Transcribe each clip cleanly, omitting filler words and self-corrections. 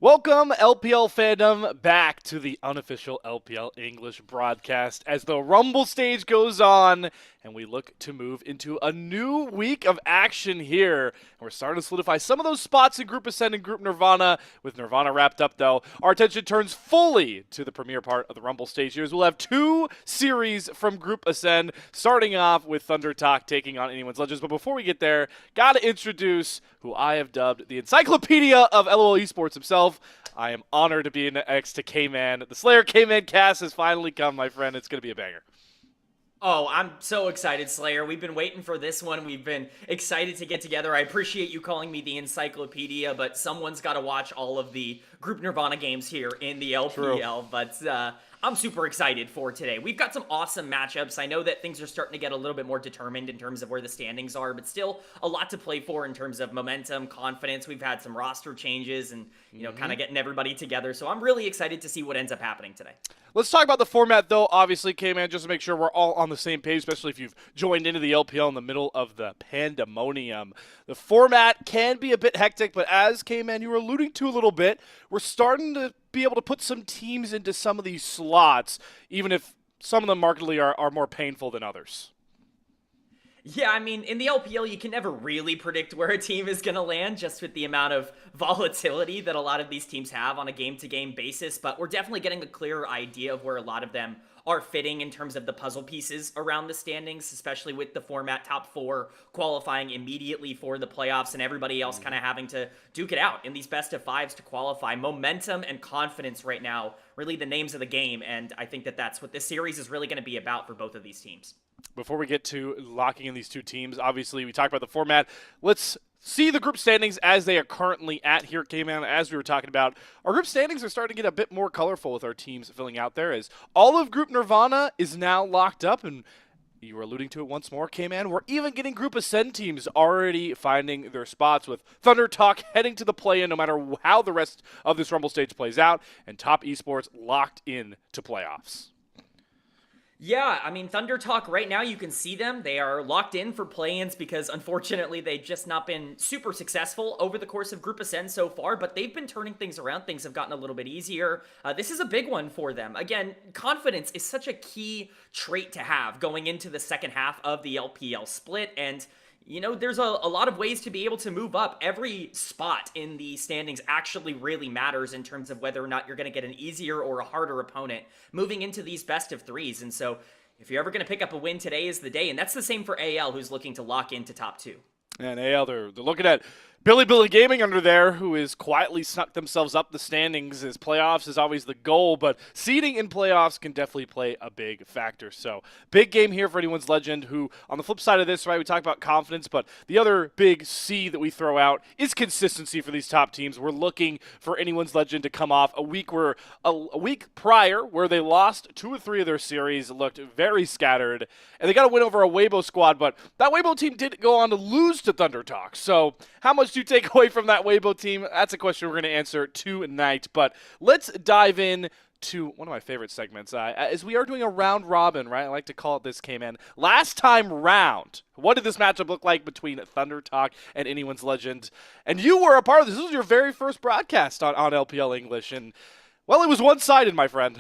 Welcome, LPL fandom, back to the unofficial LPL English broadcast as the Rumble stage goes on and we look to move into a new week of action here. And we're starting to solidify some of those spots in Group Ascend and Group Nirvana. With Nirvana wrapped up, though, our attention turns fully to the premier part of the Rumble stage here as we'll have two series from Group Ascend, starting off with Thunder Talk taking on Anyone's Legends. But before we get there, gotta introduce who I have dubbed the encyclopedia of LOL esports himself. I am honored to be next to K-Man. The Slayer K-Man cast has finally come, my friend. It's going to be a banger. Oh, I'm so excited, Slayer. We've been waiting for this one. We've been excited to get together. I appreciate you calling me the encyclopedia, but someone's got to watch all of the Group Nirvana games here in the LPL. True. But I'm super excited for today. We've got some awesome matchups. I know that things are starting to get a little bit more determined in terms of where the standings are, but still a lot to play for in terms of momentum, confidence. We've had some roster changes and, kind of getting everybody together. So I'm really excited to see what ends up happening today. Let's talk about the format, though, obviously, K-Man, just to make sure we're all on the same page, especially if you've joined into the LPL in the middle of the pandemonium. The format can be a bit hectic, but as K-Man, you were alluding to a little bit, we're starting to be able to put some teams into some of these slots, even if some of them markedly are more painful than others. Yeah, I mean, in the LPL, you can never really predict where a team is going to land just with the amount of volatility that a lot of these teams have on a game-to-game basis, but we're definitely getting a clearer idea of where a lot of them are fitting in terms of the puzzle pieces around the standings, especially with the format top four qualifying immediately for the playoffs and everybody else kind of having to duke it out in these best of fives to qualify. Momentum and confidence right now, really the names of the game, and I think that that's what this series is really going to be about for both of these teams. Before we get to locking in these two teams, obviously we talked about the format. Let's see the group standings as they are currently at here, K-Man. As we were talking about, our group standings are starting to get a bit more colorful with our teams filling out there, as all of Group Nirvana is now locked up, and you were alluding to it once more, K-Man. We're even getting Group Ascend teams already finding their spots, with Thunder Talk heading to the play-in no matter how the rest of this Rumble stage plays out, and Top Esports locked in to playoffs. Yeah, I mean, Thunder Talk right now, you can see them. They are locked in for play-ins because, unfortunately, they've just not been super successful over the course of Group Ascend so far, but they've been turning things around. Things have gotten a little bit easier. This is a big one for them. Again, confidence is such a key trait to have going into the second half of the LPL split, and there's a lot of ways to be able to move up. Every spot in the standings actually really matters in terms of whether or not you're going to get an easier or a harder opponent moving into these best of threes. And so if you're ever going to pick up a win, today is the day. And that's the same for AL, who's looking to lock into top two. And AL, they're looking at Billy Gaming under there, who has quietly snuck themselves up the standings, as playoffs is always the goal, but seeding in playoffs can definitely play a big factor. So big game here for Anyone's Legend, who on the flip side of this, right, we talk about confidence, but the other big C that we throw out is consistency for these top teams. We're looking for Anyone's Legend to come off a week prior where they lost 2 or 3 of their series, looked very scattered, and they got a win over a Weibo squad, but that Weibo team did go on to lose to Thunder Talk. So how much do you take away from that Weibo team? That's a question we're going to answer tonight. But let's dive in to one of my favorite segments, as we are doing a round robin, right? I like to call it this, K-Man. Last time round, what did this matchup look like between Thunder Talk and Anyone's Legend? And you were a part of this. This was your very first broadcast on LPL English, and well, it was one-sided, my friend.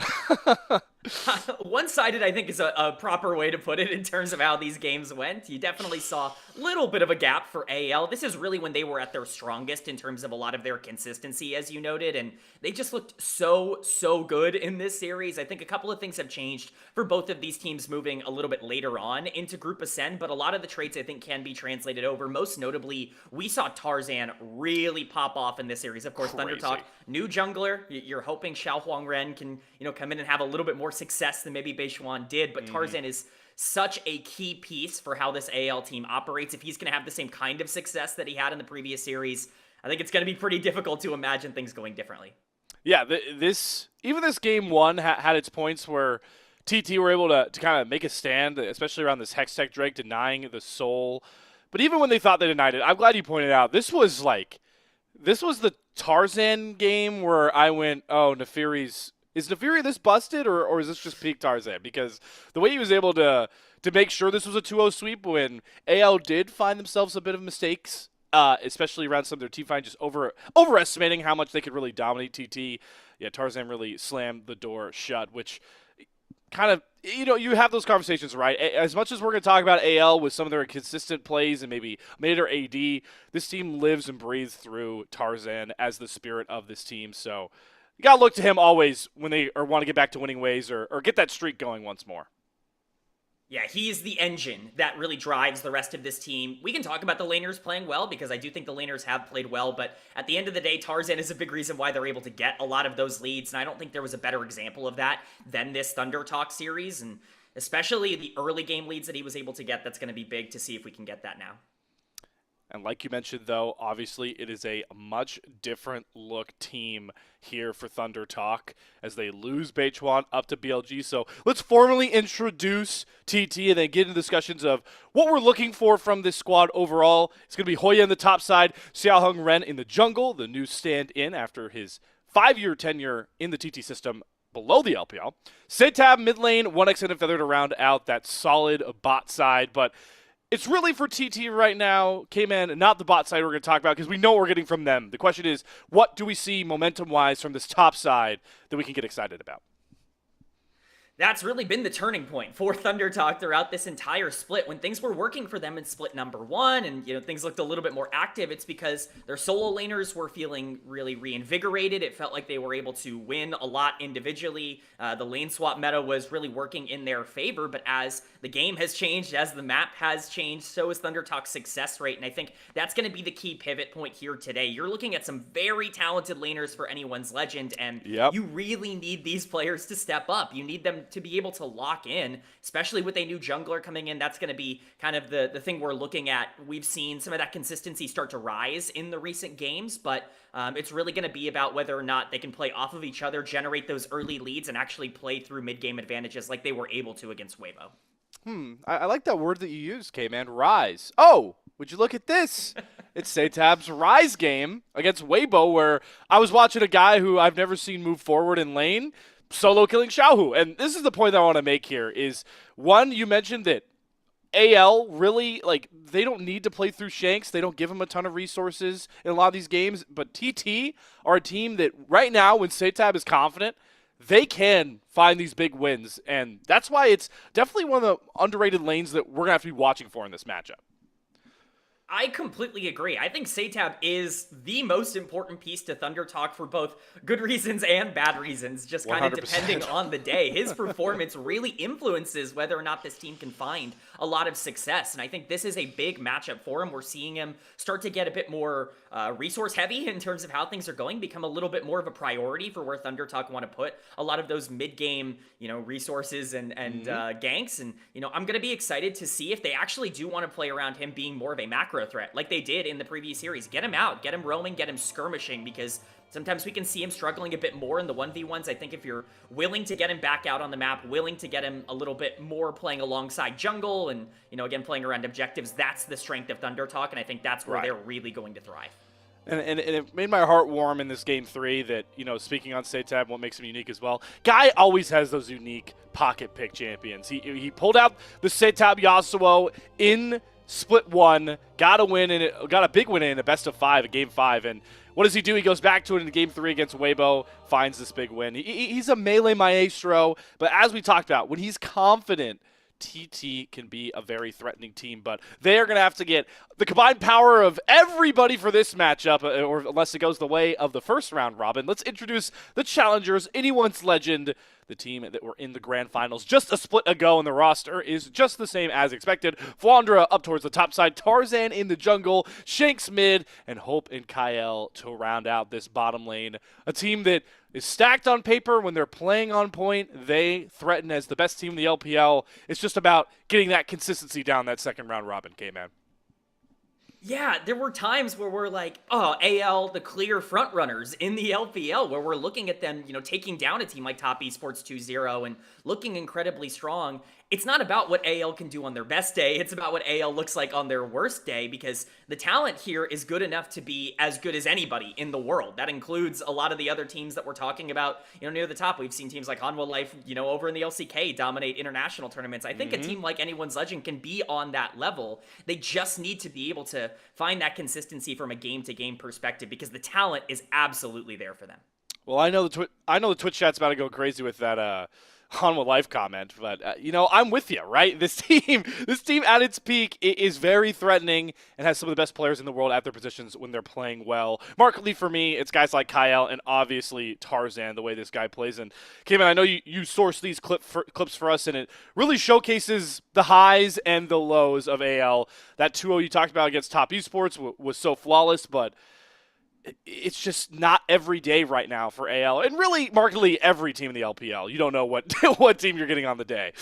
One-sided, I think, is a proper way to put it in terms of how these games went. You definitely saw a little bit of a gap for AL. This is really when they were at their strongest in terms of a lot of their consistency, as you noted, and they just looked so good in this series. I think a couple of things have changed for both of these teams moving a little bit later on into Group Ascend, but a lot of the traits, I think, can be translated over. Most notably, we saw Tarzan really pop off in this series. Of course, Thunder Talk, new jungler. You're hoping Xiao Huangren can, come in and have a little bit more success than maybe Beishuan did, but Tarzan is such a key piece for how this AL team operates. If he's going to have the same kind of success that he had in the previous series, I think it's going to be pretty difficult to imagine things going differently. Yeah, this game one had its points where TT were able to kind of make a stand, especially around this Hextech Drake denying the soul. But even when they thought they denied it, I'm glad you pointed out, this was the Tarzan game where I went, oh, is Nefiri this busted, or is this just peak Tarzan? Because the way he was able to make sure this was a 2-0 sweep when AL did find themselves a bit of mistakes especially around some of their team fight, just overestimating how much they could really dominate TT. Yeah, Tarzan really slammed the door shut, which kind of, you have those conversations, right? As much as we're going to talk about AL with some of their consistent plays and maybe mid or AD, this team lives and breathes through Tarzan as the spirit of this team. So you got to look to him always when they want to get back to winning ways or get that streak going once more. Yeah, he's the engine that really drives the rest of this team. We can talk about the laners playing well because I do think the laners have played well, but at the end of the day, Tarzan is a big reason why they're able to get a lot of those leads, and I don't think there was a better example of that than this Thunder Talk series, and especially the early game leads that he was able to get. That's going to be big to see if we can get that now. And like you mentioned, though, obviously it is a much different look team here for Thunder Talk as they lose Beichuan up to BLG. So let's formally introduce TT and then get into discussions of what we're looking for from this squad overall. It's going to be Hoya in the top side, Xiaoheng Ren in the jungle, the new stand-in after his 5-year tenure in the TT system below the LPL. Setab mid lane, 1x and Feather to round out that solid bot side, but it's really for TT right now, K-Man, not the bot side we're going to talk about because we know what we're getting from them. The question is, what do we see momentum-wise from this top side that we can get excited about? That's really been the turning point for Thunder Talk throughout this entire split. When things were working for them in split number 1 and, things looked a little bit more active, it's because their solo laners were feeling really reinvigorated. It felt like they were able to win a lot individually. The lane swap meta was really working in their favor, but as the game has changed, as the map has changed, so is Thunder Talk's success rate, and I think that's going to be the key pivot point here today. You're looking at some very talented laners for anyone's legend, and you really need these players to step up. You need them to be able to lock in, especially with a new jungler coming in. That's going to be kind of the thing we're looking at. We've seen some of that consistency start to rise in the recent games, but it's really going to be about whether or not they can play off of each other, generate those early leads, and actually play through mid-game advantages like they were able to against Weibo. I like that word that you used, K-Man, rise. Oh, would you look at this? It's Setab's rise game against Weibo, where I was watching a guy who I've never seen move forward in lane, solo killing Xiaohu. And this is the point that I want to make here is, one, you mentioned that AL really, they don't need to play through Shanks. They don't give them a ton of resources in a lot of these games. But TT are a team that right now, when Setab is confident, they can find these big wins. And that's why it's definitely one of the underrated lanes that we're going to have to be watching for in this matchup. I completely agree. I think Setab is the most important piece to Thunder Talk for both good reasons and bad reasons, just kind of 100%. depending on the day. His performance really influences whether or not this team can find a lot of success, and I think this is a big matchup for him. We're seeing him start to get a bit more resource heavy in terms of how things are going, become a little bit more of a priority for where Thunder Talk want to put a lot of those mid-game, resources and ganks, and, I'm going to be excited to see if they actually do want to play around him being more of a macro threat like they did in the previous series. Get him out, get him roaming, get him skirmishing, because sometimes we can see him struggling a bit more in the 1v1s. I think if you're willing to get him back out on the map, willing to get him a little bit more playing alongside jungle and, again, playing around objectives, that's the strength of Thunder Talk, and I think that's where they're really going to thrive. And it made my heart warm in this game 3 that, speaking on Setab, what makes him unique as well. Guy always has those unique pocket pick champions. He pulled out the Setab Yasuo in Split 1, got a big win in a best of 5, a game 5, and what does he do? He goes back to it in game 3 against Weibo, finds this big win. He's a melee maestro, but as we talked about, when he's confident, TT can be a very threatening team, but they're going to have to get the combined power of everybody for this matchup, or unless it goes the way of the first round robin. Let's introduce the challengers, anyone's legend, the team that were in the grand finals just a split ago, and the roster is just the same as expected. Flandra up towards the top side, Tarzan in the jungle, Shanks mid, and Hope and Kyle to round out this bottom lane. A team that is stacked on paper. When they're playing on point, they threaten as the best team in the LPL. It's just about getting that consistency down that second round robin, K-Man. Yeah, there were times where we're like, oh, AL, the clear front runners in the LPL, where we're looking at them, taking down a team like Top Esports 2-0 and looking incredibly strong. it's not about what AL can do on their best day. It's about what AL looks like on their worst day, because the talent here is good enough to be as good as anybody in the world. That includes a lot of the other teams that we're talking about, near the top. We've seen teams like Hanwha Life, over in the LCK dominate international tournaments. I think a team like Anyone's Legend can be on that level. They just need to be able to find that consistency from a game-to-game perspective, because the talent is absolutely there for them. Well, I know the Twitch chat's about to go crazy with that Hanwha Life comment, but I'm with you, right? This team at its peak is very threatening and has some of the best players in the world at their positions when they're playing well. Markedly for me, it's guys like Kyle and obviously Tarzan, the way this guy plays. And Cayman, I know you source these clips for us, and it really showcases the highs and the lows of AL. That 2-0 you talked about against Top Esports was so flawless, but it's just not every day right now for AL, and really markedly every team in the LPL. You don't know what what team you're getting on the day.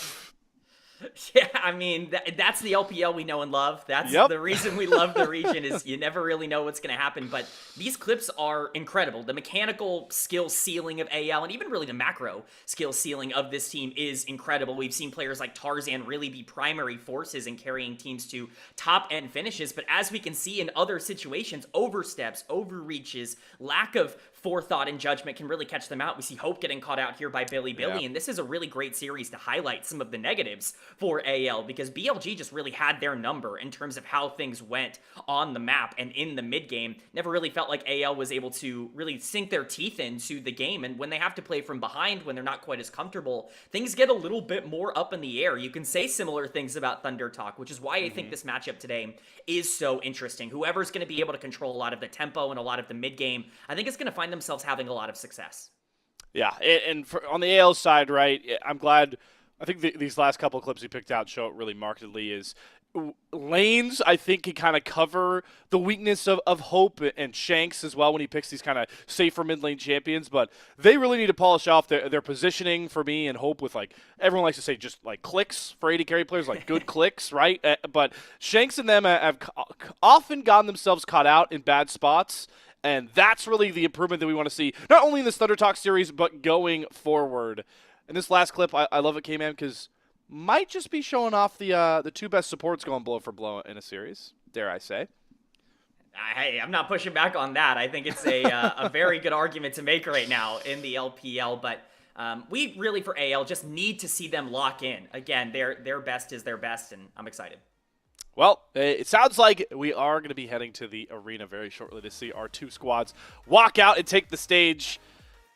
Yeah, I mean, that's the LPL we know and love. That's the reason we love the region, is you never really know what's going to happen. But these clips are incredible. The mechanical skill ceiling of AL, and even really the macro skill ceiling of this team, is incredible. We've seen players like Tarzan really be primary forces in carrying teams to top-end finishes. But as we can see in other situations, oversteps, overreaches, lack of forethought and judgment can really catch them out. We see Hope getting caught out here by Billy, and this is a really great series to highlight some of the negatives for AL, because BLG just really had their number in terms of how things went on the map and in the mid game. Never really felt like AL was able to really sink their teeth into the game, and when they have to play from behind, when they're not quite as comfortable, things get a little bit more up in the air. You can say similar things about Thunder Talk, which is why I think this matchup today is so interesting. Whoever's going to be able to control a lot of the tempo and a lot of the mid game, I think is going to find themselves having a lot of success. Yeah, and on the AL side, right, I'm glad. I think these last couple of clips we picked out show it really markedly. Is lanes, I think, can kind of cover the weakness of Hope and Shanks as well when he picks these kind of safer mid lane champions, but they really need to polish off their positioning for me and Hope with, like, everyone likes to say just like clicks for AD carry players, like good clicks, right? But Shanks and them have often gotten themselves caught out in bad spots. And that's really the improvement that we want to see, not only in this Thunder Talk series, but going forward. And this last clip, I love it, K-Man, because might just be showing off the two best supports going blow for blow in a series, dare I say. Hey, I'm not pushing back on that. I think it's a very good argument to make right now in the LPL, but we really, for AL, just need to see them lock in. Again, their best is their best, and I'm excited. Well, it sounds like we are going to be heading to the arena very shortly to see our two squads walk out and take the stage.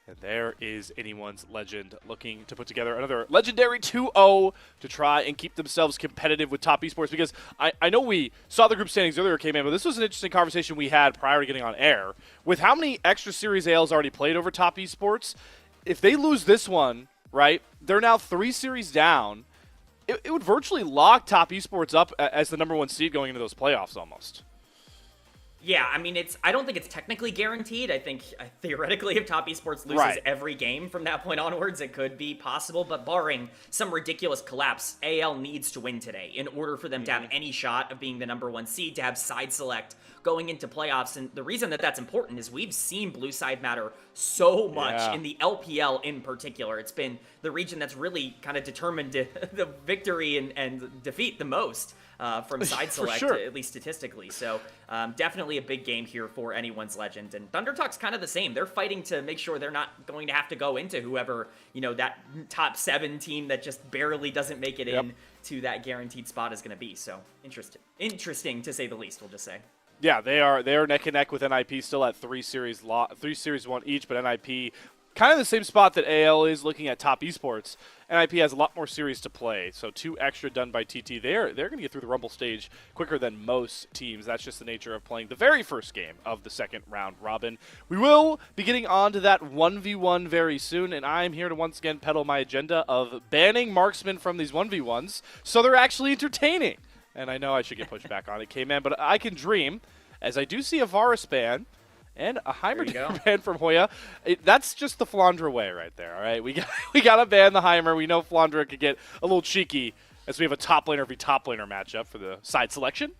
And there is Anyone's Legend looking to put together another legendary 2-0 to try and keep themselves competitive with Top Esports. Because I know we saw the group standings earlier, K-Man, but this was an interesting conversation we had prior to getting on air. With how many extra series ALs already played over Top Esports, if they lose this one, right, they're now 3 series down. It would virtually lock Top Esports up as the #1 seed going into those playoffs almost. Yeah, I mean, I don't think it's technically guaranteed. I think theoretically, if Top Esports loses every game from that point onwards, it could be possible. But barring some ridiculous collapse, AL needs to win today in order for them to have any shot of being the #1 seed, to have side select going into playoffs. And the reason that that's important is we've seen blue side matter so much in the LPL in particular. It's been the region that's really kind of determined the victory and defeat the most from side select, at least statistically. So definitely a big game here for Anyone's Legend. And Thunder Talk's kind of the same. They're fighting to make sure they're not going to have to go into whoever, that top 7 team that just barely doesn't make it in to that guaranteed spot is going to be. So interesting to say the least, we'll just say. Yeah, they are neck and neck with NiP, still at 3 series 1 each, but NiP kind of the same spot that AL is looking at Top Esports. NiP has a lot more series to play, so 2 extra done by TT. They're going to get through the Rumble stage quicker than most teams. That's just the nature of playing the very first game of the second round robin. We will be getting on to that 1v1 very soon, and I'm here to once again peddle my agenda of banning marksmen from these 1v1s so they're actually entertaining. And I know I should get pushed back on it, K-Man, but I can dream, as I do see a Varus ban and a Heimer ban from Hoya. That's just the Flandra way right there, all right? We got to ban the Heimer. We know Flandra could get a little cheeky as we have a top laner v top laner matchup for the side selection.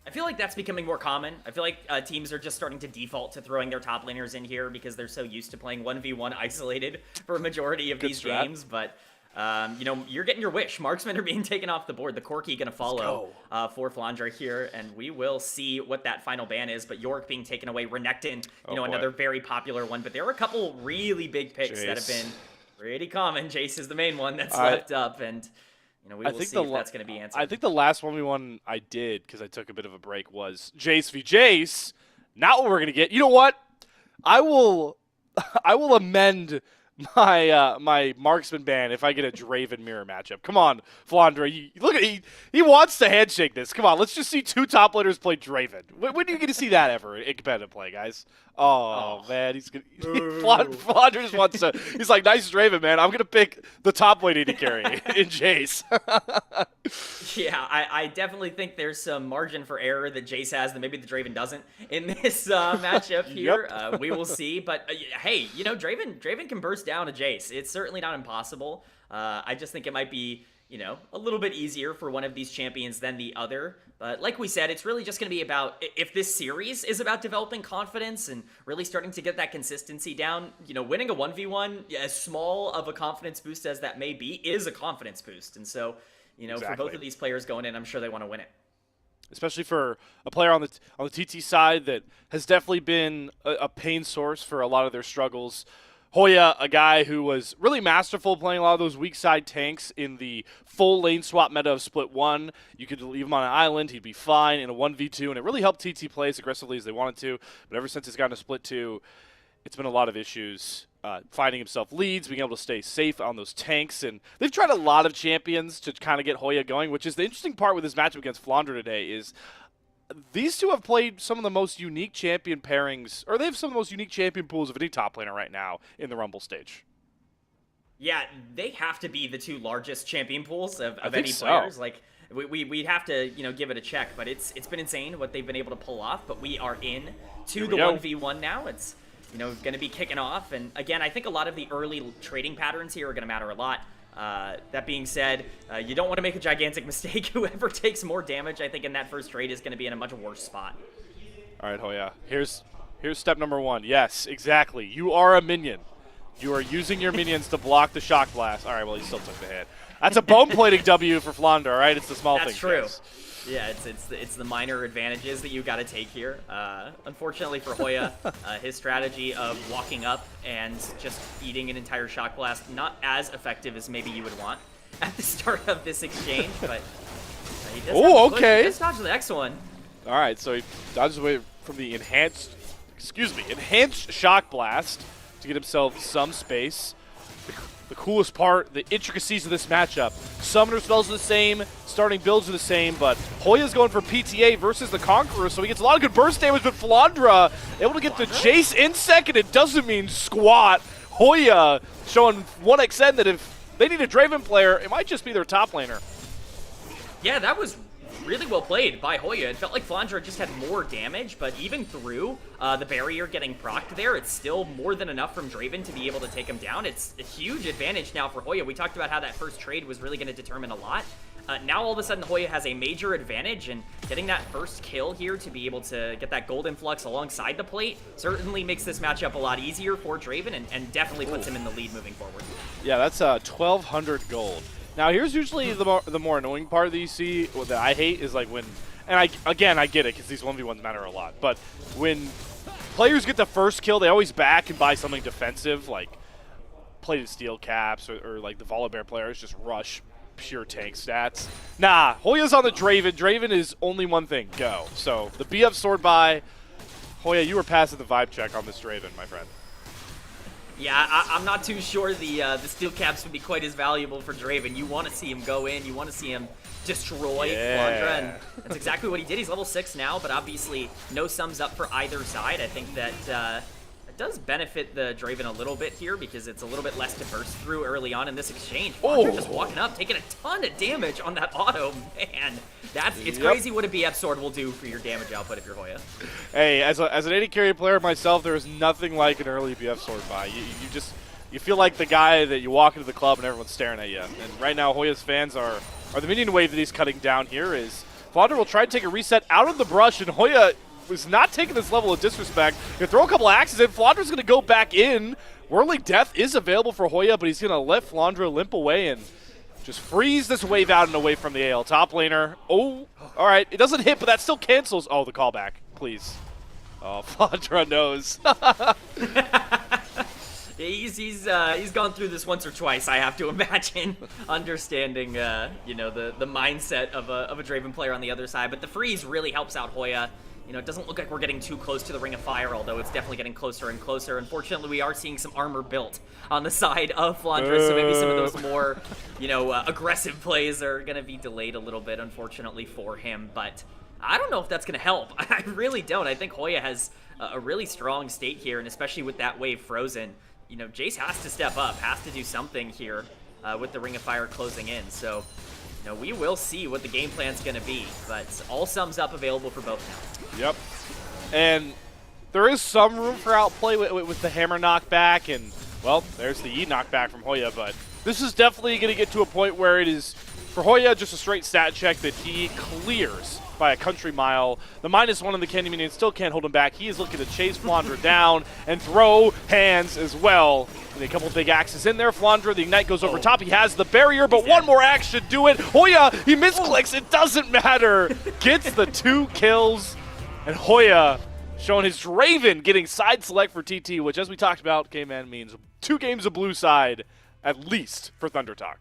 I feel like that's becoming more common. I feel like teams are just starting to default to throwing their top laners in here because they're so used to playing 1v1 isolated for a majority of these games, but You know, you're getting your wish. Marksmen are being taken off the board. The Corki going to follow for Flandre here, and we will see what that final ban is. But York being taken away, Renekton, you know, another very popular one. But there are a couple really big picks that have been pretty common. Jace is the main one that's left up, and you know, we will see if that's going to be answered. I think the last 1v1 I did, because I took a bit of a break, was Jace v Jace. Not what we're going to get. You know what? I will amend my my marksman ban if I get a Draven mirror matchup. Come on, Flandre. Look at he wants to handshake this. Come on, let's just see 2 top laners play Draven. When are you going to see that ever in competitive play, guys? Oh man, he's gonna. Flandre just wants to. He's like, nice Draven, man. I'm gonna pick the top lane to carry in Jace. Yeah, I definitely think there's some margin for error that Jace has that maybe the Draven doesn't in this matchup here. We will see, but hey, you know, Draven can burst down a Jace. It's certainly not impossible. I just think it might be, you know, a little bit easier for one of these champions than the other. But like we said, it's really just going to be about, if this series is about developing confidence and really starting to get that consistency down, you know, winning a 1v1, as small of a confidence boost as that may be, is a confidence boost. And so, you know, for both of these players going in, I'm sure they want to win it. Especially for a player on the TT side that has definitely been a pain source for a lot of their struggles. Hoya, a guy who was really masterful playing a lot of those weak side tanks in the full lane swap meta of Split 1. You could leave him on an island, he'd be fine in a 1v2, and it really helped TT play as aggressively as they wanted to. But ever since he's gotten to Split 2, it's been a lot of issues finding himself leads, being able to stay safe on those tanks. And they've tried a lot of champions to kind of get Hoya going, which is the interesting part with this matchup against Flandre today is these two have played some of the most unique champion pairings, or they have some of the most unique champion pools of any top laner right now in the Rumble stage. Yeah, they have to be the 2 largest champion pools of any players. Like, we'd have to, you know, give it a check, but it's been insane what they've been able to pull off. But we are in to the 1v1 now. It's, you know, going to be kicking off. And again, I think a lot of the early trading patterns here are going to matter a lot. That being said, you don't want to make a gigantic mistake. Whoever takes more damage, I think, in that first trade is going to be in a much worse spot. All right, Hoya. Here's step number 1. Yes, exactly. You are a minion. You are using your minions to block the shock blast. All right, well, he still took the hit. That's a bone plating W for Flandre, all right? It's the small things. That's true. Guys. Yeah, it's the minor advantages that you got to take here. Unfortunately for Hoya, his strategy of walking up and just eating an entire shock blast, not as effective as maybe you would want at the start of this exchange, but he does okay. Let's dodge the next one. All right, so he dodges away from the enhanced shock blast to get himself some space. The coolest part, the intricacies of this matchup. Summoner spells are the same, starting builds are the same, but Hoya's going for PTA versus the Conqueror, so he gets a lot of good burst damage, but Flandre able to get the chase in second. It doesn't mean squat. Hoya showing 1xN that if they need a Draven player, it might just be their top laner. Yeah, that was really well played by Hoya. It felt like Flandre just had more damage, but even through the barrier getting procced there, it's still more than enough from Draven to be able to take him down. It's a huge advantage now for Hoya. We talked about how that first trade was really going to determine a lot. Now all of a sudden Hoya has a major advantage, and getting that first kill here to be able to get that gold influx alongside the plate certainly makes this matchup a lot easier for Draven and definitely puts him in the lead moving forward. Yeah, that's 1,200 gold. Now, here's usually the more annoying part that you see that I hate is like when, and I get it because these 1v1s matter a lot, but when players get the first kill, they always back and buy something defensive like plated steel caps or like the Volibear players just rush pure tank stats. Nah, Hoya's on the Draven. Draven is only one thing, go. So the BF sword buy, Hoya, you were passing the vibe check on this Draven, my friend. Yeah, I'm not too sure the steel caps would be quite as valuable for Draven. You want to see him go in, you want to see him destroy Flandre, and that's exactly what he did. He's level 6 now, but obviously no sums up for either side. I think that it does benefit the Draven a little bit here because it's a little bit less to burst through early on in this exchange. Flandre just walking up, taking a ton of damage on that auto, man. It's crazy what a BF sword will do for your damage output if you're Hoya. Hey, as an AD carry player myself, there is nothing like an early BF sword buy. You feel like the guy that you walk into the club and everyone's staring at you. And right now, Hoya's fans are the minion wave that he's cutting down here. Is Flandre will try to take a reset out of the brush, and Hoya was not taking this level of disrespect. Gonna throw a couple axes in. Flandre's gonna go back in Whirling Death is available for Hoya, but he's going to let Flandre limp away and just freeze this wave out and away from the AL top laner. Oh, all right. It doesn't hit, but that still cancels. Oh, the callback, please. Oh, Flandre knows. He's gone through this once or twice, I have to imagine, understanding you know, the mindset of a Draven player on the other side. But the freeze really helps out Hoya. You know, it doesn't look like we're getting too close to the Ring of Fire, although it's definitely getting closer and closer. Unfortunately, we are seeing some armor built on the side of Flandre, so maybe some of those more, you know, aggressive plays are going to be delayed a little bit, unfortunately, for him. But I don't know if that's going to help. I really don't. I think Hoya has a really strong state here, and especially with that wave frozen, you know, Jace has to step up, has to do something here with the Ring of Fire closing in. So, you know, we will see what the game plan's going to be, but all sums up available for both now. Yep. And there is some room for outplay with the hammer knockback, and, well, there's the E knockback from Hoya, but this is definitely going to get to a point where it is, for Hoya, just a straight stat check that he clears by a country mile. The -1 in the Candy Minion still can't hold him back. He is looking to chase Flandre down and throw hands as well. And a couple big axes in there. Flandre, the Ignite goes over top. He has the barrier, but one more axe should do it. Hoya, he misclicks. It doesn't matter. Gets the 2 kills. And Hoya showing his Draven getting side select for TT, which, as we talked about, K-Man, means 2 games of blue side, at least, for Thunder Talk.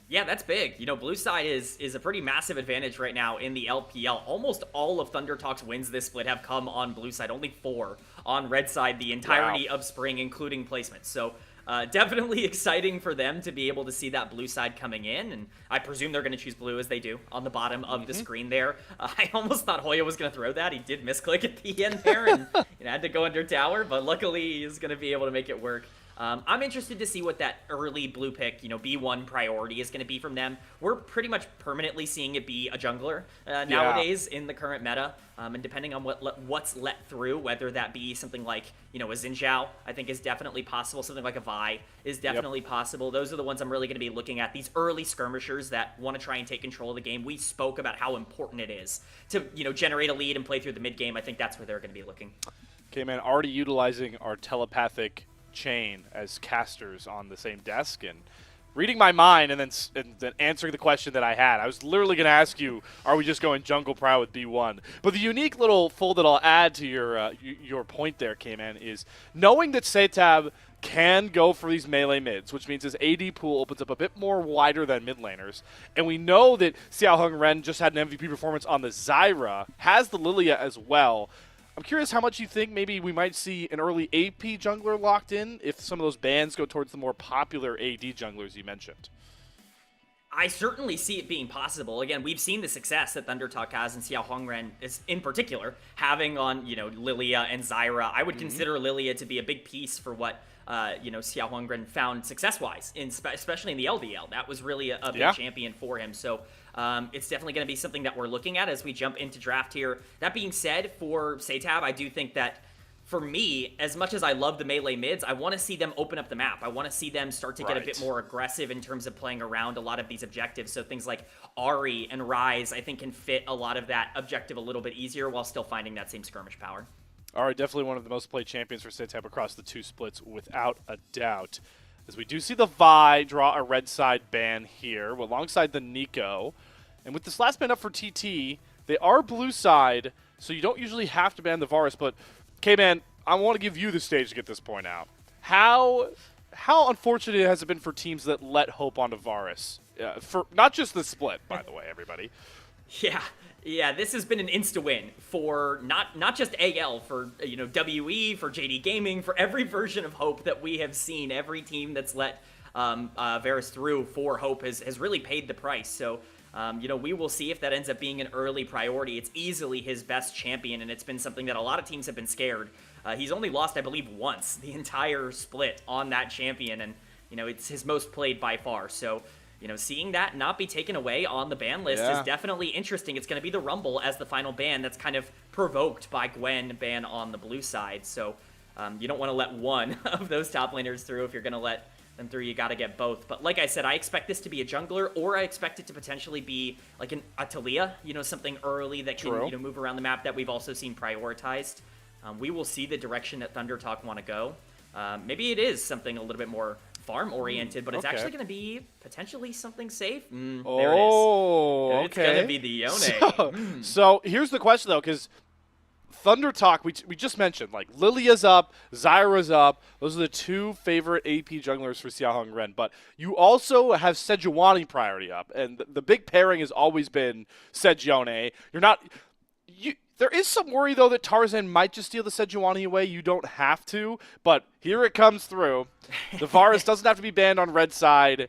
Yeah, that's big. You know, blue side is a pretty massive advantage right now in the LPL. Almost all of Thunder Talk's wins this split have come on blue side. Only 4 on red side the entirety of spring, including placements. So definitely exciting for them to be able to see that blue side coming in. And I presume they're going to choose blue as they do on the bottom of the screen there. I almost thought Hoya was going to throw that. He did misclick at the end there and had to go under tower. But luckily, he's going to be able to make it work. I'm interested to see what that early blue pick, you know, B1 priority is going to be from them. We're pretty much permanently seeing it be a jungler nowadays in the current meta. And depending on what's let through, whether that be something like, you know, a Xin Zhao, I think is definitely possible. Something like a Vi is definitely possible. Those are the ones I'm really going to be looking at. These early skirmishers that want to try and take control of the game. We spoke about how important it is to, you know, generate a lead and play through the mid game. I think that's where they're going to be looking. Okay, man, already utilizing our telepathic chain as casters on the same desk and reading my mind and then answering the question that I had. I was literally going to ask you, are we just going jungle prow with B1? But the unique little fold that I'll add to your point there, K-Man, is knowing that Setab can go for these melee mids, which means his AD pool opens up a bit more wider than mid laners. And we know that Xiao Hung Ren just had an MVP performance on the Zyra, has the Lilia as well. I'm curious how much you think maybe we might see an early AP jungler locked in if some of those bans go towards the more popular AD junglers you mentioned. I certainly see it being possible. Again, we've seen the success that Thunder Talk has and Xiao Hongren is in particular having on, you know, Lilia and Zyra. I would consider Lilia to be a big piece for what you know, Xiao Hongren found success-wise, especially in the LVL. That was really a big champion for him. So it's definitely going to be something that we're looking at as we jump into draft here. That being said, for Setab, I do think that for me, as much as I love the melee mids, I want to see them open up the map. I want to see them start to get a bit more aggressive in terms of playing around a lot of these objectives. So things like Ahri and Ryze, I think, can fit a lot of that objective a little bit easier while still finding that same skirmish power. Ahri, definitely one of the most played champions for Setab across the 2 splits, without a doubt. As we do see the Vi draw a red side ban here, alongside the Nico. And with this last ban up for TT, they are blue side, so you don't usually have to ban the Varus, but K-Man, I want to give you the stage to get this point out. How unfortunate has it been for teams that let hope onto Varus? For not just the split, by the way, everybody. Yeah, this has been an insta-win for not just AL, for, you know, WE, for JD Gaming, for every version of Hope that we have seen. Every team that's let Varus through for Hope has really paid the price. So, you know, we will see if that ends up being an early priority. It's easily his best champion, and it's been something that a lot of teams have been scared. He's only lost, I believe, once the entire split on that champion, and, you know, it's his most played by far. So, you know, seeing that not be taken away on the ban list is definitely interesting. It's going to be the Rumble as the final ban that's kind of provoked by Gwen ban on the blue side. So you don't want to let one of those top laners through. If you're going to let them through, you got to get both. But like I said, I expect this to be a jungler, or I expect it to potentially be like an Atalia, you know, something early that can, you know, move around the map that we've also seen prioritized. We will see the direction that Thunder Talk want to go. maybe it is something a little bit more farm-oriented, but it's okay. actually going to be potentially something safe. There it is. Oh, It's going to be the Yone. So here's the question, though, because Thunder Talk, we just mentioned, like, Lilia's up, Zyra's up. Those are the two favorite AP junglers for Xiaohong Ren. But you also have Sejuani priority up, and the big pairing has always been Sejuani. There is some worry, though, that Tarzan might just steal the Sejuani away. You don't have to, but here it comes through. The Varus doesn't have to be banned on red side,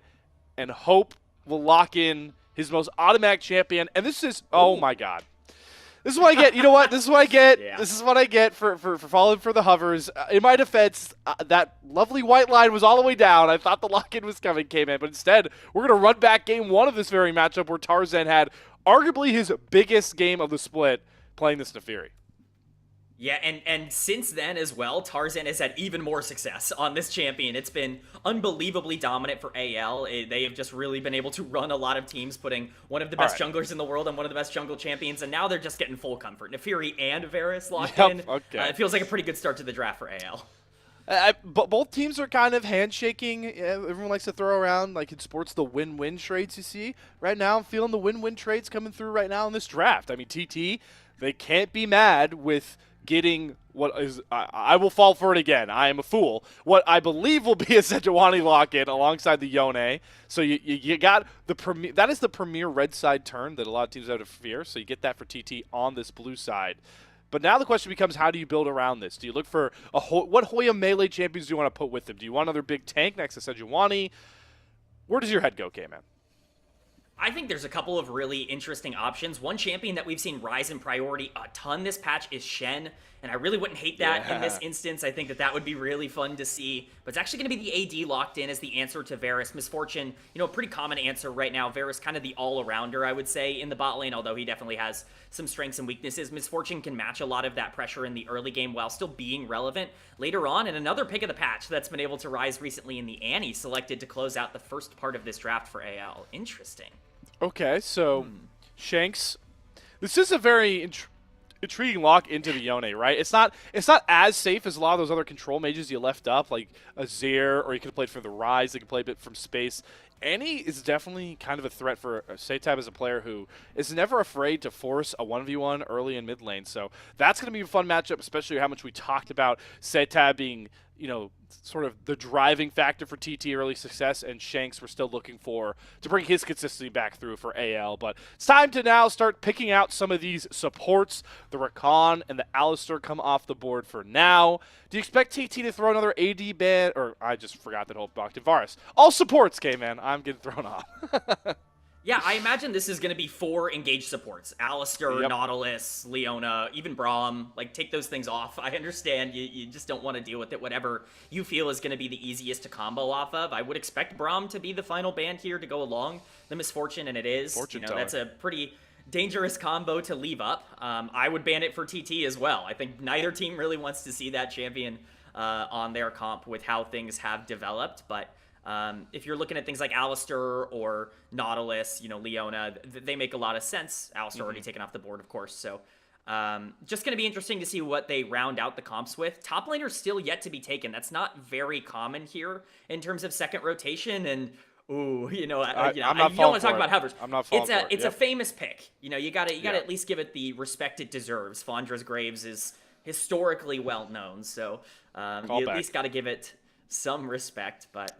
and Hope will lock in his most automatic champion. And this is, oh my god. This is what I get. You know what? This is what I get. Yeah. This is what I get for falling for the hovers. In my defense, that lovely white line was all the way down. I thought the lock-in was coming, K-Man, but instead, we're going to run back game one of this very matchup where Tarzan had arguably his biggest game of the split playing this Nefiri. Yeah, and since then as well, Tarzan has had even more success on this champion. It's been unbelievably dominant for AL. They have just really been able to run a lot of teams, putting one of the best junglers in the world and one of the best jungle champions, and now they're just getting full comfort. Nefiri and Varus locked in. Okay. It feels like a pretty good start to the draft for AL. But both teams are kind of handshaking. Everyone likes to throw around, like in sports, the win-win trades you see. Right now, I'm feeling the win-win trades coming through right now in this draft. I mean, TT, they can't be mad with getting what is, I will fall for it again. I am a fool. What I believe will be a Sejuani lock-in alongside the Yone. So you got the premier, that is the premier red side turn that a lot of teams have to fear. So you get that for TT on this blue side. But now the question becomes, how do you build around this? Do you look for what Hoya melee champions do you want to put with them? Do you want another big tank next to Sejuani? Where does your head go, K-Man? I think there's a couple of really interesting options. One champion that we've seen rise in priority a ton this patch is Shen, and I really wouldn't hate that in this instance. I think that would be really fun to see. But it's actually going to be the AD locked in as the answer to Varus. Misfortune, a pretty common answer right now. Varus kind of the all-arounder, I would say, in the bot lane, although he definitely has some strengths and weaknesses. Misfortune can match a lot of that pressure in the early game while still being relevant later on. And another pick of the patch that's been able to rise recently in the Annie, selected to close out the first part of this draft for AL. Interesting. Okay, so Shanks, this is a very intriguing lock into the Yone, right? It's not as safe as a lot of those other control mages you left up, like Azir, or you could have played for the Rise, you could play a bit from space. Annie is definitely kind of a threat for Setab as a player who is never afraid to force a 1v1 early and mid lane. So that's going to be a fun matchup, especially how much we talked about Setab being, sort of the driving factor for TT early success, and Shanks we're still looking for to bring his consistency back through for AL. But it's time to now start picking out some of these supports. The Rakan and the Alistar come off the board for now. Do you expect TT to throw another AD ban? Or I just forgot that whole blocked Varus. All supports, K-Man. I'm getting thrown off. Yeah, I imagine this is going to be 4 engaged supports. Alistar, Nautilus, Leona, even Braum. Like, take those things off. I understand you just don't want to deal with it. Whatever you feel is going to be the easiest to combo off of. I would expect Braum to be the final band here to go along the Misfortune, and it is. That's a pretty dangerous combo to leave up. I would ban it for TT as well. I think neither team really wants to see that champion on their comp with how things have developed, but if you're looking at things like Alistar or Nautilus, Leona, they make a lot of sense. Alistar already taken off the board, of course. So just going to be interesting to see what they round out the comps with. Top laner still yet to be taken. That's not very common here in terms of second rotation. And you don't want to talk about hovers. I'm not falling for it. It's a famous pick. You got to at least give it the respect it deserves. Fondra's Graves is historically well known, so you at least got to give it some respect, but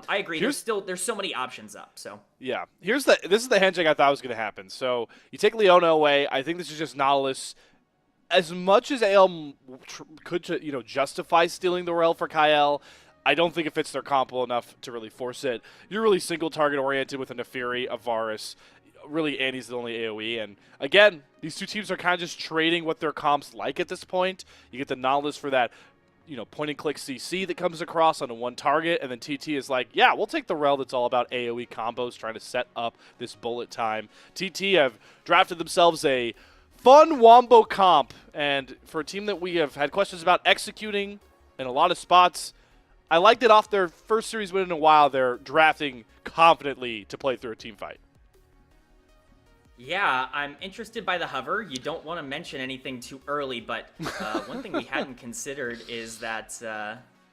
I agree. There's so many options up. So this is the handshake I thought was going to happen. So you take Leona away. I think this is just Nautilus. As much as AL could justify stealing the Rel for Kyle, I don't think it fits their combo enough to really force it. You're really single target oriented with a Nefiri, a Varus. Really, Annie's the only AoE, and again, these two teams are kind of just trading what their comps like at this point. You get the Nautilus for that point and click CC that comes across on a one target, and then TT is like, yeah, we'll take the Rel that's all about AoE combos, trying to set up this bullet time. TT have drafted themselves a fun Wombo comp, and for a team that we have had questions about executing in a lot of spots, I liked it off their first series win in a while. They're drafting confidently to play through a team fight. Yeah, I'm interested by the hover. You don't want to mention anything too early, but one thing we hadn't considered is that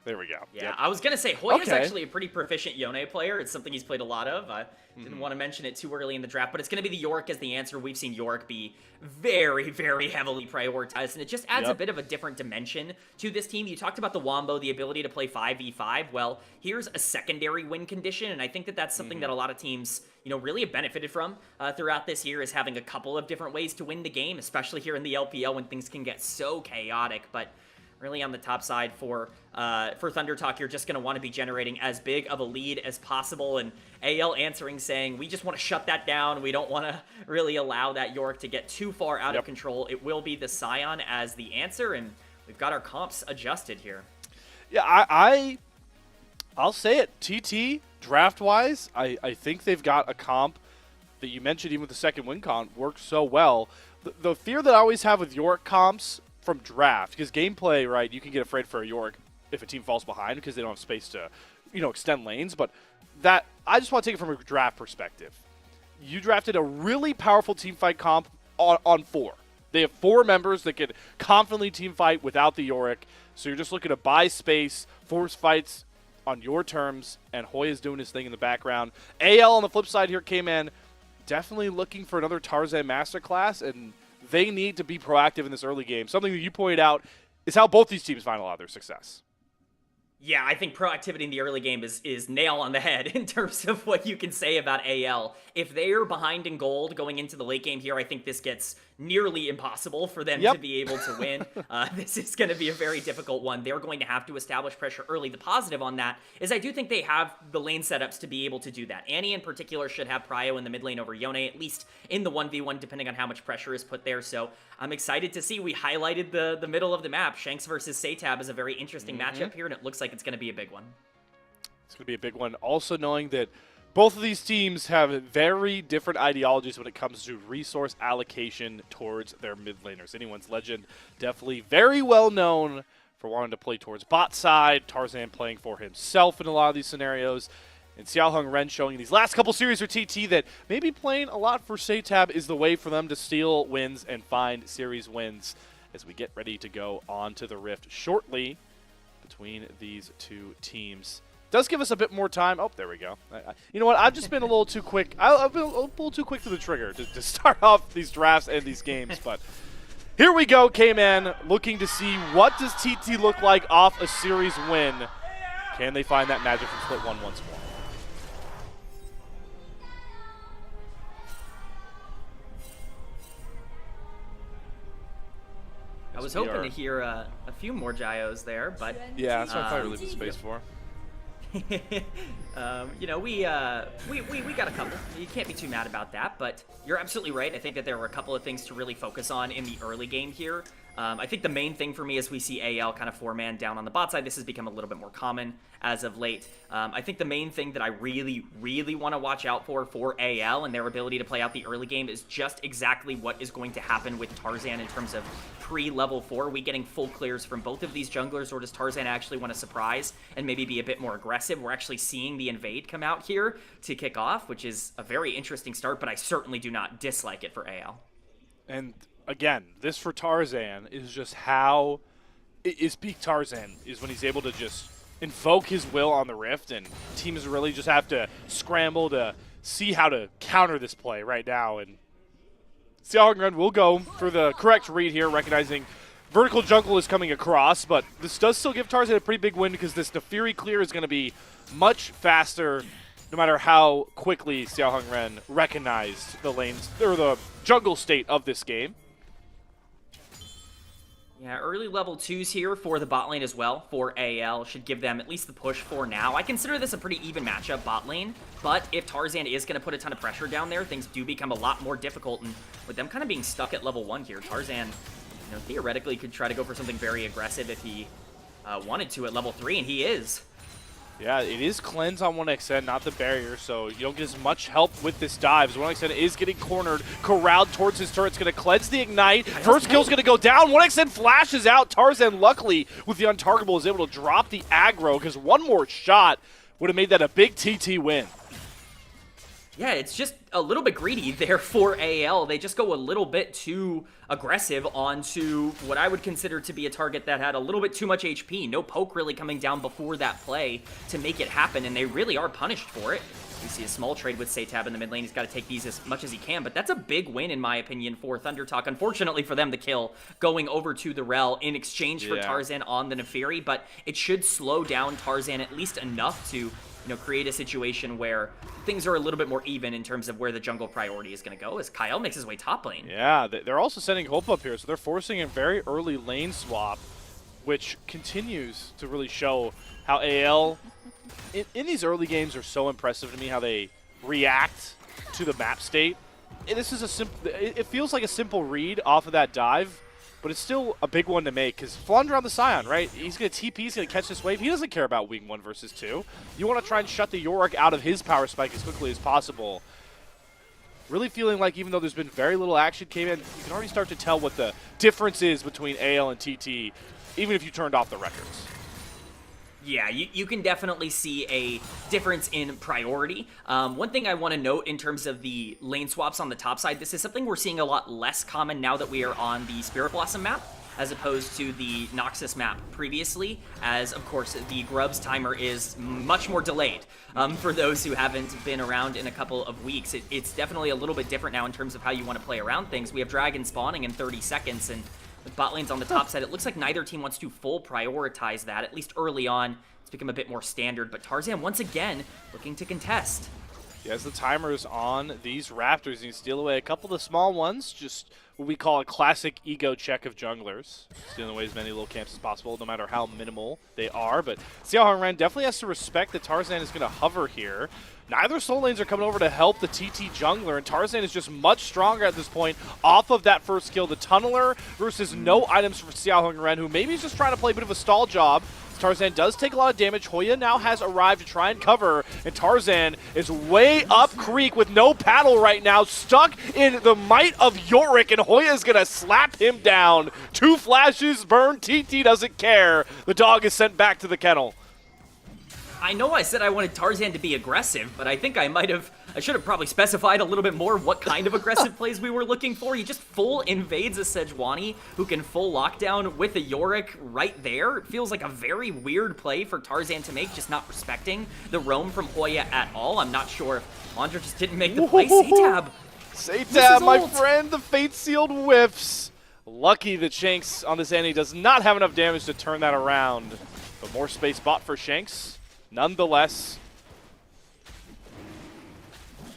There we go. Yeah, Yep. I was going to say, Hoy is Okay. actually a pretty proficient Yone player. It's something he's played a lot of. I didn't want to mention it too early in the draft, but it's going to be the Yorick as the answer. We've seen Yorick be very, very heavily prioritized, and it just adds a bit of a different dimension to this team. You talked about the Wombo, the ability to play 5v5. Well, here's a secondary win condition, and I think that that's something that a lot of teams, you know, really have benefited from throughout this year, is having a couple of different ways to win the game, especially here in the LPL when things can get so chaotic. But really on the top side for Thunder Talk, you're just going to want to be generating as big of a lead as possible, and AL answering saying, we just want to shut that down. We don't want to really allow that Yorick to get too far out of control. It will be the Scion as the answer, and we've got our comps adjusted here. Yeah, I'll say it. TT, draft-wise, I think they've got a comp that you mentioned, even with the second win comp, works so well. The fear that I always have with Yorick comps from draft, because gameplay, right, you can get afraid for a Yorick if a team falls behind because they don't have space to, you know, extend lanes, but that, I just want to take it from a draft perspective. You drafted a really powerful team fight comp on 4. They have 4 members that can confidently team fight without the Yorick, so you're just looking to buy space, force fights on your terms, and Hoy is doing his thing in the background. AL on the flip side here came in definitely looking for another Tarzan masterclass, and they need to be proactive in this early game. Something that you pointed out is how both these teams find a lot of their success. Yeah, I think proactivity in the early game is nail on the head in terms of what you can say about AL. If they are behind in gold going into the late game here, I think this gets nearly impossible for them to be able to win. This is going to be a very difficult one. They're going to have to establish pressure early. The positive on that is I do think they have the lane setups to be able to do that. Annie in particular should have prio in the mid lane over Yone, at least in the 1v1, depending on how much pressure is put there. So I'm excited to see. We highlighted the middle of the map. Shanks versus Satab is a very interesting matchup here, and it looks like it's going to be a big one. It's going to be a big one. Also knowing that both of these teams have very different ideologies when it comes to resource allocation towards their mid laners. Anyone's Legend definitely very well known for wanting to play towards bot side. Tarzan playing for himself in a lot of these scenarios. And Xiaoheng Ren showing in these last couple series for TT that maybe playing a lot for Satab is the way for them to steal wins and find series wins as we get ready to go on to the Rift shortly between these two teams. Does give us a bit more time. Oh, there we go. You know what? I've just been a little too quick. I've been a little too quick to the trigger to start off these drafts and these games. But here we go, K-Man, looking to see what does TT look like off a series win. Can they find that magic from Split 1 once more? I was hoping to hear a few more Gyos there, but yeah, that's what I thought we were leaving space for. you know, we got a couple. You can't be too mad about that, but you're absolutely right. I think that there were a couple of things to really focus on in the early game here. I think the main thing for me is we see AL kind of 4-man down on the bot side. This has become a little bit more common as of late. I think the main thing that I really, really want to watch out for AL and their ability to play out the early game is just exactly what is going to happen with Tarzan in terms of pre-level 4. Are we getting full clears from both of these junglers, or does Tarzan actually want to surprise and maybe be a bit more aggressive? We're actually seeing the invade come out here to kick off, which is a very interesting start, but I certainly do not dislike it for AL. And again, this for Tarzan is just how is peak Tarzan is when he's able to just invoke his will on the Rift, and teams really just have to scramble to see how to counter this play right now. And Xiaoheng Ren will go for the correct read here, recognizing vertical jungle is coming across, but this does still give Tarzan a pretty big win because this Nefiri clear is going to be much faster no matter how quickly Xiaoheng Ren recognized the lanes or the jungle state of this game. Yeah, early level 2s here for the bot lane as well for AL should give them at least the push for now. I consider this a pretty even matchup bot lane, but if Tarzan is going to put a ton of pressure down there, things do become a lot more difficult, and with them kind of being stuck at level 1 here, Tarzan, you know, theoretically could try to go for something very aggressive if he wanted to at level 3, and he is. Yeah, it is cleanse on 1xN, not the barrier, so you don't get as much help with this dive. 1xN is getting cornered, corralled towards his turret. It's going to cleanse the ignite. First kill's going to go down. 1xN flashes out. Tarzan, luckily, with the untargetable, is able to drop the aggro because one more shot would have made that a big TT win. Yeah, it's just a little bit greedy there for AL. They just go a little bit too aggressive onto what I would consider to be a target that had a little bit too much HP. No poke really coming down before that play to make it happen, and they really are punished for it. We see a small trade with Satab in the mid lane. He's got to take these as much as he can, but that's a big win, in my opinion, for ThunderTalk. Unfortunately for them, the kill going over to the Rel in exchange for Tarzan on the Neferi, but it should slow down Tarzan at least enough to create a situation where things are a little bit more even in terms of where the jungle priority is going to go as Kyle makes his way top lane. Yeah, they're also sending Hope up here, so they're forcing a very early lane swap, which continues to really show how AL, in these early games, are so impressive to me, how they react to the map state. And this is it feels like a simple read off of that dive, but it's still a big one to make because Flandre on the Scion, right? He's going to TP, he's going to catch this wave. He doesn't care about being 1 versus 2. You want to try and shut the Yorick out of his power spike as quickly as possible. Really feeling like even though there's been very little action came in, you can already start to tell what the difference is between AL and TT, even if you turned off the records. Yeah, you can definitely see a difference in priority. One thing I want to note in terms of the lane swaps on the top side, this is something we're seeing a lot less common now that we are on the Spirit Blossom map, as opposed to the Noxus map previously, as, of course, the Grubs timer is much more delayed. For those who haven't been around in a couple of weeks, it's definitely a little bit different now in terms of how you want to play around things. We have Dragon spawning in 30 seconds, and with bot lanes on the top side, it looks like neither team wants to full prioritize that, at least early on. It's become a bit more standard, but Tarzan, once again, looking to contest. He has the timers on these Raptors, and he steal away a couple of the small ones, just what we call a classic ego check of junglers. Stealing away as many little camps as possible, no matter how minimal they are. But Xiao Ren definitely has to respect that Tarzan is going to hover here. Neither soul lanes are coming over to help the TT jungler, and Tarzan is just much stronger at this point off of that first kill. The Tunneler versus no items for Xiao Ren, who maybe is just trying to play a bit of a stall job. Tarzan does take a lot of damage. Hoya now has arrived to try and cover, and Tarzan is way up creek with no paddle right now, stuck in the might of Yorick, and Hoya is going to slap him down. 2 flashes, burn, TT doesn't care. The dog is sent back to the kennel. I know I said I wanted Tarzan to be aggressive, but I think I should have probably specified a little bit more what kind of aggressive plays we were looking for. He just full invades a Sejuani who can full lockdown with a Yorick right there. It feels like a very weird play for Tarzan to make, just not respecting the roam from Hoya at all. I'm not sure if Andra just didn't make the play. Satab, my friend, the fate-sealed whiffs. Lucky that Shanks on this Annie does not have enough damage to turn that around. But more space bought for Shanks. Nonetheless.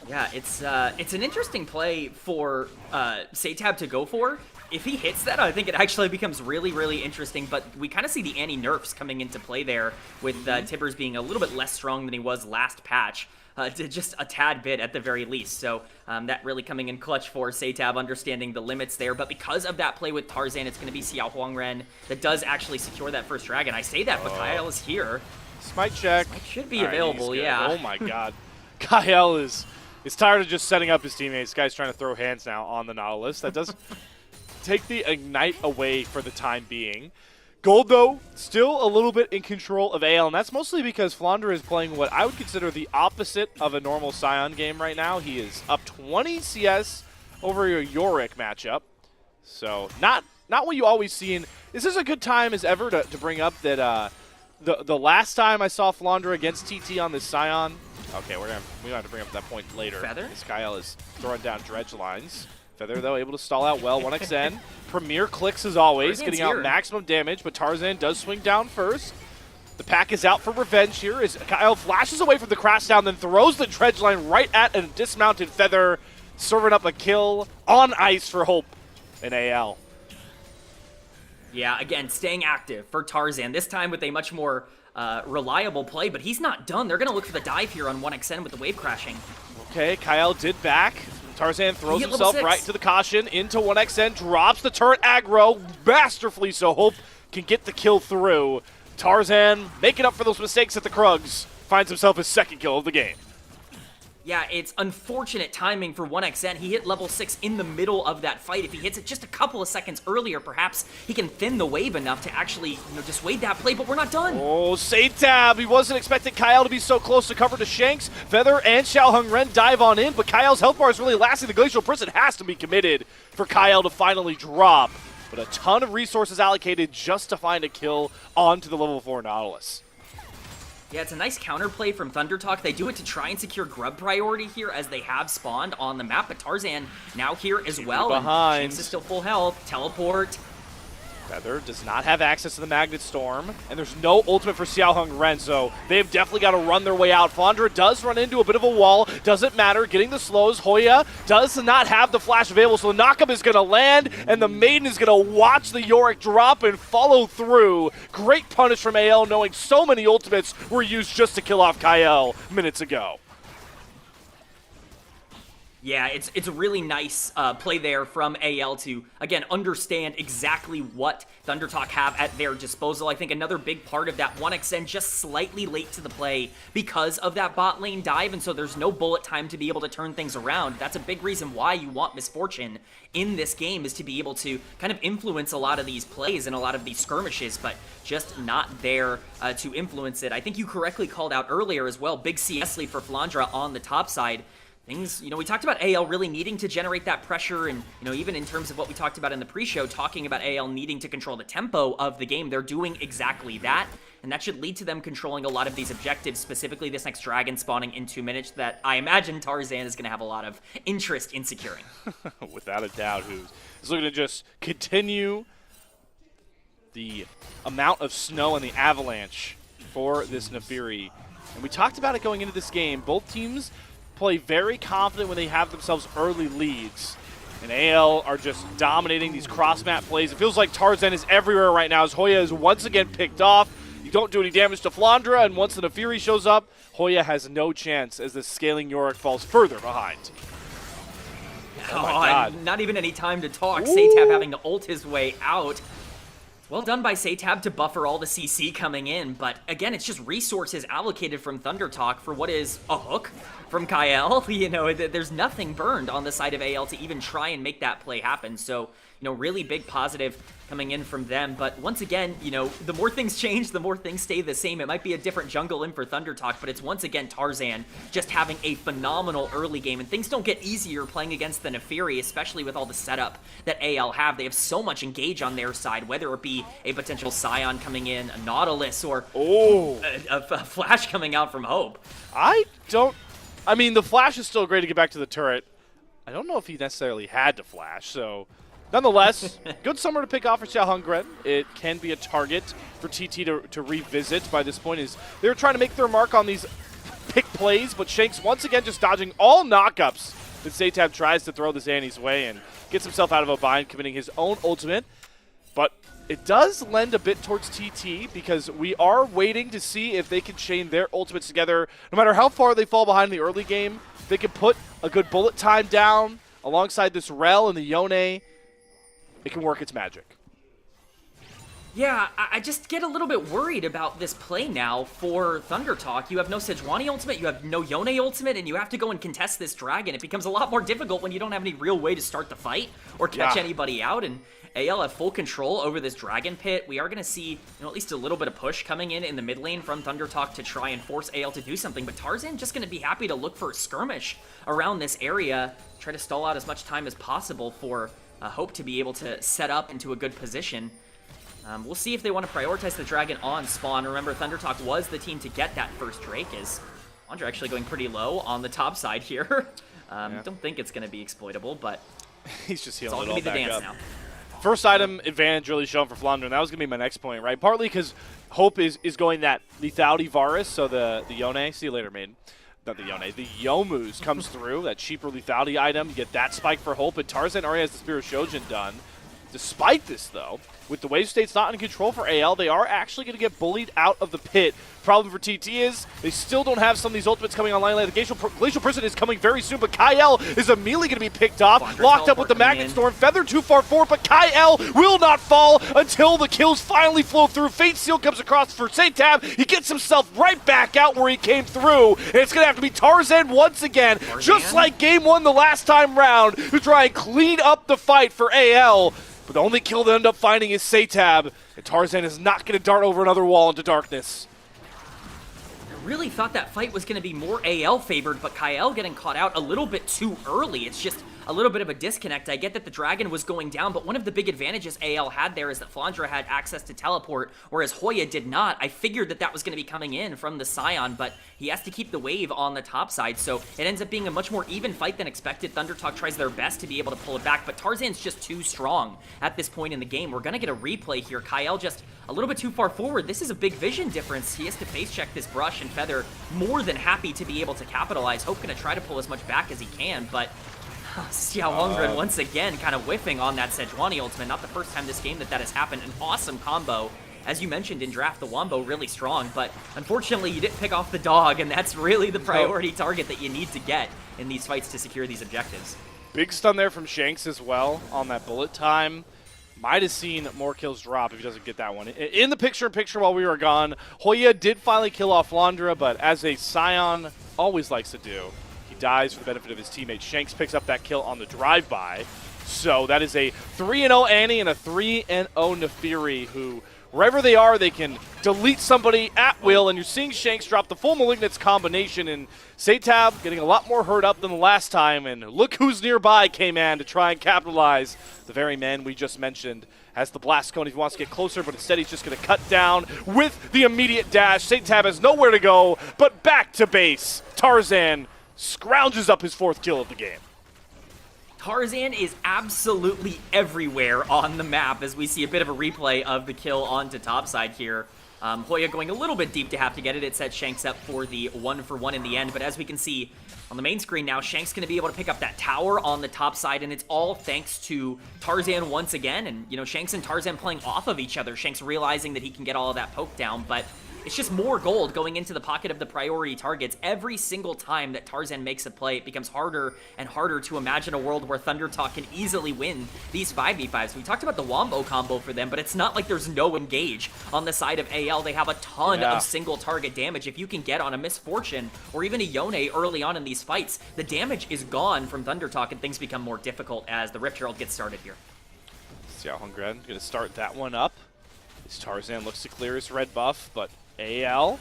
Yeah, it's an interesting play for Satab to go for. If he hits that, I think it actually becomes really, really interesting, but we kind of see the Annie nerfs coming into play there, with Tibbers being a little bit less strong than he was last patch, just a tad bit at the very least. So that really coming in clutch for Satab, understanding the limits there, but because of that play with Tarzan, it's going to be Xiao Huangren that does actually secure that first dragon. I say that, but Kyle is here. Smite check. Smite should be available, yeah. Oh my god. Kyle is tired of just setting up his teammates. This guy's trying to throw hands now on the Nautilus. That does take the Ignite away for the time being. Gold, though, still a little bit in control of AL, and that's mostly because Flandre is playing what I would consider the opposite of a normal Scion game right now. He is up 20 CS over a Yorick matchup. So not what you always see. And this is a good time as ever to bring up that the last time I saw Flandre against TT on this Scion. Okay, we're gonna have to bring up that point later. Feather? This Kyle is throwing down dredge lines. Feather, though, able to stall out well. 1xN. Premier clicks as always, getting out maximum damage, but Tarzan does swing down first. The pack is out for revenge here as Kyle flashes away from the crash down, then throws the dredge line right at a dismounted Feather, serving up a kill on ice for Hope in AL. Yeah, again, staying active for Tarzan, this time with a much more reliable play, but he's not done. They're going to look for the dive here on 1xN with the wave crashing. Okay, Kyle did back. Tarzan throws himself right to the caution, into 1xN, drops the turret aggro, masterfully so. Hope can get the kill through. Tarzan making up for those mistakes at the Krugs, finds himself his second kill of the game. Yeah, it's unfortunate timing for 1xN. He hit level 6 in the middle of that fight. If he hits it just a couple of seconds earlier, perhaps he can thin the wave enough to actually, dissuade that play, but we're not done. Oh, Satab, he wasn't expecting Kyle to be so close to cover to Shanks. Feather and Xiaoheng Ren dive on in, but Kyle's health bar is really lasting. The Glacial Prison has to be committed for Kyle to finally drop. But a ton of resources allocated just to find a kill onto the level 4 Nautilus. Yeah, it's a nice counterplay from ThunderTalk. They do it to try and secure grub priority here as they have spawned on the map, but Tarzan now here as well. Behind. And Shanks is still full health. Teleport. Feather does not have access to the Magnet Storm, and there's no ultimate for Xiaoheng Ren, so they've definitely got to run their way out. Flandra does run into a bit of a wall, doesn't matter, getting the slows. Hoya does not have the flash available, so the knockup is going to land, and the Maiden is going to watch the Yorick drop and follow through. Great punish from AL, knowing so many ultimates were used just to kill off Kyle minutes ago. Yeah, it's a really nice play there from AL to, again, understand exactly what ThunderTalk have at their disposal. I think another big part of that 1xN just slightly late to the play because of that bot lane dive, and so there's no bullet time to be able to turn things around. That's a big reason why you want Misfortune in this game, is to be able to kind of influence a lot of these plays and a lot of these skirmishes, but just not there to influence it. I think you correctly called out earlier as well, big CS lead for Flandra on the top side. Things, we talked about AL really needing to generate that pressure, and, even in terms of what we talked about in the pre-show, talking about AL needing to control the tempo of the game, they're doing exactly that, and that should lead to them controlling a lot of these objectives, specifically this next dragon spawning in 2 minutes that I imagine Tarzan is going to have a lot of interest in securing. Without a doubt, who's looking to just continue the amount of snow and the avalanche for this Naafiri. And we talked about it going into this game. Both teams play very confident when they have themselves early leads. And AL are just dominating these cross-map plays. It feels like Tarzan is everywhere right now as Hoya is once again picked off. You don't do any damage to Flandra, and once the Naafiri shows up, Hoya has no chance as the scaling Yorick falls further behind. Oh my God. Not even any time to talk. Satab having to ult his way out. Well done by Satab to buffer all the CC coming in, but again, it's just resources allocated from ThunderTalk for what is a hook from Kyle. There's nothing burned on the side of AL to even try and make that play happen, so, really big positive coming in from them. But once again, the more things change, the more things stay the same. It might be a different jungle in for ThunderTalk, but it's once again Tarzan just having a phenomenal early game, and things don't get easier playing against the Naafiri, especially with all the setup that AL have. They have so much engage on their side, whether it be a potential Scion coming in, a Nautilus, or a Flash coming out from Hope. I mean, the Flash is still great to get back to the turret. I don't know if he necessarily had to Flash, so nonetheless, good summer to pick off for Xiaoheng Ren. It can be a target for TT to revisit by this point, as they were trying to make their mark on these pick plays, but Shanks once again just dodging all knockups that Satab tries to throw this Annie's way and gets himself out of a bind, committing his own ultimate. But it does lend a bit towards TT because we are waiting to see if they can chain their ultimates together. No matter how far they fall behind in the early game, they can put a good bullet time down alongside this Rel and the Yone. It can work its magic. Yeah, I just get a little bit worried about this play now for ThunderTalk. You have no Sejuani ultimate, you have no Yone ultimate, and you have to go and contest this dragon. It becomes a lot more difficult when you don't have any real way to start the fight or catch anybody out, and AL have full control over this dragon pit. We are going to see at least a little bit of push coming in the mid lane from ThunderTalk to try and force AL to do something, but Tarzan just going to be happy to look for a skirmish around this area, try to stall out as much time as possible for Hope to be able to set up into a good position. We'll see if they want to prioritize the dragon on spawn. Remember, ThunderTalk was the team to get that first Drake, as Andre actually going pretty low on the top side here. Don't think it's going to be exploitable, but he's just healing it's all going to be the dance now. First item advantage really shown for Flandra, and that was going to be my next point, right? Partly because Hope is going that lethality Varus, so the Yone, see you later, maiden. Not the Yone, the Yomu's comes through, that cheaper lethality item. You get that spike for Hope, and Tarzan already has the Spear of Shojin done. Despite this, though, with the wave states not in control for AL, they are actually going to get bullied out of the pit Problem for TT is they still don't have some of these ultimates coming online. Like the Glacial Prison is coming very soon, but Kyle is immediately going to be picked off, locked up with the Magnet Storm. Feather too far forward, but Kyle will not fall until the kills finally flow through. Fate Seal comes across for Satab. He gets himself right back out where he came through, and it's going to have to be Tarzan once again, just like game one the last time round, to try and clean up the fight for AL. But the only kill they end up finding is Satab, and Tarzan is not going to dart over another wall into darkness. Really thought that fight was going to be more AL favored, but Kyle getting caught out a little bit too early. It's just a little bit of a disconnect. I get that the Dragon was going down, but one of the big advantages AL had there is that Flandra had access to teleport, whereas Hoya did not. I figured that that was going to be coming in from the Scion, but he has to keep the wave on the top side, so it ends up being a much more even fight than expected. ThunderTalk tries their best to be able to pull it back, but Tarzan's just too strong at this point in the game. We're going to get a replay here. Kyle just a little bit too far forward. This is a big vision difference. He has to face check this brush, and Feather more than happy to be able to capitalize. Hope going to try to pull as much back as he can, but Xiao Hongren once again kind of whiffing on that Sejuani ultimate. Not the first time this game that has happened. An awesome combo. As you mentioned in draft, the Wombo really strong, but unfortunately you didn't pick off the dog, and that's really the priority target that you need to get in these fights to secure these objectives. Big stun there from Shanks as well on that bullet time. Might have seen more kills drop if he doesn't get that one. In the picture-in-picture while we were gone, Hoya did finally kill off Flandra, but as a Scion always likes to do, he dies for the benefit of his teammate. Shanks picks up that kill on the drive-by. So that is a 3-0 Annie and a 3-0 Nefiri, who wherever they are, they can delete somebody at will, and you're seeing Shanks drop the full Malignance combination, and Satab getting a lot more hurt up than the last time, and look who's nearby, K-Man, to try and capitalize. The very man we just mentioned has the Blast Cone if he wants to get closer, but instead he's just going to cut down with the immediate dash. Satab has nowhere to go, but back to base. Tarzan scrounges up his 4th kill of the game. Tarzan is absolutely everywhere on the map as we see a bit of a replay of the kill onto topside here. Hoya going a little bit deep to have to get it. It set Shanks up for the 1-for-1 in the end, but as we can see on the main screen now, Shanks going to be able to pick up that tower on the top side, and it's all thanks to Tarzan once again. And, you know, Shanks and Tarzan playing off of each other. Shanks realizing that he can get all of that poke down, but it's just more gold going into the pocket of the priority targets. Every single time that Tarzan makes a play, it becomes harder and harder to imagine a world where ThunderTalk can easily win these 5v5s. We talked about the Wombo combo for them, but it's not like there's no engage on the side of AL. They have a ton of single target damage. If you can get on a Misfortune or even a Yone early on in these fights, the damage is gone from ThunderTalk, and things become more difficult as the Rift Herald gets started here. Xiao Hongren going to start that one up. As Tarzan looks to clear his red buff, but AL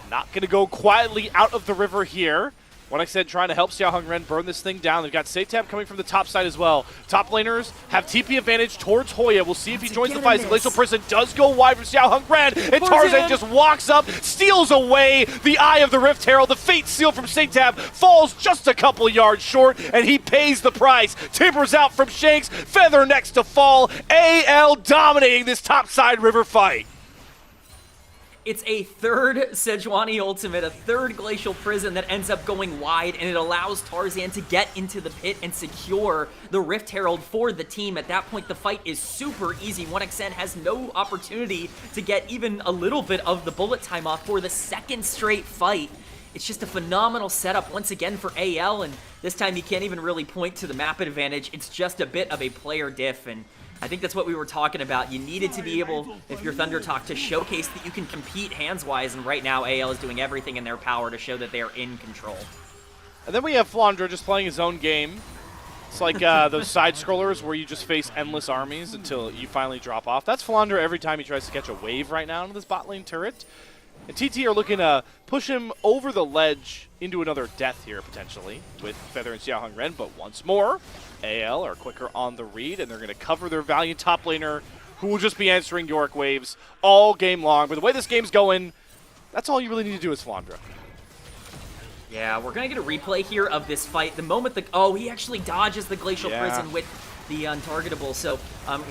not going to go quietly out of the river here. When I said trying to help Xiao Hongren burn this thing down, they've got Satab coming from the top side as well. Top laners have TP advantage towards Hoya. We'll see if he joins the fight. Glacial Prison does go wide from Xiao Hongren, and Tarzan just walks up, steals away the Eye of the Rift Herald. The Fate Seal from Satab falls just a couple yards short, and he pays the price. Timbers out from Shanks, Feather next to fall. AL dominating this top side river fight. It's a 3rd Sejuani ultimate, a 3rd Glacial Prison that ends up going wide, and it allows Tarzan to get into the pit and secure the Rift Herald for the team. At that point, the fight is super easy. 1xN has no opportunity to get even a little bit of the bullet time off for the 2nd straight fight. It's just a phenomenal setup once again for AL, and this time you can't even really point to the map advantage. It's just a bit of a player diff, and I think that's what we were talking about. You needed to be able, if you're ThunderTalk, to showcase that you can compete hands-wise, and right now AL is doing everything in their power to show that they are in control. And then we have Flandra just playing his own game. It's like those side-scrollers where you just face endless armies until you finally drop off. That's Flandra every time he tries to catch a wave right now into this bot lane turret. And TT are looking to push him over the ledge into another death here, potentially, with Feather and Xiao Hongren. But once more, AL are quicker on the read, and they're going to cover their valiant top laner, who will just be answering Yorick waves all game long. But the way this game's going, that's all you really need to do is Flandra. Yeah, we're going to get a replay here of this fight. The moment oh, he actually dodges the Glacial Prison with the untargetable. So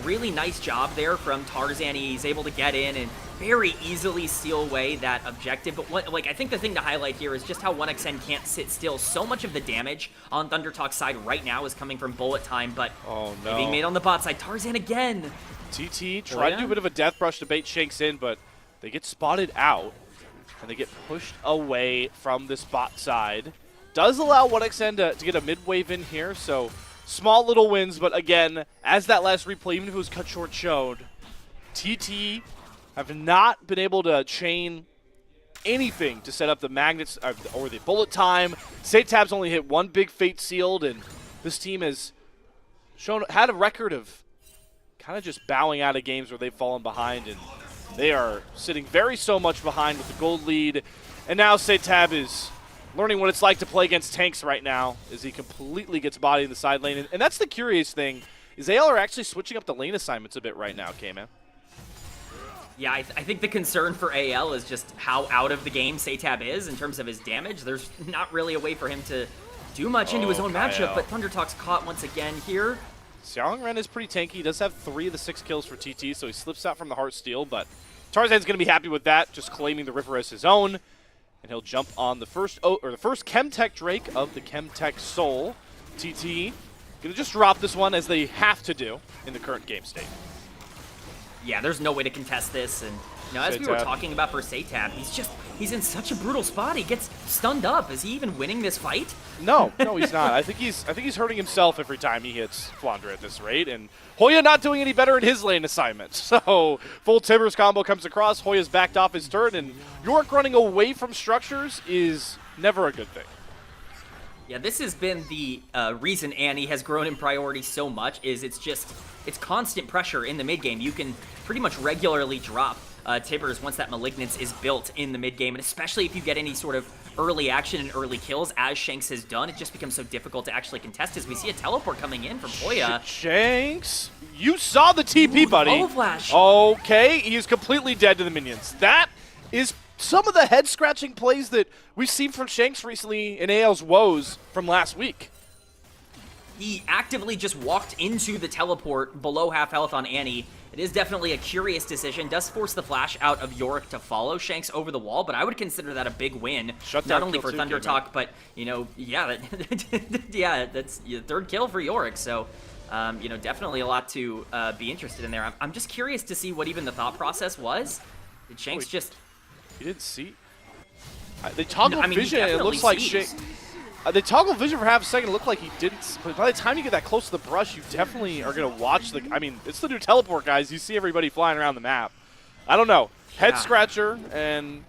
really nice job there from Tarzan. He's able to get in and very easily steal away that objective. But I think the thing to highlight here is just how 1xN can't sit still. So much of the damage on ThunderTalk's side right now is coming from bullet time, but being made on the bot side. Tarzan again. TT tried to do a bit of a death brush to bait Shanks in, but they get spotted out. and they get pushed away from this bot side. Does allow 1xN to get a mid-wave in here, so small little wins, but again, as that last replay, even if it was cut short, showed, TT have not been able to chain anything to set up the magnets or the bullet time. Satab's only hit one big Fate sealed, and this team has had a record of kind of just bowing out of games where they've fallen behind, and they are sitting so much behind with the gold lead. And now Satab is learning what it's like to play against tanks right now as he completely gets bodied in the side lane. And that's the curious thing, is AL are actually switching up the lane assignments a bit right now, K-Man. Yeah, I think the concern for AL is just how out of the game Satab is in terms of his damage. There's not really a way for him to do much into his own matchup, but ThunderTalk's caught once again here. Xiaolingren is pretty tanky. He does have 3 of the 6 kills for TT, so he slips out from the Heartsteel, but Tarzan's going to be happy with that, just claiming the river as his own. And he'll jump on the first Chemtech Drake of the Chemtech Soul. TT going to just drop this one, as they have to do in the current game state. Yeah, there's no way to contest this, and as we were talking about for Satab, he's in such a brutal spot. He gets stunned up. Is he even winning this fight? No, he's not. I think he's hurting himself every time he hits Flandre at this rate, and Hoya not doing any better in his lane assignment. So full Tibbers combo comes across. Hoya's backed off his turn, and York running away from structures is never a good thing. Yeah, this has been the reason Annie has grown in priority so much, is it's constant pressure in the mid game. You can pretty much regularly drop Tibbers once that Malignance is built in the mid game, and especially if you get any sort of early action and early kills, as Shanks has done, it just becomes so difficult to actually contest, as we see a teleport coming in from Hoya. Shanks, you saw the TP, buddy. Follow flash. Okay, he is completely dead to the minions. That is some of the head-scratching plays that we've seen from Shanks recently in AL's woes from last week. He actively just walked into the teleport below half health on Annie. It is definitely a curious decision. Does force the flash out of Yorick to follow Shanks over the wall, but I would consider that a big win. Not only for ThunderTalk, but, yeah, that's your third kill for Yorick. So, definitely a lot to be interested in there. I'm just curious to see what even the thought process was. Did Shanks just... You didn't see? They toggled vision, and it looks like Shanks... They toggled vision for half a second. It looked like he didn't. But by the time you get that close to the brush, you definitely are going to watch the... I mean, it's the new teleport, guys. You see everybody flying around the map. I don't know. Head scratcher, and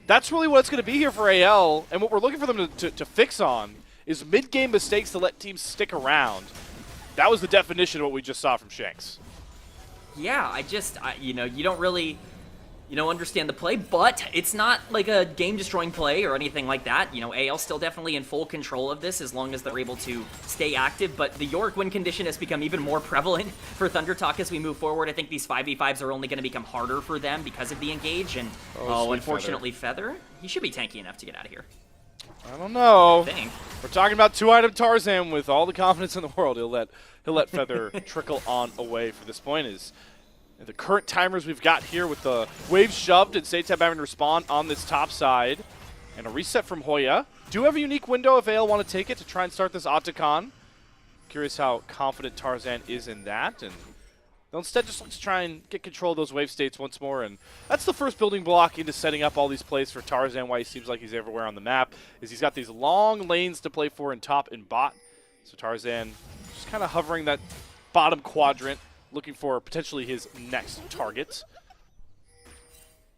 that's really what it's going to be here for AL. And what we're looking for them to fix on is mid-game mistakes to let teams stick around. That was the definition of what we just saw from Shanks. Yeah, you don't really... understand the play, but it's not like a game-destroying play or anything like that. AL still definitely in full control of this as long as they're able to stay active, but the Yorick win condition has become even more prevalent for ThunderTalk as we move forward. I think these 5v5s are only going to become harder for them because of the engage, and unfortunately Feather, he should be tanky enough to get out of here. I don't know. I think. We're talking about 2-item Tarzan with all the confidence in the world. He'll let Feather trickle on away for this point. The current timers we've got here with the wave shoved and Satab having to respond on this top side. And a reset from Hoya. Do have a unique window if AL want to take it to try and start this Otacon. Curious how confident Tarzan is in that. And they'll instead just look to try and get control of those wave states once more. And that's the first building block into setting up all these plays for Tarzan, why he seems like he's everywhere on the map, is he's got these long lanes to play for in top and bot. So Tarzan just kind of hovering that bottom quadrant, looking for potentially his next target.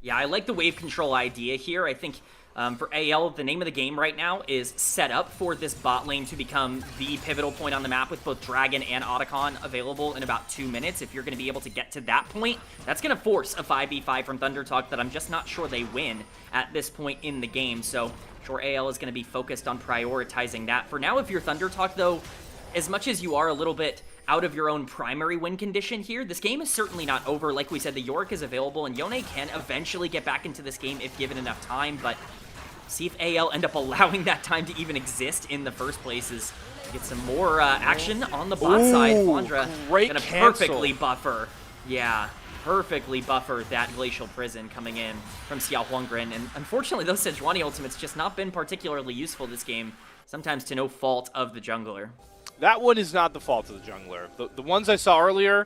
Yeah, I like the wave control idea here. I think for AL, the name of the game right now is set up for this bot lane to become the pivotal point on the map with both Dragon and Otacon available in about 2 minutes. If you're going to be able to get to that point, that's going to force a 5v5 from ThunderTalk that I'm just not sure they win at this point in the game. So I'm sure AL is going to be focused on prioritizing that. For now, if you're ThunderTalk, though, as much as you are a little bit out of your own primary win condition here, this game is certainly not over. Like we said, the Yorick is available, and Yone can eventually get back into this game if given enough time, but see if AL end up allowing that time to even exist in the first place is get some more action on the bot side. Flandre gonna perfectly buffer. Yeah, perfectly buffer that Glacial Prison coming in from Xiaolingren, and unfortunately those Sejuani ultimates just not been particularly useful this game, sometimes to no fault of the jungler. That one is not the fault of the jungler. The ones I saw earlier,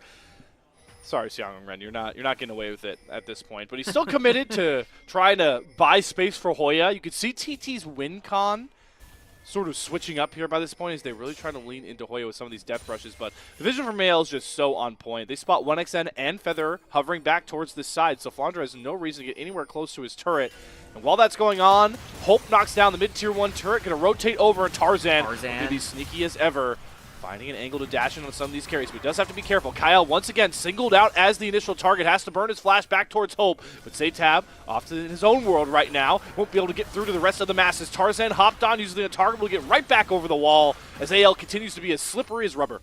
Sorry, Xiang Ren, you're not getting away with it at this point. But he's still committed to trying to buy space for Hoya. You can see TT's win con sort of switching up here by this point as they really try to lean into Hoya with some of these depth rushes. But the vision from AL is just so on point. They spot 1xN and Feather hovering back towards this side, so Flandre has no reason to get anywhere close to his turret. And while that's going on, Hope knocks down the mid-tier 1 turret, going to rotate over, and Tarzan will be sneaky as ever, finding an angle to dash in on some of these carries, but he does have to be careful. Kyle, once again, singled out as the initial target, has to burn his flash back towards Hope, but Saytab, off to his own world right now, won't be able to get through to the rest of the masses. Tarzan hopped on, using the target, will get right back over the wall, as AL continues to be as slippery as rubber.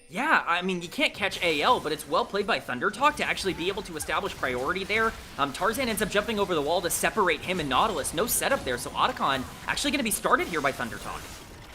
Yeah, I mean, you can't catch AL, but it's well played by ThunderTalk to actually be able to establish priority there. Tarzan ends up jumping over the wall to separate him and Nautilus. No setup there, so Otacon actually going to be started here by ThunderTalk.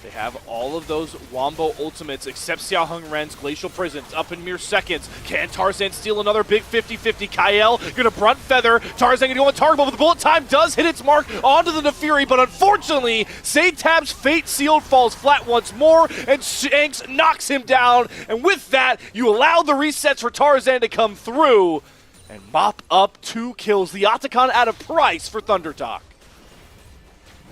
They have all of those Wombo ultimates except Xiaoheng Ren's Glacial Prisons up in mere seconds. Can Tarzan steal another big 50-50? Kyle gonna brunt Feather. Tarzan gonna go on target, but the bullet time does hit its mark onto the Nefiri, but unfortunately, Saytab's fate sealed falls flat once more, and Shanks knocks him down. And with that, you allow the resets for Tarzan to come through and mop up 2 kills. The Otacon at a price for ThunderTalk.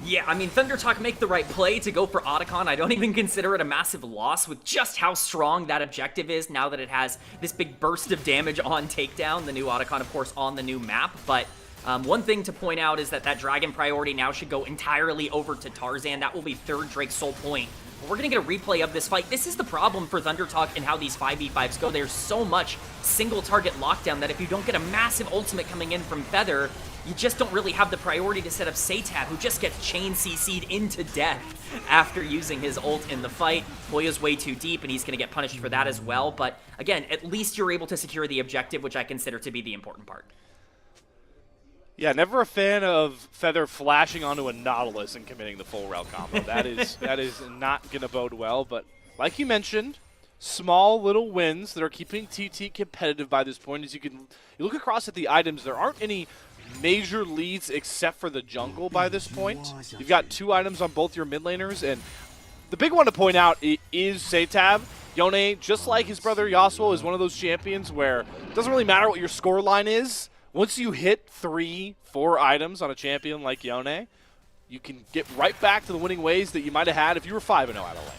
Yeah, I mean, ThunderTalk make the right play to go for Otacon. I don't even consider it a massive loss with just how strong that objective is now that it has this big burst of damage on takedown. The new Otacon, of course, on the new map. But one thing to point out is that Dragon priority now should go entirely over to Tarzan. That will be 3rd Drake's sole point. But we're going to get a replay of this fight. This is the problem for ThunderTalk and how these 5v5s go. There's so much single target lockdown that if you don't get a massive ultimate coming in from Feather, you just don't really have the priority to set up Saytab, who just gets chain CC'd into death after using his ult in the fight. Hoya's way too deep, and he's going to get punished for that as well. But again, at least you're able to secure the objective, which I consider to be the important part. Yeah, never a fan of Feather flashing onto a Nautilus and committing the full rail combo. That is not going to bode well. But like you mentioned, small little wins that are keeping TT competitive by this point. As you look across at the items, there aren't any major leads except for the jungle by this point. You've got 2 items on both your mid laners, and the big one to point out is Saytab. Yone, just like his brother Yasuo, is one of those champions where it doesn't really matter what your score line is. Once you hit 3-4 items on a champion like Yone, you can get right back to the winning ways that you might have had if you were 5-0 out of lane.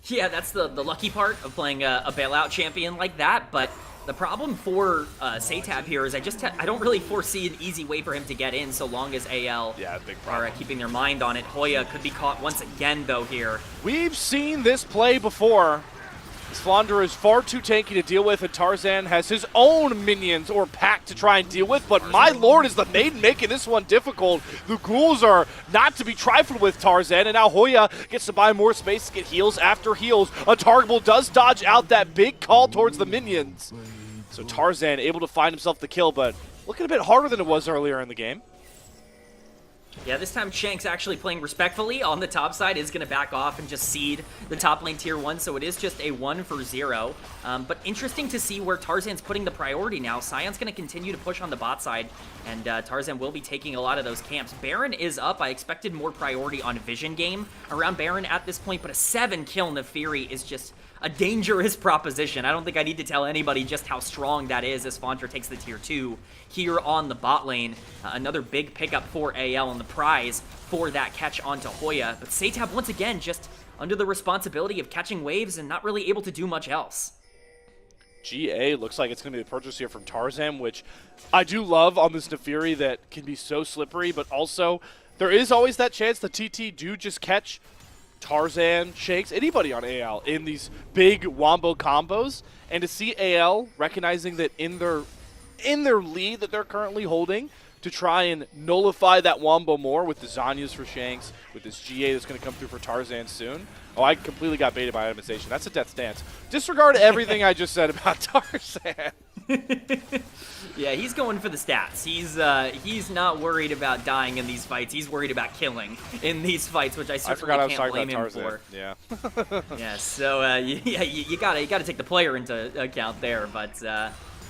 Yeah, that's the lucky part of playing a bailout champion like that, but the problem for Saytab here is I don't really foresee an easy way for him to get in so long as AL are keeping their mind on it. Hoya could be caught once again, though, here. We've seen this play before. This Flandre is far too tanky to deal with, and Tarzan has his own minions or pack to try and deal with, but my lord is the maiden making this one difficult. The ghouls are not to be trifled with Tarzan, and now Hoya gets to buy more space to get heals after heals. Untargetable does dodge out that big call towards the minions. So Tarzan able to find himself the kill, but looking a bit harder than it was earlier in the game. Yeah, this time Shanks actually playing respectfully on the top side is going to back off and just seed the top lane tier 1, so it is just a 1-for-0. But interesting to see where Tarzan's putting the priority now. Sion's going to continue to push on the bot side, and Tarzan will be taking a lot of those camps. Baron is up. I expected more priority on Vision game around Baron at this point, but a 7-kill Nefiri is just a dangerous proposition. I don't think I need to tell anybody just how strong that is as Flandre takes the tier 2 here on the bot lane. Another big pickup for AL and the prize for that catch onto Hoya. But Saytab once again just under the responsibility of catching waves and not really able to do much else. GA looks like it's going to be the purchase here from Tarzan, which I do love on this Nefiri that can be so slippery, but also there is always that chance the TT do just catch Tarzan, Shakes, anybody on AL in these big wombo combos, and to see AL recognizing that in their lead that they're currently holding to try and nullify that wombo more with the Zanyas for Shanks, with this GA that's going to come through for Tarzan soon. Oh, I completely got baited by itemization. That's a death dance. Disregard everything I just said about Tarzan. Yeah, he's going for the stats. He's not worried about dying in these fights. He's worried about killing in these fights, which I certainly can't blame him for. Yeah. Yeah. So you gotta take the player into account there, but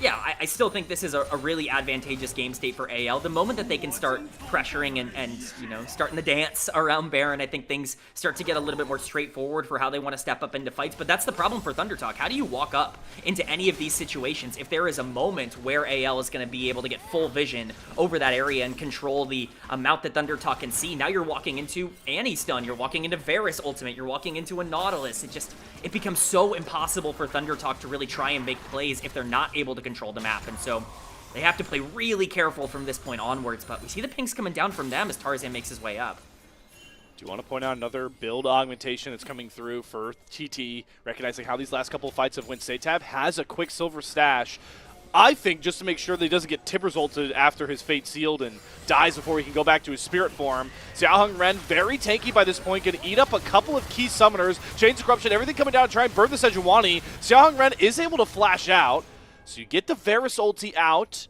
Yeah, I still think this is a really advantageous game state for AL. The moment that they can start pressuring and you know, starting the dance around Baron, I think things start to get a little bit more straightforward for how they want to step up into fights. But that's the problem for ThunderTalk. How do you walk up into any of these situations if there is a moment where AL is going to be able to get full vision over that area and control the amount that ThunderTalk can see? Now you're walking into Annie Stun, you're walking into Varus Ultimate, you're walking into a Nautilus. It becomes so impossible for ThunderTalk to really try and make plays if they're not able to control the map, and so they have to play really careful from this point onwards, but we see the pings coming down from them as Tarzan makes his way up. Do you want to point out another build augmentation that's coming through for TT, recognizing how these last couple of fights have went? Satab has a Quicksilver stash, I think, just to make sure that he doesn't get Tibbers ulted after his Fate sealed and dies before he can go back to his Spirit form. Xiaoheng Ren, very tanky by this point, can eat up a couple of key summoners. Chains of Corruption, everything coming down to try and burn the Sejuani. Xiaoheng Ren is able to flash out, so you get the Varus ulti out,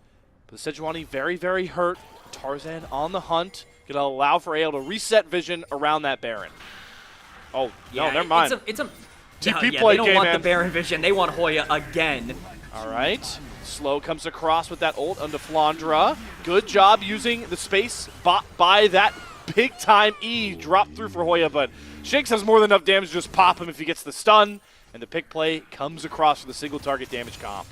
but the Sejuani very, very hurt. Tarzan on the hunt, gonna allow for AL to reset vision around that Baron. Oh, yeah, no, never mind. It's a TP yeah, play, they don't want man. the Baron vision, they want Hoya again. All right. Slow comes across with that ult onto Flandra. Good job using the space by that big-time E drop through for Hoya, but Shanks has more than enough damage to just pop him if he gets the stun, and the pick play comes across with a single target damage comp.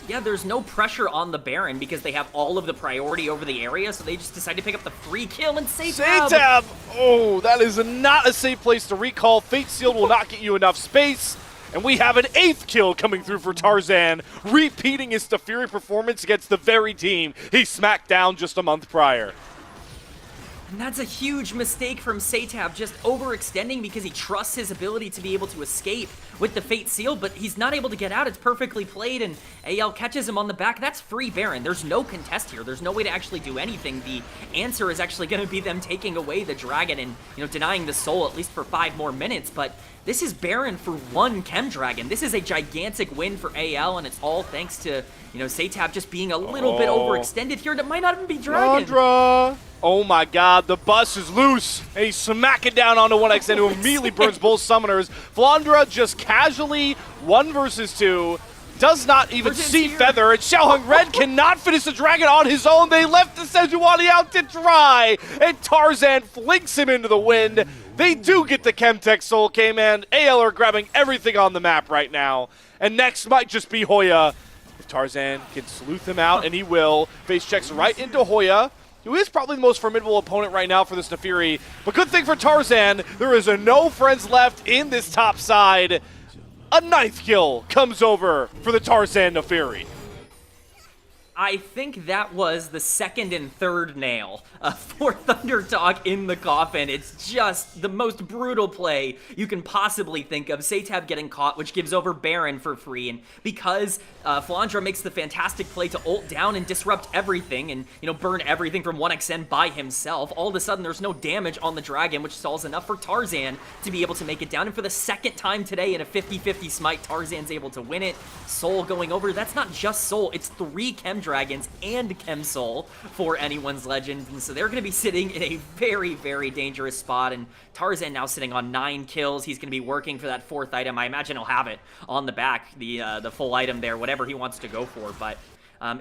Yeah, there's no pressure on the Baron because they have all of the priority over the area, so they just decide to pick up the free kill and Satab! Oh, that is not a safe place to recall. Fate Sealed will not get you enough space. And we have an 8th kill coming through for Tarzan, repeating his Teferi performance against the very team he smacked down just a month prior. And that's a huge mistake from Satab, just overextending because he trusts his ability to be able to escape with the Fate Seal, but he's not able to get out. It's perfectly played, and AL catches him on the back. That's free Baron. There's no contest here. There's no way to actually do anything. The answer is actually going to be them taking away the Dragon and, you know, denying the soul at least for 5 more minutes, but this is Baron for 1 Chem Dragon. This is a gigantic win for AL, and it's all thanks to, you know, Satab just being a little bit overextended here, and it might not even be Dragon. Flandra! Oh my god, the bus is loose, and he's smacking down onto 1xN, who immediately burns both summoners. Flandra just casually 1 versus 2, does not even see Feather, and Xiaoheng Red cannot finish the Dragon on his own. They left the Sejuani out to dry, and Tarzan flinks him into the wind. They do get the Chemtech Soul K-Man. AL are grabbing everything on the map right now, and next might just be Hoya. If Tarzan can sleuth him out, and he will, face checks right into Hoya, who is probably the most formidable opponent right now for this Teferi. But good thing for Tarzan, there is no friends left in this top side. A 9th kill comes over for the Tarzan Teferi. I think that was the 2nd and 3rd nail for ThunderTalk in the coffin. It's just the most brutal play you can possibly think of. Satab getting caught, which gives over Baron for free, and because Flandra makes the fantastic play to ult down and disrupt everything and, you know, burn everything from 1xN by himself, all of a sudden there's no damage on the Dragon, which stalls enough for Tarzan to be able to make it down. And for the 2nd time today in a 50-50 smite, Tarzan's able to win it. Soul going over. That's not just Soul, it's 3 Chem Dragons and Chem Soul for anyone's legend, and so they're going to be sitting in a very, very dangerous spot, and Tarzan now sitting on 9 kills. He's going to be working for that 4th item. I imagine he'll have it on the back, the full item there, whatever he wants to go for, but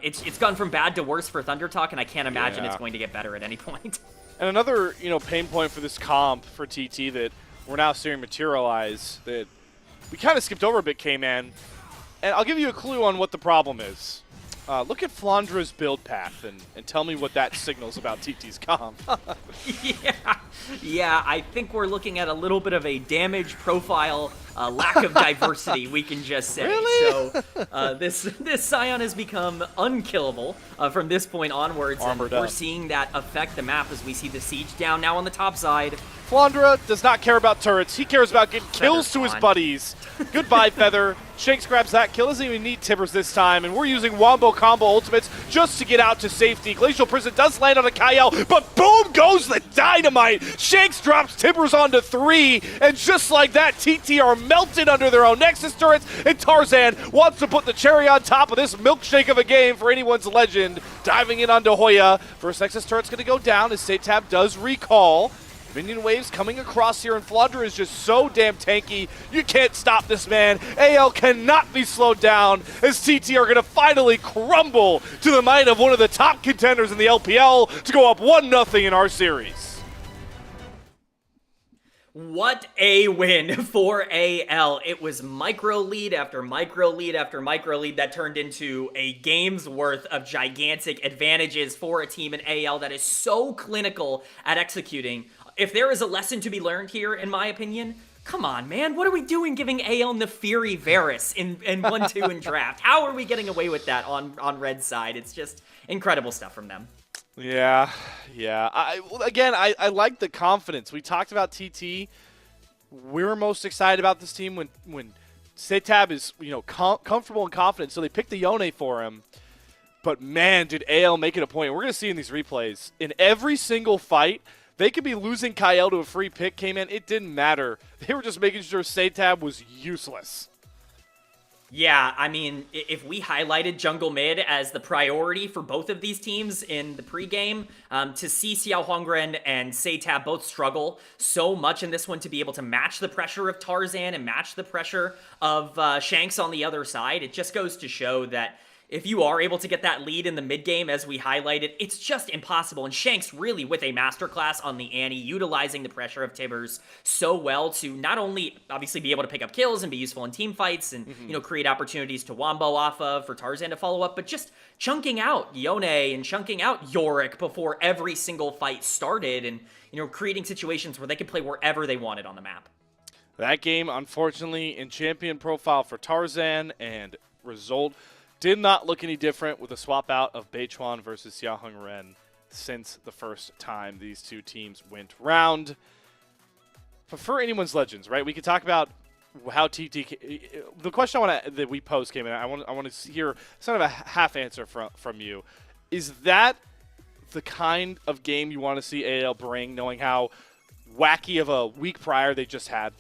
it's gone from bad to worse for ThunderTalk, and I can't imagine it's going to get better at any point. And another, you know, pain point for this comp for TT that we're now seeing materialize that we kind of skipped over a bit, K-Man, and I'll give you a clue on what the problem is. Look at Flandra's build path and tell me what that signals about TT's comp. Yeah, I think we're looking at a little bit of a damage profile, lack of diversity, we can just say. Really? So this Scion has become unkillable from this point onwards, and we're seeing that affect the map as we see the siege down now on the top side. Flandra does not care about turrets. He cares about getting kills to his buddies. Goodbye, Feather. Shanks grabs that kill. Doesn't even need Tibbers this time. And we're using Wombo combo ultimates just to get out to safety. Glacial Prison does land on a Kyle, but boom goes the dynamite. Shanks drops Tibbers onto 3. And just like that, TT are melted under their own Nexus turrets. And Tarzan wants to put the cherry on top of this milkshake of a game for anyone's legend. Diving in onto Hoya. First Nexus turret's going to go down as Satab does recall. Minion waves coming across here, and Flandre is just so damn tanky. You can't stop this man. AL cannot be slowed down as TT are going to finally crumble to the might of one of the top contenders in the LPL to go up 1-0 in our series. What a win for AL. It was micro lead after micro lead after micro lead that turned into a game's worth of gigantic advantages for a team in AL that is so clinical at executing. If there is a lesson to be learned here, in my opinion, come on, man. What are we doing giving AL Nefiri Varus in 1-2 in draft? How are we getting away with that on Red's side? It's just incredible stuff from them. Yeah. I like the confidence. We talked about TT. We were most excited about this team when Setab is comfortable and confident, so they picked the Yone for him. But man, did AL make it a point. We're going to see in these replays. In every single fight, they could be losing Kyle to a free pick came in. It didn't matter. They were just making sure Setab was useless. Yeah, I mean, if we highlighted jungle mid as the priority for both of these teams in the pregame, to see Xiao Huangren and Setab both struggle so much in this one to be able to match the pressure of Tarzan and match the pressure of Shanks on the other side, it just goes to show that if you are able to get that lead in the mid game, as we highlighted, it's just impossible. And Shanks really with a masterclass on the Annie, utilizing the pressure of Tibbers so well to not only obviously be able to pick up kills and be useful in team fights and create opportunities to wombo off of for Tarzan to follow up, but just chunking out Yone and chunking out Yorick before every single fight started, and creating situations where they could play wherever they wanted on the map. That game, unfortunately, in champion profile for Tarzan, and result did not look any different with a swap out of Beichuan versus Xiaoheng Ren since the first time these two teams went round. But for anyone's legends, right? We could talk about how TT. The question that we posed came in. I want to hear sort of a half answer from you. Is that the kind of game you want to see AL bring, knowing how wacky of a week prior they just had?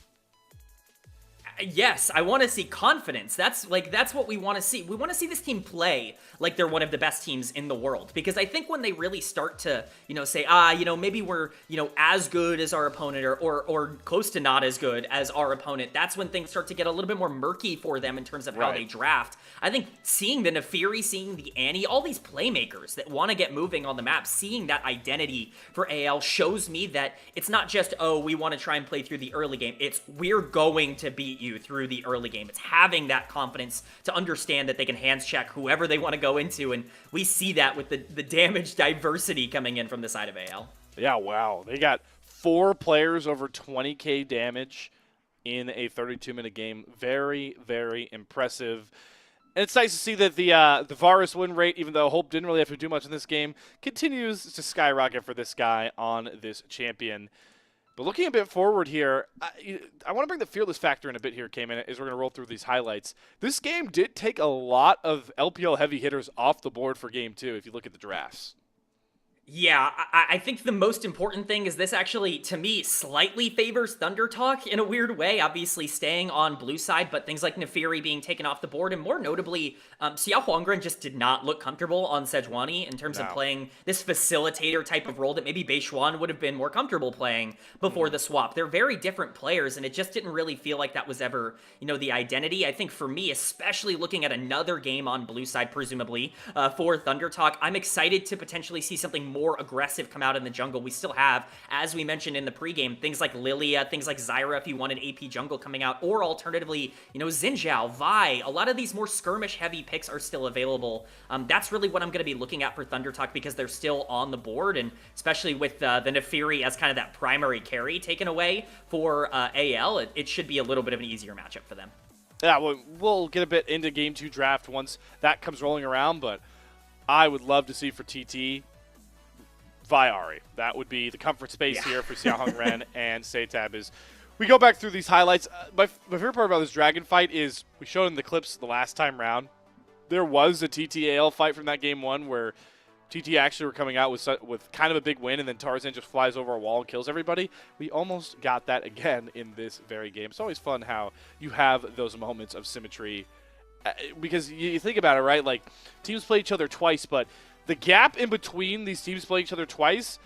Yes, I want to see confidence. That's what we want to see. We want to see this team play like they're one of the best teams in the world. Because I think when they really start to, say, maybe we're, as good as our opponent or close to not as good as our opponent, that's when things start to get a little bit more murky for them in terms of how they draft. I think seeing the Nefiri, seeing the Annie, all these playmakers that want to get moving on the map, seeing that identity for AL shows me that it's not just, we want to try and play through the early game. It's we're going to beat you through the early game. It's having that confidence to understand that they can hands check whoever they want to go into, and we see that with the damage diversity coming in from the side of AL. Yeah, wow. They got 4 players over 20k damage in a 32-minute game. Very, very impressive. And it's nice to see that the Varus win rate, even though Hope didn't really have to do much in this game, continues to skyrocket for this guy on this champion. But looking a bit forward here, I want to bring the fearless factor in a bit here, Cayman, as we're going to roll through these highlights. This game did take a lot of LPL heavy hitters off the board for game 2 if you look at the drafts. Yeah, I think the most important thing is this actually, to me, slightly favors Thunder Talk in a weird way. Obviously staying on blue side, but things like Nefiri being taken off the board, and more notably, Xiao Huangren just did not look comfortable on Sejuani in terms of playing this facilitator type of role that maybe Beichuan would have been more comfortable playing before the swap. They're very different players, and it just didn't really feel like that was ever, the identity. I think for me, especially looking at another game on blue side, presumably, for Thunder Talk, I'm excited to potentially see something more aggressive come out in the jungle. We still have, as we mentioned in the pregame, things like Lilia, things like Zyra if you want an AP jungle coming out, or alternatively, Xin Zhao, Vi. A lot of these more skirmish-heavy picks are still available. That's really what I'm going to be looking at for Thunder Talk because they're still on the board, and especially with the Nefiri as kind of that primary carry taken away for AL, it should be a little bit of an easier matchup for them. Yeah, we'll get a bit into Game 2 draft once that comes rolling around, but I would love to see for TT Viari. That would be the comfort space here for Xiaoheng Ren and Setab. Is we go back through these highlights. My favorite part about this dragon fight is we showed in the clips the last time round. There was a TTAL fight from that game 1 where TT actually were coming out with kind of a big win, and then Tarzan just flies over a wall and kills everybody. We almost got that again in this very game. It's always fun how you have those moments of symmetry because you think about it, right? Like, teams play each other twice, but the gap in between these teams playing each other twice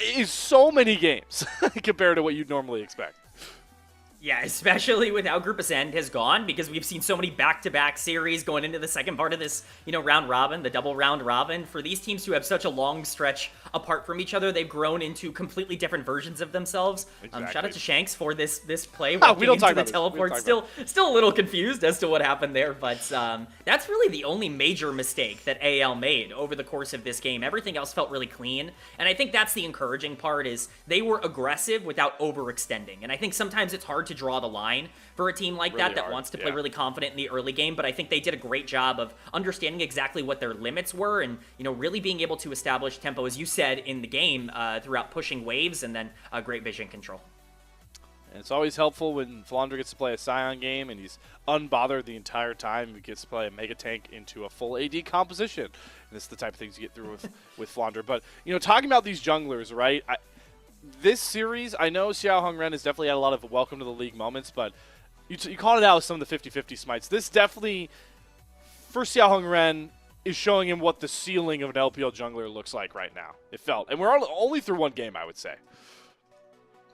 is so many games compared to what you'd normally expect. Yeah, especially with how Group Ascend has gone, because we've seen so many back-to-back series going into the second part of this, round robin, the double round robin. For these teams who have such a long stretch apart from each other, they've grown into completely different versions of themselves. Exactly. Shout out to Shanks for this play. We don't talk about the teleport. Still a little confused as to what happened there, but that's really the only major mistake that AL made over the course of this game. Everything else felt really clean, and I think that's the encouraging part, is they were aggressive without overextending. And I think sometimes it's hard to draw the line for a team like really that wants to play really confident in the early game, but I think they did a great job of understanding exactly what their limits were and, really being able to establish tempo, as you said, in the game throughout pushing waves and then great vision control. And it's always helpful when Flandre gets to play a Scion game and he's unbothered the entire time. He gets to play a Mega Tank into a full AD composition. And this is the type of things you get through with Flandre. But, talking about these junglers, right? This series, I know Xiao Hongren has definitely had a lot of welcome to the league moments, but you called it out with some of the 50-50 smites. This definitely, for Xiao Hongren, is showing him what the ceiling of an LPL jungler looks like right now. It felt. And we're only through one game, I would say.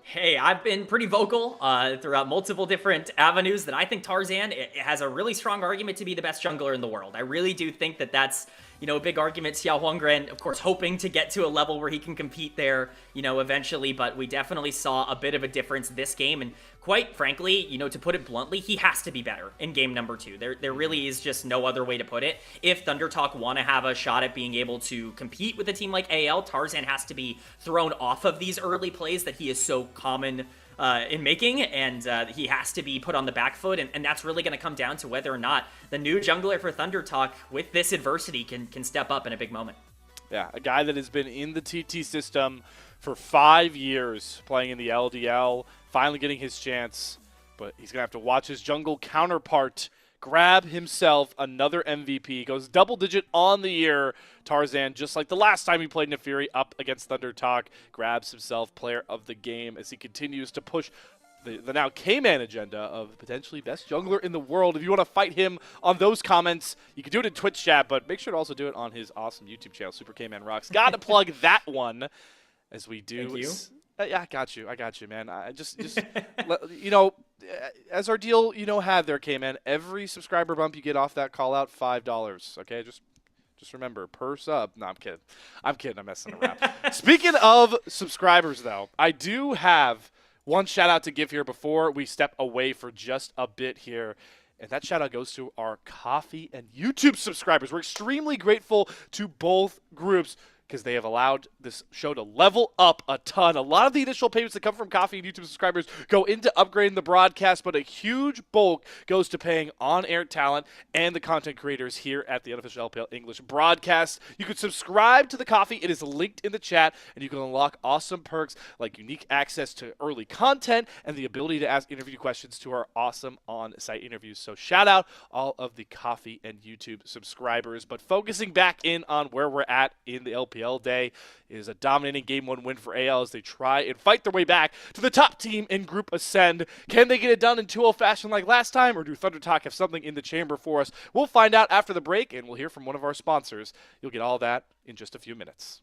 Hey, I've been pretty vocal throughout multiple different avenues that I think Tarzan has a really strong argument to be the best jungler in the world. I really do think that that's, a big argument. Xiao Huangren, of course, hoping to get to a level where he can compete there, eventually, but we definitely saw a bit of a difference this game, and quite frankly, to put it bluntly, he has to be better in game number 2. There really is just no other way to put it. If ThunderTalk want to have a shot at being able to compete with a team like AL, Tarzan has to be thrown off of these early plays that he is so common in making, and he has to be put on the back foot, and that's really going to come down to whether or not the new jungler for ThunderTalk with this adversity can step up in a big moment. Yeah, a guy that has been in the TT system for 5 years, playing in the LDL, finally getting his chance, but he's going to have to watch his jungle counterpart grab himself another MVP. Goes double-digit on the year. Tarzan, just like the last time he played Nefiri up against ThunderTalk, grabs himself player of the game as he continues to push the now K-Man agenda of potentially best jungler in the world. If you want to fight him on those comments, you can do it in Twitch chat, but make sure to also do it on his awesome YouTube channel, Super K-Man Rocks. Got to plug that one as we do. Thank you. Yeah, I got you, man. I just as our deal, had there, K-Man, every subscriber bump you get off that call out, $5. Okay, just remember, per sub. No, I'm kidding. I'm messing around. Speaking of subscribers, though, I do have one shout out to give here before we step away for just a bit here. And that shout out goes to our Coffee and YouTube subscribers. We're extremely grateful to both groups because they have allowed this show to level up a ton. A lot of the initial payments that come from Coffee and YouTube subscribers go into upgrading the broadcast, but a huge bulk goes to paying on-air talent and the content creators here at the unofficial LPL English broadcast. You can subscribe to the Coffee. It is linked in the chat, and you can unlock awesome perks like unique access to early content and the ability to ask interview questions to our awesome on-site interviews. So shout out all of the Coffee and YouTube subscribers. But focusing back in on where we're at in the LPL day is a dominating Game 1 win for AL as they try and fight their way back to the top team in Group Ascend. Can they get it done in 2-0 fashion like last time, or do ThunderTalk have something in the chamber for us? We'll find out after the break, and we'll hear from one of our sponsors. You'll get all that in just a few minutes.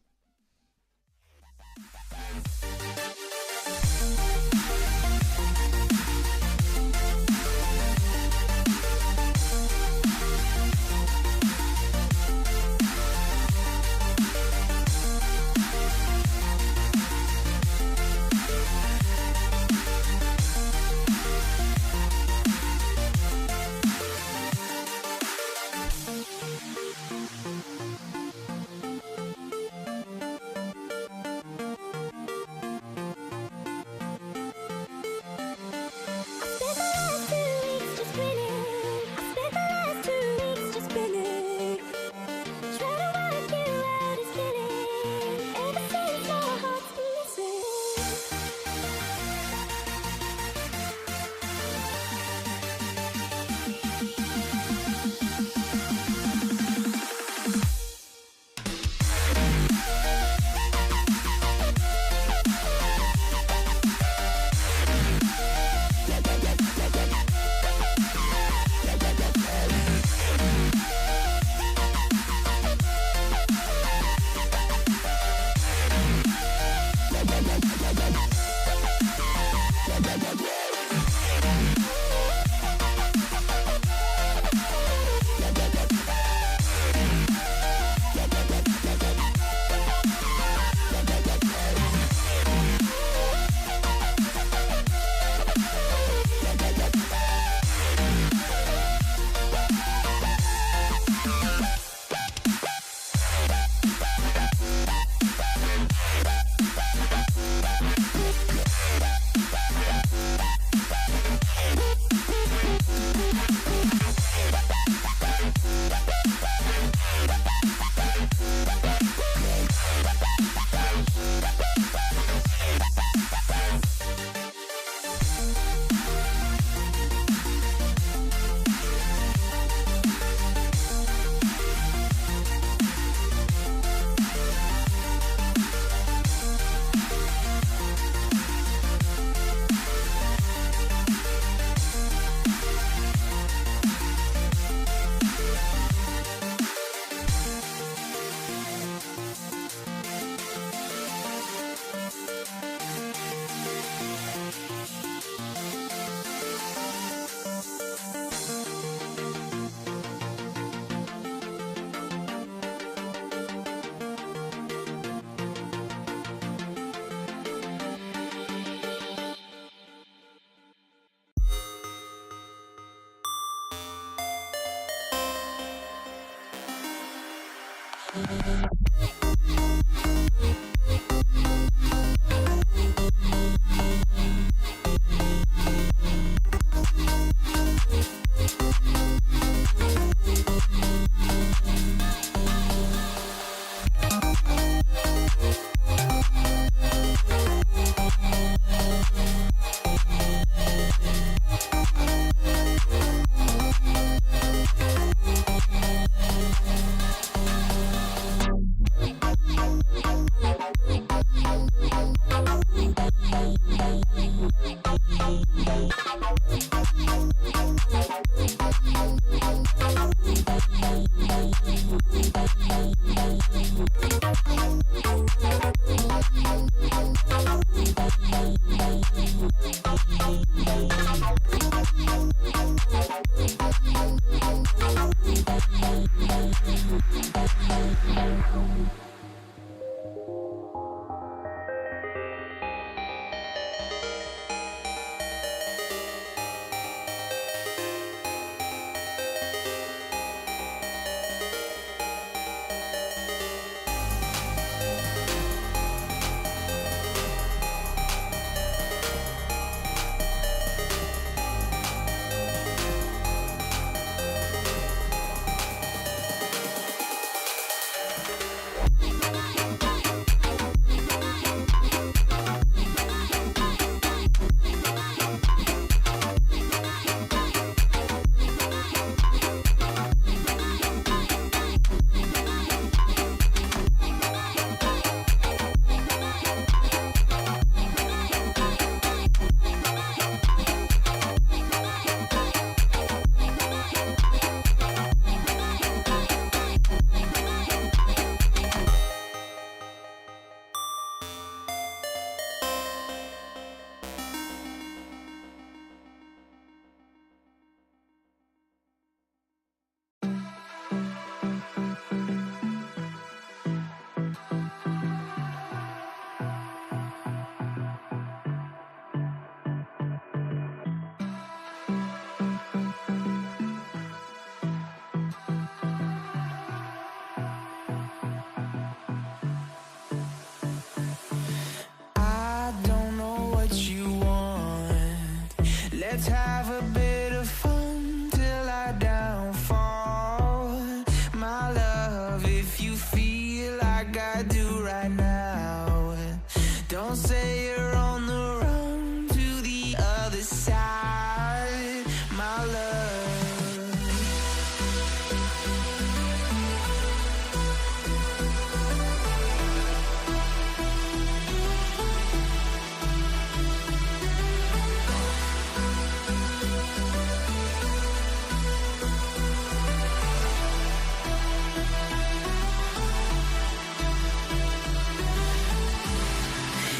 I don't know what you want. Let's have a bit of fun till I downfall. My love, if you feel like I do right now, don't say you're on the run to the other side. My love.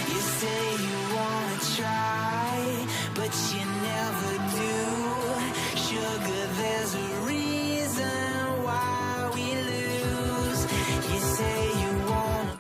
You say you wanna try, but you never do. Sugar, there's a reason why we lose. You say you wanna.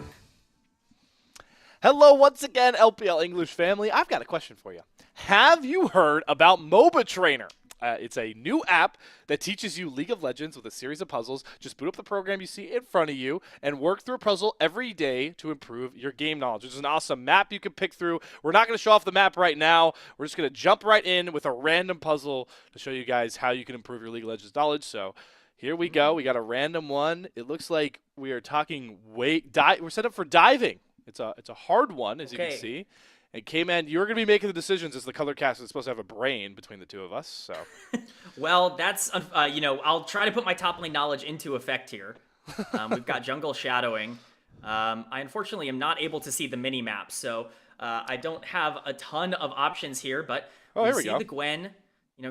Hello once again, LPL English family. I've got a question for you. Have you heard about MOBA Trainer? It's a new app that teaches you League of Legends with a series of puzzles. Just boot up the program you see in front of you and work through a puzzle every day to improve your game knowledge. There's an awesome map you can pick through. We're not going to show off the map right now. We're just going to jump right in with a random puzzle to show you guys how you can improve your League of Legends knowledge. So here we go. We got a random one. It looks like we are talking we're set up for diving. It's a hard one, as you can see. And K-Man, you're going to be making the decisions as the color cast is supposed to have a brain between the two of us. So, Well, that's, I'll try to put my top lane knowledge into effect here. We've got jungle shadowing. I unfortunately am not able to see the mini map, so I don't have a ton of options here, but here we see go. the Gwen,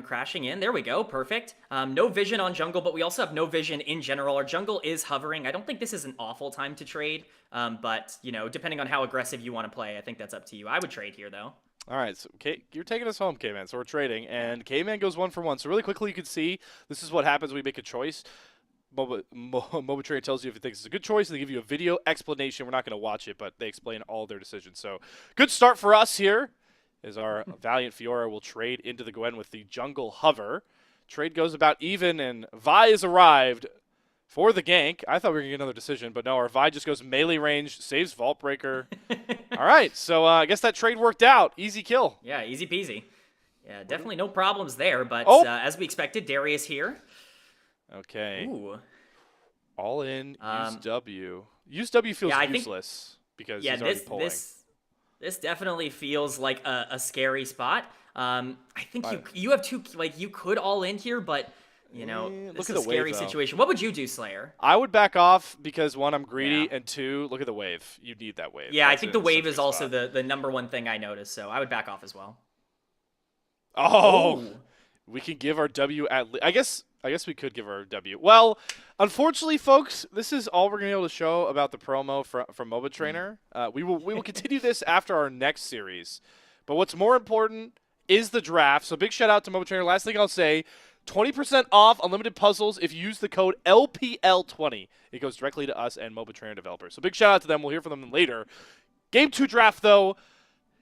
crashing in. There we go. Perfect. No vision on jungle, but we also have no vision in general. Our jungle is hovering. I don't think this is an awful time to trade, but, depending on how aggressive you want to play, I think that's up to you. I would trade here, though. all right, so you're taking us home, K-Man. So we're trading, and K-Man goes 1 for 1. So really quickly, you can see this is what happens when we make a choice. MOBA Trainer tells you if it thinks it's a good choice, and they give you a video explanation. We're not going to watch it, but they explain all their decisions. So good start for us here. Is our Valiant Fiora will trade into the Gwen with the jungle hover. Trade goes about even, and Vi has arrived for the gank. I thought we were going to get another decision, but no, our Vi just goes melee range, saves Vault Breaker. All right, so I guess that trade worked out. Easy kill. Yeah, easy peasy. Yeah, definitely no problems there, but as we expected, Darius here. Okay. Ooh. All in, use W. Use W feels yeah, useless because he's already pulling. This definitely feels like a scary spot. I think you have two, like, you could all in here, but, you know, this is a scary situation. What would you do, Slayer? I would back off because, one, I'm greedy, and two, look at the wave. You need that wave. Yeah, I think the wave is also the number one thing I noticed, so I would back off as well. Oh! We can give our W at least. I guess we could give our W. Well, unfortunately, folks, this is all we're going to be able to show about the promo from MOBA Trainer. We will continue this after our next series. But what's more important is the draft. So big shout out to MOBA Trainer. Last thing I'll say, 20% off unlimited puzzles if you use the code LPL20. It goes directly to us and MOBA Trainer developers. So big shout out to them. We'll hear from them later. Game 2 draft, though.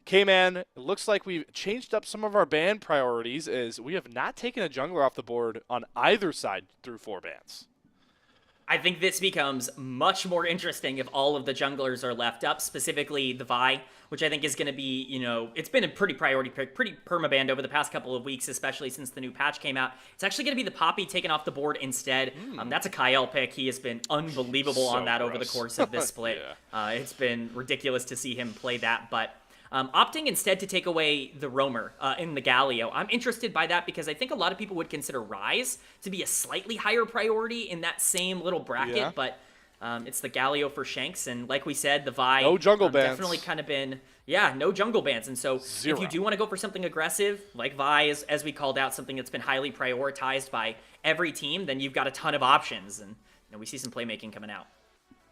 K-Man, it looks like we've changed up some of our ban priorities as we have not taken a jungler off the board on either side through 4 bans. I think this becomes much more interesting if all of the junglers are left up, specifically the Vi, which I think is going to be, you know, it's been a pretty priority pick, pretty permabanned over the past couple of weeks, especially since the new patch came out. It's actually going to be the Poppy taken off the board instead. That's a Kyle pick. He has been unbelievable on that over the course of this split. It's been ridiculous to see him play that, but opting instead to take away the Roamer in the Galio. I'm interested by that because I think a lot of people would consider Ryze to be a slightly higher priority in that same little bracket, but it's the Galio for Shanks, and like we said, the Vi no jungle bans. Definitely kind of been, no jungle bans, and so if you do want to go for something aggressive, like Vi, as we called out, something that's been highly prioritized by every team, then you've got a ton of options, and we see some playmaking coming out.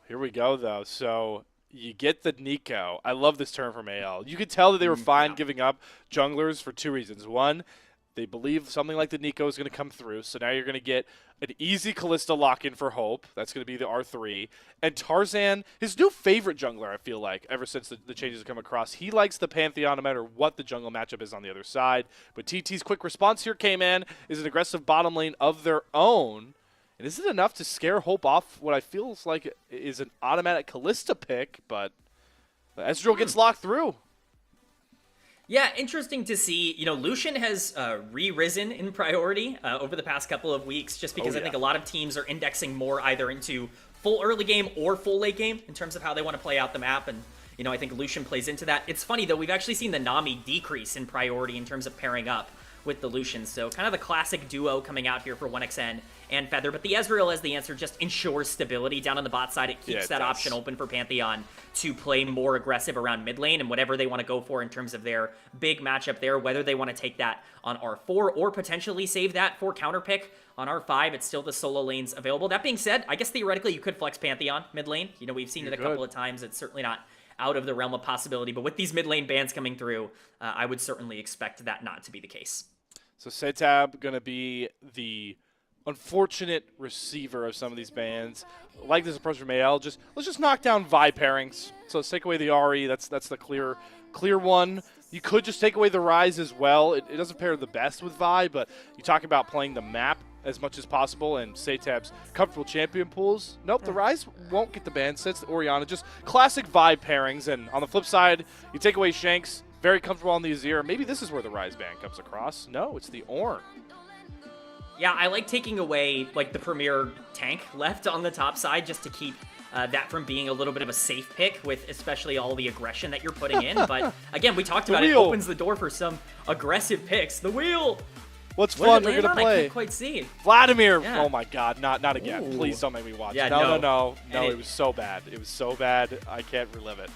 Here we go, though, so you get the Nico. I love this term from AL. You could tell that they were fine giving up junglers for 2 reasons. One, they believe something like the Nico is going to come through, so now you're going to get an easy Kalista lock-in for Hope. That's going to be the R3. And Tarzan, his new favorite jungler, I feel like, ever since the changes have come across. He likes the Pantheon no matter what the jungle matchup is on the other side. But TT's quick response here, K-Man, is an aggressive bottom lane of their own. And is it enough to scare Hope off what I feel like is an automatic Kalista pick, but Ezreal gets locked through. Yeah, interesting to see. You know, Lucian has re-risen in priority over the past couple of weeks just because I think a lot of teams are indexing more either into full early game or full late game in terms of how they want to play out the map, and I think Lucian plays into that. It's funny, though, we've actually seen the Nami decrease in priority in terms of pairing up with the Lucian, so kind of the classic duo coming out here for 1xN and Feather, but the Ezreal as the answer just ensures stability down on the bot side. It keeps that option open for Pantheon to play more aggressive around mid lane and whatever they want to go for in terms of their big matchup there, whether they want to take that on R4 or potentially save that for counter pick on R5. It's still the solo lanes available. That being said, I guess theoretically you could flex Pantheon mid lane. We've seen it a couple of times. It's certainly not out of the realm of possibility, but with these mid lane bans coming through, I would certainly expect that not to be the case. So Setab going to be the unfortunate receiver of some of these bans. I like this approach from AL. Let's just knock down Vi pairings. So let's take away the Ahri. That's the clear one. You could just take away the Ryze as well. It doesn't pair the best with Vi, but you talk about playing the map as much as possible and Setab's comfortable champion pools. Nope, the Ryze won't get the ban sets. The Orianna, just classic Vi pairings. And on the flip side, you take away Shanks. Very comfortable on the Azir. Maybe this is where the Ryze ban comes across. No, it's the Ornn. Yeah, I like taking away like the premier tank left on the top side just to keep that from being a little bit of a safe pick with especially all the aggression that you're putting in. But again, we talked about it opens the door for some aggressive picks. The wheel. What's fun? We're gonna play. I can't quite see. Vladimir. Yeah. Oh my God! Not again. Ooh. Please don't make me watch. Yeah, no. It was so bad. It was so bad. I can't relive it.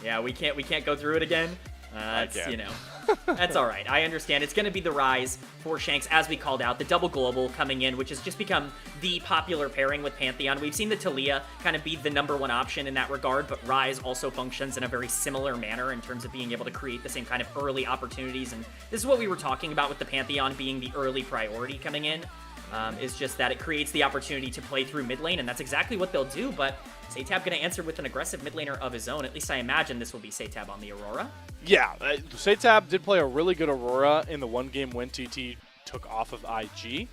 Yeah, we can't go through it again. That's all right. I understand. It's going to be the Ryze for Shanks, as we called out. The double global coming in, which has just become the popular pairing with Pantheon. We've seen the Talia kind of be the #1 option in that regard, but Ryze also functions in a very similar manner in terms of being able to create the same kind of early opportunities. And this is what we were talking about with the Pantheon being the early priority coming in. Is just that it creates the opportunity to play through mid lane, and that's exactly what they'll do, but Setab going to answer with an aggressive mid laner of his own. At least I imagine this will be Setab on the Aurora. Yeah, Setab did play a really good Aurora in the one game when TT took off of IG,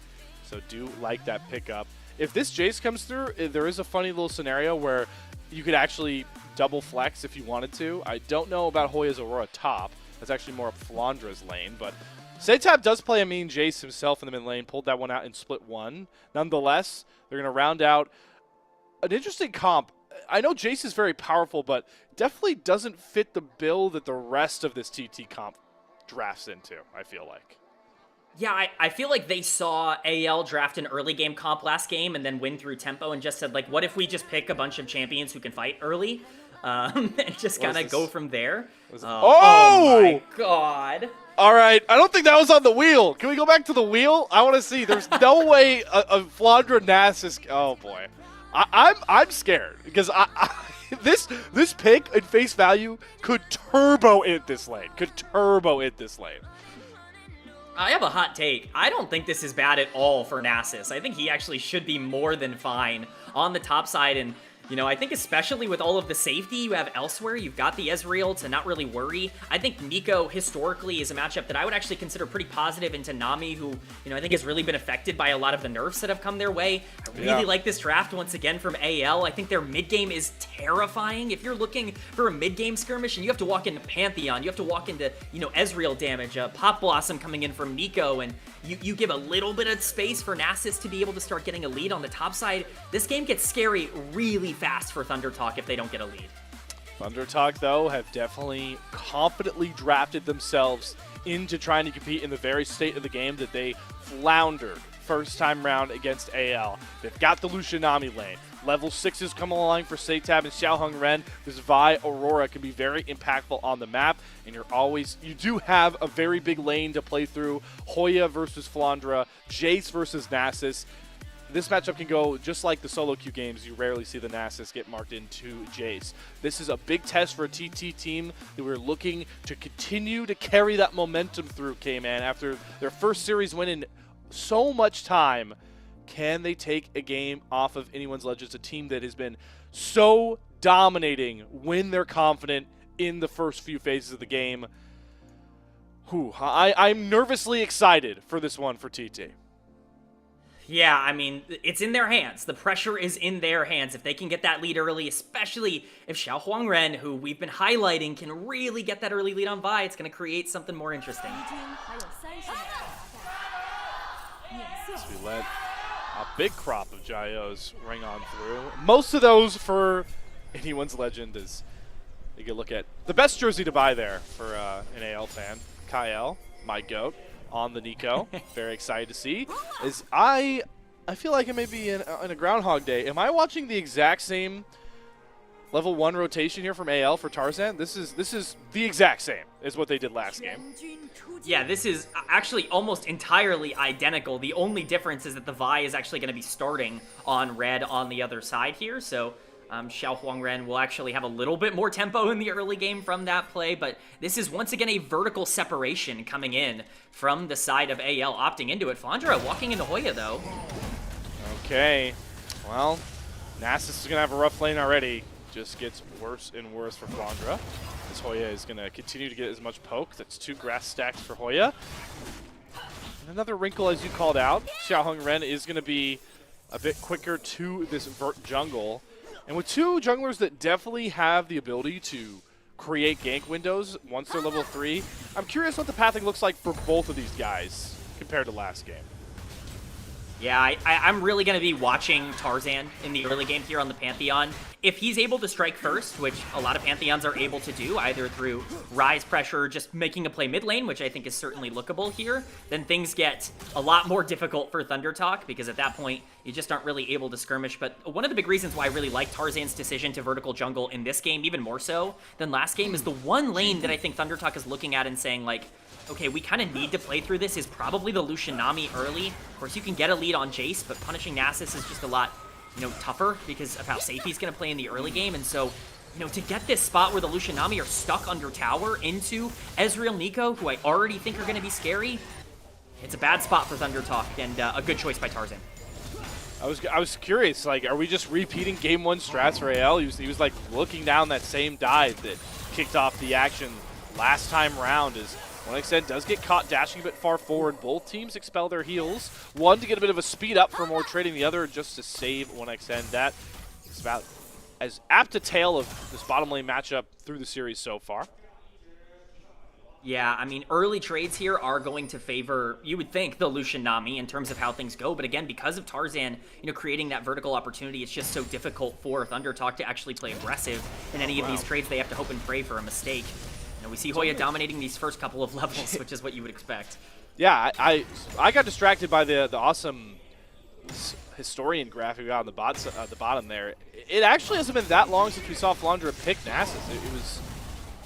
so do like that pickup. if this Jace comes through, there is a funny little scenario where you could actually double flex if you wanted to. I don't know about Hoya's Aurora top. That's actually more up Flandra's lane, but Saytab does play a mean Jace himself in the mid lane, pulled that one out in split 1. Nonetheless, they're going to round out an interesting comp. I know Jace is very powerful, but definitely doesn't fit the bill that the rest of this TT comp drafts into, I feel like. Yeah, I feel like they saw AL draft an early game comp last game and then win through tempo and just said, like, what if we just pick a bunch of champions who can fight early and just kind of go from there? Oh my god. All right, I don't think that was on the wheel. Can we go back to the wheel? I want to see. There's no way a Flandra Nasus. Oh boy, I'm scared because this pick at face value could turbo int this lane. I have a hot take. I don't think this is bad at all for Nasus. I think he actually should be more than fine on the top side. And, you know, I think especially with all of the safety you have elsewhere, you've got the Ezreal to not really worry. I think Neeko historically is a matchup that I would actually consider pretty positive into Nami, who, you know, I think has really been affected by a lot of the nerfs that have come their way. I really like this draft once again from AL. I think their mid game is terrifying. If you're looking for a mid game skirmish and you have to walk into Pantheon, you have to walk into, you know, Ezreal damage, Pop Blossom coming in from Neeko, and you give a little bit of space for Nasus to be able to start getting a lead on the top side, this game gets scary really fast for Thunder Talk if they don't get a lead. Thunder Talk, though, have definitely confidently drafted themselves into trying to compete in the very state of the game that they floundered first time round against AL. They've got the Lucianami lane. Level 6s come along for Saytab and Xiaoheng Ren. This Vi Aurora can be very impactful on the map, and you do have a very big lane to play through. Hoya versus Flandra, Jace versus Nasus. This matchup can go just like the solo queue games. You rarely see the Nasus get marked into Jace. This is a big test for a TT team that we're looking to continue to carry that momentum through, K-Man. After their first series win in so much time, can they take a game off of Anyone's Legends, a team that has been so dominating when they're confident in the first few phases of the game? I'm nervously excited for this one for TT. Yeah, I mean, it's in their hands. The pressure is in their hands. If they can get that lead early, especially if Xiaoheng Ren, who we've been highlighting, can really get that early lead on Vi, it's going to create something more interesting. So we let a big crop of Jaios ring on through. Most of those for Anyone's Legend is you can look at the best jersey to buy there for an AL fan. Kyle, my goat, on the Neeko. Very excited to see. I feel like it may be in a Groundhog Day. Am I watching the exact same level 1 rotation here from AL for Tarzan? This is the exact same as what they did last game. Yeah, this is actually almost entirely identical. The only difference is that the Vi is actually going to be starting on red on the other side here. So Xiaoheng Ren will actually have a little bit more tempo in the early game from that play, but this is once again a vertical separation coming in from the side of AL, opting into it. Flandra walking into Hoya, though. Okay, well, Nasus is going to have a rough lane already. Just gets worse and worse for Flandra. This Hoya is going to continue to get as much poke. That's 2 grass stacks for Hoya. And another wrinkle, as you called out, Xiaoheng Ren is going to be a bit quicker to this vert jungle. And with 2 junglers that definitely have the ability to create gank windows once they're level 3, I'm curious what the pathing looks like for both of these guys compared to last game. Yeah, I'm really going to be watching Tarzan in the early game here on the Pantheon. If he's able to strike first, which a lot of Pantheons are able to do, either through rise pressure, just making a play mid lane, which I think is certainly lookable here, then things get a lot more difficult for Thunder Talk, because at that point, you just aren't really able to skirmish. But one of the big reasons why I really like Tarzan's decision to vertical jungle in this game, even more so than last game, is the one lane that I think Thunder Talk is looking at and saying, like, okay, we kind of need to play through this, is probably the Lucianami early. Of course, you can get a lead on Jace, but punishing Nasus is just a lot, you know, tougher because of how safe he's going to play in the early game. And so, you know, to get this spot where the Lucianami are stuck under tower into Ezreal Neeko, who I already think are going to be scary, it's a bad spot for Thunder Talk, and a good choice by Tarzan. I was curious, like, are we just repeating game 1 strats for AL? He was like looking down that same dive that kicked off the action last time round as 1xN does get caught dashing a bit far forward. Both teams expel their heals. One to get a bit of a speed up for more trading, the other just to save 1xN. That is about as apt a tale of this bottom lane matchup through the series so far. Yeah, I mean, early trades here are going to favor, you would think, the Lucian Nami in terms of how things go. But again, because of Tarzan, creating that vertical opportunity, it's just so difficult for Thundertalk to actually play aggressive in any of these trades. They have to hope and pray for a mistake. We see Hoya dominating these first couple of levels, which is what you would expect. Yeah, I got distracted by the awesome historian graphic we got on the bottom there. It actually hasn't been that long since we saw Flandra pick Nasus. It was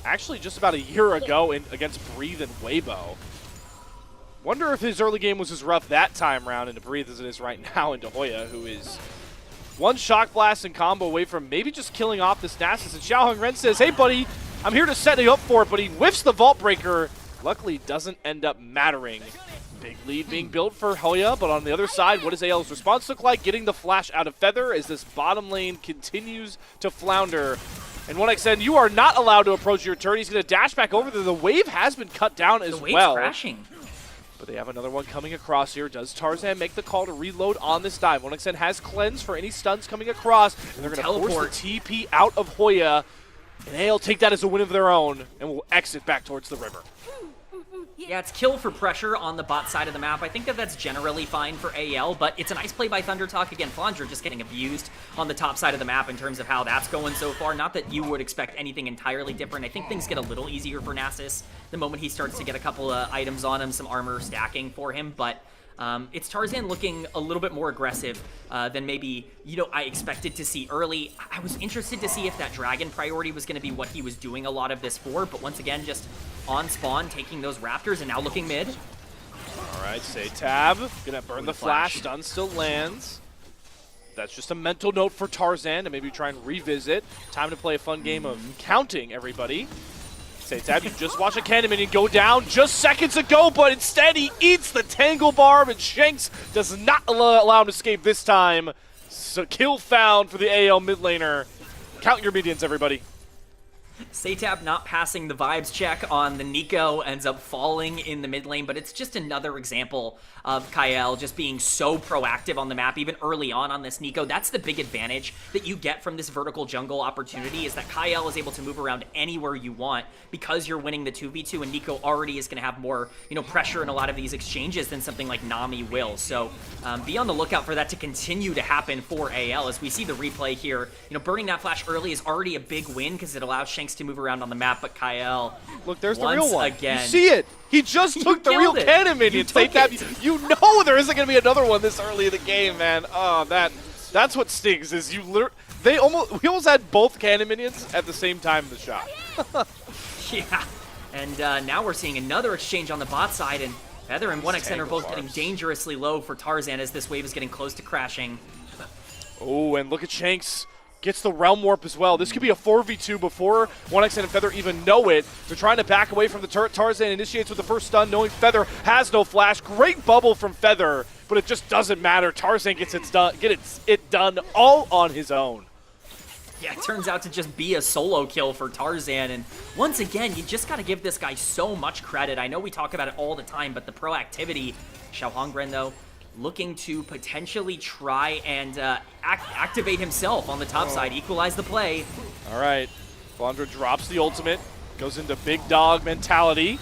actually just about a year ago against Breathe and Weibo. Wonder if his early game was as rough that time round into Breathe as it is right now into Hoya, who is one Shock Blast and combo away from maybe just killing off this Nasus. And Xiao Hongren says, hey buddy, I'm here to set you up for it, but he whiffs the Vault Breaker. Luckily, doesn't end up mattering. Big lead being built for Hoya, but on the other side, what does AL's response look like? Getting the flash out of Feather as this bottom lane continues to flounder. And 1xN, you are not allowed to approach your turn. He's going to dash back over there. The wave has been cut down as well. The wave's crashing. But they have another one coming across here. Does Tarzan make the call to reload on this dive? 1xN has cleanse for any stuns coming across. And they're going to force the TP out of Hoya. And AL take that as a win of their own and will exit back towards the river. Yeah, it's kill for pressure on the bot side of the map. I think that's generally fine for AL, but it's a nice play by Thundertalk. Again, Flandra just getting abused on the top side of the map in terms of how that's going so far. Not that you would expect anything entirely different. I think things get a little easier for Nasus the moment he starts to get a couple of items on him, some armor stacking for him, but it's Tarzan looking a little bit more aggressive than maybe, I expected to see early. I was interested to see if that dragon priority was going to be what he was doing a lot of this for, but once again, just on spawn, taking those raptors and now looking mid. All right, say tab. Gonna burn the flash. Stun still lands. That's just a mental note for Tarzan to maybe try and revisit. Time to play a fun game of counting everybody. Say tab, you just watch a cannon minion go down just seconds ago, but instead he eats the Tangle Barb, and Shanks does not allow him to escape this time. So kill found for the AL mid laner. Count your minions, everybody. Satab not passing the vibes check on the Nico, ends up falling in the mid lane, but it's just another example of Kael just being so proactive on the map, even early on this Nico. That's the big advantage that you get from this vertical jungle opportunity, is that Kael is able to move around anywhere you want because you're winning the 2v2, and Nico already is going to have more, pressure in a lot of these exchanges than something like Nami will. So be on the lookout for that to continue to happen for AL as we see the replay here. Burning that flash early is already a big win because it allows Shanks to move around on the map, but Kael, look, there's the real one. Again, you see it. He just took the real cannon minion. You know there isn't going to be another one this early in the game, man. Oh, that's what stings. Is we almost had both cannon minions at the same time in the shot. Yeah, and now we're seeing another exchange on the bot side, and Feather and 1xN are both getting dangerously low for Tarzan as this wave is getting close to crashing. Oh, and look at Shanks. Gets the Realm Warp as well. This could be a 4v2 before 1xN and Feather even know it. They're trying to back away from the turret. Tarzan initiates with the first stun, knowing Feather has no flash. Great bubble from Feather, but it just doesn't matter. Tarzan gets it done all on his own. Yeah, it turns out to just be a solo kill for Tarzan, and once again, you just got to give this guy so much credit. I know we talk about it all the time, but the proactivity. Xiao Hongren, though, looking to potentially try and activate himself on the top side, equalize the play. All right, Flandra drops the ultimate, goes into big dog mentality.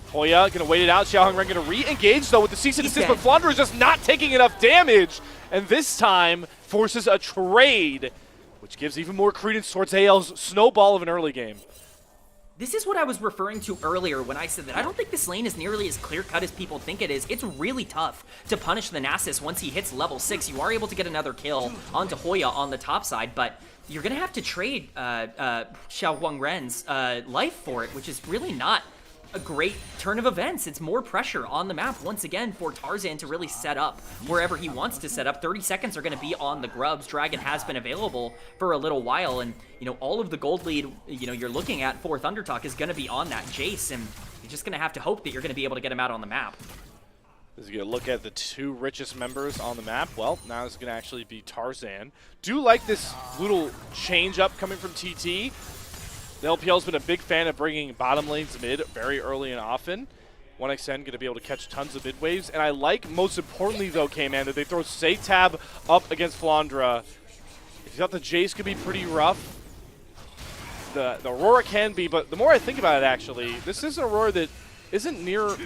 Hoya gonna wait it out. Xiao Hongren gonna re-engage though with the cease and desist, but Flandra is just not taking enough damage, and this time forces a trade, which gives even more credence towards AL's snowball of an early game. This is what I was referring to earlier when I said that I don't think this lane is nearly as clear-cut as people think it is. It's really tough to punish the Nasus once he hits level 6. You are able to get another kill onto Hoya on the top side, but you're going to have to trade Xiao Hongren's life for it, which is really not a great turn of events. It's more pressure on the map once again for Tarzan to really set up wherever he wants to set up. 30 seconds are going to be on the grubs. Dragon has been available for a little while, and all of the gold lead you're looking at for Thundertalk is going to be on that Jace, and you're just going to have to hope that you're going to be able to get him out on the map. As you look at the two richest members on the map, well, now it's going to actually be Tarzan. Do like this little change up coming from TT. The LPL's been a big fan of bringing bottom lanes mid very early and often. 1xN going to be able to catch tons of mid waves. And I like, most importantly though, K-Man, that they throw Satab up against Flandra. If you thought the Jace could be pretty rough, the Aurora can be, but the more I think about it actually, this is an Aurora that isn't near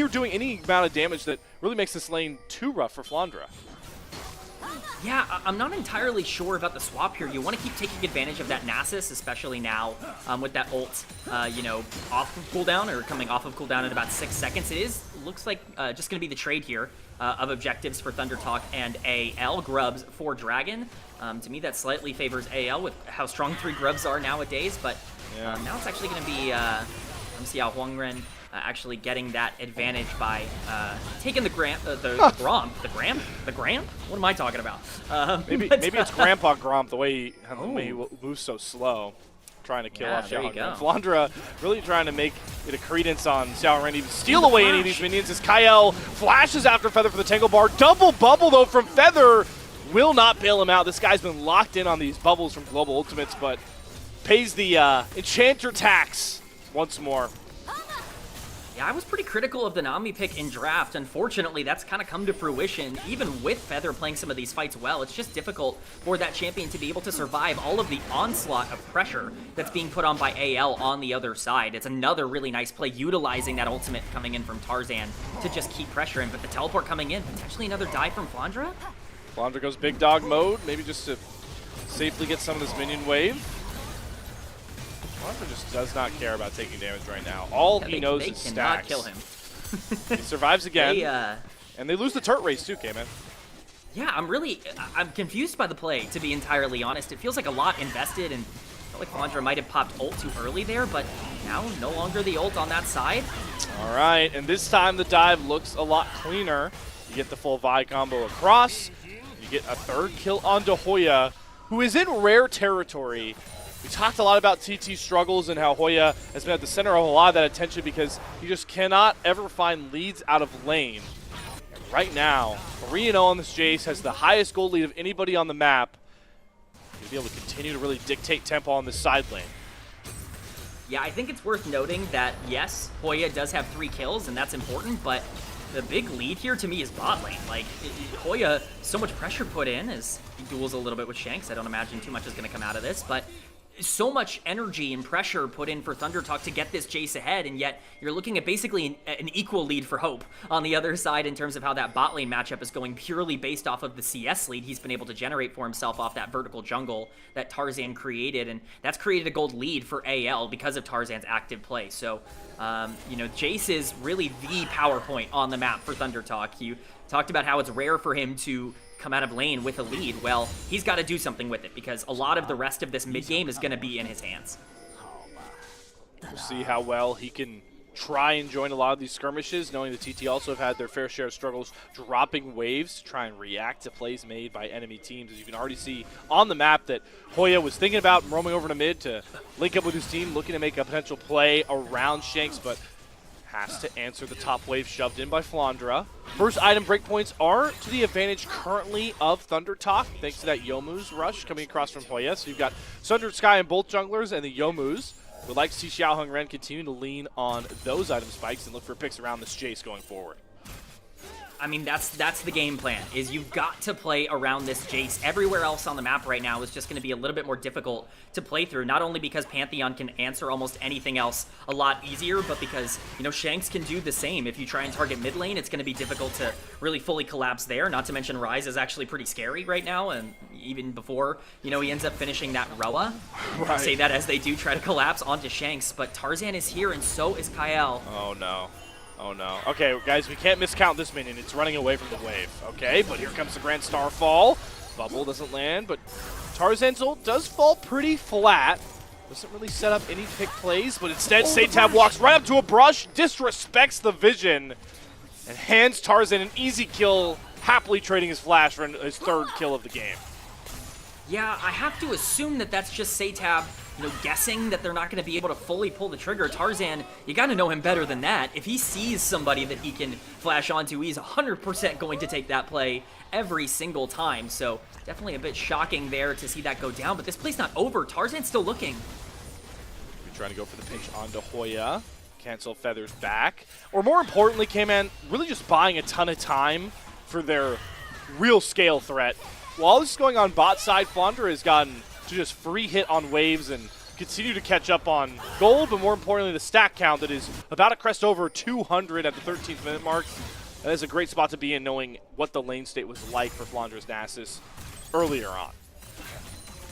doing any amount of damage that really makes this lane too rough for Flandra. Yeah, I'm not entirely sure about the swap here. You want to keep taking advantage of that Nasus, especially now with that ult, you know, off of cooldown or coming off of cooldown in about 6 seconds. It looks like just going to be the trade here of objectives for ThunderTalk and AL grubs for Dragon. To me, that slightly favors AL with how strong 3 grubs are nowadays, but now it's actually going to be, let me see how Huangren actually getting that advantage by taking the Gramp. What am I talking about? Maybe it's Grandpa Gromp, the way he moves so slow, trying to kill off Xiao Hongren. Flandra really trying to make it a credence on Xiao Hongren, even steal away any of these minions as Kael flashes after Feather for the Tangle Bar. Double bubble though from Feather, will not bail him out. This guy's been locked in on these bubbles from Global Ultimates, but pays the Enchanter tax once more. Yeah, I was pretty critical of the Nami pick in draft. Unfortunately, that's kind of come to fruition. Even with Feather playing some of these fights well, it's just difficult for that champion to be able to survive all of the onslaught of pressure that's being put on by AL on the other side. It's another really nice play, utilizing that ultimate coming in from Tarzan to just keep pressure in. But the teleport coming in, potentially another dive from Flandra? Flandra goes big dog mode, maybe just to safely get some of this minion wave. Flandra just does not care about taking damage right now. All he knows is stacks. They cannot kill him. He survives again, and they lose the turret race too, K-Man. Yeah, I'm confused by the play, to be entirely honest. It feels like a lot invested, and I felt like Flandra might have popped ult too early there, but now no longer the ult on that side. All right, and this time the dive looks a lot cleaner. You get the full Vi combo across. You get a 3rd kill onto Hoya, who is in rare territory. We talked a lot about TT's struggles and how Hoya has been at the center of a lot of that attention because he just cannot ever find leads out of lane. And right now, 3-0 on this Jace, has the highest gold lead of anybody on the map. He'll be able to continue to really dictate tempo on this side lane. Yeah, I think it's worth noting that, yes, Hoya does have 3 kills, and that's important, but the big lead here to me is bot lane. Like, Hoya, so much pressure put in as he duels a little bit with Shanks. I don't imagine too much is going to come out of this, but so much energy and pressure put in for ThunderTalk to get this Jace ahead, and yet you're looking at basically an equal lead for Hope on the other side in terms of how that bot lane matchup is going, purely based off of the CS lead he's been able to generate for himself off that vertical jungle that Tarzan created, and that's created a gold lead for AL because of Tarzan's active play. So, you know, Jace is really the power point on the map for ThunderTalk. You talked about how it's rare for him to come out of lane with a lead. Well, he's got to do something with it because a lot of the rest of this mid game is going to be in his hands. We'll see how well he can try and join a lot of these skirmishes, knowing the TT also have had their fair share of struggles dropping waves to try and react to plays made by enemy teams. As you can already see on the map that Hoya was thinking about roaming over to mid to link up with his team, looking to make a potential play around Shanks, but has to answer the top wave shoved in by Flandra. First item breakpoints are to the advantage currently of ThunderTalk, thanks to that Youmuu's rush coming across from Hoya. So you've got Sundered Sky and both junglers, and the Youmuu's would like to see Xiao Hongren continue to lean on those item spikes and look for picks around this Jace going forward. I mean, that's the game plan, is you've got to play around this Jace. Everywhere else on the map right now is just going to be a little bit more difficult to play through, not only because Pantheon can answer almost anything else a lot easier, but because, you know, Shanks can do the same. If you try and target mid lane, it's going to be difficult to really fully collapse there, not to mention Ryze is actually pretty scary right now, and even before, you know, he ends up finishing that Roa. Right. I say that as they do try to collapse onto Shanks, but Tarzan is here, and so is Kael. Oh, no. Oh no. Okay, guys, we can't miscount this minion. It's running away from the wave. Okay, but here comes the Grand Starfall. Bubble doesn't land, but Tarzan's ult does fall pretty flat. Doesn't really set up any pick plays, but instead Satab walks right up to a brush, disrespects the vision, and hands Tarzan an easy kill, happily trading his flash for his 3rd kill of the game. Yeah, I have to assume that that's just Satab, you know, guessing that they're not going to be able to fully pull the trigger. Tarzan, you got to know him better than that. If he sees somebody that he can flash onto, he's 100% going to take that play every single time. So definitely a bit shocking there to see that go down, but this play's not over. Tarzan's still looking. Trying to go for the pinch onto Hoya. Cancel Feather's back. Or more importantly, K-Man really just buying a ton of time for their real scale threat. While this is going on bot side, Flandre has gotten to just free hit on waves and continue to catch up on gold, but more importantly, the stack count that is about to crest over 200 at the 13th minute mark. That is a great spot to be in, knowing what the lane state was like for Flandre's Nasus earlier on.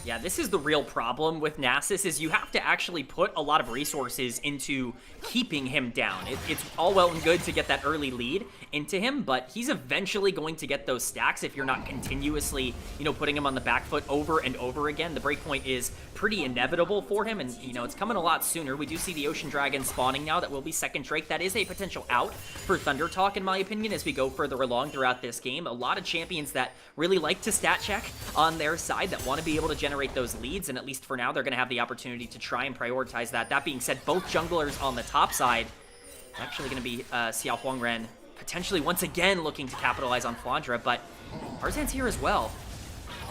Yeah, this is the real problem with Nasus, is you have to actually put a lot of resources into keeping him down. It's all well and good to get that early lead into him, but he's eventually going to get those stacks if you're not continuously, putting him on the back foot over and over again. The breakpoint is pretty inevitable for him, and, it's coming a lot sooner. We do see the Ocean Dragon spawning now. That will be second Drake. That is a potential out for Thunder Talk, in my opinion, as we go further along throughout this game. A lot of champions that really like to stat check on their side, that want to be able to generate those leads, and at least for now, they're going to have the opportunity to try and prioritize that. That being said, both junglers on the top side, actually going to be Xiao Huangren, potentially once again looking to capitalize on Flandre, but Tarzan's here as well.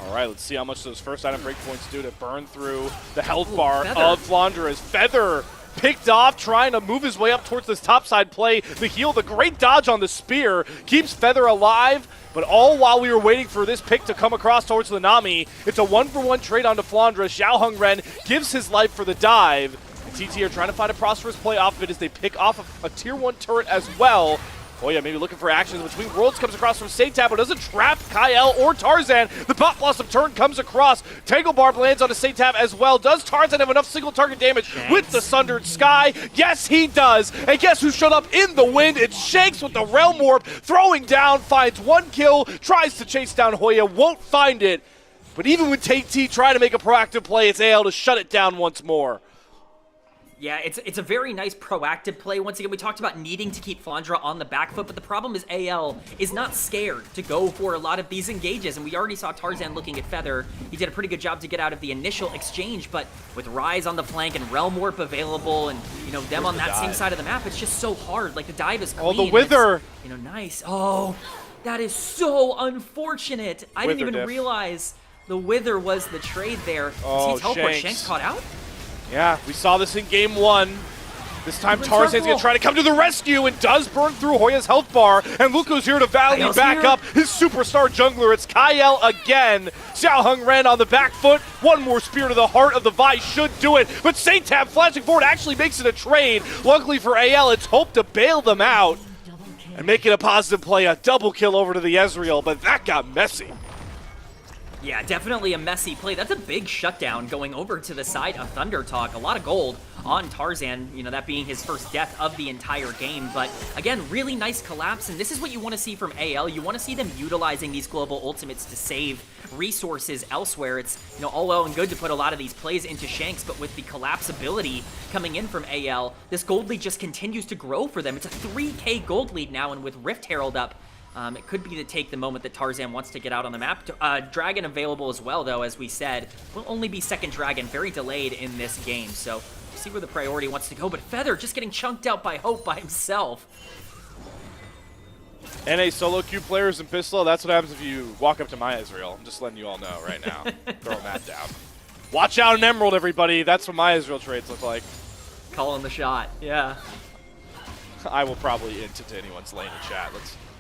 All right, let's see how much those first item breakpoints do to burn through the health bar Feather. of Flandre. As Feather picked off, trying to move his way up towards this topside play. The heal, the great dodge on the spear, keeps Feather alive, but all while we were waiting for this pick to come across towards the Nami. It's a 1-for-1 trade onto Flandre. Xiao Hongren gives his life for the dive. And TT are trying to find a prosperous play off of it as they pick off a tier 1 turret as well. Oh yeah, maybe looking for actions between worlds. Comes across from Seitab, but doesn't trap Kyle or Tarzan. The bot blossom turn comes across. Tangle Barb lands onto Seitab as well. Does Tarzan have enough single target damage with the Sundered Sky? Yes, he does. And guess who showed up in the wind? It's Shanks with the Realm Warp, throwing down, finds 1 kill, tries to chase down Hoya, won't find it. But even when TT trying to make a proactive play, it's AL to shut it down once more. Yeah, it's a very nice proactive play. Once again, we talked about needing to keep Flandre on the back foot, but the problem is AL is not scared to go for a lot of these engages, and we already saw Tarzan looking at Feather. He did a pretty good job to get out of the initial exchange, but with Rise on the flank and Realm Warp available and, them on that same side of the map, it's just so hard. Like, the dive is clean. Oh, the Wither! Nice. Oh, that is so unfortunate. I didn't even realize the Wither was the trade there. Oh, Does he teleport? Shanks. Shanks caught out? Yeah, we saw this in game 1. This time Tarzan's going to try to come to the rescue and does burn through Hoya's health bar. And Luco's here to valley back up his superstar jungler. It's Kyle again. Xiao Hongren on the back foot. One more spear to the heart of the Vi should do it. But Seitab flashing forward actually makes it a trade. Luckily for AL, it's Hope to bail them out and make it a positive play. A double kill over to the Ezreal, but that got messy. Yeah, definitely a messy play. That's a big shutdown going over to the side of Thunder Talk. A lot of gold on Tarzan, that being his first death of the entire game. But again, really nice collapse, and this is what you want to see from AL. You want to see them utilizing these global ultimates to save resources elsewhere. It's, all well and good to put a lot of these plays into Shanks, but with the collapsibility coming in from AL, this gold lead just continues to grow for them. It's a 3K gold lead now, and with Rift Herald up, it could be to take the moment that Tarzan wants to get out on the map. Dragon available as well, though, as we said. Will only be second Dragon, very delayed in this game. So, we'll see where the priority wants to go. But Feather just getting chunked out by Hope by himself. NA solo queue players in Pistol, that's what happens if you walk up to my Ezreal. I'm just letting you all know right now. Throwing that down. Watch out in Emerald, everybody. That's what my Ezreal trades look like. Calling the shot, yeah. I will probably int into anyone's lane in chat.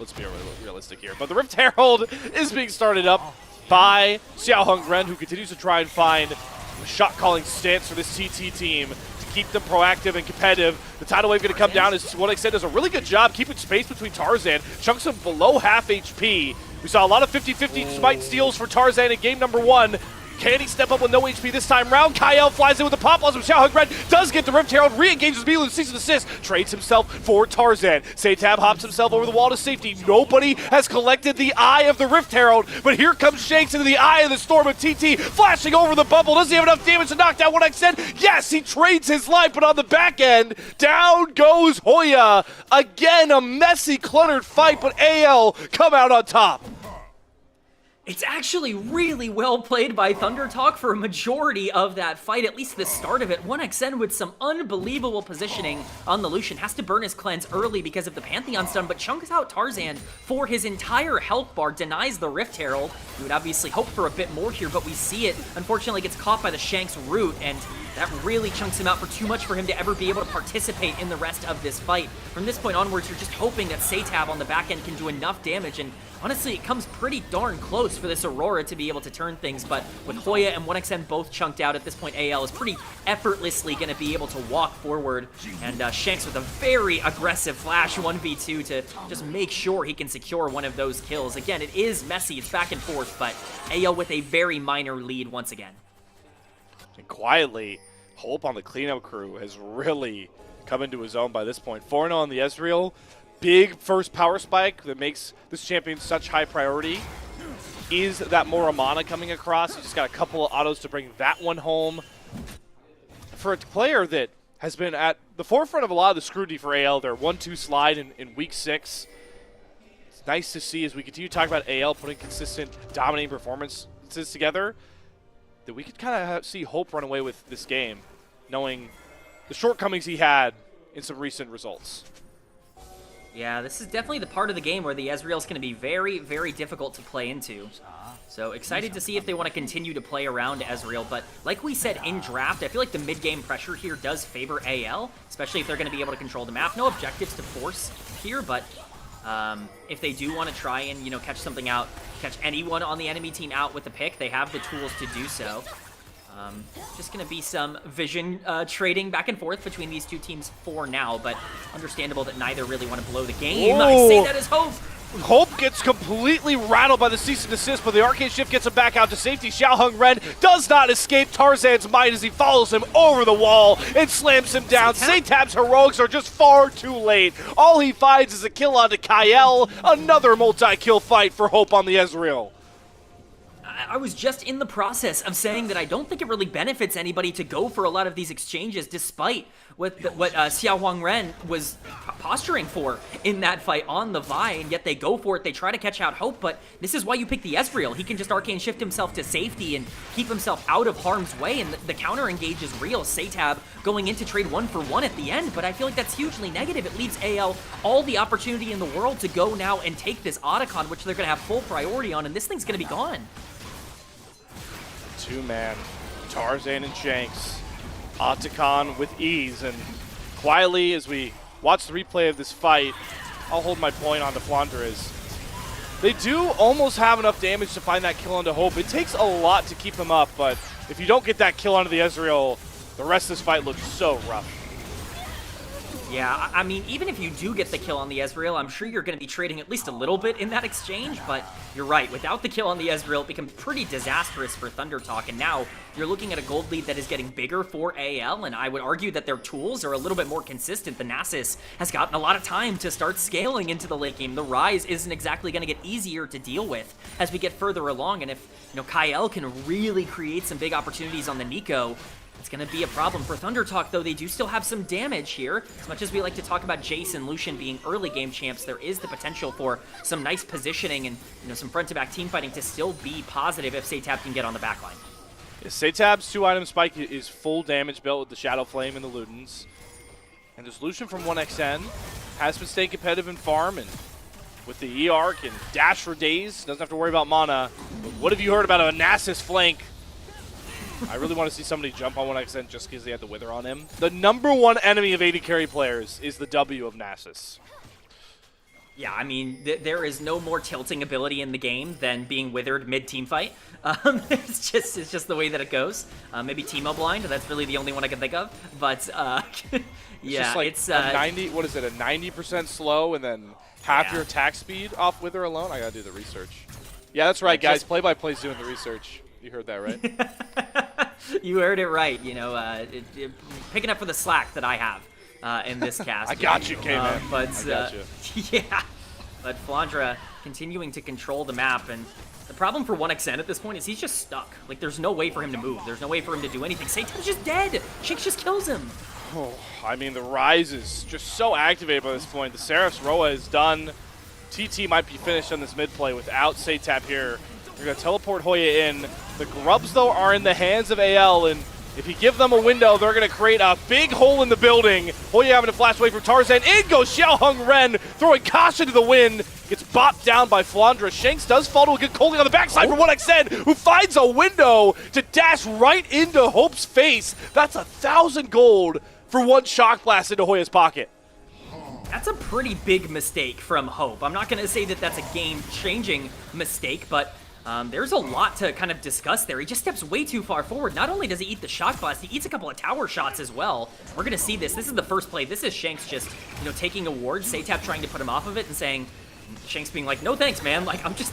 Let's be realistic here. But the Rift Herald is being started up by Xiao Hongren, who continues to try and find a shot-calling stance for this TT team to keep them proactive and competitive. The tidal wave going to come down, as what I said, does a really good job keeping space between Tarzan. Chunks him below half HP. We saw a lot of 50-50 smite steals for Tarzan in game number 1. Can he step up with no HP this time round? Kyle flies in with the pop blossom. Xiao Hongren does get the Rift Herald, re-engages Milu, sees an assist, trades himself for Tarzan. Seitab hops himself over the wall to safety. Nobody has collected the Eye of the Rift Herald, but here comes Shanks into the Eye of the Storm of TT, flashing over the bubble. Does he have enough damage to knock down what I said? Yes, he trades his life, but on the back end, down goes Hoya. Again, a messy, cluttered fight, but AL come out on top. It's actually really well played by Thunder Talk for a majority of that fight, at least the start of it. 1xN with some unbelievable positioning on the Lucian. Has to burn his cleanse early because of the Pantheon stun, but chunks out Tarzan for his entire health bar, denies the Rift Herald. We would obviously hope for a bit more here, but we see it. Unfortunately, gets caught by the Shanks root, and that really chunks him out for too much for him to ever be able to participate in the rest of this fight. From this point onwards, you're just hoping that Satab on the back end can do enough damage, and honestly, it comes pretty darn close for this Aurora to be able to turn things, but with Hoya and 1xN both chunked out at this point, AL is pretty effortlessly going to be able to walk forward, and Shanks with a very aggressive flash 1v2 to just make sure he can secure one of those kills. Again, it is messy, it's back and forth, but AL with a very minor lead once again. And quietly, Hope on the cleanup crew has really come into his own by this point. 4-0 on the Ezreal. Big first power spike that makes this champion such high priority is that Moramana coming across. He just got a couple of autos to bring that one home. For a player that has been at the forefront of a lot of the scrutiny for AL, their 1-2 slide in Week 6. It's nice to see as we continue to talk about AL putting consistent, dominating performances together, that we could kind of see Hope run away with this game, knowing the shortcomings he had in some recent results. Yeah, this is definitely the part of the game where the Ezreal's going to be very, very difficult to play into. So excited to see if they want to continue to play around Ezreal, but like we said in draft, I feel like the mid-game pressure here does favor AL, especially if they're going to be able to control the map. No objectives to force here, but if they do want to try and, you know, catch something out, catch anyone on the enemy team out with the pick, they have the tools to do so. Just going to be some vision trading back and forth between these two teams for now, but understandable that neither really want to blow the game. Whoa. I say that as Hope. Hope gets completely rattled by the cease and desist, but the arcane shift gets him back out to safety. Xiaoheng Ren does not escape Tarzan's might as he follows him over the wall and slams him down. Satab's heroics are just far too late. All he finds is a kill onto Kael. Another multi-kill fight for Hope on the Ezreal. I was just in the process of saying that I don't think it really benefits anybody to go for a lot of these exchanges, despite what Xiaoheng Ren was posturing for in that fight on the Vi, and yet they go for it. They try to catch out Hope, but this is why you pick the Ezreal. He can just arcane shift himself to safety and keep himself out of harm's way, and the counter engage is real. Satab going into trade 1-for-1 at the end, but I feel like that's hugely negative. It leaves AL all the opportunity in the world to go now and take this Otacon, which they're going to have full priority on, and this thing's going to be gone. Two-man, Tarzan and Shanks. Otacon with ease, and quietly as we watch the replay of this fight, I'll hold my point on the Flandre is they do almost have enough damage to find that kill onto Hope. It takes a lot to keep him up, but if you don't get that kill onto the Ezreal, the rest of this fight looks so rough. Yeah, I mean, even if you do get the kill on the Ezreal, I'm sure you're going to be trading at least a little bit in that exchange, but you're right. Without the kill on the Ezreal, it becomes pretty disastrous for Thunder Talk, and now you're looking at a gold lead that is getting bigger for AL, and I would argue that their tools are a little bit more consistent. The Nasus has gotten a lot of time to start scaling into the late game. The Rise isn't exactly going to get easier to deal with as we get further along, and if, you know, Kael can really create some big opportunities on the Nico, it's going to be a problem for Thunder Talk, though they do still have some damage here. As much as we like to talk about Jace and Lucian being early game champs, there is the potential for some nice positioning and, you know, some front-to-back team fighting to still be positive if Satab can get on the backline. Yeah, Satab's 2-item spike is full damage built with the Shadow Flame and the Ludens. And this Lucian from 1xN has been staying competitive in farm, and with the E-Arc and dash for days, doesn't have to worry about mana. But what have you heard about a Nasus flank? I really want to see somebody jump on 1xN just because they had the Wither on him. The #1 enemy of AD carry players is the W of Nasus. Yeah, I mean, there is no more tilting ability in the game than being withered mid-team fight. It's just the way that it goes. Maybe Teemo Blind, that's really the only one I can think of. But, yeah, just like it's... a 90, what is it, a 90% slow and then half your attack speed off Wither alone? I gotta do the research. Yeah, that's right, guys. Play-by-play's doing the research. You heard that, right? You heard it right. You know, picking up for the slack that I have in this cast. I got you, K-Man. But I got you. yeah, but Flandre continuing to control the map, and the problem for 1xN at this point is he's just stuck. Like, there's no way for him to move. There's no way for him to do anything. Satan's just dead. Shinx just kills him. Oh, I mean, the Rise is just so activated by this point. The Seraph's Roa is done. TT might be finished on this mid play without Satab here. They're going to teleport Hoya in. The grubs, though, are in the hands of AL, and if you give them a window, they're going to create a big hole in the building. Hoya having to flash away from Tarzan. In goes Xiaoheng Ren, throwing caution to the wind. Gets bopped down by Flandra. Shanks does fall to a good colding on the backside for 1xN, who finds a window to dash right into Hope's face. That's 1,000 gold for one shock blast into Hoya's pocket. That's a pretty big mistake from Hope. I'm not going to say that that's a game-changing mistake, but there's a lot to kind of discuss there. He just steps way too far forward. Not only does he eat the shock blast, he eats a couple of tower shots as well. We're going to see this. This is the first play. This is Shanks just, taking a ward, Satap trying to put him off of it and saying, Shanks being like, no thanks, man. Like, I'm just,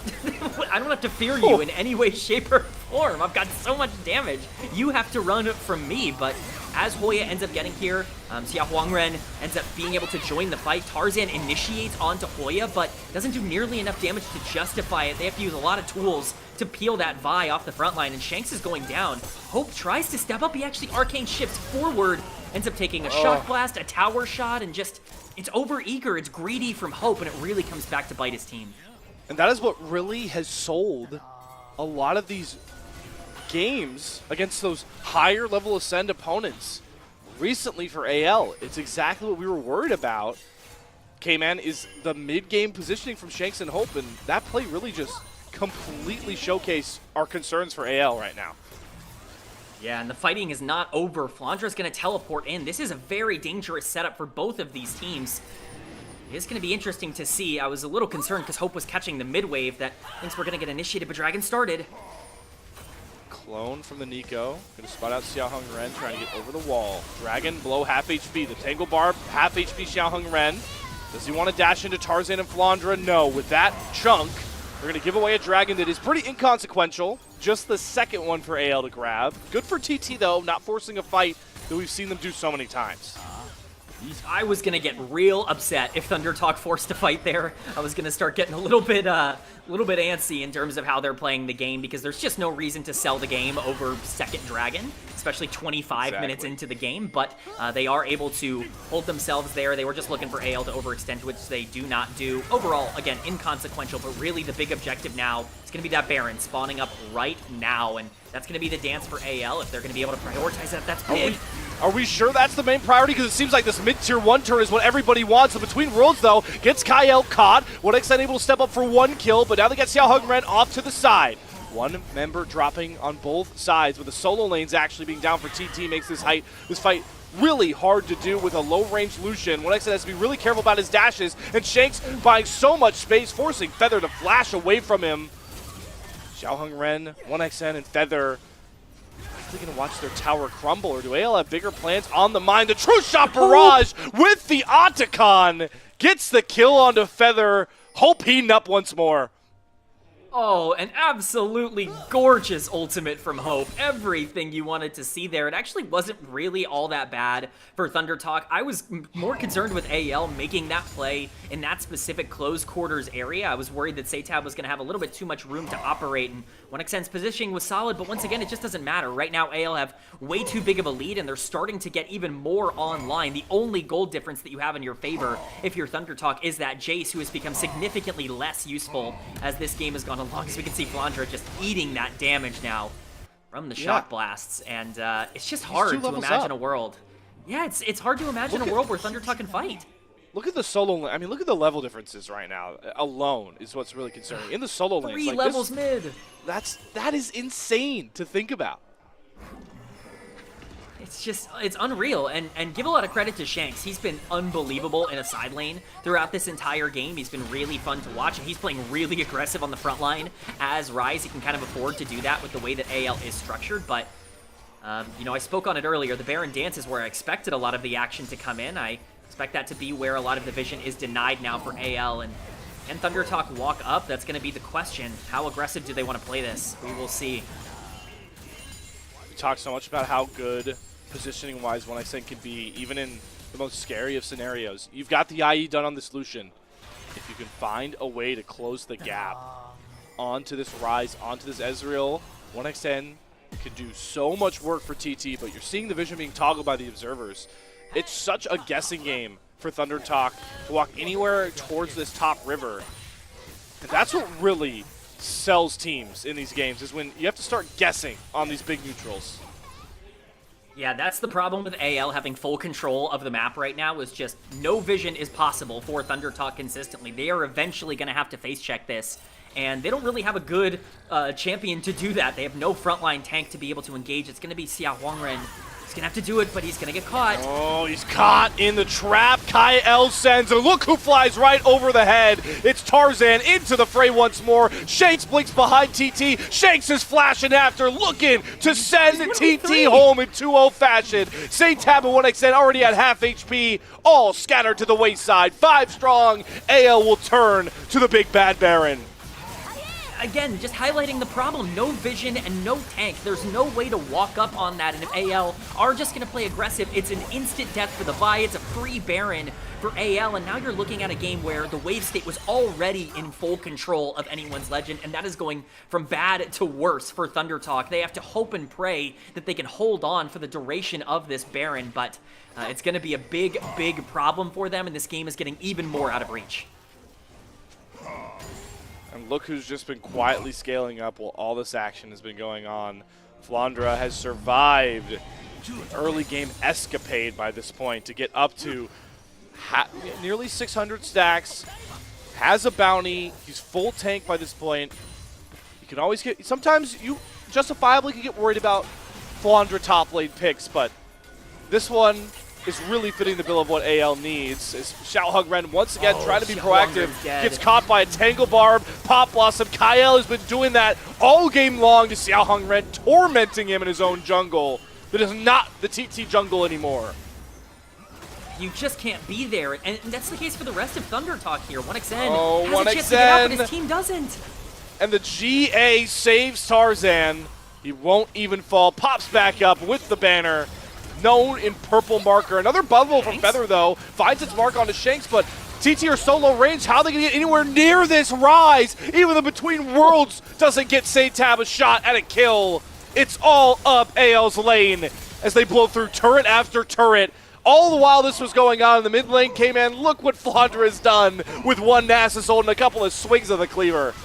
I don't have to fear you in any way, shape, or form. I've got so much damage. You have to run from me. But as Hoya ends up getting here, Xia Huangren ends up being able to join the fight. Tarzan initiates onto Hoya, but doesn't do nearly enough damage to justify it. They have to use a lot of tools to peel that Vi off the front line, and Shanks is going down. Hope tries to step up. He actually arcane shifts forward, ends up taking a shock blast, a tower shot, and just, it's over-eager, it's greedy from Hope, and it really comes back to bite his team. And that is what really has sold a lot of these games against those higher level Ascend opponents recently for AL. It's exactly what we were worried about. K-Man is the mid-game positioning from Shanks and Hope, and that play really just completely showcased our concerns for AL right now. Yeah, and the fighting is not over. Flandra's going to teleport in. This is a very dangerous setup for both of these teams. It's going to be interesting to see. I was a little concerned because Hope was catching the mid-wave that things were going to get initiated, but Dragon started. Clone from the Nico. Going to spot out Xiaoheng Ren, trying to get over the wall. Dragon below half HP. The Tangle Barb, half HP Xiaoheng Ren. Does he want to dash into Tarzan and Flandra? No. With that chunk, we're going to give away a Dragon that is pretty inconsequential. Just the second one for AL to grab. Good for TT, though, not forcing a fight that we've seen them do so many times. I was going to get real upset if Thunder Talk forced a fight there. I was going to start getting a little bit antsy in terms of how they're playing the game, because there's just no reason to sell the game over second Dragon, especially 25 minutes into the game, but they are able to hold themselves there. They were just looking for AL to overextend, which they do not do. Overall, again, inconsequential, but really the big objective now is going to be that Baron spawning up right now, and that's going to be the dance for AL. If they're going to be able to prioritize that, that's big. Are we sure that's the main priority? Because it seems like this mid-tier 1 turn is what everybody wants. So Between Worlds, though, gets Kyle caught. 1xN able to step up for 1 kill, but now they get Xiaoheng Ren off to the side. One member dropping on both sides, with the solo lanes actually being down for TT makes this fight really hard to do with a low-range Lucian. 1xN has to be really careful about his dashes, and Shanks buying so much space, forcing Feather to flash away from him. Xiaoheng Ren, 1xN, and Feather going to watch their tower crumble, or do AL have bigger plans on the mind? The True Shot Barrage with the Otacon gets the kill onto Feather. Hope he NiP once more. Oh, an absolutely gorgeous ultimate from Hope. Everything you wanted to see there. It actually wasn't really all that bad for Thunder Talk. I was more concerned with AL making that play in that specific close quarters area. I was worried that Satab was going to have a little bit too much room to operate, and 1xN's positioning was solid, but once again, it just doesn't matter. Right now, AL have way too big of a lead, and they're starting to get even more online. The only gold difference that you have in your favor, if you're Thunder Talk, is that Jace, who has become significantly less useful as this game has gone along. As we can see, Flandra just eating that damage now from the shock blasts, and it's just hard to imagine a world. Yeah, it's hard to imagine a world where Thunder Talk can fight. Look at the solo. I mean, look at the level differences right now. Alone is what's really concerning. In the solo lanes, 3 levels mid. That is insane to think about. It's unreal, and give a lot of credit to Shanks. He's been unbelievable in a side lane throughout this entire game. He's been really fun to watch, and he's playing really aggressive on the front line. As Rise, he can kind of afford to do that with the way that AL is structured, but I spoke on it earlier. The Baron Dance is where I expected a lot of the action to come in. I expect that to be where a lot of the vision is denied now for AL, and can Thunder Talk walk up? That's going to be the question. How aggressive do they want to play this? We will see. We talked so much about how good positioning-wise 1xN can be, even in the most scary of scenarios. You've got the IE done on this Lucian. If you can find a way to close the gap onto this Rise, onto this Ezreal, 1xN can do so much work for TT, but you're seeing the vision being toggled by the observers. It's such a guessing game for Thunder Talk to walk anywhere towards this top river. And that's what really sells teams in these games, is when you have to start guessing on these big neutrals. Yeah, that's the problem with AL having full control of the map right now, is just no vision is possible for Thunder Talk consistently. They are eventually going to have to face check this, and they don't really have a good champion to do that. They have no frontline tank to be able to engage. It's going to be Xia Huangren. He's going to have to do it, but he's going to get caught. Oh, he's caught in the trap. Kyle sends, and look who flies right over the head. It's Tarzan into the fray once more. Shanks blinks behind TT. Shanks is flashing after, looking to send TT home in 2-0 fashion. St. Tab and 1xN already at half HP, all scattered to the wayside. 5 strong. AL will turn to the big bad Baron. Again, just highlighting the problem. No vision and no tank. There's no way to walk up on that, and if AL are just going to play aggressive, it's an instant death for the Vi. It's a free Baron for AL, and now you're looking at a game where the wave state was already in full control of anyone's legend, and that is going from bad to worse for Thunder Talk. They have to hope and pray that they can hold on for the duration of this Baron, but it's going to be a big, big problem for them, and this game is getting even more out of reach. And look who's just been quietly scaling up while all this action has been going on. Flandra has survived an early game escapade by this point to get up to nearly 600 stacks, has a bounty, he's full tank by this point. You can always get, sometimes you justifiably can get worried about Flandra top lane picks, but this one is really fitting the bill of what AL needs. Is Xiao Huangren once again trying to be proactive, gets caught by a Tangle Barb, Pop Blossom. Kyle has been doing that all game long to Xiao Huangren, tormenting him in his own jungle. That is not the TT jungle anymore. You just can't be there, and that's the case for the rest of Thunder Talk here. 1xN Oh, has a chance to get out, but his team doesn't. And the GA saves Tarzan. He won't even fall, pops back up with the banner. Known in purple marker. Another bubble from Feather, though, finds its mark onto Shanks, but TT are so low range, how are they going to get anywhere near this rise? Even the Between Worlds doesn't get St. Tab a shot at a kill. It's all up AL's lane as they blow through turret after turret. All the while this was going on in the mid lane, K-Man, look what Flandra has done with one Nasus ult and a couple of swings of the cleaver.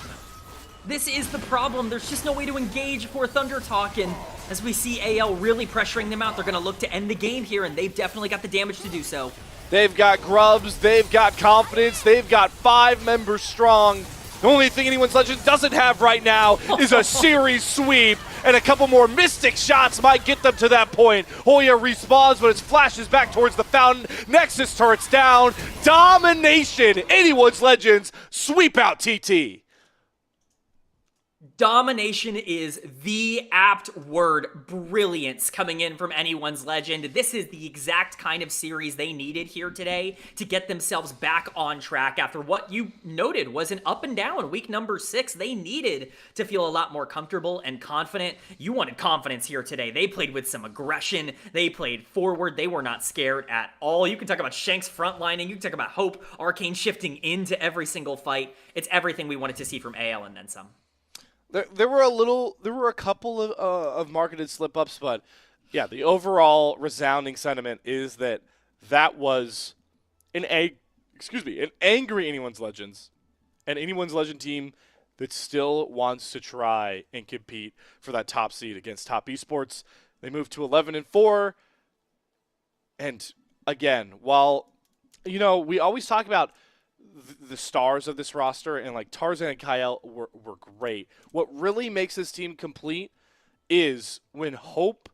This is the problem. There's just no way to engage for Thunder Talk, and as we see AL really pressuring them out, they're going to look to end the game here, and they've definitely got the damage to do so. They've got grubs, they've got confidence, they've got 5 members strong. The only thing anyone's legend doesn't have right now is a series sweep, and a couple more Mystic shots might get them to that point. Hoya respawns, but it flashes back towards the fountain. Nexus turrets down. Domination. Anyone's legends sweep out TT. Domination is the apt word. Brilliance coming in from anyone's legend. This is the exact kind of series they needed here today to get themselves back on track after what you noted was an up and down week number 6. They needed to feel a lot more comfortable and confident. You wanted confidence here today. They played with some aggression. They played forward. They were not scared at all. You can talk about Shanks frontlining. You can talk about Hope, Arcane shifting into every single fight. It's everything we wanted to see from AL and then some. There were a couple of marketed slip-ups, but yeah, the overall resounding sentiment is that was an angry Anyone's Legends, and Anyone's Legend team that still wants to try and compete for that top seed against top esports. They moved to 11-4, and again, while we always talk about the stars of this roster, and like Tarzan and Kyle were great. What really makes this team complete is when Hope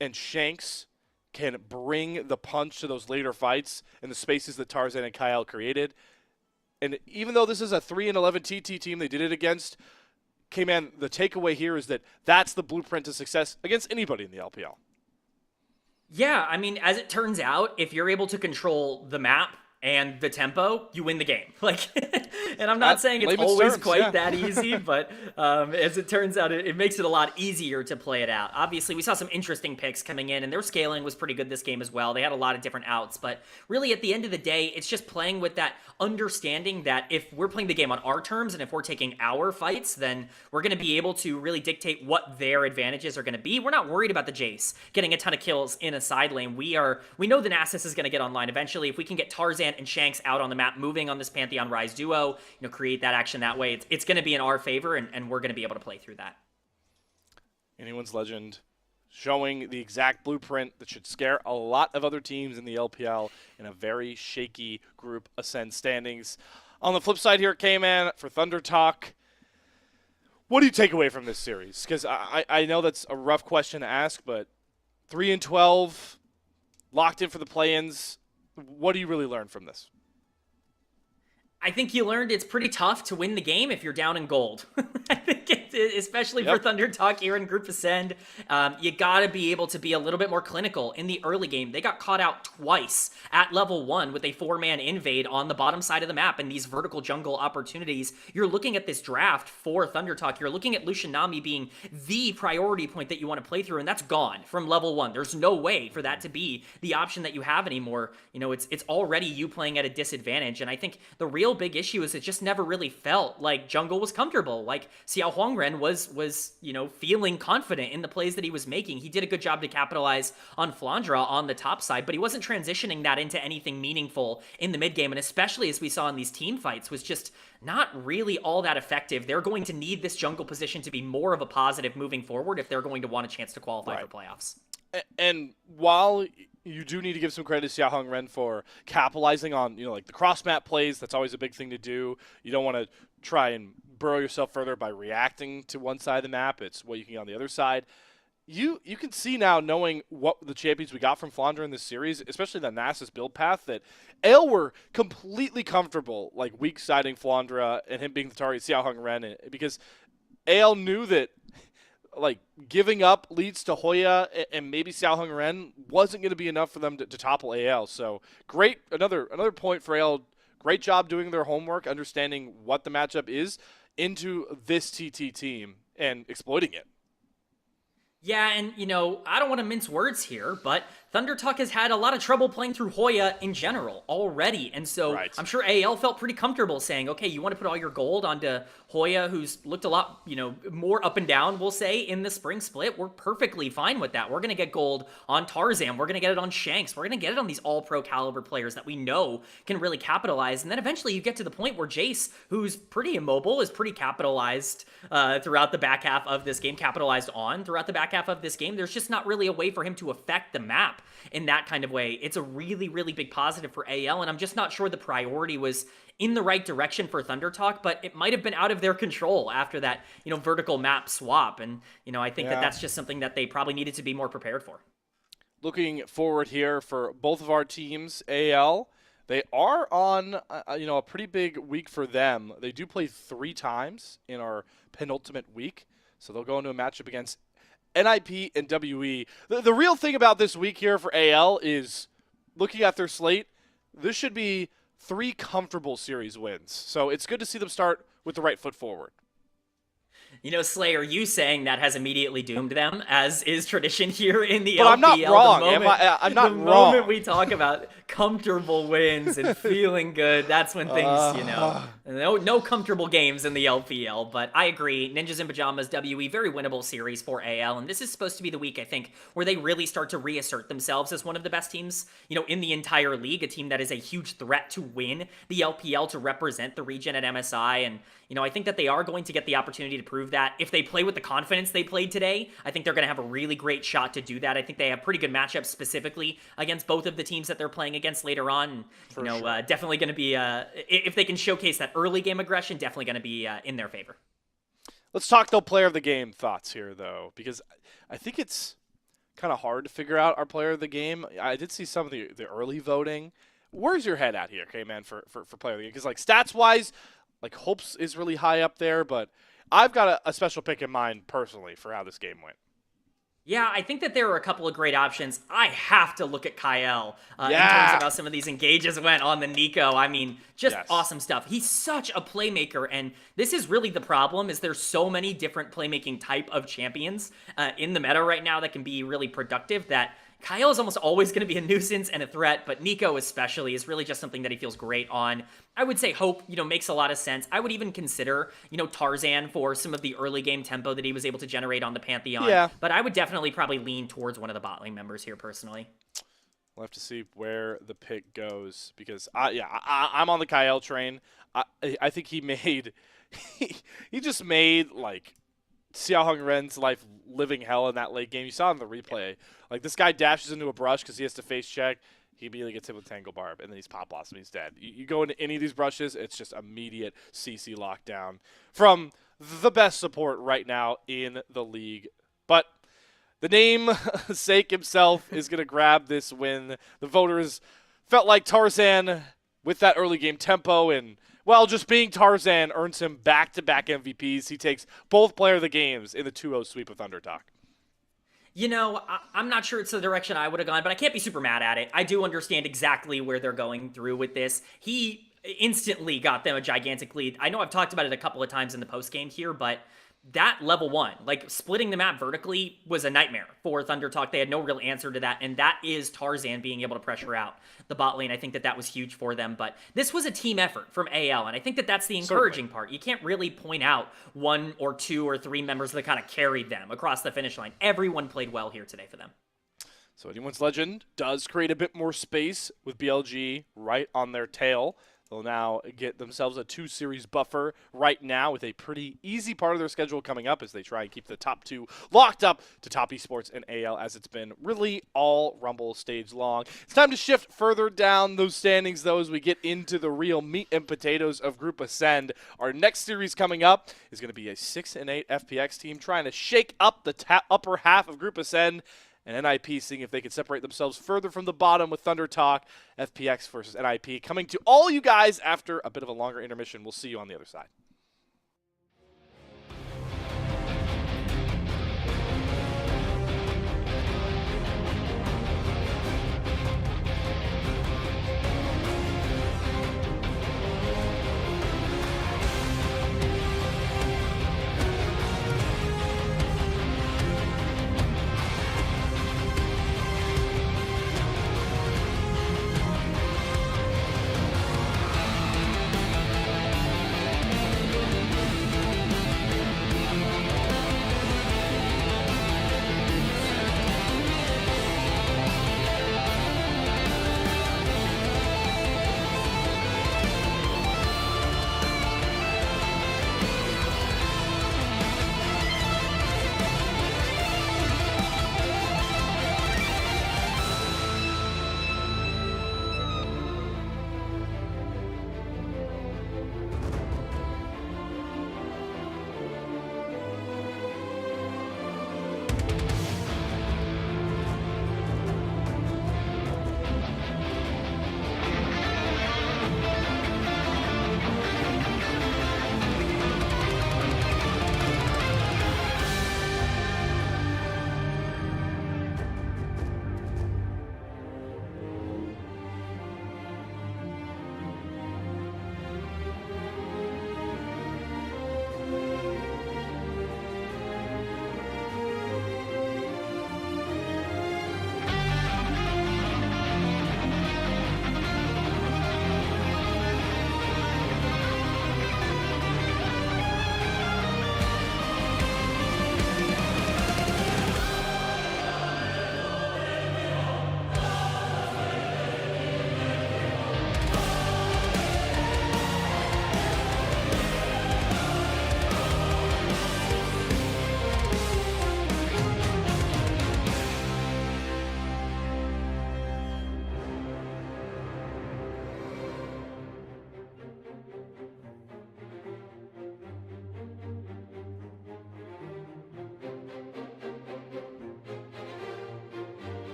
and Shanks can bring the punch to those later fights in the spaces that Tarzan and Kyle created. And even though this is a 3-11 TT team they did it against, K-Man, the takeaway here is that that's the blueprint to success against anybody in the LPL. Yeah, I mean, as it turns out, if you're able to control the map and the tempo, you win the game. And I'm not saying it's always quite that easy, but as it turns out, it makes it a lot easier to play it out. Obviously, we saw some interesting picks coming in, and their scaling was pretty good this game as well. They had a lot of different outs, but really at the end of the day, it's just playing with that understanding that if we're playing the game on our terms and if we're taking our fights, then we're going to be able to really dictate what their advantages are going to be. We're not worried about the Jace getting a ton of kills in a side lane. We know the Nasus is going to get online eventually. If we can get Tarzan and Shanks out on the map, moving on this Pantheon Ryze duo, create that action that way. It's going to be in our favor, and we're going to be able to play through that. Anyone's Legend showing the exact blueprint that should scare a lot of other teams in the LPL in a very shaky Group Ascend standings. On the flip side here, K-Man, for Thunder Talk, what do you take away from this series? Because I know that's a rough question to ask, but 3-12, locked in for the play-ins. What do you really learn from this? I think you learned it's pretty tough to win the game if you're down in gold. I think, especially for Thunder Talk here in Group Ascend, you got to be able to be a little bit more clinical in the early game. They got caught out twice at level 1 with a 4-man invade on the bottom side of the map and these vertical jungle opportunities. You're looking at this draft for Thunder Talk. You're looking at Lucian Nami being the priority point that you want to play through, and that's gone from level 1. There's no way for that to be the option that you have anymore. It's already you playing at a disadvantage, and I think the real big issue is it just never really felt like jungle was comfortable. Like Xiao Huangren was feeling confident in the plays that he was making. He did a good job to capitalize on Flandra on the top side, but he wasn't transitioning that into anything meaningful in the mid game, and especially as we saw in these team fights, was just not really all that effective. They're going to need this jungle position to be more of a positive moving forward if they're going to want a chance to qualify for playoffs. And while you do need to give some credit to Xiao Ren for capitalizing on, like the cross-map plays. That's always a big thing to do. You don't want to try and burrow yourself further by reacting to one side of the map. It's what you can get on the other side. You can see now, knowing what the champions we got from Flandra in this series, especially the Nasus build path, that ALE were completely comfortable, like weak-siding Flandra and him being the target Xiao Ren, because ALE knew that like giving up leads to Hoya and maybe Xiao Ren wasn't going to be enough for them to topple AL. So great, another point for AL. Great job doing their homework, understanding what the matchup is into this TT team and exploiting it. Yeah, and, I don't want to mince words here, but Thunder Talk has had a lot of trouble playing through Hoya in general already. And so I'm sure AL felt pretty comfortable saying, okay, you want to put all your gold onto Hoya, who's looked a lot, more up and down, we'll say, in the spring split. We're perfectly fine with that. We're going to get gold on Tarzan. We're going to get it on Shanks. We're going to get it on these all-pro caliber players that we know can really capitalize. And then eventually you get to the point where Jace, who's pretty immobile, is pretty capitalized throughout the back half of this game, throughout the back half of this game. There's just not really a way for him to affect the map in that kind of way. It's a really, really big positive for AL, and I'm just not sure the priority was in the right direction for Thunder Talk, but it might have been out of their control after that, vertical map swap. And, I think that's just something that they probably needed to be more prepared for. Looking forward here for both of our teams, AL, they are on, a pretty big week for them. They do play 3 times in our penultimate week, so they'll go into a matchup against NiP and WE. The real thing about this week here for AL is looking at their slate, this should be 3 comfortable series wins. So it's good to see them start with the right foot forward. Slayer, you saying that has immediately doomed them, as is tradition here in the LPL. But I'm not wrong. I'm not wrong. The moment we talk about comfortable wins and feeling good, that's when things, no comfortable games in the LPL. But I agree. Ninjas in Pajamas, WE, very winnable series for AL. And this is supposed to be the week, I think, where they really start to reassert themselves as one of the best teams, in the entire league. A team that is a huge threat to win the LPL, to represent the region at MSI. And, I think that they are going to get the opportunity to prove that. If they play with the confidence they played today, I think they're going to have a really great shot to do that. I think they have pretty good matchups specifically against both of the teams that they're playing against later on. And, definitely going to be, if they can showcase that early game aggression, definitely going to be in their favor. Let's talk, though, player of the game thoughts here, though, because I think it's kind of hard to figure out our player of the game. I did see some of the early voting. Where's your head at here, okay, man, for player of the game? Because, like, stats-wise, like, Hopes is really high up there, but I've got a special pick in mind personally for how this game went. Yeah, I think that there are a couple of great options. I have to look at Kyle in terms of how some of these engages went on the Nico. I mean, just awesome stuff. He's such a playmaker, and this is really the problem, is there's so many different playmaking type of champions in the meta right now that can be really productive that Kyle is almost always going to be a nuisance and a threat, but Nico especially is really just something that he feels great on. I would say Hope, makes a lot of sense. I would even consider, Tarzan for some of the early game tempo that he was able to generate on the Pantheon. Yeah. But I would definitely probably lean towards one of the bot lane members here personally. We'll have to see where the pick goes because I'm on the Kyle train. I think he made he just made like Xiao Hung Ren's life living hell in that late game. You saw in the replay. Like this guy dashes into a brush because he has to face check. He immediately gets hit with Tangle Barb, and then he's Pop Blossom. He's dead. You go into any of these brushes, it's just immediate CC lockdown from the best support right now in the league. But the name sake himself is going to grab this win. The voters felt like Tarzan with that early game tempo and, well, just being Tarzan earns him back-to-back MVPs. He takes both player of the games in the 2-0 sweep with Undertalk. You know, I'm not sure it's the direction I would have gone, but I can't be super mad at it. I do understand exactly where they're going through with this. He instantly got them a gigantic lead. I know I've talked about it a couple of times in the postgame here, but that level 1, like splitting the map vertically, was a nightmare for Thunder Talk. They had no real answer to that, and that is Tarzan being able to pressure out the bot lane. I think that was huge for them, but this was a team effort from AL, and I think that that's the encouraging part. You can't really point out 1 or 2 or 3 members that kind of carried them across the finish line. Everyone played well here today for them. So Anyone's Legend does create a bit more space with BLG right on their tail. They'll now get themselves a 2-series buffer right now with a pretty easy part of their schedule coming up as they try and keep the top 2 locked up to top esports and AL as it's been really all Rumble stage long. It's time to shift further down those standings, though, as we get into the real meat and potatoes of Group Ascend. Our next series coming up is going to be a 6-8 FPX team trying to shake up the upper half of Group Ascend, and NiP seeing if they can separate themselves further from the bottom with Thunder Talk. FPX versus NiP coming to all you guys after a bit of a longer intermission. We'll see you on the other side.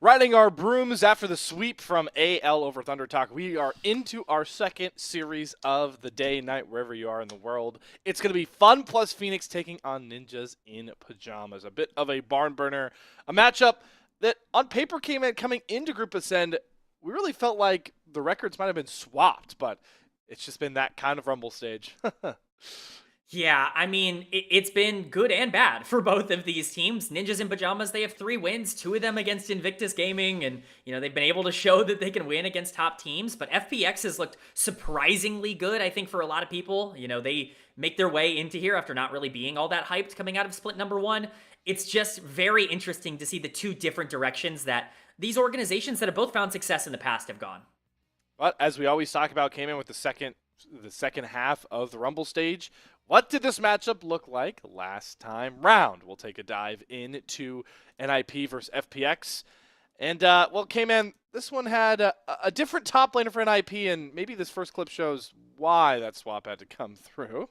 riding our brooms after the sweep from AL over Thunder Talk. We are into our second series of the day, night, wherever you are in the world. It's going to be Fun plus Phoenix taking on Ninjas in Pajamas. A bit of a barn burner, a matchup that on paper coming into Group Ascend. We really felt like the records might have been swapped, but it's just been that kind of Rumble stage. Yeah, I mean, it's been good and bad for both of these teams. Ninjas in Pajamas, they have 3 wins, 2 of them against Invictus Gaming, and, they've been able to show that they can win against top teams, but FPX has looked surprisingly good, I think, for a lot of people. They make their way into here after not really being all that hyped coming out of split number 1. It's just very interesting to see the 2 different directions that these organizations that have both found success in the past have gone. But as we always talk about, came in with the second half of the Rumble stage. What did this matchup look like last time round? We'll take a dive into NiP versus FPX. And, K-Man, this one had a different top laner for NiP, and maybe this first clip shows why that swap had to come through.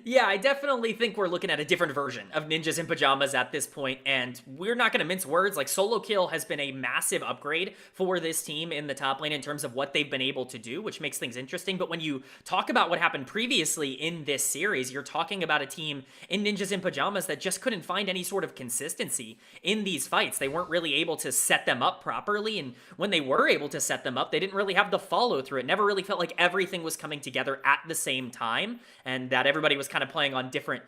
Yeah, I definitely think we're looking at a different version of Ninjas in Pajamas at this point, and we're not going to mince words. Like, solo kill has been a massive upgrade for this team in the top lane in terms of what they've been able to do, which makes things interesting. But when you talk about what happened previously in this series, you're talking about a team in Ninjas in Pajamas that just couldn't find any sort of consistency in these fights. They weren't really able to set them up properly, and when they were able to set them up, they didn't really have the follow through. It never really felt like everything was coming together at the same time, and that everybody was kind of playing on different,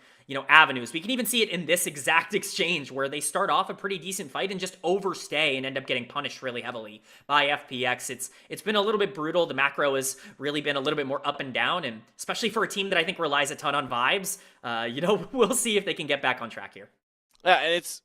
avenues. We can even see it in this exact exchange where they start off a pretty decent fight and just overstay and end up getting punished really heavily by FPX. It's been a little bit brutal. The macro has really been a little bit more up and down, and especially for a team that I think relies a ton on vibes, we'll see if they can get back on track here. Yeah, and it's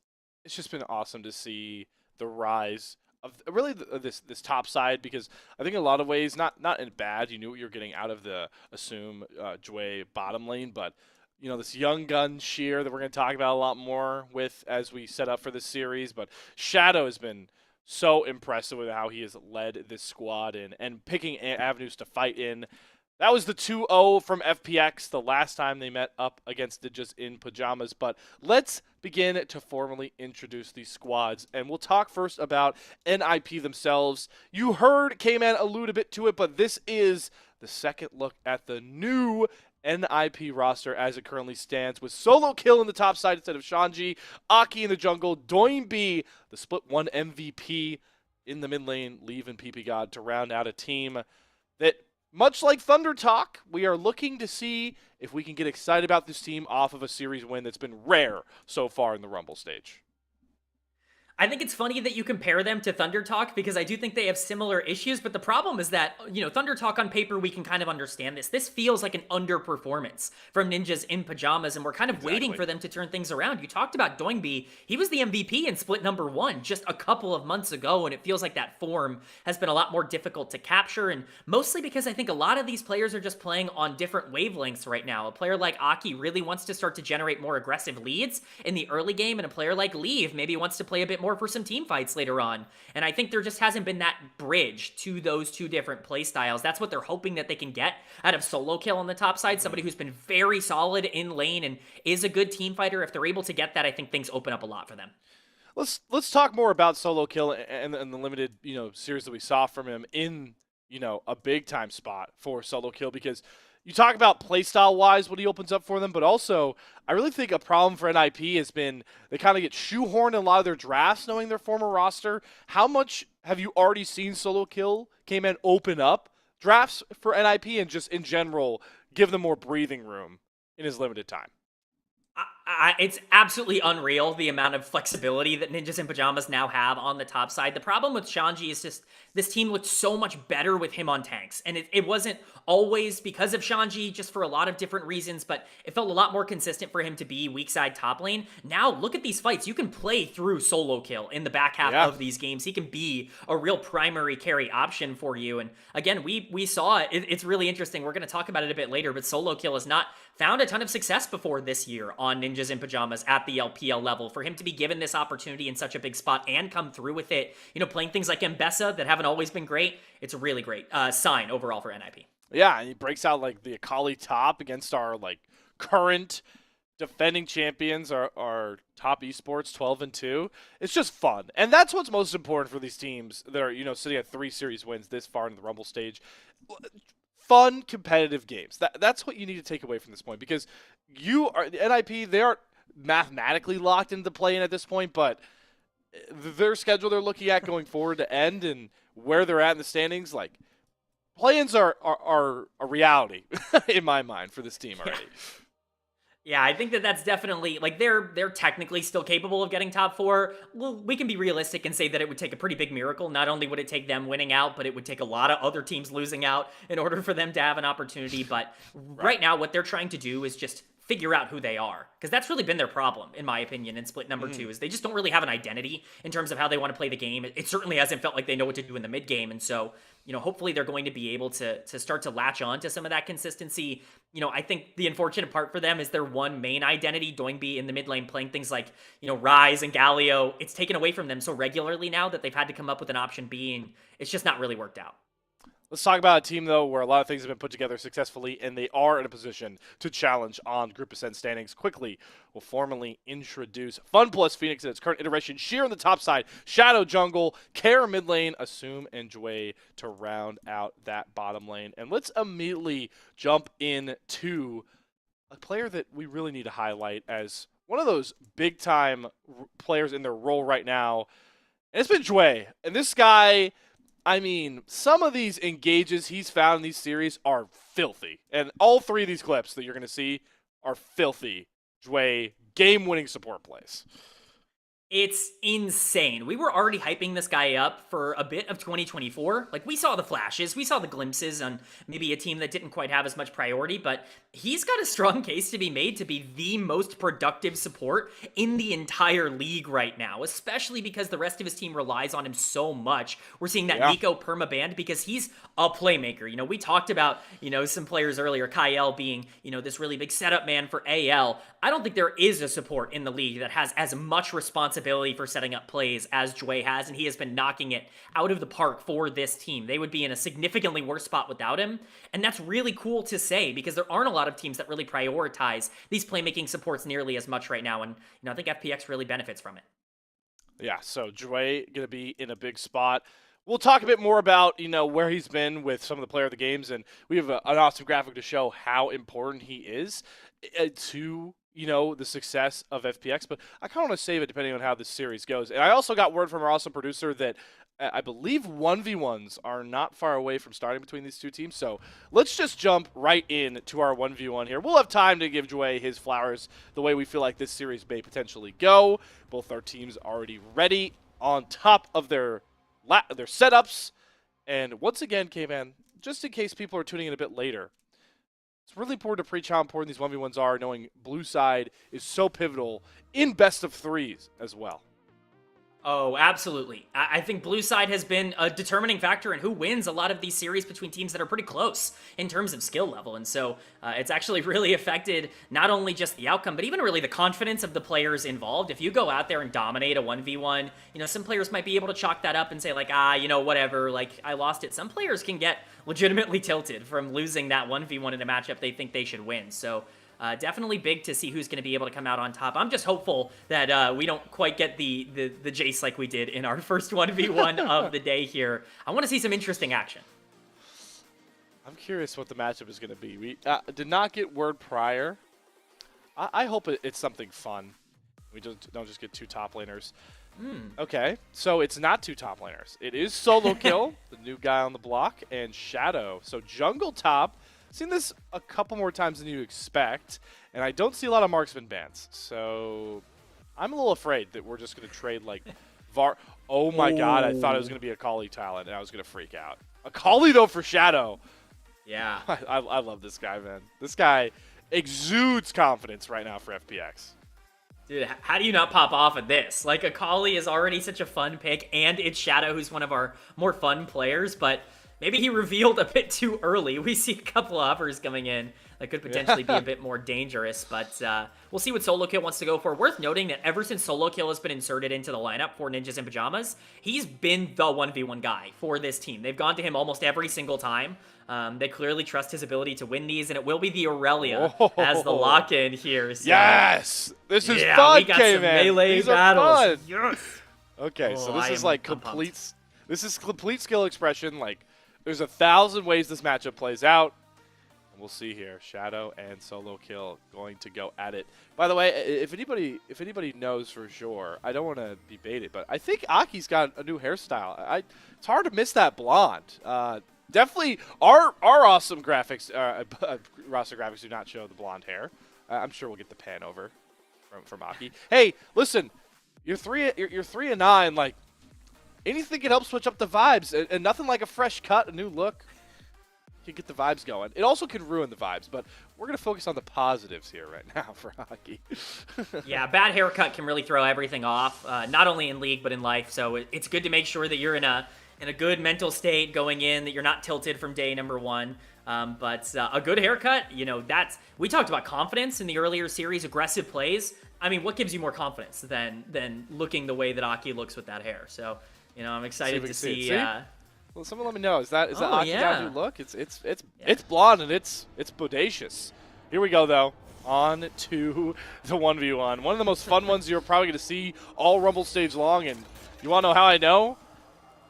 just been awesome to see the rise of really this top side, because I think in a lot of ways, not in bad, you knew what you were getting out of the Assume Jue bottom lane, but this young gun Sheer that we're going to talk about a lot more with as we set up for this series. But Shadow has been so impressive with how he has led this squad and picking avenues to fight in. That was the 2-0 from FPX the last time they met up against Ninjas in Pajamas. But let's begin to formally introduce these squads. And we'll talk first about NiP themselves. You heard K-Man allude a bit to it, but this is the second look at the new NiP roster as it currently stands, with Solo Kill in the top side instead of Shanji, Aki in the jungle, Doinb, the Split 1 MVP in the mid lane, Leave and PP God to round out a team that, much like Thunder Talk, we are looking to see if we can get excited about this team off of a series win that's been rare so far in the Rumble stage. I think it's funny that you compare them to Thunder Talk, because I do think they have similar issues, but the problem is that, Thunder Talk on paper, we can kind of understand this. This feels like an underperformance from Ninjas in Pajamas, and we're kind of waiting for them to turn things around. You talked about Doinb. He was the MVP in split number 1 just a couple of months ago, and it feels like that form has been a lot more difficult to capture, and mostly because I think a lot of these players are just playing on different wavelengths right now. A player like Aki really wants to start to generate more aggressive leads in the early game, and a player like Leave maybe wants to play a bit more for some team fights later on. And I think there just hasn't been that bridge to those 2 different play styles. That's what they're hoping that they can get out of Solo Kill on the top side, somebody who's been very solid in lane and is a good team fighter. If they're able to get that, I think things open up a lot for them. Let's talk more about Solo Kill and the limited series that we saw from him in a big time spot for Solo Kill, because you talk about playstyle-wise what he opens up for them, but also I really think a problem for NiP has been they kind of get shoehorned in a lot of their drafts knowing their former roster. How much have you already seen Solo Kill K-Man open up drafts for NiP and just in general give them more breathing room in his limited time? It's absolutely unreal, the amount of flexibility that Ninjas in Pajamas now have on the top side. The problem with Shanji is just this team looked so much better with him on tanks. And it wasn't always because of Shanji, just for a lot of different reasons, but it felt a lot more consistent for him to be weak side top lane. Now, look at these fights. You can play through Solo Kill in the back half of these games. He can be a real primary carry option for you. And again, we saw it. It's really interesting. We're going to talk about it a bit later, but Solo Kill has not found a ton of success before this year on Ninjas in Pajamas at the LPL level. For him to be given this opportunity in such a big spot and come through with it, playing things like Mbessa that haven't always been great, it's a really great sign overall for NiP. Yeah, and he breaks out like the Akali top against our current defending champions are top esports 12-2. It's just fun. And that's what's most important for these teams that are, sitting at 3 series wins this far into the Rumble stage. Fun, competitive games. That's what you need to take away from this point, because the NiP, they aren't mathematically locked into play-in at this point, but their schedule they're looking at going forward to end and where they're at in the standings, like, play-ins are a reality in my mind for this team already. Yeah, I think that's definitely, like, they're technically still capable of getting top 4. Well, we can be realistic and say that it would take a pretty big miracle. Not only would it take them winning out, but it would take a lot of other teams losing out in order for them to have an opportunity. But right now, what they're trying to do is just figure out who they are, because that's really been their problem, in my opinion, in split number 2, is they just don't really have an identity in terms of how they want to play the game. It certainly hasn't felt like they know what to do in the mid game, and so, hopefully they're going to be able to start to latch on to some of that consistency. I think the unfortunate part for them is their one main identity, Doingby in the mid lane, playing things like, Ryze and Galio. It's taken away from them so regularly now that they've had to come up with an option B, and it's just not really worked out. Let's talk about a team, though, where a lot of things have been put together successfully, and they are in a position to challenge on Group Ascent standings. Quickly, we'll formally introduce Fun plus Phoenix in its current iteration. Sheer on the top side, Shadow jungle, Care mid lane, Assume and Jway to round out that bottom lane. And let's immediately jump into a player that we really need to highlight as one of those big-time players in their role right now, and it's been Jway. And this guy, I mean, some of these engages he's found in these series are filthy. And all 3 of these clips that you're going to see are filthy Jway game-winning support plays. It's insane. We were already hyping this guy up for a bit of 2024. Like, we saw the flashes, we saw the glimpses on maybe a team that didn't quite have as much priority, but he's got a strong case to be made to be the most productive support in the entire league right now, especially because the rest of his team relies on him so much. We're seeing that Nico perma-banned because he's a playmaker. We talked about, some players earlier, Kyle being, this really big setup man for AL. I don't think there is a support in the league that has as much responsibility for setting up plays as Jway has, and he has been knocking it out of the park for this team. They would be in a significantly worse spot without him, and that's really cool to say because there aren't a lot of teams that really prioritize these playmaking supports nearly as much right now, and I think FPX really benefits from it. Yeah, so Jway going to be in a big spot. We'll talk a bit more about, where he's been with some of the player of the games, and we have an awesome graphic to show how important he is to the success of FPX, but I kind of want to save it depending on how this series goes. And I also got word from our awesome producer that I believe 1v1s are not far away from starting between these 2 teams, so let's just jump right in to our 1v1 here. We'll have time to give Jway his flowers the way we feel like this series may potentially go. Both our teams already ready on top of their setups. And once again, K-Man, just in case people are tuning in a bit later, it's really important to preach how important these 1v1s are, knowing blue side is so pivotal in best of 3s as well. Oh, absolutely. I think blue side has been a determining factor in who wins a lot of these series between teams that are pretty close in terms of skill level. And so it's actually really affected not only just the outcome, but even really the confidence of the players involved. If you go out there and dominate a 1v1, some players might be able to chalk that up and say like, whatever, like I lost it. Some players can get legitimately tilted from losing that 1v1 in a matchup they think they should win. So definitely big to see who's going to be able to come out on top. I'm just hopeful that we don't quite get the Jace like we did in our first 1v1 of the day here. I want to see some interesting action. I'm curious what the matchup is going to be. We did not get word prior. I hope it's something fun. We don't just get 2 top laners. Okay, so it's not 2 top laners. It is solo kill, the new guy on the block, and Shadow. So jungle top. Seen this a couple more times than you expect, and I don't see a lot of marksman bans. So I'm a little afraid that we're just going to trade like VAR. Oh my god, I thought it was going to be a Kali talent, and I was going to freak out. A Kali, though, for Shadow. Yeah. I love this guy, man. This guy exudes confidence right now for FPX. Dude, how do you not pop off of this? Like, Akali is already such a fun pick, and it's Shadow, who's one of our more fun players, but maybe he revealed a bit too early. We see a couple offers coming in that could potentially be a bit more dangerous. But we'll see what Solo Kill wants to go for. Worth noting that ever since Solo Kill has been inserted into the lineup for Ninjas in Pajamas, he's been the 1v1 guy for this team. They've gone to him almost every single time. They clearly trust his ability to win these, and it will be the Aurelia as the lock-in here. So, yes! This is yeah, fun, we got some K-Man. melee These battles. are fun. Yes! Okay, so Oh, this is like I'm complete. pumped. This is complete skill expression. Like, there's 1,000 ways this matchup plays out. And we'll see here. Shadow and Solo Kill going to go at it. By the way, if anybody knows for sure, I don't want to be baited, but I think Aki's got a new hairstyle. It's hard to miss that blonde. Definitely, our awesome graphics, roster graphics do not show the blonde hair. I'm sure we'll get the pan over from Aki. Hey, listen, you're 3-9. Like, anything can help switch up the vibes, and nothing like a fresh cut, a new look can get the vibes going. It also can ruin the vibes, but we're gonna focus on the positives here right now for Aki. Yeah, bad haircut can really throw everything off, not only in League but in life. So it's good to make sure that you're in a good mental state going in, that you're not tilted from day number one. But a good haircut, you know, we talked about confidence in the earlier series, aggressive plays. I mean, what gives you more confidence than looking the way that Aki looks with that hair? So, you know, I'm excited to see. Well, someone let me know. Is that Aki yeah. new look? It's blonde and it's bodacious. Here we go though. On to the 1v1. One of the most fun ones you're probably going to see all Rumble stage long. And you want to know how I know?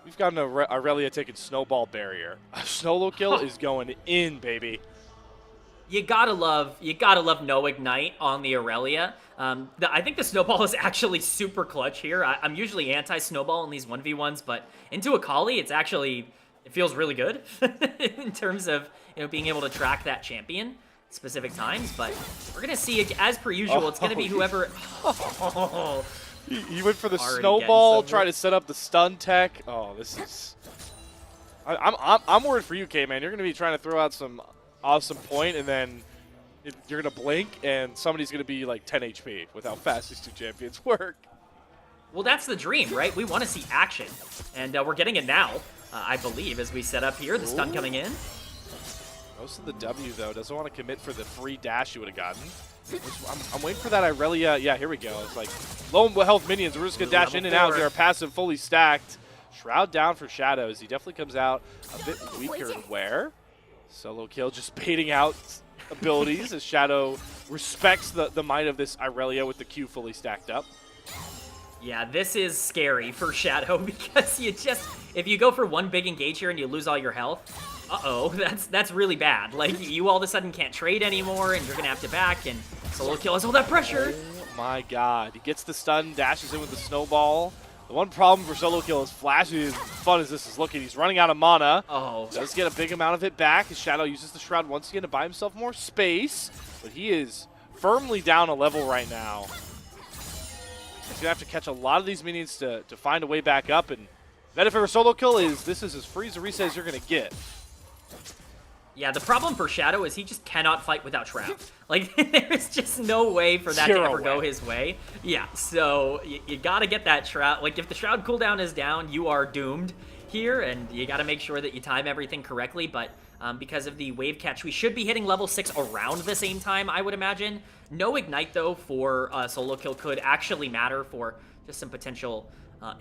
We've got an Aurelia taking snowball barrier. Solo Kill is going in, baby. You gotta love no ignite on the Aurelia. I think the snowball is actually super clutch here. I'm usually anti-snowball in these 1v1s, but into Akali, it feels really good in terms of, you know, being able to track that champion at specific times. But we're gonna see, as per usual, it's gonna be whoever. He went for the Already snowball, getting trying to set up the stun tech. Oh, this is. I'm worried for you, K-Man. You're gonna be trying to throw out some awesome point, and then you're going to blink, and somebody's going to be like 10 HP with how fast these two champions work. Well, that's the dream, right? We want to see action, and we're getting it now, I believe, as we set up here. The stun coming in. Most of the W, though, doesn't want to commit for the free dash you would have gotten. I'm waiting for that Aurelia. Yeah, here we go. It's like low health minions. We're just going to dash in and out. They're passive fully stacked. Shroud down for Shadows. He definitely comes out a bit weaker to wear. Solo Kill just baiting out abilities as Shadow respects the might of this Aurelia with the Q fully stacked up. Yeah, this is scary for Shadow because if you go for one big engage here and you lose all your health, that's really bad. Like, you all of a sudden can't trade anymore and you're gonna have to back, and Solo Kill has all that pressure. Oh my god. He gets the stun, dashes in with the snowball. The one problem for Solo Kill is Flash, as fun as this is looking, he's running out of mana. Oh. Does get a big amount of it back as Shadow uses the Shroud once again to buy himself more space. But he is firmly down a level right now. He's going to have to catch a lot of these minions to find a way back up. And benefit for Solo Kill is this is as free as a reset as you're going to get. Yeah, the problem for Shadow is he just cannot fight without Shroud. Like, there's just no way for that to ever go his way. Yeah, so you gotta get that Shroud. Like, if the Shroud cooldown is down, you are doomed here, and you gotta make sure that you time everything correctly. But because of the wave catch, we should be hitting level 6 around the same time, I would imagine. No Ignite, though, for Solo Kill could actually matter for just some potential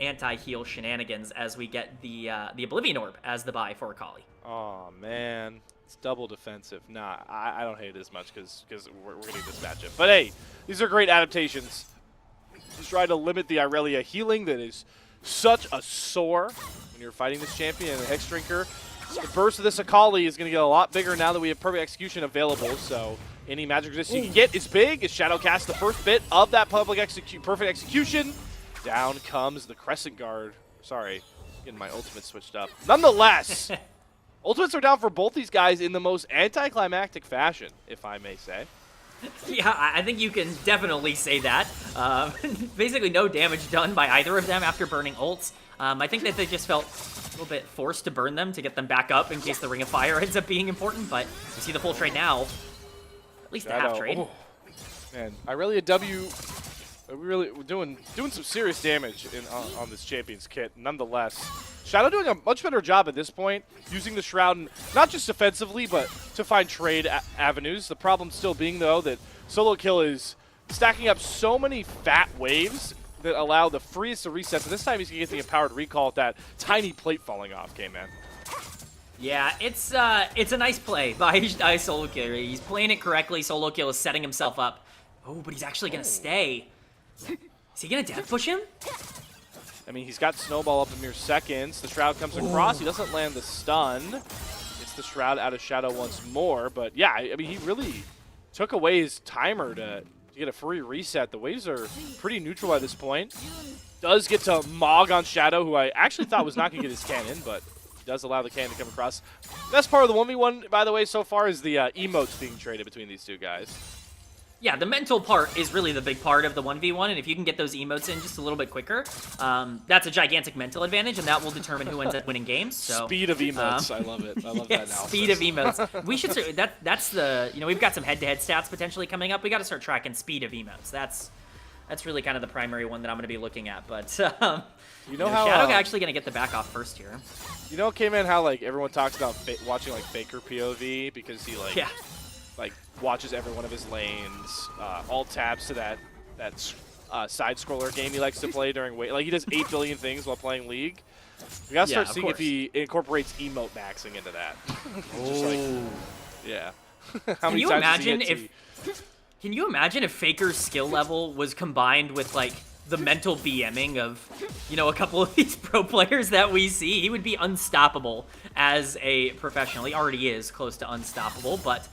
anti-heal shenanigans as we get the Oblivion Orb as the buy for Akali. Oh, man. It's double defensive. Nah, I don't hate it as much because we're getting this matchup. But hey, these are great adaptations. Just try to limit the Aurelia healing that is such a sore when you're fighting this champion and the Hex Drinker. The burst of this Akali is going to get a lot bigger now that we have Perfect Execution available. So any magic resist you can get is big as Shadow casts the first bit of that Perfect Execution. Down comes the Crescent Guard. Sorry, getting my ultimate switched up. Nonetheless. Ultimates are down for both these guys in the most anticlimactic fashion, if I may say. Yeah, I think you can definitely say that. Basically no damage done by either of them after burning ults. I think that they just felt a little bit forced to burn them to get them back up in case the Ring of Fire ends up being important, but you see the full trade now. At least the half trade. Oh. Man, Aurelia W We're doing some serious damage on this Champions kit, nonetheless. Shadow doing a much better job at this point, using the Shroud, not just defensively, but to find trade avenues. The problem still being, though, that Solo Kill is stacking up so many fat waves that allow the freest of resets. And this time he's going to get the empowered recall with that tiny plate falling off, K-Man. Yeah, it's a nice play by Solo Kill. He's playing it correctly. Solo Kill is setting himself up. Oh, but he's actually going to stay. Is he going to death push him? I mean, he's got Snowball up in mere seconds. The Shroud comes across. He doesn't land the stun. It's the Shroud out of Shadow once more. But yeah, I mean, he really took away his timer to get a free reset. The waves are pretty neutral at this point. Does get to Mog on Shadow, who I actually thought was not going to get his cannon, but does allow the cannon to come across. Best part of the 1v1, by the way, so far is the emotes being traded between these two guys. Yeah, the mental part is really the big part of the 1v1, and if you can get those emotes in just a little bit quicker, that's a gigantic mental advantage, and that will determine who ends up winning games. So, speed of emotes, I love it. I love that analysis. Speed of emotes. We should start, that's the, we've got some head-to-head stats potentially coming up. We got to start tracking speed of emotes. That's really kind of the primary one that I'm going to be looking at. But how Shadow actually going to get the back off first here. You know, K-Man, how like everyone talks about watching like Faker POV because he like watches every one of his lanes, all tabs to that side scroller game he likes to play during he does 8 billion things while playing League. We gotta start seeing if he incorporates emote maxing into that. How Can you imagine Can you imagine if Faker's skill level was combined with like the mental BMing of, a couple of these pro players that we see? He would be unstoppable as a professional. He already is close to unstoppable, but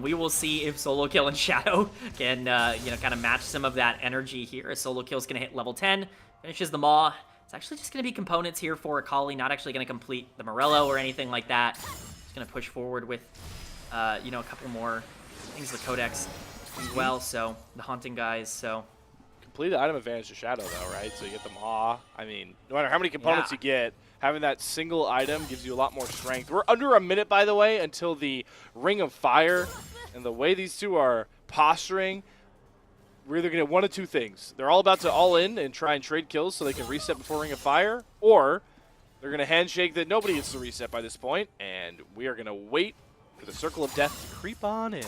we will see if Solo Kill and Shadow can, kind of match some of that energy here. As Solo Kill's going to hit level 10, finishes the Maw. It's actually just going to be components here for Akali, not actually going to complete the Morello or anything like that. Just going to push forward with, a couple more things, the Codex as well, so the Haunting guys, so. Complete item advantage to Shadow, though, right? So you get the Maw. I mean, no matter how many components you get, having that single item gives you a lot more strength. We're under a minute, by the way, until the Ring of Fire. And the way these two are posturing, we're either going to get one of two things. They're all about to all in and try and trade kills so they can reset before Ring of Fire, or they're going to handshake that nobody gets to reset by this point, and we are going to wait for the Circle of Death to creep on in.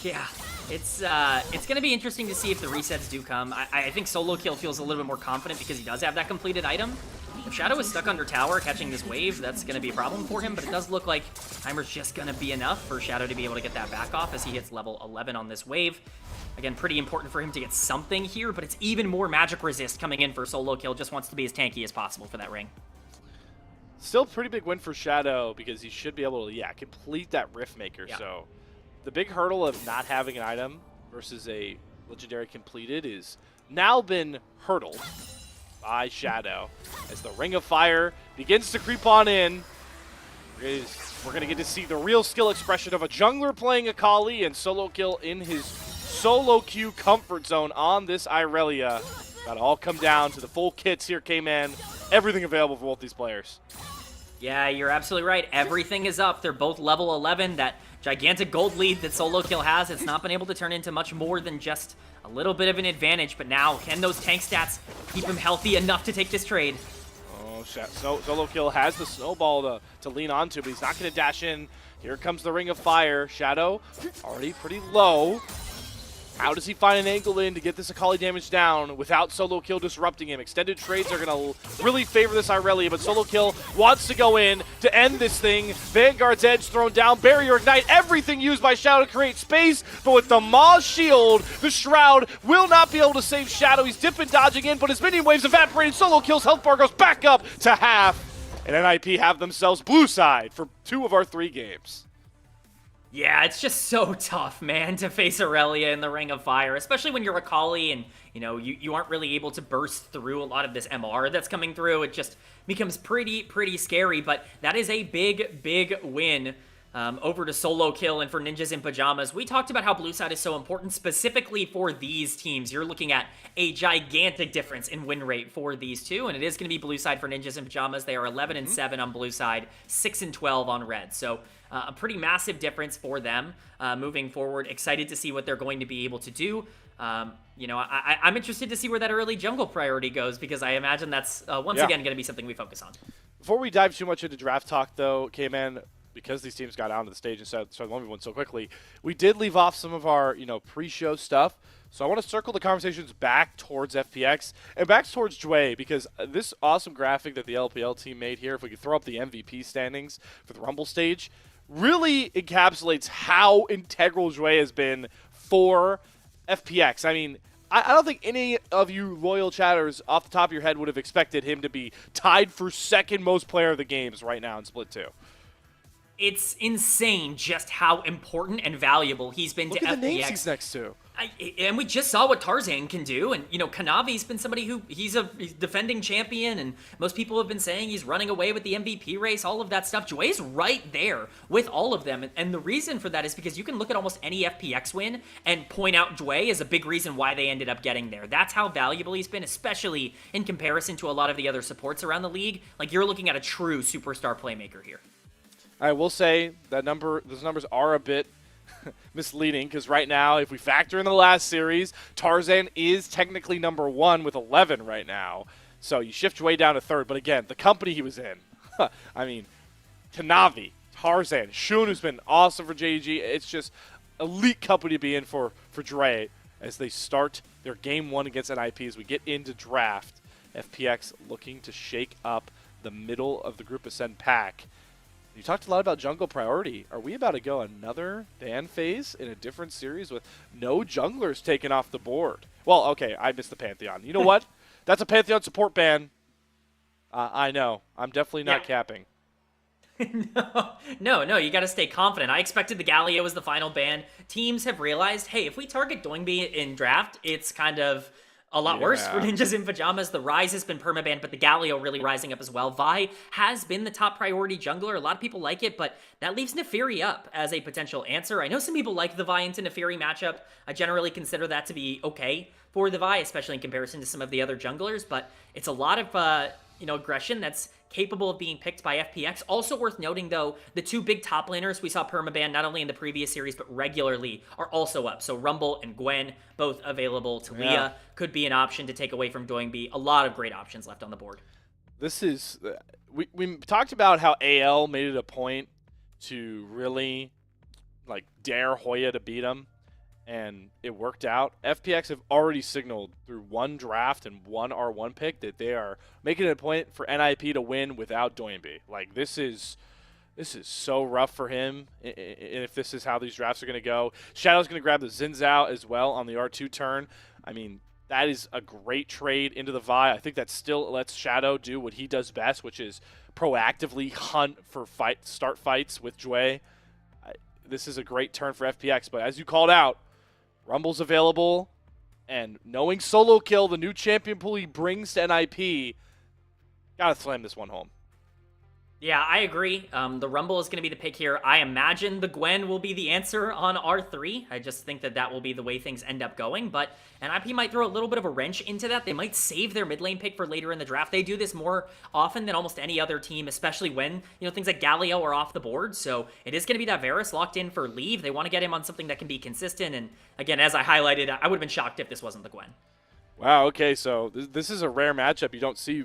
Yeah, it's going to be interesting to see if the resets do come. I think Solo Kill feels a little bit more confident because he does have that completed item. If Shadow is stuck under tower catching this wave, that's going to be a problem for him, but it does look like timer's just going to be enough for Shadow to be able to get that back off as he hits level 11 on this wave. Again, pretty important for him to get something here, but it's even more magic resist coming in for Solo Kill. Just wants to be as tanky as possible for that ring. Still pretty big win for Shadow because he should be able to, complete that Rift Maker. Yeah. So the big hurdle of not having an item versus a legendary completed is now been hurdled by Shadow as the Ring of Fire begins to creep on in. We're going to get to see the real skill expression of a jungler playing Akali and Solo Kill in his solo queue comfort zone on this Irelia. Got to all come down to the full kits here, K-Man. Everything available for both these players. Yeah, you're absolutely right. Everything is up. They're both level 11. That gigantic gold lead that Solo Kill has, it's not been able to turn into much more than just a little bit of an advantage. But now, can those tank stats keep him healthy enough to take this trade? Oh, Solo Kill has the snowball to lean onto, but he's not going to dash in. Here comes the Ring of Fire. Shadow already pretty low. How does he find an angle in to get this Akali damage down without Solo Kill disrupting him? Extended trades are going to really favor this Irelia, but Solo Kill wants to go in to end this thing. Vanguard's Edge thrown down, Barrier Ignite, everything used by Shadow to create space, but with the Maw's shield, the Shroud will not be able to save Shadow. He's dipping, dodging in, but his minion waves evaporated. Solo Kill's health bar goes back up to half, and NiP have themselves blue side for 2 of our 3 games. Yeah, it's just so tough, man, to face Irelia in the Ring of Fire, especially when you're Akali and, you aren't really able to burst through a lot of this MR that's coming through. It just becomes pretty scary, but that is a big win Over to solo kill and for Ninjas in Pajamas, we talked about how blue side is so important specifically for these teams. You're looking at a gigantic difference in win rate for these two, and it is going to be blue side for Ninjas in Pajamas. They are 11-7 on blue side, 6-12 on red. So a pretty massive difference for them moving forward. Excited to see what they're going to be able to do. I'm interested to see where that early jungle priority goes, because I imagine that's once again going to be something we focus on. Before we dive too much into draft talk, though, K-Man, because these teams got onto the stage and started 1v1 so quickly, we did leave off some of our, pre-show stuff. So I want to circle the conversations back towards FPX and back towards Jway, because this awesome graphic that the LPL team made here, if we could throw up the MVP standings for the Rumble stage, really encapsulates how integral Jway has been for FPX. I mean, I don't think any of you loyal chatters off the top of your head would have expected him to be tied for second most player of the games right now in Split 2. It's insane just how important and valuable he's been to FPX. Look at the names he's next to. And we just saw what Tarzan can do, and Kanavi's been somebody who he's defending champion, and most people have been saying he's running away with the MVP race, all of that stuff. Jway's right there with all of them, and the reason for that is because you can look at almost any FPX win and point out Jway as a big reason why they ended up getting there. That's how valuable he's been, especially in comparison to a lot of the other supports around the league. Like, you're looking at a true superstar playmaker here. I will say that those numbers are a bit misleading, because right now, if we factor in the last series, Tarzan is technically number 1 with 11 right now. So you shift way down to third. But again, the company he was in, I mean, Kanavi, Tarzan, Shun, who's been awesome for JG. It's just elite company to be in for Dre as they start their game 1 against NiP as we get into draft. FPX looking to shake up the middle of the Group Ascend pack. You talked a lot about jungle priority. Are we about to go another ban phase in a different series with no junglers taken off the board? Well, okay, I missed the Pantheon. You know what? That's a Pantheon support ban. I know. I'm definitely not capping. No, you got to stay confident. I expected the Galio as the final ban. Teams have realized, hey, if we target Doingby in draft, it's kind of a lot worse for Ninjas in Pajamas. The Rise has been permabanned, but the Galio really rising up as well. Vi has been the top priority jungler. A lot of people like it, but that leaves Neferi up as a potential answer. I know some people like the Vi into Neferi matchup. I generally consider that to be okay for the Vi, especially in comparison to some of the other junglers, but it's a lot of aggression that's capable of being picked by FPX. Also worth noting, though, the two big top laners we saw permaban not only in the previous series, but regularly are also up. So Rumble and Gwen, both available to Leah, could be an option to take away from Doingby. A lot of great options left on the board. This is... we talked about how AL made it a point to really dare Hoya to beat him, and it worked out. FPX have already signaled through one draft and one R1 pick that they are making it a point for NiP to win without Doingby. This is so rough for him, if this is how these drafts are going to go. Shadow's going to grab the Zins out as well on the R2 turn. I mean, that is a great trade into the Vi. I think that still lets Shadow do what he does best, which is proactively hunt for start fights with Jway. This is a great turn for FPX, but as you called out, Rumble's available, and knowing solo kill, the new champion pool he brings to NiP, gotta slam this one home. Yeah, I agree. The Rumble is going to be the pick here. I imagine the Gwen will be the answer on R3. I just think that will be the way things end up going. But NiP might throw a little bit of a wrench into that. They might save their mid lane pick for later in the draft. They do this more often than almost any other team, especially when things like Galio are off the board. So it is going to be that Varus locked in for leave. They want to get him on something that can be consistent. And again, as I highlighted, I would have been shocked if this wasn't the Gwen. Wow, okay, so this is a rare matchup you don't see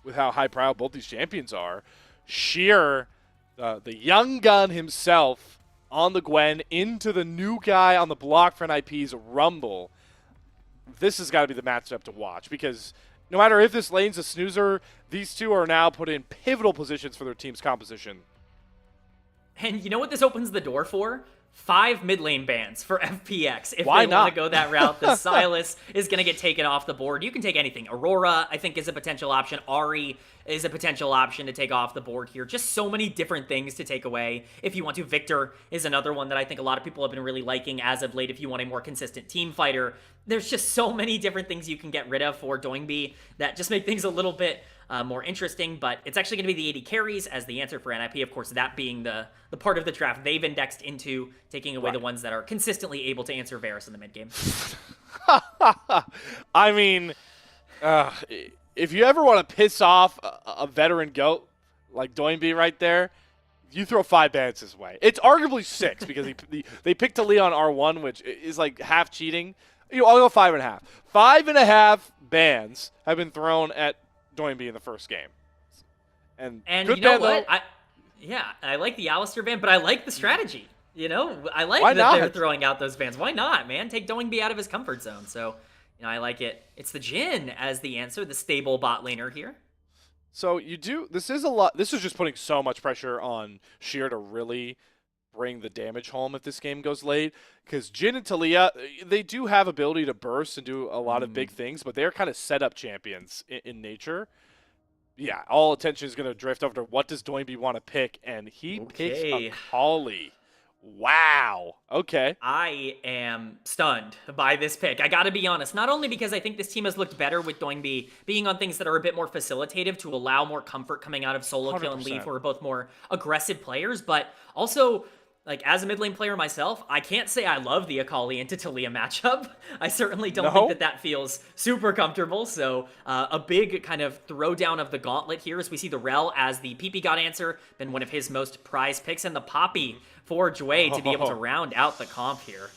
with how high profile both these champions are. Sheer, the young gun himself, on the Gwen into the new guy on the block for NiP's Rumble. This has got to be the matchup to watch, because no matter if this lane's a snoozer, these two are now put in pivotal positions for their team's composition. And you know what this opens the door for? 5 mid lane bans for FPX if Why they not? want to go that route. The Silas is going to get taken off the board. You can take anything. Aurora, I think, is a potential option. Ari is a potential option to take off the board here. Just so many different things to take away if you want to. Victor is another one that I think a lot of people have been really liking as of late if you want a more consistent team fighter. There's just so many different things you can get rid of for Doingby that just make things a little bit more interesting, but it's actually going to be the AD carries as the answer for NiP. Of course, that being the part of the draft they've indexed into, taking away the ones that are consistently able to answer Varus in the mid game. I mean, if you ever want to piss off a veteran GOAT like Doinby right there, you throw 5 bans his way. It's arguably 6 because they picked a Leon R1, which is like half cheating. I'll go 5.5. 5.5 bans have been thrown at Doinby in the first game. And you know what? I like the Alistair ban, but I like the strategy. I like that they're throwing out those bans. Why not, man? Take Doinby out of his comfort zone. So, I like it. It's the Jhin as the answer, the stable bot laner here. So this is a lot. This is just putting so much pressure on Sheer to really bring the damage home if this game goes late. Because Jhin and Taliyah, they do have ability to burst and do a lot of big things, but they're kind of setup champions in nature. Yeah, all attention is going to drift over to what does Doinby want to pick, and he picks a Kali. Wow. Okay. I am stunned by this pick. I got to be honest. Not only because I think this team has looked better with Doinby being on things that are a bit more facilitative to allow more comfort coming out of solo kill and Leaf, who are both more aggressive players, but also, like, as a mid lane player myself, I can't say I love the Akali into Taliyah matchup. I certainly don't think that feels super comfortable. So a big kind of throwdown of the gauntlet here as we see the Rel as the PP God answer, been one of his most prized picks, and the Poppy for Jway to be able to round out the comp here.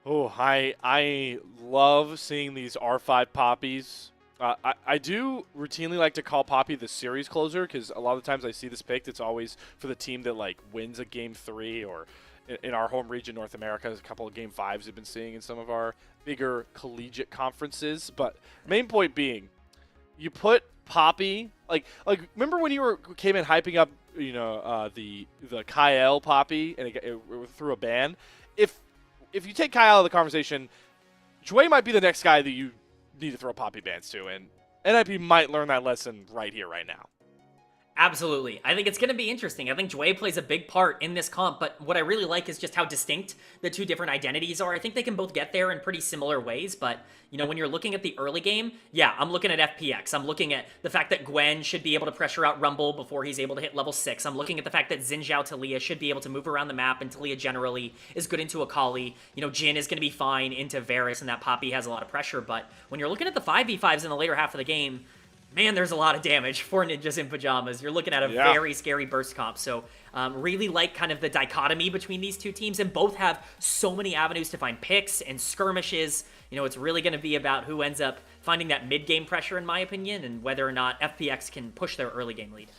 Oh, I love seeing these R5 Poppies. I do routinely like to call Poppy the series closer because a lot of times I see this picked, it's always for the team that like wins a game 3, or in our home region, North America, a couple of game 5s we've been seeing in some of our bigger collegiate conferences. But main point being, you put Poppy like remember when you came in hyping up the Kyle Poppy and it threw a ban. If you take Kyle out of the conversation, Jway might be the next guy that you need to throw Poppy bans to, and NiP might learn that lesson right here, right now. Absolutely. I think it's going to be interesting. I think Jway plays a big part in this comp, but what I really like is just how distinct the two different identities are. I think they can both get there in pretty similar ways, but, when you're looking at the early game, yeah, I'm looking at FPX. I'm looking at the fact that Gwen should be able to pressure out Rumble before he's able to hit level 6. I'm looking at the fact that Xin Zhao Taliyah should be able to move around the map, and Taliyah generally is good into Akali. Jhin is going to be fine into Varus, and that Poppy has a lot of pressure, but when you're looking at the 5v5s in the later half of the game, man, there's a lot of damage for Ninjas in Pajamas. You're looking at a very scary burst comp. So really like kind of the dichotomy between these two teams, and both have so many avenues to find picks and skirmishes. It's really going to be about who ends up finding that mid-game pressure, in my opinion, and whether or not FPX can push their early game lead.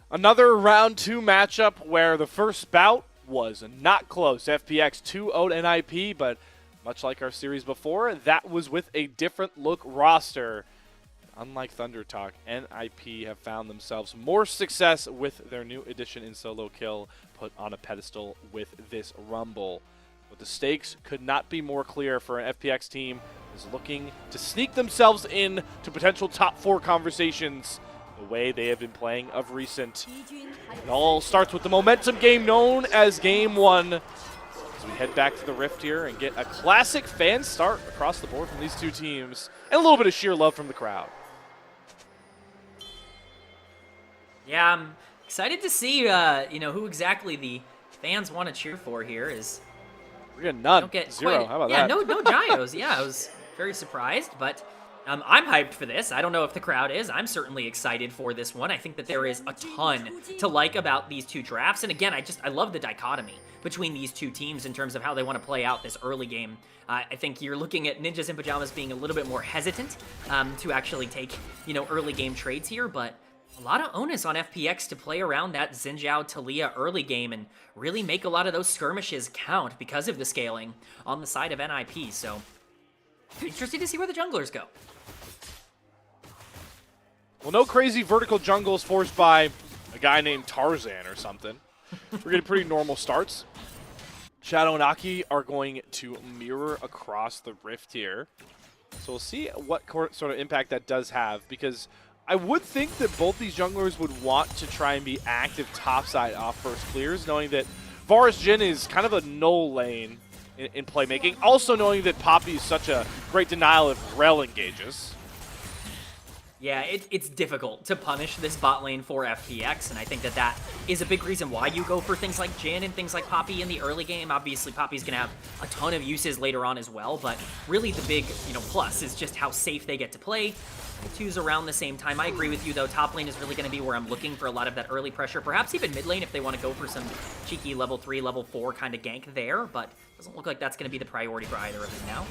Another round 2 matchup where the first bout was not close. FPX 2-0 NiP, but much like our series before, that was with a different look roster. Unlike Thunder Talk, NiP have found themselves more success with their new addition in solo kill, put on a pedestal with this Rumble. But the stakes could not be more clear for an FPX team is looking to sneak themselves in to potential top 4 conversations the way they have been playing of recent. It all starts with the momentum game known as Game 1. As we head back to the Rift here and get a classic fan start across the board from these two teams, and a little bit of sheer love from the crowd. Yeah, I'm excited to see, who exactly the fans want to cheer for here. We're getting none. Zero. How about that? Yeah, no Gyos. Yeah, I was very surprised, but I'm hyped for this. I don't know if the crowd is. I'm certainly excited for this one. I think that there is a ton to like about these two drafts. And again, I love the dichotomy between these two teams in terms of how they want to play out this early game. I think you're looking at Ninjas in Pajamas being a little bit more hesitant to actually take, early game trades here, but a lot of onus on FPX to play around that Xin Zhao Taliyah early game and really make a lot of those skirmishes count because of the scaling on the side of NiP. So, interesting to see where the junglers go. Well, no crazy vertical jungles forced by a guy named Tarzan or something. We're getting pretty normal starts. Shadow and Aki are going to mirror across the Rift here. So we'll see what sort of impact that does have, because I would think that both these junglers would want to try and be active topside off first clears, knowing that Varus Jhin is kind of a null lane in playmaking. Also knowing that Poppy is such a great denial if Rel engages. Yeah, it's difficult to punish this bot lane for FPX, and I think that is a big reason why you go for things like Jhin and things like Poppy in the early game. Obviously, Poppy's going to have a ton of uses later on as well, but really the big, plus is just how safe they get to play. The two's around the same time. I agree with you, though. Top lane is really going to be where I'm looking for a lot of that early pressure. Perhaps even mid lane if they want to go for some cheeky level 3, level 4 kind of gank there, but doesn't look like that's going to be the priority for either of them now.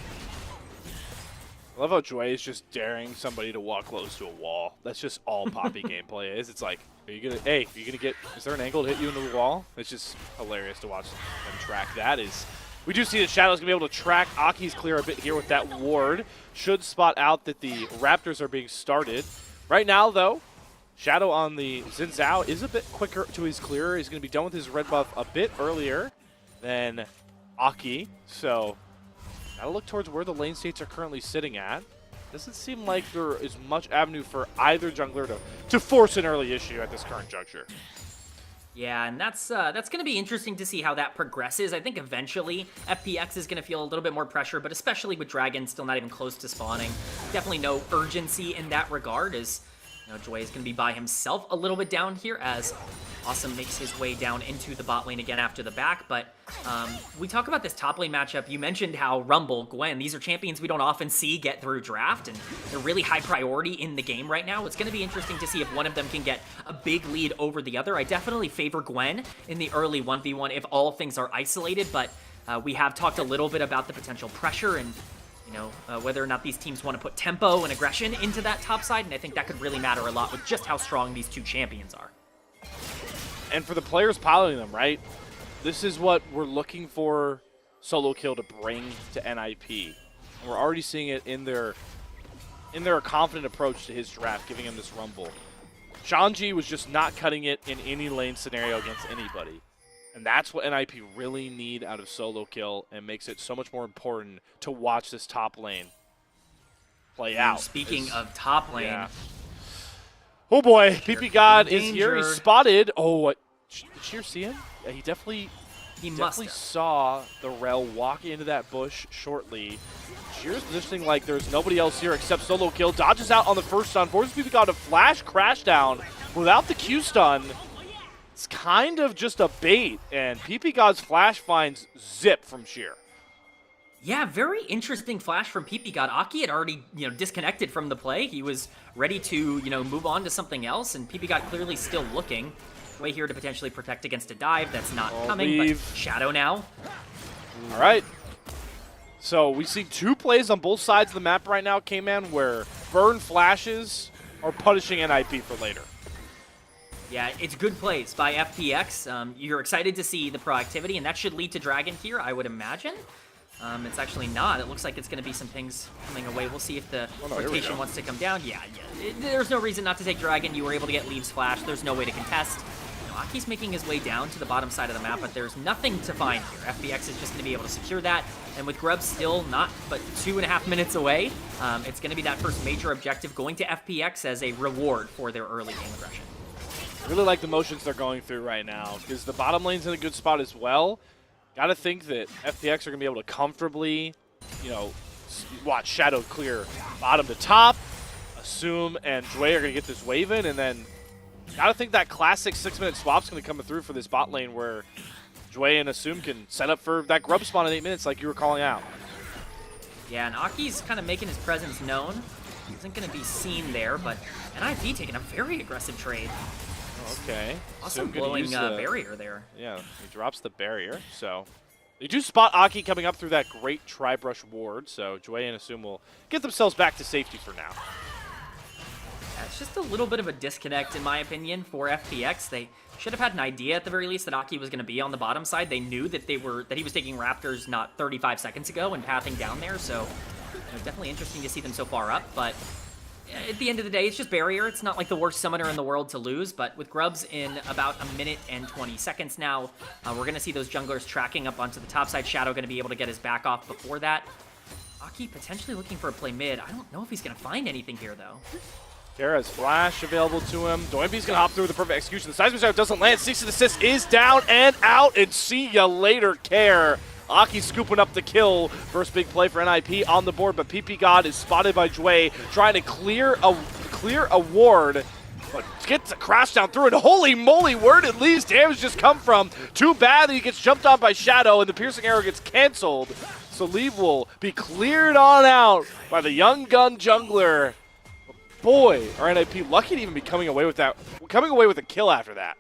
I love how Jway is just daring somebody to walk close to a wall. That's just all Poppy gameplay is. It's like, is there an angle to hit you into the wall? It's just hilarious to watch them track that. We do see that Shadow's going to be able to track Aki's clear a bit here with that ward. Should spot out that the Raptors are being started. Right now, though, Shadow on the Xin Zhao is a bit quicker to his clear. He's going to be done with his red buff a bit earlier than Aki. So gotta look towards where the lane states are currently sitting at. Doesn't seem like there is much avenue for either jungler to force an early issue at this current juncture. Yeah, and that's going to be interesting to see how that progresses. I think eventually FPX is going to feel a little bit more pressure, but especially with Dragon still not even close to spawning. Definitely no urgency in that regard, as Jway is going to be by himself a little bit down here as Awesome makes his way down into the bot lane again after the back. But we talk about this top lane matchup. You mentioned how Rumble, Gwen, these are champions we don't often see get through draft, and they're really high priority in the game right now. It's going to be interesting to see if one of them can get a big lead over the other. I definitely favor Gwen in the early 1v1 if all things are isolated, but we have talked a little bit about the potential pressure and whether or not these teams want to put tempo and aggression into that top side, and I think that could really matter a lot with just how strong these two champions are. And for the players piloting them, right? This is what we're looking for Solo Kill to bring to NiP. And we're already seeing it in their confident approach to his draft, giving him this rumble. Shanji was just not cutting it in any lane scenario against anybody. And that's what NiP really need out of Solo Kill, and makes it so much more important to watch this top lane play out. Speaking of top lane. Yeah. Oh boy, PP God is here. He's spotted. Oh, what? Did Sheer see him? Yeah, he definitely saw the Rel walk into that bush shortly. Sheer's positioning like there's nobody else here except Solo Kill. Dodges out on the first stun. Forces PP God to flash crash down without the Q stun. It's kind of just a bait, and PP God's flash finds Zip from Sheer. Yeah, very interesting flash from PP God. Aki had already, disconnected from the play. He was ready to, move on to something else, and PP God clearly still looking. Way here to potentially protect against a dive. That's not coming, but Shadow now. All right. So we see two plays on both sides of the map right now, K-Man, where burn flashes are punishing NiP for later. Yeah, it's good plays by FPX. You're excited to see the proactivity, and that should lead to Dragon here, I would imagine. It's actually not. It looks like it's going to be some things coming away. We'll see if the rotation wants to come down. Yeah. There's no reason not to take Dragon. You were able to get Leaves Flash. There's no way to contest. Aki's making his way down to the bottom side of the map, but there's nothing to find here. FPX is just going to be able to secure that, and with Grub still not but 2.5 minutes away, it's going to be that first major objective going to FPX as a reward for their early game aggression. I really like the motions they're going through right now, because the bottom lane's in a good spot as well. Got to think that FPX are going to be able to comfortably, watch Shadow clear bottom to top, Assume and Jway are going to get this wave in, and then got to think that classic 6-minute swap's going to come through for this bot lane where Jway and Assume can set up for that grub spawn in 8 minutes like you were calling out. Yeah, and Aki's kind of making his presence known. He isn't going to be seen there, but NiP taking a very aggressive trade. Okay. Awesome blowing barrier there. Yeah, he drops the barrier. So they do spot Aki coming up through that great Tri-Brush ward, so Jway and Assume will get themselves back to safety for now. Yeah, it's just a little bit of a disconnect, in my opinion, for FPX. They should have had an idea, at the very least, that Aki was going to be on the bottom side. They knew that he was taking Raptors not 35 seconds ago and pathing down there, so definitely interesting to see them so far up, but at the end of the day, it's just barrier. It's not like the worst summoner in the world to lose, but with Grubs in about 1 minute and 20 seconds now, we're going to see those junglers tracking up onto the top side. Shadow going to be able to get his back off before that. Aki potentially looking for a play mid. I don't know if he's going to find anything here, though. Kara's flash available to him. Doinby's going to hop through with the perfect execution. The seismic shot doesn't land. Cease and desist is down and out, and see ya later, Care. Aki scooping up the kill. First big play for NiP on the board, but PP God is spotted by Jway, trying to clear clear a ward, but gets a crash down through, and holy moly, where did Lee's damage just come from? Too bad that he gets jumped on by Shadow, and the piercing arrow gets canceled. So Lee will be cleared on out by the young gun jungler. Boy, our NiP lucky to even be coming away with a kill after that.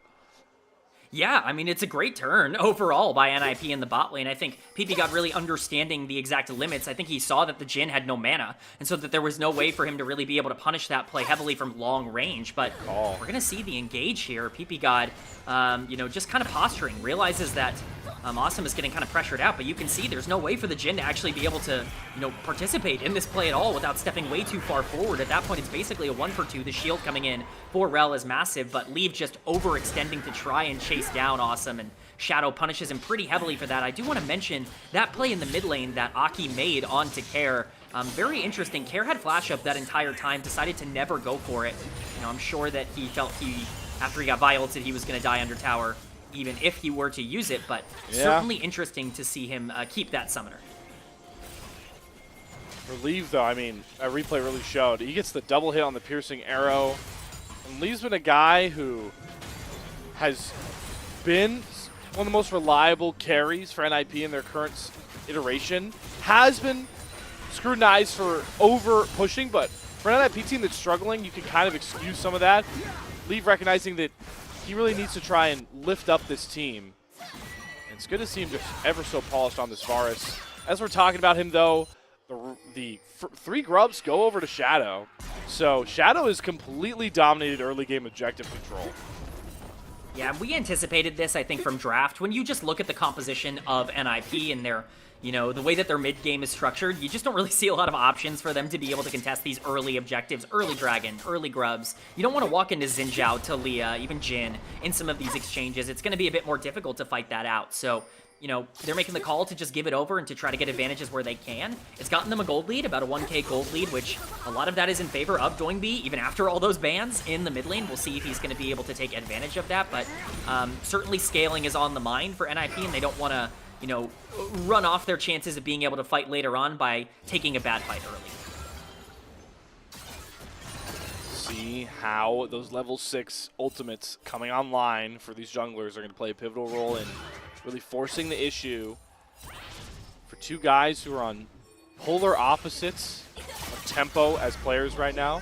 Yeah, I mean, it's a great turn overall by NiP in the bot lane. I think PP really understanding the exact limits. I think he saw that the Jhin had no mana, and so that there was no way for him to really be able to punish that play heavily from long range. But we're going to see the engage here. PP just kind of posturing, realizes that Awesome is getting kind of pressured out, but you can see there's no way for the Jhin to actually be able to, participate in this play at all without stepping way too far forward. At that point, it's basically a 1-for-2. The shield coming in for Rel is massive, but Leave just overextending to try and chase down Awesome, and Shadow punishes him pretty heavily for that. I do want to mention that play in the mid lane that Aki made onto Care. Very interesting. Care had flash up that entire time, decided to never go for it. I'm sure that he felt after he got violeted, he was going to die under tower, even if he were to use it, but certainly interesting to see him keep that summoner. For Leave, though, I mean, a replay really showed. He gets the double hit on the piercing arrow. And Lee's been a guy who has been one of the most reliable carries for NiP in their current iteration. Has been scrutinized for over-pushing, but for an NiP team that's struggling, you can kind of excuse some of that. Leave recognizing that he really needs to try and lift up this team. And it's good to see him just ever so polished on this Varus. As we're talking about him, though, the 3 grubs go over to Shadow. So Shadow is completely dominated early game objective control. Yeah, we anticipated this, I think, from draft. When you just look at the composition of NiP and their, the way that their mid game is structured, you just don't really see a lot of options for them to be able to contest these early objectives, early Dragon, early Grubs. You don't want to walk into Xin Zhao, Talia, even Jhin in some of these exchanges. It's going to be a bit more difficult to fight that out. So, they're making the call to just give it over and to try to get advantages where they can. It's gotten them a gold lead, about a 1k gold lead, which a lot of that is in favor of Doingby, even after all those bans in the mid lane. We'll see if he's going to be able to take advantage of that, but certainly scaling is on the mind for NiP, and they don't want to, run off their chances of being able to fight later on by taking a bad fight early. See how those level 6 ultimates coming online for these junglers are going to play a pivotal role in really forcing the issue for 2 guys who are on polar opposites of tempo as players right now.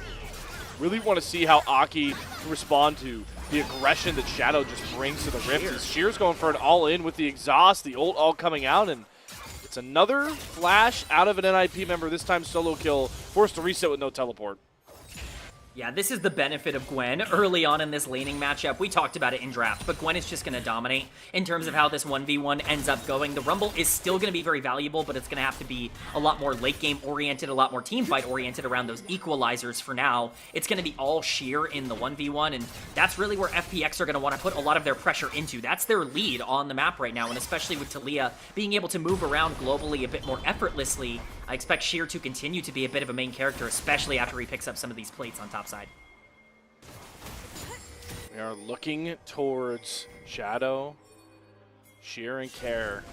Really want to see how Aki can respond to the aggression that Shadow just brings to the Rift. Shear's going for an all-in with the exhaust, the ult all coming out, and it's another flash out of an NiP member, this time solo kill, forced to reset with no teleport. Yeah, this is the benefit of Gwen early on in this laning matchup. We talked about it in draft, but Gwen is just going to dominate in terms of how this 1v1 ends up going. The Rumble is still going to be very valuable, but it's going to have to be a lot more late game oriented, a lot more team fight oriented around those equalizers for now. It's going to be all sheer in the 1v1, and that's really where FPX are going to want to put a lot of their pressure into. That's their lead on the map right now, and especially with Talia being able to move around globally a bit more effortlessly, I expect Sheer to continue to be a bit of a main character, especially after he picks up some of these plates on top side. We are looking towards Shadow, Sheer, and Care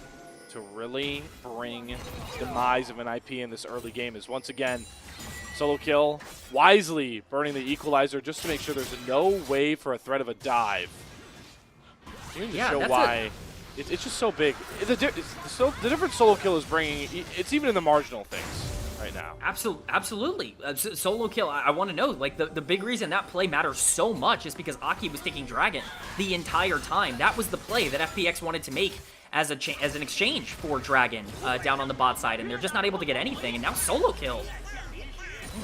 to really bring demise of an IP in this early game. Is once again solo kill, wisely burning the equalizer just to make sure there's no way for a threat of a dive. You need to show why. It's just so big. The different solo kill is bringing, it's even in the marginal things right now. Absolutely. Solo kill, I want to know, like, the big reason that play matters so much is because Aki was taking Dragon the entire time. That was the play that FPX wanted to make as an exchange for Dragon down on the bot side, and they're just not able to get anything, and now solo kill.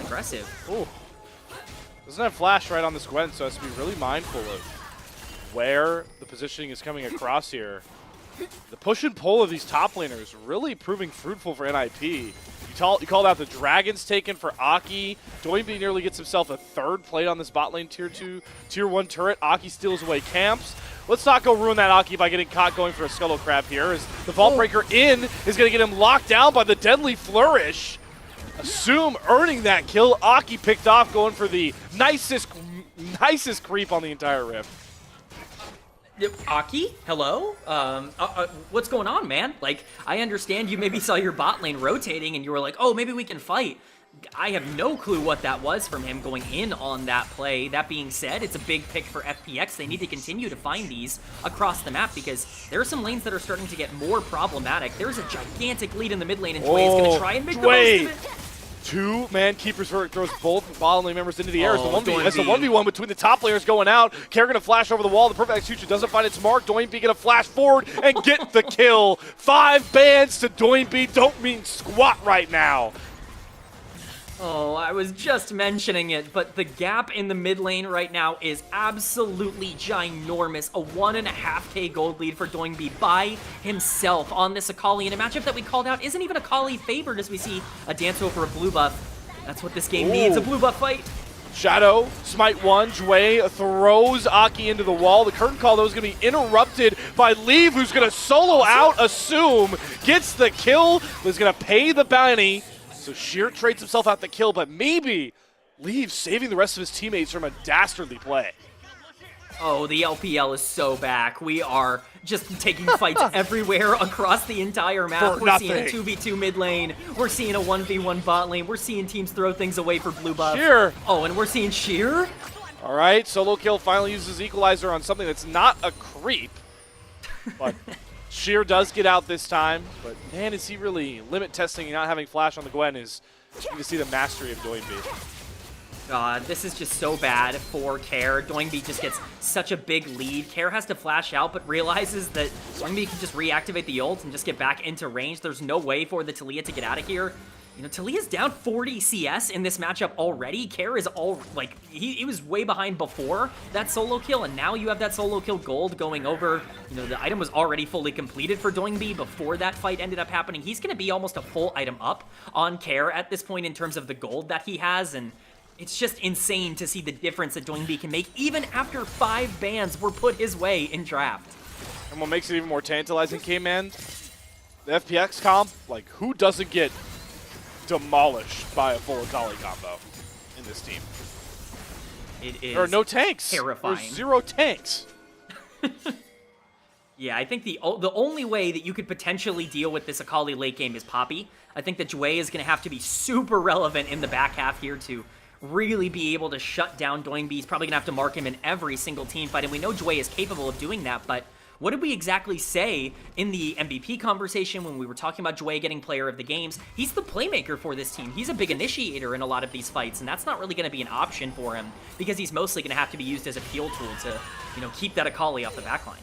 Aggressive. Ooh. Doesn't have flash right on this Gwen, so has to be really mindful of where the positioning is coming across here. The push and pull of these top laners really proving fruitful for NiP. You called out the Dragons taken for Aki. Doingby nearly gets himself a 3rd plate on this bot lane tier 2, tier 1 turret. Aki steals away camps. Let's not go ruin that Aki by getting caught going for a Scuttle Crab here, as the Vault Breaker in is going to get him locked down by the Deadly Flourish. Assume earning that kill. Aki picked off, going for the nicest creep on the entire Rift. Aki, hello? What's going on, man? Like, I understand you maybe saw your bot lane rotating and you were like, oh, maybe we can fight. I have no clue what that was from him going in on that play. That being said, it's a big pick for FPX. They need to continue to find these across the map because there are some lanes that are starting to get more problematic. There's a gigantic lead in the mid lane, and Dway's going to try and make the most of it. Two-man keepers throws both bottom lane members into the air as the 1v. 1v1 between the top players going out. Care going to flash over the wall. The perfect execution doesn't find its mark. Doinb going to flash forward and get the kill. 5 bans to Doinb don't mean squat right now. Oh, I was just mentioning it, but the gap in the mid lane right now is absolutely ginormous. A 1.5k gold lead for Doinb by himself on this Akali in a matchup that we called out isn't even Akali favored as we see a dance over a blue buff. That's what this game needs, a blue buff fight. Shadow, smite one, Jway throws Aki into the wall. The curtain call, though, is going to be interrupted by Leave, who's going to solo out, assume, gets the kill, but is going to pay the bounty. So Sheer trades himself out the kill, but maybe Leave saving the rest of his teammates from a dastardly play. Oh, the LPL is so back. We are just taking fights everywhere across the entire map. We're seeing a 2v2 mid lane. We're seeing a 1v1 bot lane. We're seeing teams throw things away for blue buff. Sheer. Oh, and we're seeing Sheer? All right, solo kill finally uses Equalizer on something that's not a creep. But Sheer does get out this time, but man, is he really limit testing and not having flash on the Gwen is you can see the mastery of Doinb. God, this is just so bad for Care. Doinb just gets such a big lead. Care has to flash out, but realizes that Doinb can just reactivate the ult and just get back into range. There's no way for the Taliyah to get out of here. You know, Talia's down 40 CS in this matchup already. Care is he was way behind before that solo kill, and now you have that solo kill gold going over. You know, the item was already fully completed for Doinb before that fight ended up happening. He's going to be almost a full item up on Care at this point in terms of the gold that he has, and it's just insane to see the difference that Doinb can make even after 5 bans were put his way in draft. And what makes it even more tantalizing, K-Man, the FPX comp, like who doesn't get demolished by a full Akali combo in this team? It is there are no tanks. Terrifying. There's 0 tanks. Yeah, I think the only way that you could potentially deal with this Akali late game is Poppy. I think that Jway is going to have to be super relevant in the back half here to really be able to shut down Doinb. He's probably going to have to mark him in every single team fight, and we know Jway is capable of doing that, but what did we exactly say in the MVP conversation when we were talking about Jway getting player of the games? He's the playmaker for this team. He's a big initiator in a lot of these fights, and that's not really going to be an option for him because he's mostly going to have to be used as a peel tool to, you know, keep that Akali off the backline.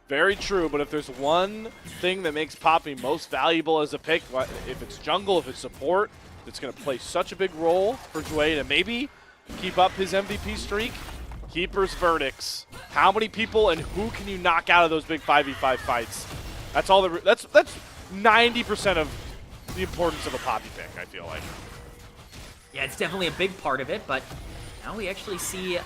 Very true, but if there's one thing that makes Poppy most valuable as a pick, if it's jungle, if it's support, it's going to play such a big role for Jway to maybe keep up his MVP streak. Keeper's verdicts. How many people and who can you knock out of those big 5v5 fights? That's all. That's 90% of the importance of a Poppy pick, I feel like. Yeah, it's definitely a big part of it, but now we actually see a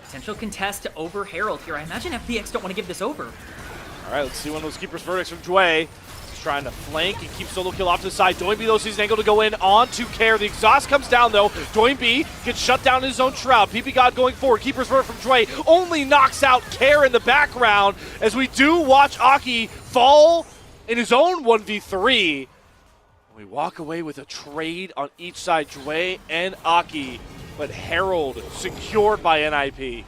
potential contest over Herald here. I imagine FPX don't want to give this over. All right, let's see one of those Keeper's verdicts from Jway. He's trying to flank and keep solo kill off to the side. Doinb, though, sees an angle to go in onto Care. The exhaust comes down, though. Doinb gets shut down in his own shroud. PP God going forward. Keeper's verdict from Jway only knocks out Care in the background as we do watch Aki fall in his own 1v3. We walk away with a trade on each side, Jway and Aki, but Herald secured by NiP.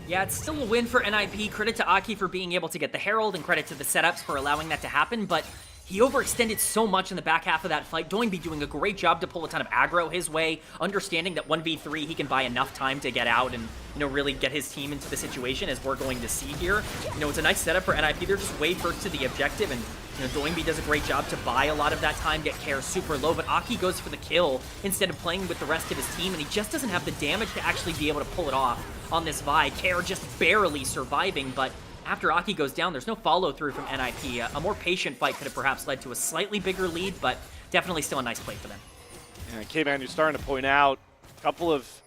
Yeah, it's still a win for NiP. Credit to Aki for being able to get the Herald, and credit to the setups for allowing that to happen, but he overextended so much in the back half of that fight. Doinb doing a great job to pull a ton of aggro his way, understanding that 1v3 he can buy enough time to get out and, you know, really get his team into the situation as we're going to see here. You know, it's a nice setup for NiP. They're just way first to the objective, and, you know, Doinb does a great job to buy a lot of that time, get Care super low, but Aki goes for the kill instead of playing with the rest of his team, and he just doesn't have the damage to actually be able to pull it off on this Vi. Care just barely surviving, but after Aki goes down, there's no follow-through from NiP. A more patient fight could have perhaps led to a slightly bigger lead, but definitely still a nice play for them. Yeah, K-Man, you're starting to point out a couple of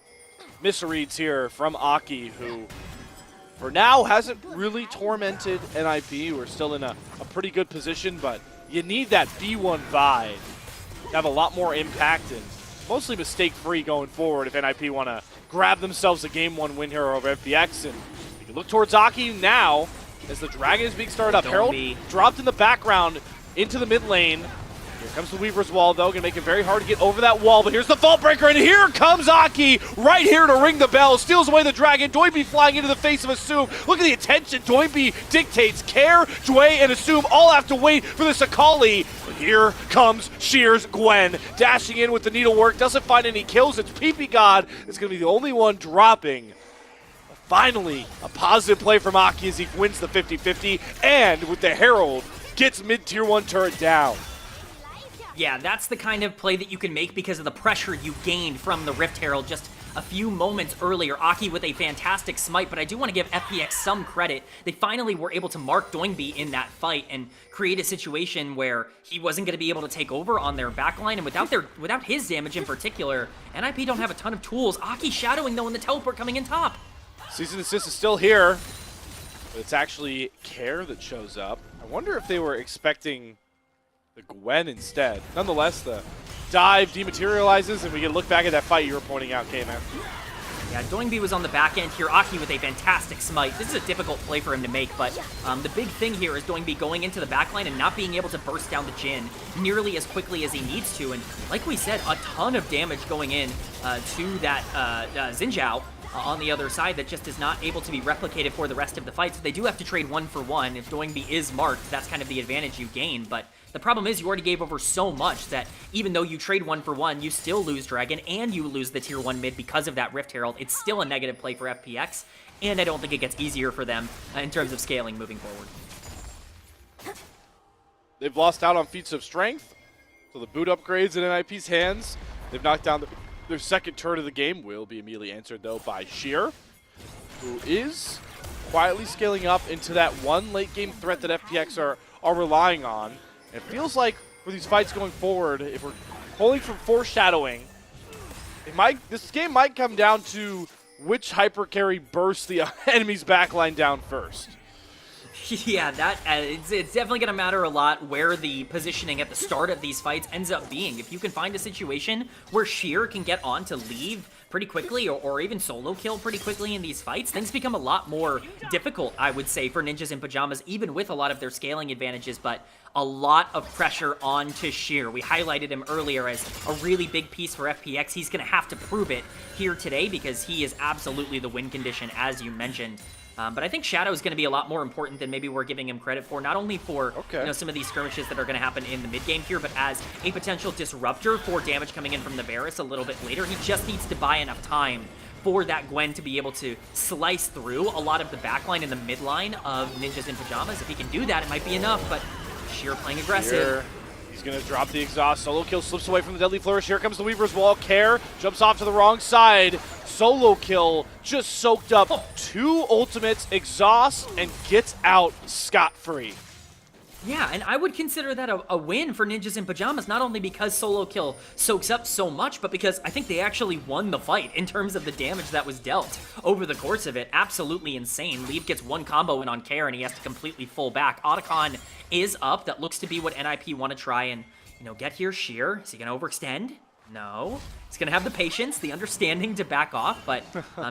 misreads here from Aki, who for now hasn't really tormented NiP. We're still in a pretty good position, but you need that B1 Vi to have a lot more impact and mostly mistake-free going forward if NiP want to grab themselves a Game 1 win here over FPX. And you can look towards Aki now as the Dragon is being started up. Herald dropped in the background into the mid lane. Here comes the Weaver's Wall, though. Gonna make it very hard to get over that wall, but here's the Vault Breaker, and here comes Aki right here to ring the bell. Steals away the Dragon. Doinby flying into the face of Assume. Look at the attention Doinby dictates. Care, Dway, and Assume all have to wait for this Akali. But here comes Shears Gwen, dashing in with the needlework. Doesn't find any kills. It's PP God. It's gonna be the only one dropping. Finally, a positive play from Aki as he wins the 50-50, and with the Herald, gets mid-tier 1 turret down. Yeah, that's the kind of play that you can make because of the pressure you gained from the Rift Herald just a few moments earlier. Aki with a fantastic smite, but I do want to give FPX some credit. They finally were able to mark Doinby in that fight and create a situation where he wasn't going to be able to take over on their backline, and without his damage in particular, NiP don't have a ton of tools. Aki shadowing though, and the teleport coming in top. Season Assist is still here, but it's actually Care that shows up. I wonder if they were expecting the Gwen instead. Nonetheless, the dive dematerializes, and we get a look back at that fight you were pointing out, K-Man. Yeah, Doinby was on the back end here. Aki with a fantastic smite. This is a difficult play for him to make, but the big thing here is Doinby going into the backline and not being able to burst down the Jhin nearly as quickly as he needs to. And like we said, a ton of damage going in to that Xin Zhao on the other side that just is not able to be replicated for the rest of the fight. So they do have to trade 1 for 1. If Doinby is marked, that's kind of the advantage you gain. But the problem is you already gave over so much that even though you trade 1 for 1, you still lose Dragon and you lose the tier 1 mid because of that Rift Herald. It's still a negative play for FPX, and I don't think it gets easier for them in terms of scaling moving forward. They've lost out on feats of strength, so the boot upgrades in NiP's hands. They've knocked down their second turret of the game. Will be immediately answered, though, by Sheer, who is quietly scaling up into that one late-game threat that FPX are relying on. It feels like for these fights going forward, if we're pulling from foreshadowing, this game might come down to which hyper carry bursts the enemy's backline down first. Yeah, it's definitely going to matter a lot where the positioning at the start of these fights ends up being. If you can find a situation where Sheer can get on to leave pretty quickly or even solo kill pretty quickly in these fights, things become a lot more difficult, I would say, for Ninjas in Pajamas, even with a lot of their scaling advantages, but a lot of pressure onto Sheer. We highlighted him earlier as a really big piece for FPX. He's going to have to prove it here today because he is absolutely the win condition, as you mentioned. But I think Shadow is going to be a lot more important than maybe we're giving him credit for, not only for some of these skirmishes that are going to happen in the mid-game here, but as a potential disruptor for damage coming in from the Varus a little bit later. He just needs to buy enough time for that Gwen to be able to slice through a lot of the backline and the midline of Ninjas in Pajamas. If he can do that, it might be enough, but Sheer playing aggressive. He's going to drop the exhaust. Solo kill slips away from the Deadly Flourish. Here comes the Weaver's Wall. Care jumps off to the wrong side. Solo kill just soaked up 2 ultimates, exhaust, and gets out scot-free. Yeah, and I would consider that a win for Ninjas in Pajamas, not only because solo kill soaks up so much, but because I think they actually won the fight in terms of the damage that was dealt over the course of it. Absolutely insane. Leave gets 1 combo in on Care, and he has to completely full back. Otacon is up. That looks to be what NiP want to try and, get here. Sheer, is he going to overextend? No. He's going to have the patience, the understanding to back off, but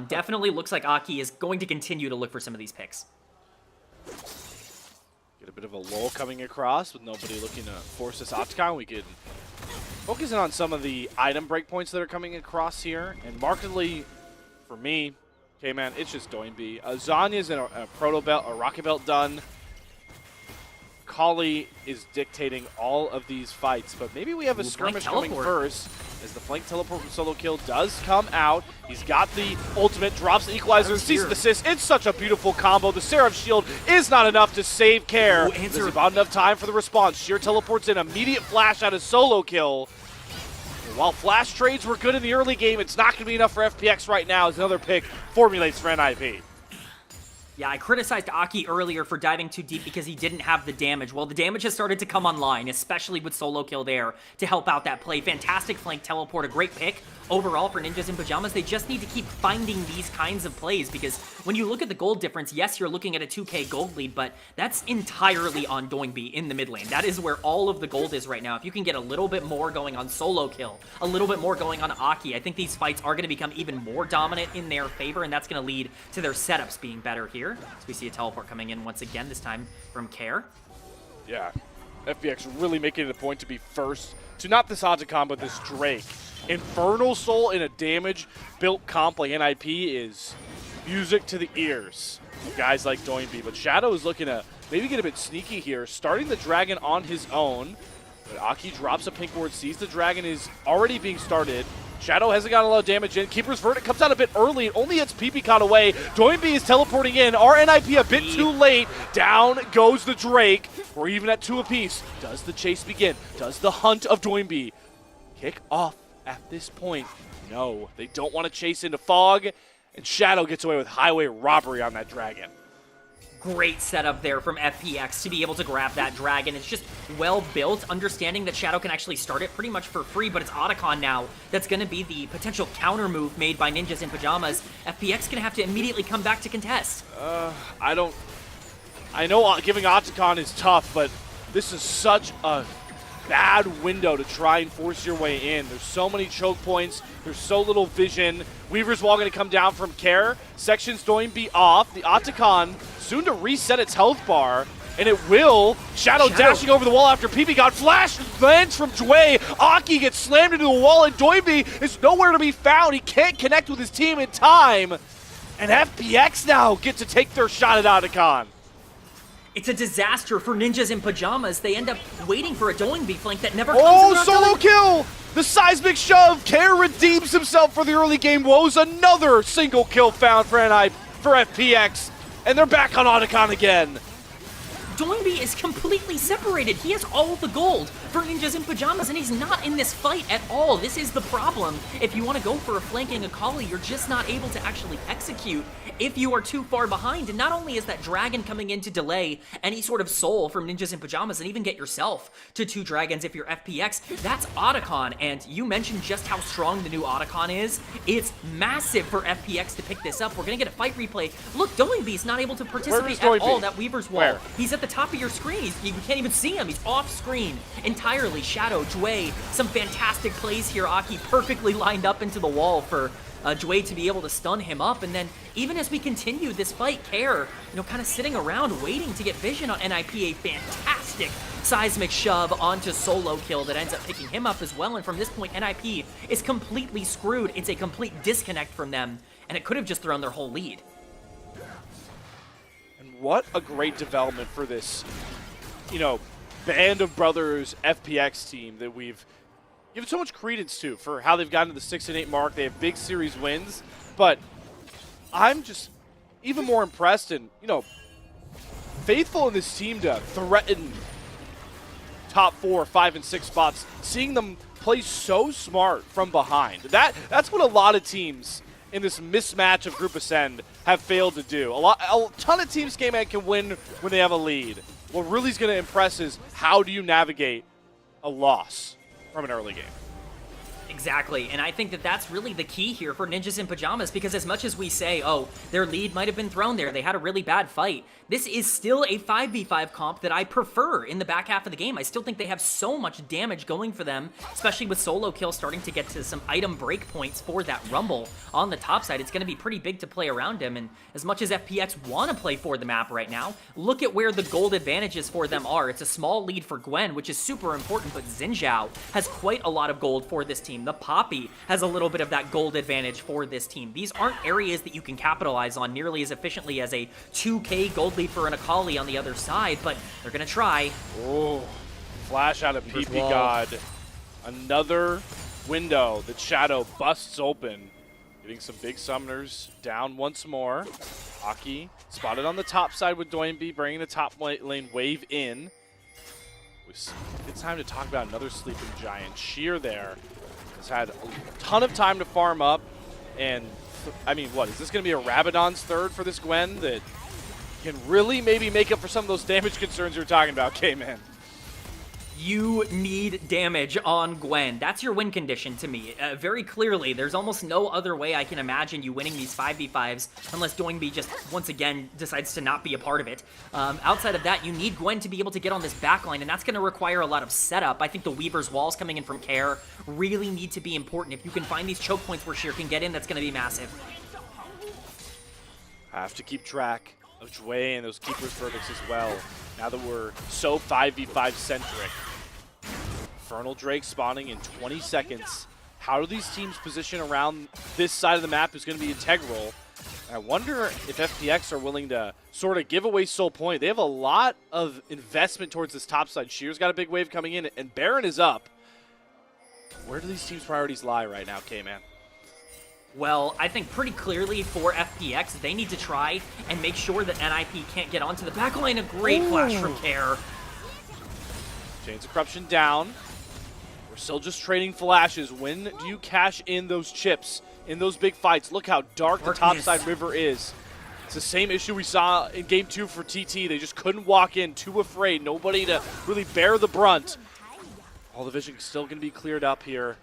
definitely looks like Aki is going to continue to look for some of these picks. Get a bit of a lull coming across with nobody looking to force this Opticon. We could focus in on some of the item breakpoints that are coming across here. And markedly, for me, K-Man, it's just Doinby. Zanya's in a proto belt, a rocket belt done. Kali is dictating all of these fights, but maybe we have a skirmish coming first as the flank teleport from solo kill does come out. He's got the ultimate, drops the equalizer, sees the assist. It's such a beautiful combo. The Seraph Shield is not enough to save Care. There's about enough time for the response. Sheer teleports in, immediate flash out of solo kill. While flash trades were good in the early game, it's not going to be enough for FPX right now as another pick formulates for NiP. Yeah, I criticized Aki earlier for diving too deep because he didn't have the damage. Well, the damage has started to come online, especially with solo kill there to help out that play. Fantastic flank teleport, a great pick overall for Ninjas in Pajamas. They just need to keep finding these kinds of plays because when you look at the gold difference, yes, you're looking at a 2K gold lead, but that's entirely on Doinby in the mid lane. That is where all of the gold is right now. If you can get a little bit more going on solo kill, a little bit more going on Aki, I think these fights are going to become even more dominant in their favor, and that's going to lead to their setups being better here. So we see a teleport coming in once again, this time from Care. Yeah. FPX really making it a point to be first to not this Otacon, but this Drake. Infernal Soul in a damage-built comp like NiP is music to the ears of guys like Doinby. But Shadow is looking to maybe get a bit sneaky here, starting the Dragon on his own. But Aki drops a pink ward, sees the Dragon is already being started. Shadow hasn't gotten a lot of damage in. Keeper's Verdict comes out a bit early. It only hits PP caught away. Doinby is teleporting in. RNIP a bit too late. Down goes the Drake. We're even at 2 apiece. Does the chase begin? Does the hunt of Doinby kick off at this point? No, they don't want to chase into Fog. And Shadow gets away with highway robbery on that Dragon. Great setup there from FPX to be able to grab that Dragon. It's just well built, understanding that Shadow can actually start it pretty much for free, but it's Otacon now that's going to be the potential counter move made by Ninjas in Pajamas. FPX going to have to immediately come back to contest. I know giving Otacon is tough, but this is such a bad window to try and force your way in. There's so many choke points. There's so little vision. Weaver's Wall going to come down from Care. Section's Doinby off. The Otacon soon to reset its health bar, and it will. Shadow dashing over the wall after PP got flashed. Lands from Dway. Aki gets slammed into the wall, and Doinby is nowhere to be found. He can't connect with his team in time. And FPX now get to take their shot at Otacon. It's a disaster for Ninjas in Pajamas. They end up waiting for a Doinby flank that never comes. Oh, solo kill! The seismic shove. Care redeems himself for the early game woes. Another single kill found for FPX. And they're back on Otacon again. Doinby is completely separated. He has all the gold for Ninjas in Pajamas, and he's not in this fight at all. This is the problem. If you want to go for a flanking Akali, you're just not able to actually execute if you are too far behind. And not only is that Dragon coming in to delay any sort of soul from Ninjas in Pajamas and even get yourself to 2 Dragons if you're FPX, that's Otacon. And you mentioned just how strong the new Otacon is. It's massive for FPX to pick this up. We're going to get a fight replay. Look, Doinby's not able to participate at all. That Weaver's Wall. Where? He's at the top of your screen. You can't even see him. He's off screen entirely. Shadow, Dway, some fantastic plays here. Aki perfectly lined up into the wall for Dway to be able to stun him up. And then even as we continue this fight, Care, kind of sitting around waiting to get vision on NiP. A fantastic seismic shove onto solo kill that ends up picking him up as well. And from this point, NiP is completely screwed. It's a complete disconnect from them, and it could have just thrown their whole lead. What a great development for this, band of brothers FPX team that we've given so much credence to for how they've gotten to the 6-8 mark. They have big series wins, but I'm just even more impressed and, faithful in this team to threaten top 4, 5, and 6 spots, seeing them play so smart from behind. That's what a lot of teams in this mismatch of Group Ascend have failed to do. A ton of teams can win when they have a lead. What really is going to impress is how do you navigate a loss from an early game. Exactly, and I think that that's really the key here for Ninjas in Pajamas, because as much as we say, oh, their lead might have been thrown there, they had a really bad fight, this is still a 5v5 comp that I prefer in the back half of the game. I still think they have so much damage going for them, especially with solo kill starting to get to some item break points for that Rumble on the top side. It's going to be pretty big to play around him, and as much as FPX want to play for the map right now, look at where the gold advantages for them are. It's a small lead for Gwen, which is super important, but Xin Zhao has quite a lot of gold for this team. The Poppy has a little bit of that gold advantage for this team. These aren't areas that you can capitalize on nearly as efficiently as a 2k gold lead for an Akali on the other side, but they're going to try. Oh, flash out of PP God. Another window that Shadow busts open. Getting some big summoners down once more. Aki spotted on the top side with Doinby, bringing the top lane wave in. It's time to talk about another sleeping giant. Sheer there has had a ton of time to farm up, and I mean, what is this going to be a Rabadon's third for this Gwen that can really maybe make up for some of those damage concerns you were talking about, K-Man? You need damage on Gwen. That's your win condition to me. Very clearly, there's almost no other way I can imagine you winning these 5v5s unless Doinby just, once again, decides to not be a part of it. Outside of that, you need Gwen to be able to get on this backline, and that's going to require a lot of setup. I think the Weaver's Walls coming in from Care really need to be important. If you can find these choke points where Sheer can get in, that's going to be massive. Have to keep track of Jway and those keepers verdicts as well. Now that we're so 5v5 centric. Infernal Drake spawning in 20 seconds. How do these teams position around this side of the map is going to be integral. I wonder if FPX are willing to sort of give away Soul Point. They have a lot of investment towards this top side. Sheer's got a big wave coming in, and Baron is up. Where do these teams' priorities lie right now, K-Man? Well, I think pretty clearly for FPX, they need to try and make sure that NiP can't get onto the backline. A great flash from Care. Chains of Corruption down. We're still just trading flashes. When do you cash in those chips in those big fights? Look how dark the topside river is. It's the same issue we saw in Game 2 for TT. They just couldn't walk in, too afraid. Nobody to really bear the brunt. All the vision is still going to be cleared up here.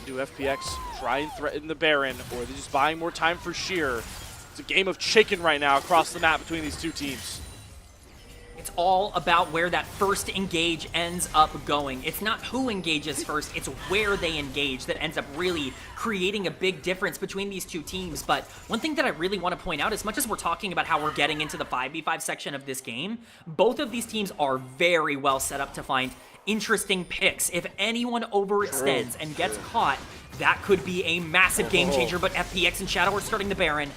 Do FPX try and threaten the Baron, or are they just buying more time for Sheer? It's a game of chicken right now across the map between these two teams. It's all about where that first engage ends up going. It's not who engages first, it's where they engage that ends up really creating a big difference between these two teams. But one thing that I really want to point out, as much as we're talking about how we're getting into the 5v5 section of this game, both of these teams are very well set up to find interesting picks. If anyone overextends and gets caught, that could be a massive game changer, but FPX and Shadow are starting the Baron.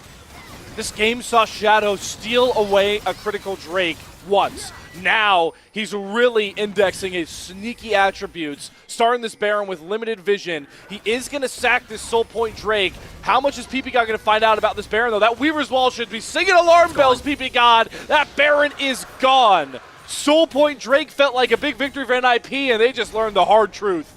This game saw Shadow steal away a critical Drake once. Now he's really indexing his sneaky attributes, starting this Baron with limited vision. He is going to sack this Soul Point Drake. How much is PP God going to find out about this Baron, though? That Weaver's Wall should be singing alarm bells, PP God. That Baron is gone. Soul Point Drake felt like a big victory for NiP, and they just learned the hard truth.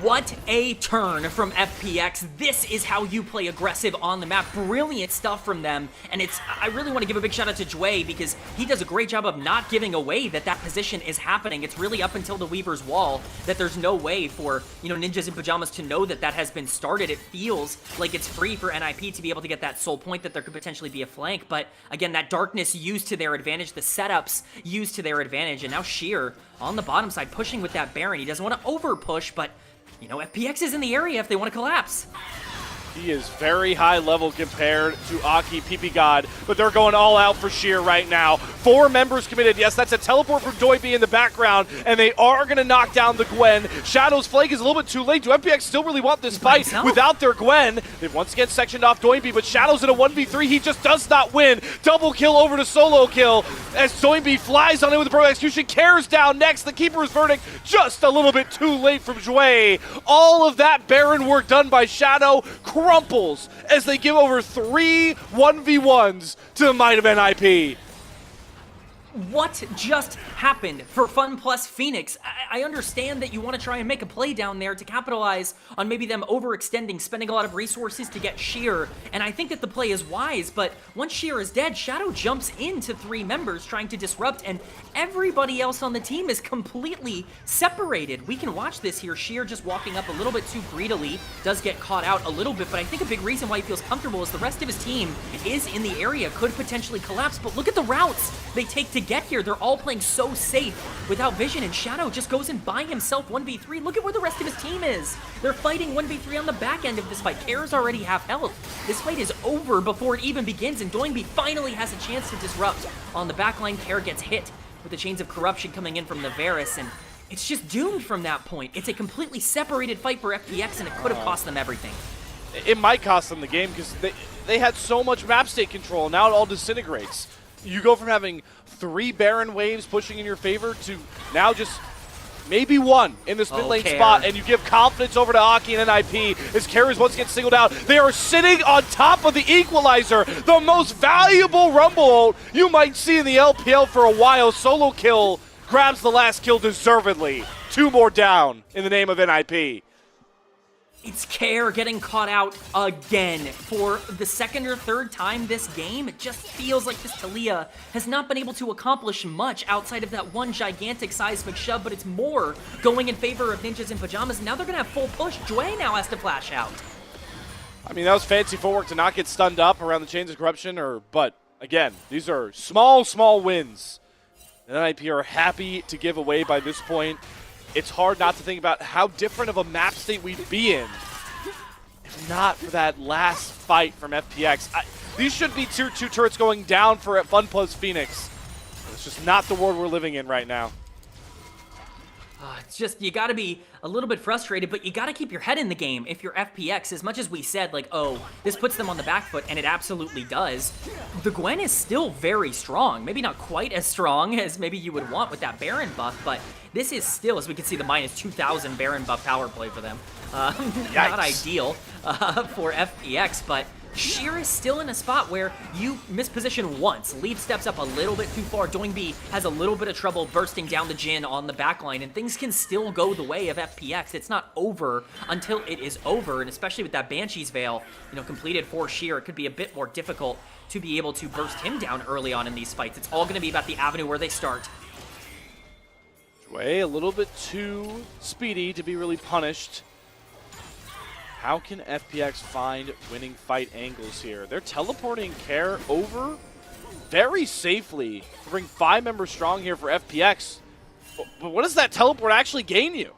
What a turn from FPX. This is how you play aggressive on the map. Brilliant stuff from them. And I really want to give a big shout out to Jway because he does a great job of not giving away that position is happening. It's really up until the Weaver's Wall that there's no way for, Ninjas in Pajamas to know that has been started. It feels like it's free for NiP to be able to get that Soul Point, that there could potentially be a flank. But again, that darkness used to their advantage, the setups used to their advantage. And now Sheer on the bottom side pushing with that Baron. He doesn't want to over push, but FPX is in the area if they want to collapse. He is very high level compared to Aki, PP God, but they're going all out for Sheer right now. 4 members committed. Yes, that's a teleport from Doiby in the background, and they are going to knock down the Gwen. Shadow's flank is a little bit too late. Do FPX still really want this fight without their Gwen? They've once again sectioned off Doiby, but Shadow's in a 1v3. He just does not win. Double kill over to solo kill as Doiby flies on in with the Pro Execution. Cares down next. The Keeper's Verdict just a little bit too late from Jway. All of that Baron work done by Shadow crumples as they give over 3 1v1s to the might of NiP. What just happened for Fun Plus Phoenix? I understand that you want to try and make a play down there to capitalize on maybe them overextending, spending a lot of resources to get Sheer, and I think that the play is wise, but once Sheer is dead, Shadow jumps into 3 members trying to disrupt, and everybody else on the team is completely separated. We can watch this here. Sheer just walking up a little bit too greedily, does get caught out a little bit, but I think a big reason why he feels comfortable is the rest of his team is in the area, could potentially collapse, but look at the routes they take to get here. They're all playing so safe without vision, and Shadow just goes in by himself 1v3. Look at where the rest of his team is. They're fighting 1v3 on the back end of this fight. Care's already half health. This fight is over before it even begins, and Doinby finally has a chance to disrupt. On the backline, Care gets hit with the Chains of Corruption coming in from the Varus, and it's just doomed from that point. It's a completely separated fight for FPX, and it could have cost them everything. It might cost them the game because they had so much map state control. Now it all disintegrates. You go from having 3 Baron waves pushing in your favor to now just maybe 1 in the split lane spot, and you give confidence over to Aki and NiP as Carries once gets singled out. They are sitting on top of the equalizer, the most valuable Rumble ult you might see in the LPL for a while. Solo kill grabs the last kill deservedly. 2 more down in the name of NiP. It's Care getting caught out again for the 2nd or 3rd time this game. It just feels like this Taliyah has not been able to accomplish much outside of that one gigantic seismic shove, but it's more going in favor of Ninjas in Pajamas. Now they're going to have full push. Jway now has to flash out. I mean, that was fancy footwork to not get stunned up around the Chains of Corruption, but again, these are small wins. And NiP are happy to give away by this point. It's hard not to think about how different of a map state we'd be in if not for that last fight from FPX. These should be tier 2 turrets going down for FunPlus Phoenix. It's just not the world we're living in right now. It's just, you gotta be a little bit frustrated, but you gotta keep your head in the game if you're FPX. As much as we said, like, oh, this puts them on the back foot, and it absolutely does, the Gwen is still very strong. Maybe not quite as strong as maybe you would want with that Baron buff, but this is still, as we can see, the minus 2,000 Baron buff power play for them. Not ideal for FPX, but Sheer is still in a spot where you misposition once. Lead steps up a little bit too far. Doingby has a little bit of trouble bursting down the Jhin on the backline, and things can still go the way of FPX. It's not over until it is over, and especially with that Banshee's Veil, completed for Sheer, it could be a bit more difficult to be able to burst him down early on in these fights. It's all going to be about the avenue where they start. Way a little bit too speedy to be really punished. How can FPX find winning fight angles here? They're teleporting Care over very safely to bring 5 members strong here for FPX. But what does that teleport actually gain you?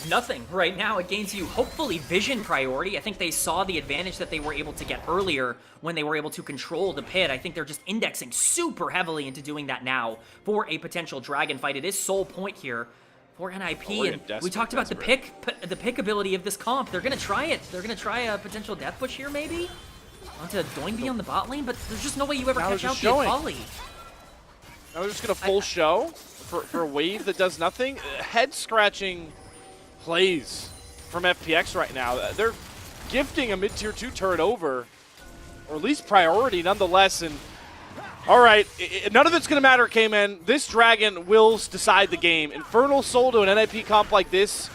Nothing right now. It gains you, hopefully, vision priority. I think they saw the advantage that they were able to get earlier when they were able to control the pit. I think they're just indexing super heavily into doing that now for a potential dragon fight. It is sole point here for NiP, and we talked about the pick ability of this comp. They're gonna try it. They're gonna try a potential death push here, maybe onto Doingby on the bot lane, but there's just no way you ever catch out the Akali. Now they're just gonna full show for a wave that does nothing. Head scratching plays from FPX right now. They're gifting a mid-tier 2 turret over, or at least priority nonetheless, and all right, none of it's going to matter, K-Man. This dragon will decide the game. Infernal Soul to an NiP comp like this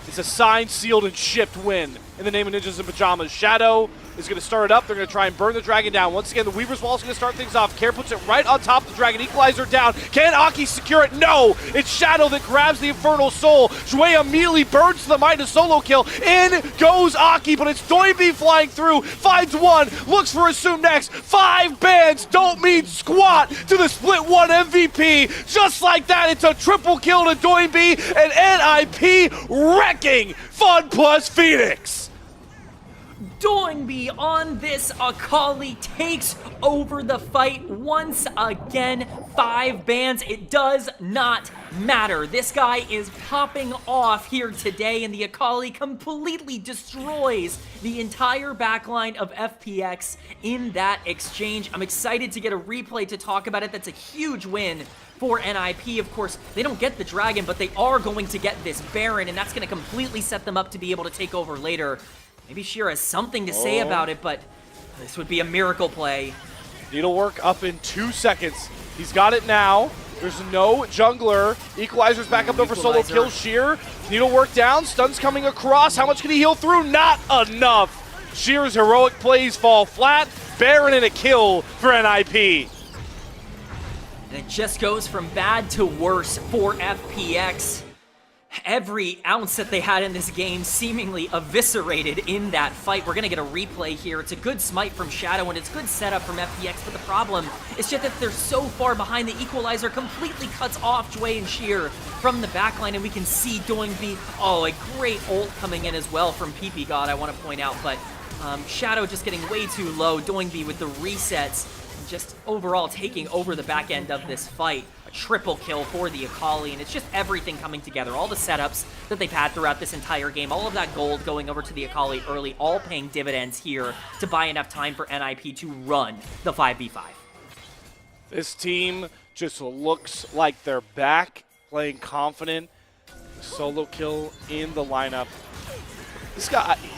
is a signed, sealed, and shipped win in the name of Ninjas in Pajamas. Shadow is going to start it up. They're going to try and burn the dragon down. Once again, the Weaver's Wall is going to start things off. Care puts it right on top of the dragon. Equalizer down. Can Aki secure it? No! It's Shadow that grabs the Infernal Soul. Shui immediately burns to the Midas solo kill. In goes Aki, but it's Doingby flying through. Finds one. Looks for Assume next. 5 bans don't mean squat to the Split 1 MVP. Just like that, it's a triple kill to Doingby, and NiP wrecking FunPlus Phoenix. Doingby on this Akali takes over the fight once again. 5 bans, it does not matter. This guy is popping off here today, and the Akali completely destroys the entire backline of FPX in that exchange. I'm excited to get a replay to talk about it. That's a huge win for NiP. Of course, they don't get the dragon, but they are going to get this Baron, and that's going to completely set them up to be able to take over later. Maybe Sheer has something to say about it, but this would be a miracle play. Needlework up in 2 seconds. He's got it now. There's no jungler. Equalizer's back up though for solo kill. Sheer, needlework down. Stun's coming across. How much can he heal through? Not enough. Sheer's heroic plays fall flat. Baron and a kill for NiP. And it just goes from bad to worse for FPX. Every ounce that they had in this game seemingly eviscerated in that fight. We're going to get a replay here. It's a good smite from Shadow, and it's good setup from FPX, but the problem is just that they're so far behind. The Equalizer completely cuts off Jway and Sheer from the backline, and we can see Doingby. Oh, a great ult coming in as well from PP God, I want to point out, but Shadow just getting way too low. Doingby with the resets, just overall taking over the back end of this fight. A triple kill for the Akali, and it's just everything coming together. All the setups that they've had throughout this entire game, all of that gold going over to the Akali early, all paying dividends here to buy enough time for NiP to run the 5v5. This team just looks like they're back, playing confident. Solo kill in the lineup.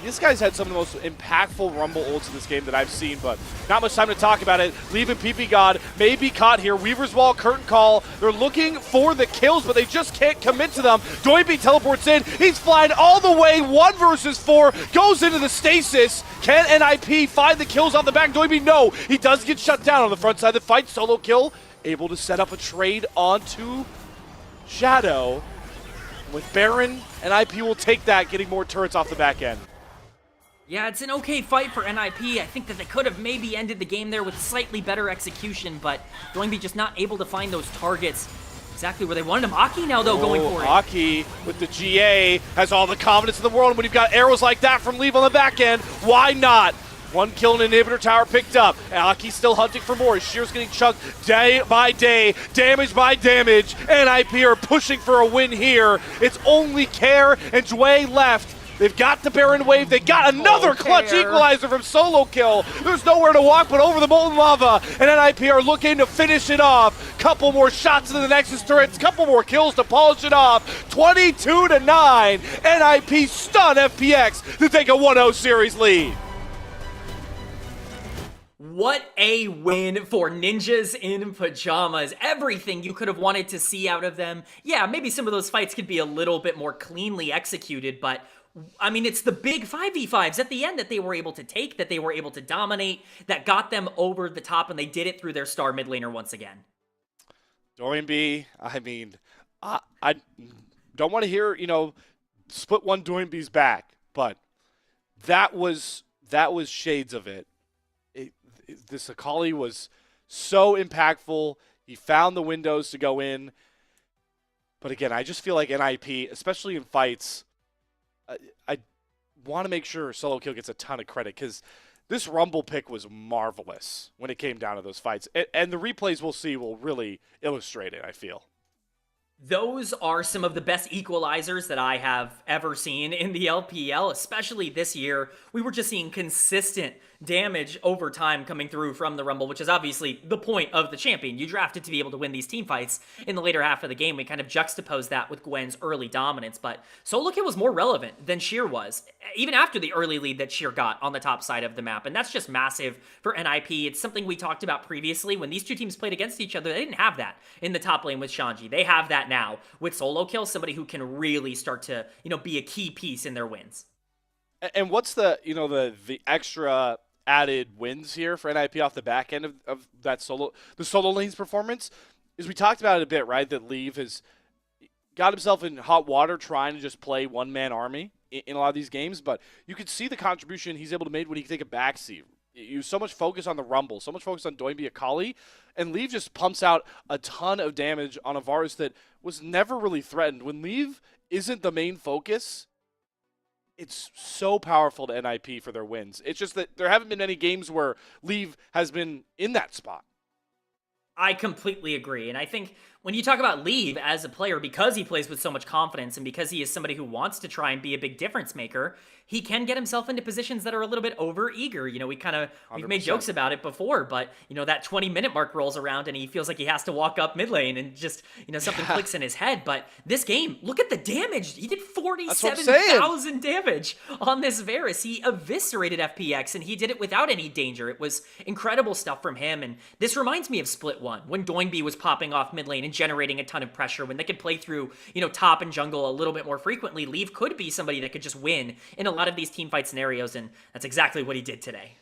This guy's had some of the most impactful Rumble ults in this game that I've seen, but not much time to talk about it. Leaving PP God may be caught here. Weaver's Wall, curtain call. They're looking for the kills, but they just can't commit to them. Doingby teleports in. He's flying all the way. 1 versus 4. Goes into the stasis. Can NiP find the kills on the back? Doingby, no. He does get shut down on the front side of the fight. Solo kill. Able to set up a trade onto Shadow. With Baron, NiP will take that, getting more turrets off the back end. Yeah, it's an okay fight for NiP. I think that they could have maybe ended the game there with slightly better execution, but Doingby just not able to find those targets exactly where they wanted him. Aki now, though, going for it. Aki with the GA has all the confidence in the world. When you've got arrows like that from Leave on the back end, why not? One kill and inhibitor tower picked up. Aki's still hunting for more. Shear's getting chunked day by day, damage by damage. NiP are pushing for a win here. It's only Care and Dway left. They've got the Baron Wave. They got another clutch equalizer from Solo Kill. There's nowhere to walk but over the molten lava. And NiP are looking to finish it off. Couple more shots into the Nexus turrets. Couple more kills to polish it off. 22-9. NiP stun FPX to take a 1-0 series lead. What a win for Ninjas in Pajamas. Everything you could have wanted to see out of them. Yeah, maybe some of those fights could be a little bit more cleanly executed, but I mean, it's the big 5v5s at the end that they were able to take, that they were able to dominate, that got them over the top, and they did it through their star mid laner once again. Doinb, I mean, I don't want to hear, split one Doinb's back, but that was shades of it. This Akali was so impactful. He found the windows to go in. But again, I just feel like NiP, especially in fights, I want to make sure Solo Kill gets a ton of credit because this Rumble pick was marvelous when it came down to those fights. And the replays we'll see will really illustrate it, I feel. Those are some of the best equalizers that I have ever seen in the LPL, especially this year. We were just seeing consistent damage over time coming through from the Rumble, which is obviously the point of the champion. You drafted to be able to win these team fights in the later half of the game. We kind of juxtaposed that with Gwen's early dominance, but Solo Kill was more relevant than Sheer was, even after the early lead that Sheer got on the top side of the map, and that's just massive for NiP. It's something we talked about previously. When these two teams played against each other, they didn't have that in the top lane with Shanji. They have that now with Solo Kill, somebody who can really start to, be a key piece in their wins. And what's the extra added wins here for NiP off the back end of that the solo lane's performance? Is we talked about it a bit, right? That Leave has got himself in hot water trying to just play one-man army in a lot of these games, but you could see the contribution he's able to make when he can take a backseat. You so much focus on the Rumble, so much focus on Doinb Akali, and Leave just pumps out a ton of damage on a Varus that was never really threatened. When Leave isn't the main focus, it's so powerful to NiP for their wins. It's just that there haven't been any games where Leave has been in that spot. I completely agree, and I think when you talk about Leave as a player, because he plays with so much confidence and because he is somebody who wants to try and be a big difference maker, he can get himself into positions that are a little bit over-eager. We've made jokes about it before, but, that 20-minute mark rolls around and he feels like he has to walk up mid lane and just, something clicks in his head. But this game, look at the damage. He did 47,000 damage on this Varus. He eviscerated FPX, and he did it without any danger. It was incredible stuff from him, and this reminds me of Split 1, when Doinb was popping off mid lane and generating a ton of pressure, when they could play through, top and jungle a little bit more frequently. Leave could be somebody that could just win in a lot of these team fight scenarios, and that's exactly what he did today.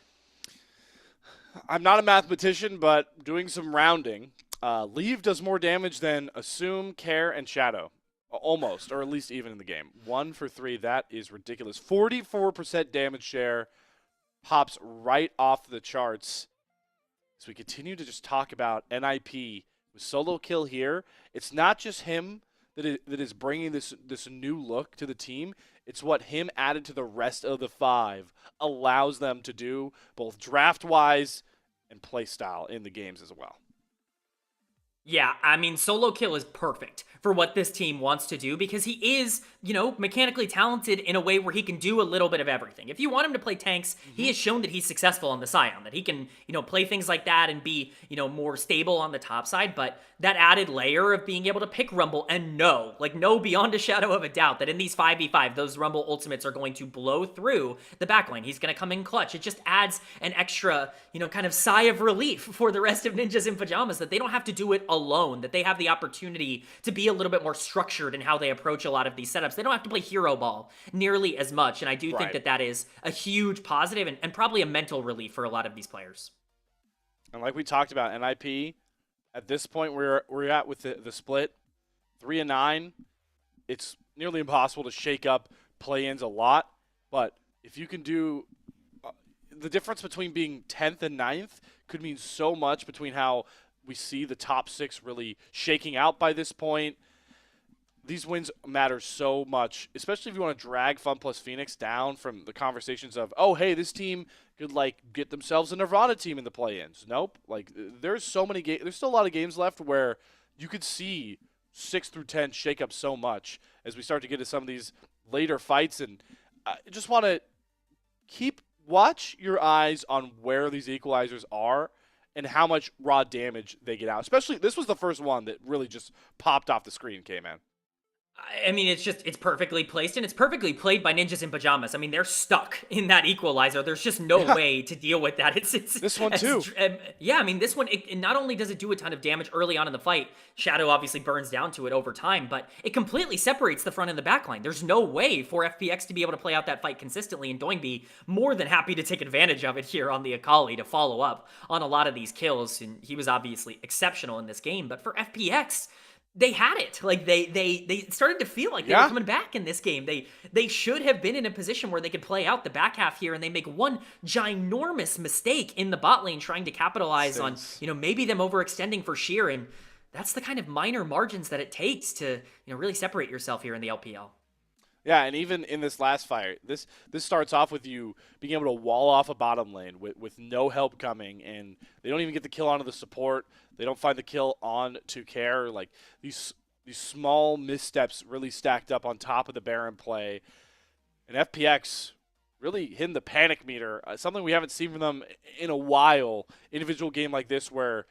I'm not a mathematician, but doing some rounding, Leave does more damage than Assume, Care, and Shadow. Almost, or at least even in the game. 1 for 3, that is ridiculous. 44% damage share, pops right off the charts. As we continue to just talk about NiP with Solo Kill here, it's not just him that is bringing this new look to the team. It's what him added to the rest of the 5 allows them to do, both draft-wise and play style in the games as well. Yeah, I mean, Solo Kill is perfect for what this team wants to do because he is, mechanically talented in a way where he can do a little bit of everything. If you want him to play tanks, he has shown that he's successful on the Scion, that he can, play things like that and be, more stable on the top side, but that added layer of being able to pick Rumble and know beyond a shadow of a doubt that in these 5v5, those Rumble ultimates are going to blow through the backline. He's going to come in clutch. It just adds an extra, kind of sigh of relief for the rest of Ninjas in Pajamas that they don't have to do it alone, that they have the opportunity to be a little bit more structured in how they approach a lot of these setups. They don't have to play hero ball nearly as much, and I do think that is a huge positive and probably a mental relief for a lot of these players. And like we talked about, NiP, at this point we're at with the split, 3-9, it's nearly impossible to shake up play-ins a lot, but if you can do the difference between being 10th and 9th could mean so much between how we see the top 6 really shaking out by this point. These wins matter so much, especially if you want to drag Fun Plus Phoenix down from the conversations of, oh, hey, this team could like get themselves a Nirvana team in the play-ins. Nope. Like there's so many games. There's still a lot of games left where you could see 6 through 10 shake up so much as we start to get to some of these later fights. And I just want to watch your eyes on where these equalizers are and how much raw damage they get out. Especially, this was the first one that really just popped off the screen, K-Man. I mean, it's perfectly placed, and it's perfectly played by ninjas in pajamas. I mean, they're stuck in that equalizer. There's just no way to deal with that. It's this one too. Yeah, I mean, this one, it not only does it do a ton of damage early on in the fight, Shadow obviously burns down to it over time, but it completely separates the front and the back line. There's no way for FPX to be able to play out that fight consistently, and Doingby more than happy to take advantage of it here on the Akali to follow up on a lot of these kills, and he was obviously exceptional in this game. But for FPX, they had it. Like they started to feel like they were coming back in this game. They should have been in a position where they could play out the back half here, and they make one ginormous mistake in the bot lane trying to capitalize on, maybe them overextending for sheer, and that's the kind of minor margins that it takes to, really separate yourself here in the LPL. Yeah, and even in this last fight, this starts off with you being able to wall off a bottom lane with no help coming, and they don't even get the kill onto the support. They don't find the kill on to Care. Like these small missteps really stacked up on top of the Baron play, and FPX really hitting the panic meter. Something we haven't seen from them in a while. Individual game like this where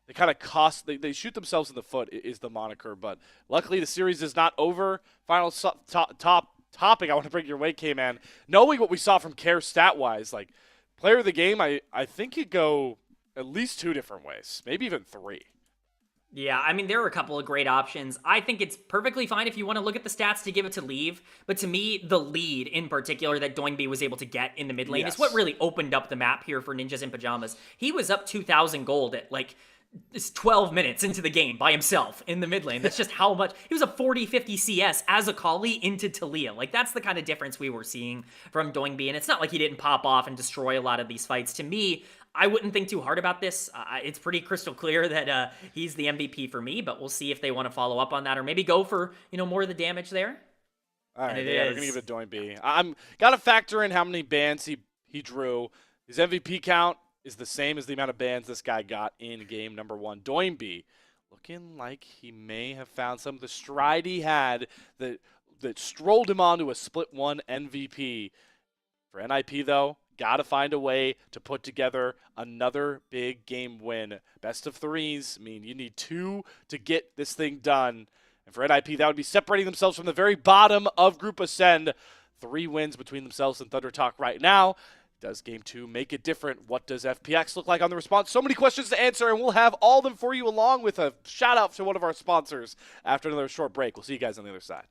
they kind of they shoot themselves in the foot is the moniker, but luckily the series is not over. Final topic I want to bring your way, K-Man. Knowing what we saw from Care stat-wise, like player of the game, I think you'd go at least 2 different ways, maybe even 3. Yeah, I mean, there are a couple of great options. I think it's perfectly fine if you want to look at the stats to give it to Leave, but to me, the lead in particular that Doingby was able to get in the mid lane is what really opened up the map here for Ninjas in Pajamas. He was up 2,000 gold at like it's 12 minutes into the game by himself in the mid lane. That's just how much. He was a 40-50 CS as a Akali into Talia. Like, that's the kind of difference we were seeing from Doingby, and it's not like he didn't pop off and destroy a lot of these fights. To me, I wouldn't think too hard about this. It's pretty crystal clear that he's the MVP for me, but we'll see if they want to follow up on that or maybe go for, more of the damage there. All right, we're going to give it to Doingby. I'm got to factor in how many bans he drew. His MVP count is the same as the amount of bans this guy got in game number 1. Doingby looking like he may have found some of the stride he had that strolled him onto a split 1 MVP. For NiP, though, got to find a way to put together another big game win. Best of 3s mean you need 2 to get this thing done. And for NiP, that would be separating themselves from the very bottom of Group Ascend. 3 wins between themselves and Thunder Talk right now. Does Game 2 make it different? What does FPX look like on the response? So many questions to answer, and we'll have all of them for you along with a shout-out to one of our sponsors after another short break. We'll see you guys on the other side.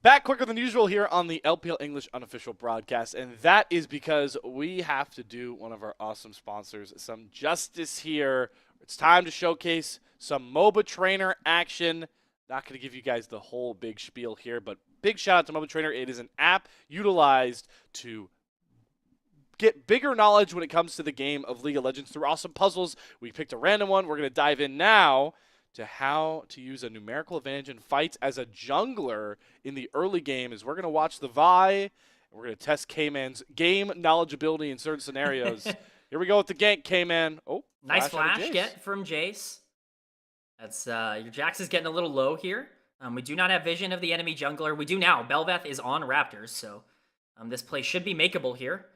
Back quicker than usual here on the LPL English unofficial broadcast, and that is because we have to do one of our awesome sponsors some justice here. It's time to showcase some MOBA Trainer action. Not going to give you guys the whole big spiel here, but big shout out to MOBA Trainer. It is an app utilized to get bigger knowledge when it comes to the game of League of Legends through awesome puzzles. We picked a random one. We're going to dive in now to how to use a numerical advantage in fights as a jungler in the early game. As we're going to watch the Vi, and we're going to test K-Man's game knowledgeability in certain scenarios. Here we go with the gank, K-Man. Oh, nice flash get from Jace. That's your Jax is getting a little low here. We do not have vision of the enemy jungler. We do now. Bel'Veth is on Raptors, so this play should be makeable here.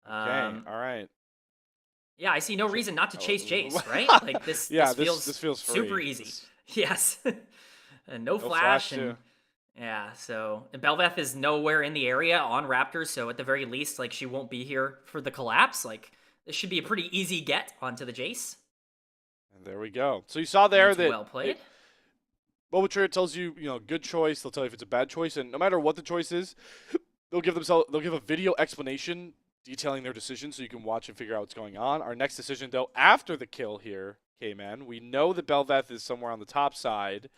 Okay, all right. Yeah, I see no reason not to chase Jace, right? Like this, yeah, this feels free. super easy. Yes, and no flash, and yeah. So and Bel'Veth is nowhere in the area on Raptors, so at the very least, like she won't be here for the collapse. Like this should be a pretty easy get onto the Jace. And there we go. So you saw there that well played. MOBA Trainer tells you, good choice. They'll tell you if it's a bad choice, and no matter what the choice is, they'll give a video explanation detailing their decision so you can watch and figure out what's going on. Our next decision, though, after the kill here, K-Man, we know that Bel'Veth is somewhere on the top side.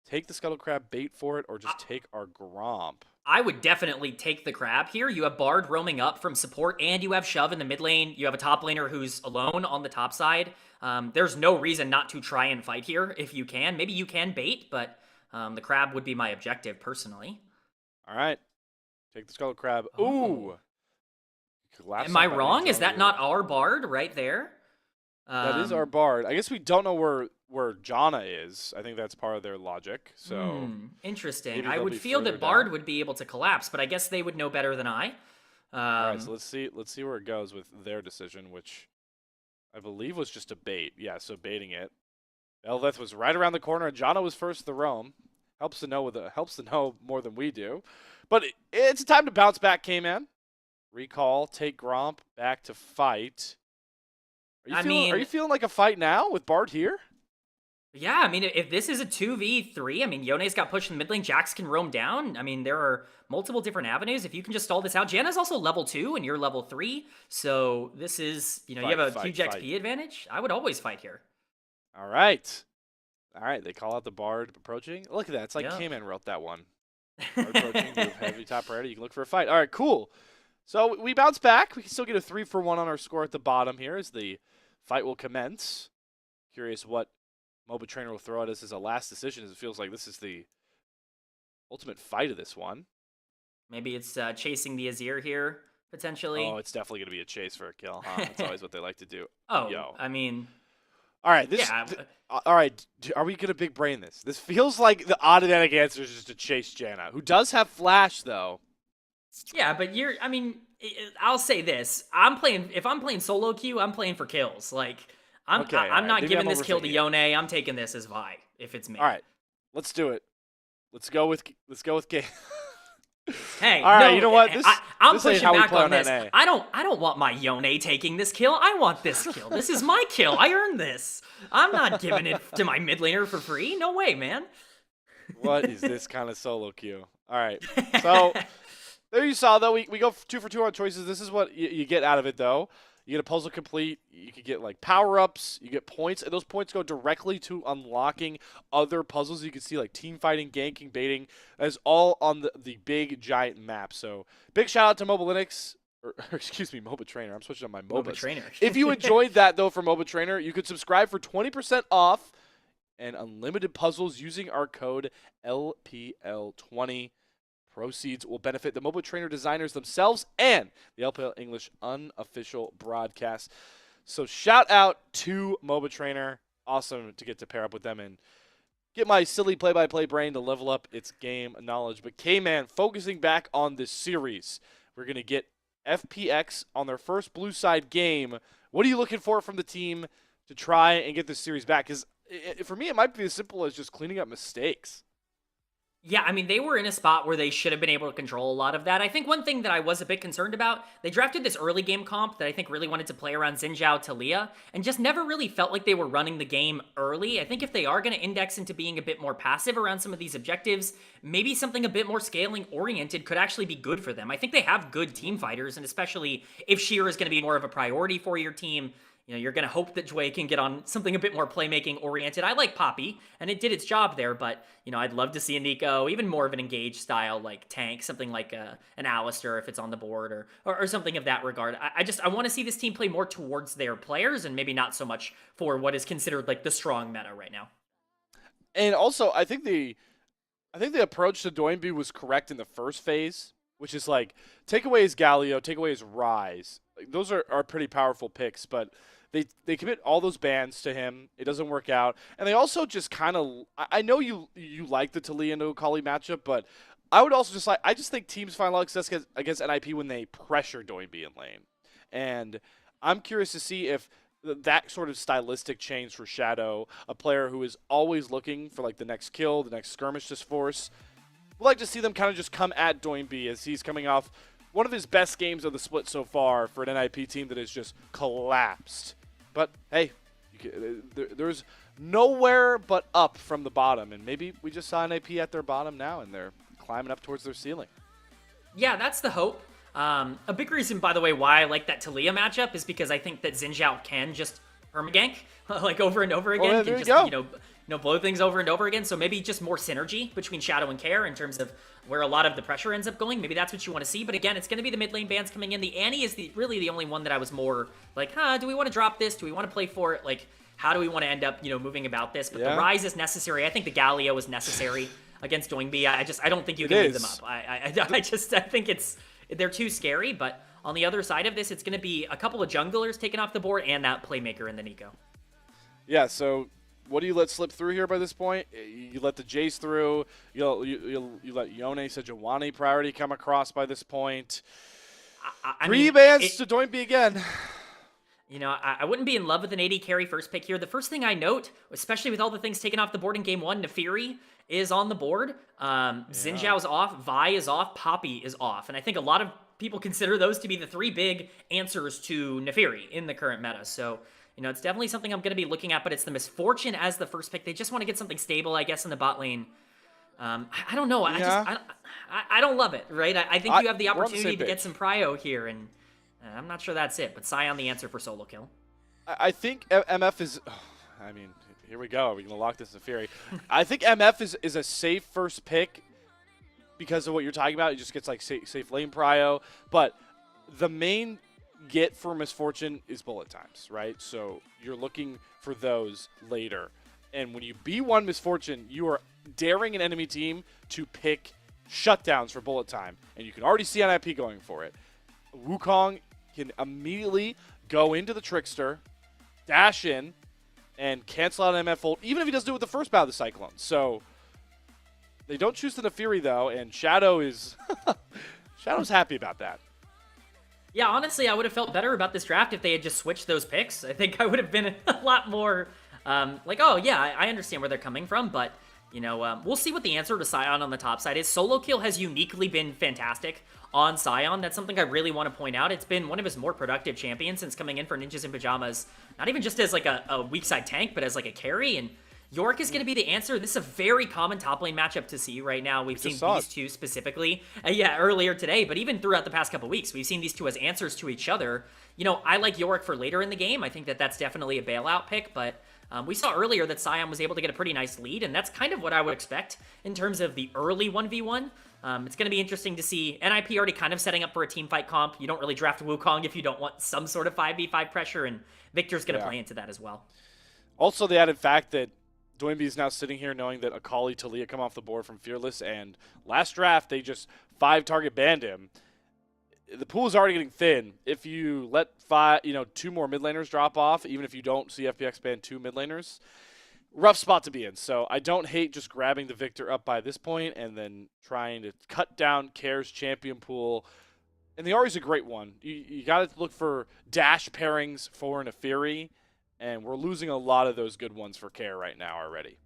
Take the Scuttle Crab, bait for it, or just take our Gromp. I would definitely take the Crab here. You have Bard roaming up from support, and you have Shove in the mid lane. You have a top laner who's alone on the top side. There's no reason not to try and fight here if you can. Maybe you can bait, but the Crab would be my objective personally. All right. Take the Scuttle Crab. Oh. Ooh. Am I wrong? Is that not our Bard right there? That is our Bard. I guess we don't know where Janna is. I think that's part of their logic. So interesting. I would feel that Bard would be able to collapse, but I guess they would know better than I. All right, so let's see where it goes with their decision, which I believe was just a bait. Yeah, so baiting it. Bel'Veth was right around the corner, and Janna was first to roam. Helps to know more than we do. But it's time to bounce back, K-Man. Recall, take Gromp, back to fight. Are you feeling like a fight now with Bard here? Yeah, I mean, if this is a 2v3, I mean, Yone's got pushed in the mid lane, Jax can roam down. I mean, there are multiple different avenues. If you can just stall this out, Janna's also level 2 and you're level 3. So this is, you have a huge XP advantage. I would always fight here. All right. They call out the Bard approaching. Look at that. It's like K-Man wrote that one. Bard approaching, move heavy top priority. You can look for a fight. All right, cool. So we bounce back. We can still get a 3-for-1 on our score at the bottom here as the fight will commence. Curious what MOBA Trainer will throw at us as a last decision, as it feels like this is the ultimate fight of this one. Maybe it's chasing the Azir here, potentially. Oh, it's definitely going to be a chase for a kill, huh? That's always what they like to do. Oh, I mean... All right, all right, are we going to big brain this? This feels like the automatic answer is just to chase Janna, who does have flash, though. Yeah, but I'll say this. If I'm playing solo queue, I'm playing for kills. Like, I'm not giving this kill to Yone. I'm taking this as Vi, if it's me. All right, let's do it. Let's go with K. Hey, all right, you know what? I'm pushing back on this. I don't want my Yone taking this kill. I want this kill. This is my kill. I earned this. I'm not giving it to my mid laner for free. No way, man. What is this kind of solo queue? All right, so there you saw, though. We go 2 for 2 on choices. This is what you get out of it, though. You get a puzzle complete. You could get like power-ups. You get points, and those points go directly to unlocking other puzzles. You can see like team fighting, ganking, baiting. That's all on the big giant map. So big shout out to Mobile Linux, or excuse me, MOBA Trainer. I'm switching on my MOBA Trainer. If you enjoyed that though for MOBA Trainer, you could subscribe for 20% off and unlimited puzzles using our code LPL20. Proceeds will benefit the MOBA Trainer designers themselves and the LPL English unofficial broadcast. So shout out to MOBA Trainer. Awesome to get to pair up with them and get my silly play-by-play brain to level up its game knowledge. But K-Man, focusing back on this series, we're going to get FPX on their first blue side game. What are you looking for from the team to try and get this series back? Because for me, it might be as simple as just cleaning up mistakes. Yeah, I mean, they were in a spot where they should have been able to control a lot of that. I think one thing that I was a bit concerned about, they drafted this early game comp that I think really wanted to play around Xin Zhao Talia, and just never really felt like they were running the game early. I think if they are going to index into being a bit more passive around some of these objectives, maybe something a bit more scaling oriented could actually be good for them. I think they have good team fighters, and especially if Sheer is going to be more of a priority for your team, you're going to hope that Jway can get on something a bit more playmaking oriented. I like Poppy, and it did its job there, but, I'd love to see a Nico, even more of an engaged style like tank, something like an Alistair if it's on the board, or something of that regard. I want to see this team play more towards their players and maybe not so much for what is considered like the strong meta right now. And also, I think the approach to Doinby was correct in the first phase, which is like take away his Galio, take away his Rise. Like, those are pretty powerful picks, but they commit all those bans to him. It doesn't work out. And they also just kind of – I know you like the Talia and Okali matchup, but I would also just like – I just think teams find a lot of success against NiP when they pressure Doinby in lane. And I'm curious to see if that sort of stylistic change for Shadow, a player who is always looking for like the next kill, the next skirmish to force. We'd like to see them kind of just come at Doinby as he's coming off one of his best games of the split so far for an NiP team that has just collapsed. But, hey, there's nowhere but up from the bottom, and maybe we just saw NiP at their bottom now, and they're climbing up towards their ceiling. Yeah, that's the hope. A big reason, by the way, why I like that Talia matchup is because I think that Xin Zhao can just permagank like over and over again. Oh, yeah, can just, blow things over and over again. So maybe just more synergy between Shadow and Care in terms of where a lot of the pressure ends up going. Maybe that's what you want to see. But again, it's going to be the mid lane bans coming in. The Annie is really the only one that I was more like, do we want to drop this? Do we want to play for it? Like, how do we want to end up, moving about this? But the Rise is necessary. I think the Galio is necessary against Doinby. I don't think you can leave them up. I think they're too scary. But on the other side of this, it's going to be a couple of junglers taken off the board and that playmaker in the Nico. Yeah, so what do you let slip through here by this point? You let the Jace through. You let Yone Sejuani priority come across by this point. Three bans to Doinby again. I wouldn't be in love with an AD carry first pick here. The first thing I note, especially with all the things taken off the board in game one, Naafiri is on the board. Xin Zhao's off. Vi is off. Poppy is off. And I think a lot of people consider those to be the three big answers to Naafiri in the current meta. So, it's definitely something I'm going to be looking at, but it's the Misfortune as the first pick. They just want to get something stable, I guess, in the bot lane. I don't know. I don't love it, right? I think you have the opportunity to get some prio here, and I'm not sure that's it. But Sion the answer for solo kill. I think MF is. I mean, here we go. Are we going to lock this in Fury? I think MF is a safe first pick because of what you're talking about. It just gets like safe lane prio, but the main get for Misfortune is bullet times, right? So you're looking for those later. And when you B1 Misfortune, you are daring an enemy team to pick shutdowns for bullet time. And you can already see NiP going for it. Wukong can immediately go into the Trickster, dash in, and cancel out an MF ult, even if he doesn't do it with the first bout of the Cyclone. So they don't choose the Naafiri, though, and Shadow is Shadow's happy about that. Yeah, honestly, I would have felt better about this draft if they had just switched those picks. I think I would have been a lot more like, oh, yeah, I understand where they're coming from, but, we'll see what the answer to Sion on the top side is. Solo kill has uniquely been fantastic on Sion. That's something I really want to point out. It's been one of his more productive champions since coming in for Ninjas in Pajamas, not even just as like a weak side tank, but as like a carry, and Yorick is going to be the answer. This is a very common top lane matchup to see right now. We've seen these two specifically, earlier today, but even throughout the past couple weeks, we've seen these two as answers to each other. I like Yorick for later in the game. I think that that's definitely a bailout pick, but we saw earlier that Sion was able to get a pretty nice lead, and that's kind of what I would expect in terms of the early 1v1. It's going to be interesting to see NiP already kind of setting up for a team fight comp. You don't really draft Wukong if you don't want some sort of 5v5 pressure, and Victor's going to play into that as well. Also, the added fact that Doinby is now sitting here knowing that Akali Talia come off the board from Fearless, and last draft they just 5-target banned him. The pool is already getting thin. If you let two more mid laners drop off, even if you don't see FPX ban 2 mid laners, rough spot to be in. So I don't hate just grabbing the Victor up by this point and then trying to cut down Care's champion pool. And the Ahri's a great one. You got to look for dash pairings for Naafiri. And we're losing a lot of those good ones for Care right now already.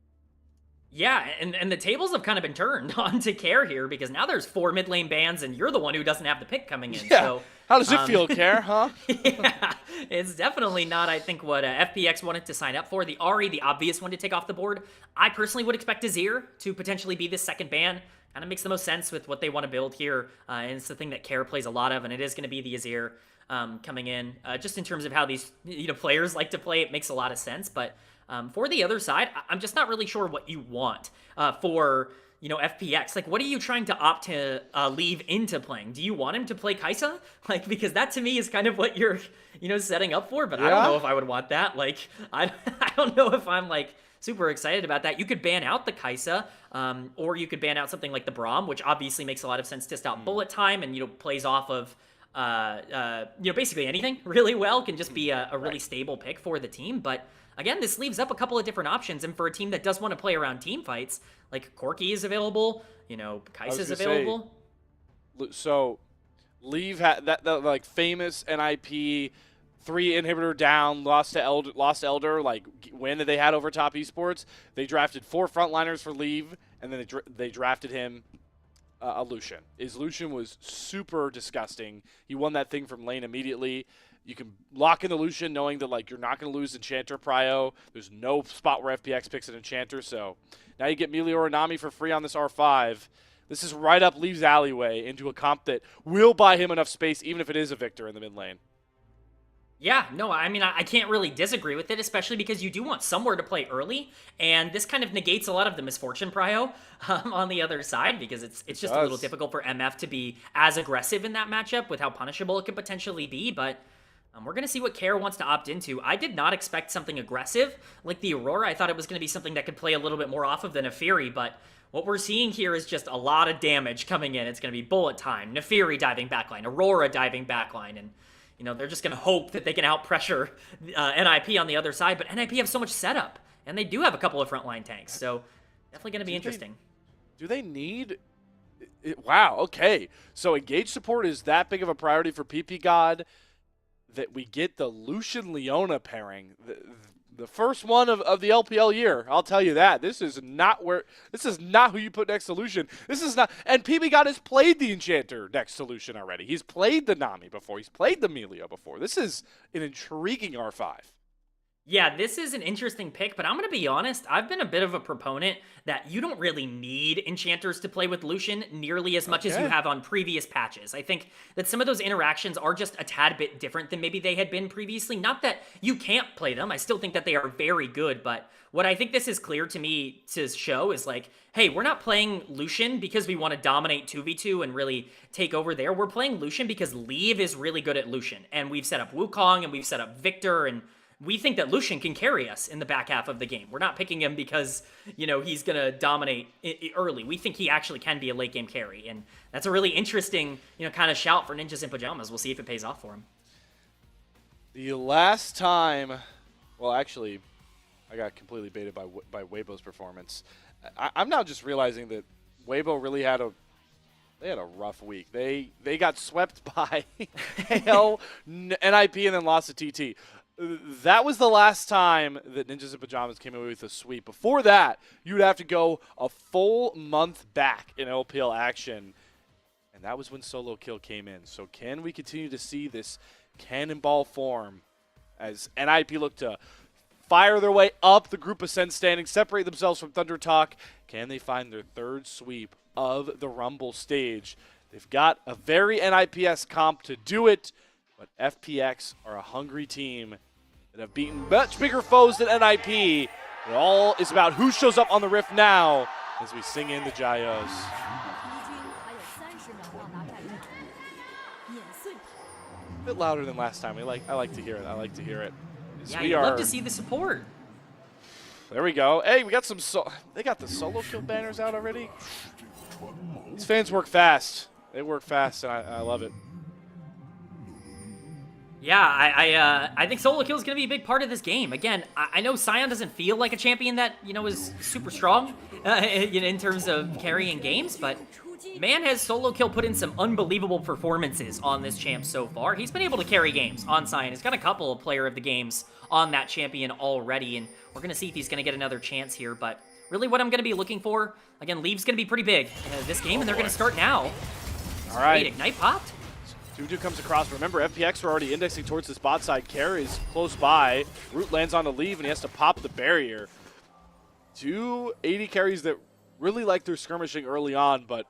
Yeah, and the tables have kind of been turned on to Care here because now there's 4 mid lane bans and you're the one who doesn't have the pick coming in. Yeah. So How does it feel, Care, huh? yeah, it's definitely not, I think, what FPX wanted to sign up for. The Ahri, the obvious one to take off the board. I personally would expect Azir to potentially be this second ban. Kind of makes the most sense with what they want to build here. And it's the thing that Care plays a lot of, and it is going to be the Azir coming in. Just in terms of how these players like to play, it makes a lot of sense. But for the other side, I'm just not really sure what you want for FPX. Like, what are you trying to opt to leave into playing? Do you want him to play Kai'Sa? Like, because that to me is kind of what you're, setting up for. But I don't know if I would want that. Like, I don't know if I'm like super excited about that. You could ban out the Kai'Sa, or you could ban out something like the Braum, which obviously makes a lot of sense to stop bullet time and plays off of basically anything really well. Can just be a really stable pick for the team. But again, this leaves up a couple of different options, and for a team that does want to play around team fights, like Corki is available, Kai'Sa is available. So, leave that like famous NiP 3 inhibitor down, lost to Elder, like win that they had over Top Esports. They drafted 4 frontliners for Leave, and then they drafted him a Lucian. His Lucian was super disgusting. He won that thing from lane immediately. You can lock in the Lucian knowing that like you're not going to lose Enchanter Prio. There's no spot where FPX picks an Enchanter, so now you get Meteor and Nami for free on this R5. This is right up Leave's alleyway into a comp that will buy him enough space even if it is a Victor in the mid lane. Yeah, no, I mean, I can't really disagree with it, especially because you do want somewhere to play early, and this kind of negates a lot of the Misfortune Prio on the other side, because it's just a little difficult for MF to be as aggressive in that matchup with how punishable it could potentially be, but we're going to see what Care wants to opt into. I did not expect something aggressive like the Aurora. I thought it was going to be something that could play a little bit more off of the Nefiri, but what we're seeing here is just a lot of damage coming in. It's going to be bullet time, Nefiri diving backline, Aurora diving backline, and they're just going to hope that they can out-pressure NiP on the other side, but NiP have so much setup, and they do have a couple of frontline tanks, so definitely going to be interesting. Do they need... Wow, okay. So engage support is that big of a priority for PP God that we get the Lucian-Leona pairing. The first one of the LPL year, I'll tell you that. This is not who you put next to Lucian. This is not, and PB God has played the Enchanter next to Lucian already. He's played the Nami before. He's played the Melio before. This is an intriguing R5. Yeah, this is an interesting pick, but I'm going to be honest, I've been a bit of a proponent that you don't really need enchanters to play with Lucian nearly as much as you have on previous patches. I think that some of those interactions are just a tad bit different than maybe they had been previously. Not that you can't play them, I still think that they are very good, but what I think this is clear to me to show is like, hey, we're not playing Lucian because we want to dominate 2v2 and really take over there. We're playing Lucian because Leave is really good at Lucian, and we've set up Wukong, and we've set up Victor, and we think that Lucian can carry us in the back half of the game. We're not picking him because, he's going to dominate early. We think he actually can be a late game carry. And that's a really interesting, kind of shout for Ninjas in Pajamas. We'll see if it pays off for him. The last time, well, actually, I got completely baited by Weibo's performance. I'm now just realizing that Weibo really had a rough week. They got swept by AL, NiP, and then lost to TT. That was the last time that Ninjas in Pajamas came away with a sweep. Before that, you'd have to go a full month back in LPL action, and that was when Solo Kill came in. So can we continue to see this cannonball form as NiP look to fire their way up the group ascent standing, separate themselves from Thunder Talk? Can they find their third sweep of the Rumble stage? They've got a very NiPS comp to do it, but FPX are a hungry team that have beaten much bigger foes than NiP. It all is about who shows up on the Rift now as we sing in the Jayos. A bit louder than last time. I like to hear it. I like to hear it. Yeah, you'd love to see the support. There we go. Hey, we got some. They got the solo kill banners out already. These fans work fast. They work fast, and I love it. Yeah, I think solo kill is going to be a big part of this game. Again, I know Sion doesn't feel like a champion that, is super strong in terms of carrying games, but man, has solo kill put in some unbelievable performances on this champ so far. He's been able to carry games on Sion. He's got a couple of player of the games on that champion already, and we're going to see if he's going to get another chance here, but really what I'm going to be looking for. Again, leave's going to be pretty big this game, and they're going to start now. All right. Wait, Ignite popped? Dudu comes across. Remember, FPX were already indexing towards this bot side. Care is close by. Root lands on the leave, and he has to pop the barrier. 2 AD carries that really like their skirmishing early on, but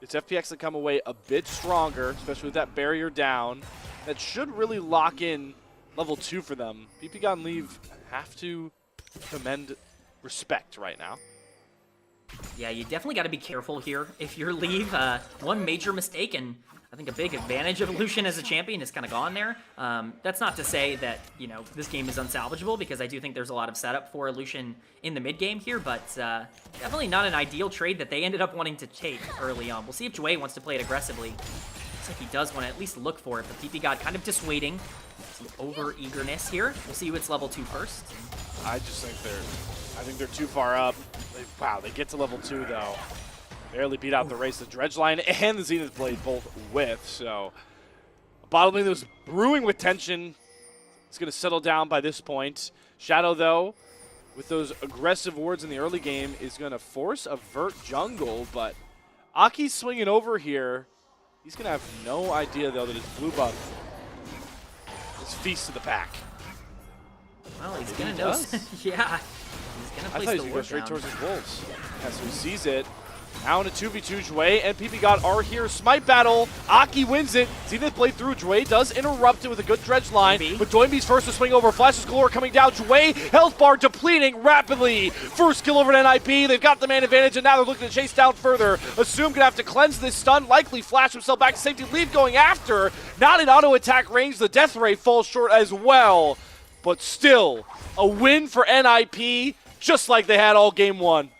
it's FPX that come away a bit stronger, especially with that barrier down. That should really lock in level 2 for them. PP God and Leave have to commend respect right now. Yeah, you definitely got to be careful here. If you're Leave, one major mistake, and I think a big advantage of Lucian as a champion is kind of gone there. That's not to say that, you know, this game is unsalvageable, because I do think there's a lot of setup for Lucian in the mid game here, but definitely not an ideal trade that they ended up wanting to take early on. We'll see if Jue wants to play it aggressively. Looks like he does want to at least look for it, but PP God kind of dissuading. Some over-eagerness here. We'll see who it's level 2 first. I just think they're too far up. Wow, they get to level 2 though. Barely beat out the race, the Dredge Line and the Zenith Blade both with. So a bottom lane that was brewing with tension. It's going to settle down by this point. Shadow, though, with those aggressive wards in the early game, is going to force a Vert jungle, but Aki's swinging over here. He's going to have no idea, though, that his blue buff is feast to the pack. Well, he's going to know. Yeah. He's going to place the ward down. I thought he was going to go straight towards his wolves. Yeah, so he sees it. Now in a 2v2, Jue and PP God are here. Smite battle. Aki wins it. Zenith Blade through. Jue does interrupt it with a good Dredge line. But Doinby's first to swing over. Flashes galore coming down. Jue, health bar depleting rapidly. First kill over to NiP. They've got the man advantage, and now they're looking to chase down further. Assume gonna have to cleanse this stun. Likely flash himself back to safety. Leave going after. Not in auto attack range. The death ray falls short as well. But still, a win for NiP, just like they had all game 1.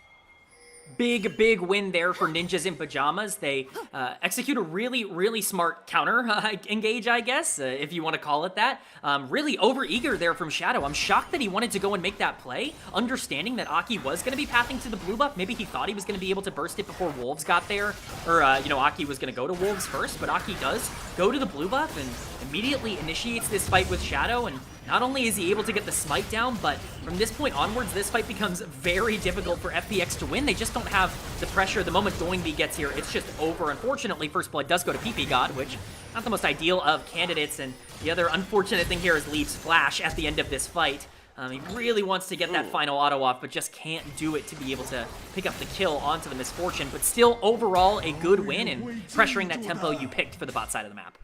Big win there for Ninjas in Pajamas. They execute a really smart counter engage, I guess, if you want to call it that. Really over-eager there from Shadow. I'm shocked that he wanted to go and make that play, understanding that Aki was going to be pathing to the blue buff. Maybe he thought he was going to be able to burst it before Wolves got there, or, you know, Aki was going to go to Wolves first, but Aki does go to the blue buff and immediately initiates this fight with Shadow, and not only is he able to get the smite down, but from this point onwards, this fight becomes very difficult for FPX to win. They just don't have the pressure. The moment Doinby gets here, it's just over. Unfortunately, first blood does go to PP God, which not the most ideal of candidates. And the other unfortunate thing here is Leave's flash at the end of this fight. He really wants to get that final auto off, but just can't do it to be able to pick up the kill onto the Misfortune. But still, overall, a good win and pressuring that tempo you picked for the bot side of the map.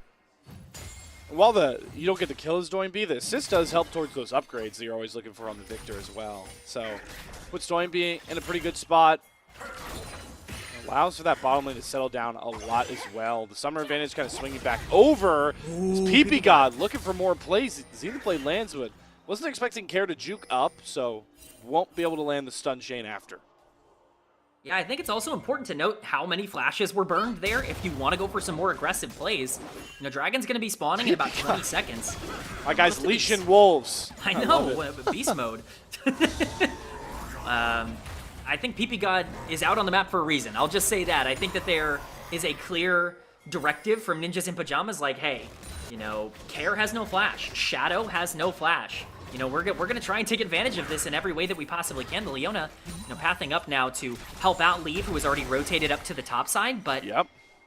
While you don't get the kill as Doinby, the assist does help towards those upgrades that you're always looking for on the Victor as well. So puts Doinby in a pretty good spot. Allows for that bottom lane to settle down a lot as well. The summer advantage kind of swinging back over. PP God looking for more plays. Zenith Blade lands, but wasn't expecting Care to juke up, so won't be able to land the stun chain after. Yeah, I think it's also important to note how many flashes were burned there if you want to go for some more aggressive plays. You know, Dragon's going to be spawning in about 20 seconds. My guy's leashing wolves. I know, beast mode. I think PP God is out on the map for a reason. I'll just say that. I think that there is a clear directive from Ninjas in Pajamas like, hey, you know, Care has no flash. Shadow has no flash. You know, we're gonna try and take advantage of this in every way that we possibly can. The Leona, you know, pathing up now to help out Leave, who was already rotated up to the top side, but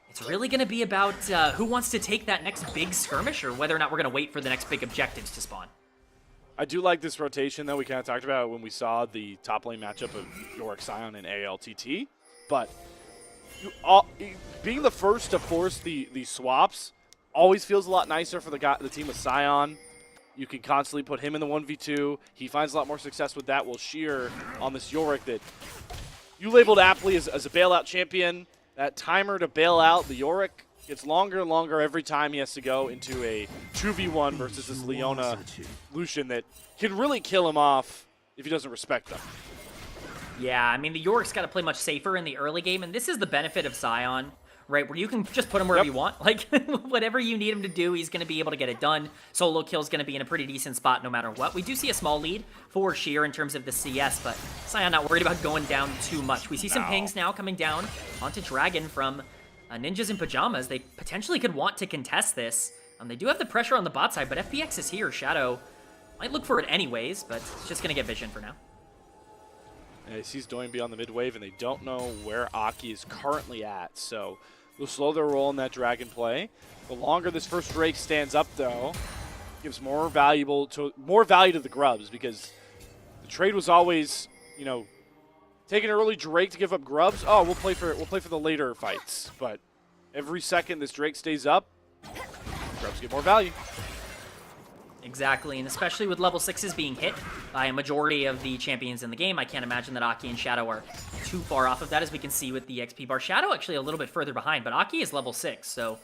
it's really gonna be about who wants to take that next big skirmish, or whether or not we're gonna wait for the next big objectives to spawn. I do like this rotation that we kind of talked about when we saw the top lane matchup of Yorick Sion and ALTT, but being the first to force the swaps always feels a lot nicer for the team with Sion. You can constantly put him in the 1v2. He finds a lot more success with that. Will Sheer on this Yorick that you labeled aptly as a bailout champion. That timer to bail out the Yorick gets longer and longer every time he has to go into a 2v1 versus this Leona Lucian that can really kill him off if he doesn't respect them. Yeah, I mean, the Yorick's got to play much safer in the early game, and this is the benefit of Sion. Right, where you can just put him wherever you want. Like, whatever you need him to do, he's going to be able to get it done. Solo kill's going to be in a pretty decent spot no matter what. We do see a small lead for Sheer in terms of the CS, but Sion not worried about going down too much. We see some pings now coming down onto Dragon from Ninjas in Pajamas. They potentially could want to contest this. They do have the pressure on the bot side, but FPX is here. Shadow might look for it anyways, but it's just going to get vision for now. Yeah, he sees Doinby on the mid wave, and they don't know where Aki is currently at. So they'll slow their roll in that dragon play. The longer this first Drake stands up, though, gives more value to the grubs, because the trade was always, you know, take an early Drake to give up grubs. Oh, we'll play for the later fights. But every second this Drake stays up, grubs get more value. Exactly, and especially with level 6s being hit by a majority of the champions in the game, I can't imagine that Aki and Shadow are too far off of that, as we can see with the XP bar. Shadow actually a little bit further behind, but Aki is level 6, so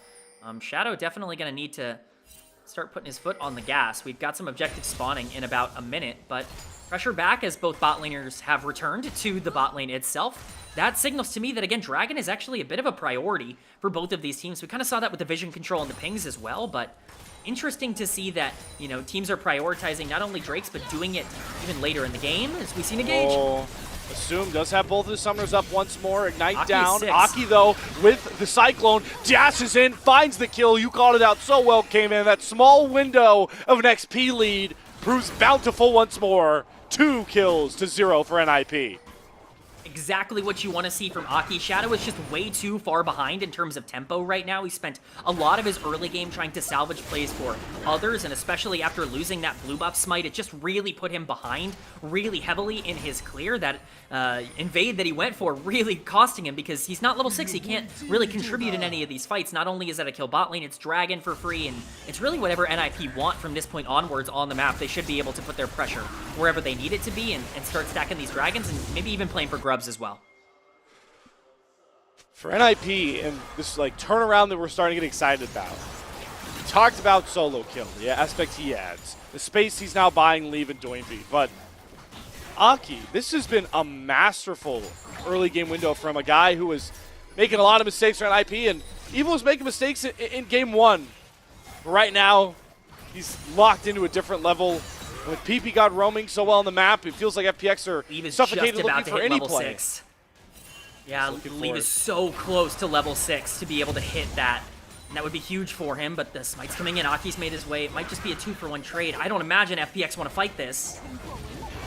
Shadow definitely going to need to start putting his foot on the gas. We've got some objective spawning in about a minute, but pressure back as both bot laners have returned to the bot lane itself. That signals to me that, again, Dragon is actually a bit of a priority for both of these teams. We kind of saw that with the vision control and the pings as well, but interesting to see that, you know, teams are prioritizing not only Drakes, but doing it even later in the game, as we see Engage. Oh, Assume does have both of the summoners up once more. Ignite Aki down. 6. Aki, though, with the Cyclone, dashes in, finds the kill. You called it out so well, K-Man. That small window of an XP lead proves bountiful once more. 2 kills to 0 for NiP. Exactly what you want to see from Aki. Shadow is just way too far behind in terms of tempo right now. He spent a lot of his early game trying to salvage plays for others, and especially after losing that blue buff smite, it just really put him behind really heavily in his clear. That invade that he went for really costing him, because he's not level 6. He can't really contribute in any of these fights. Not only is that a kill bot lane, it's Dragon for free, and it's really whatever NiP want from this point onwards on the map. They should be able to put their pressure wherever they need it to be and start stacking these Dragons, and maybe even playing for grubs as well. For NiP and this like turnaround that we're starting to get excited about. We talked about solo kill, the aspect he adds, the space he's now buying Leave and Doinby, but Aki, this has been a masterful early game window from a guy who was making a lot of mistakes for NiP, and even was making mistakes in game 1. But right now, he's locked into a different level. With PP God roaming so well on the map, it feels like FPX are suffocated looking for any play. 6. Yeah, Leave is so close to level 6 to be able to hit that. And that would be huge for him, but the smite's coming in. Aki's made his way. It might just be a 2-for-1 trade. I don't imagine FPX want to fight this.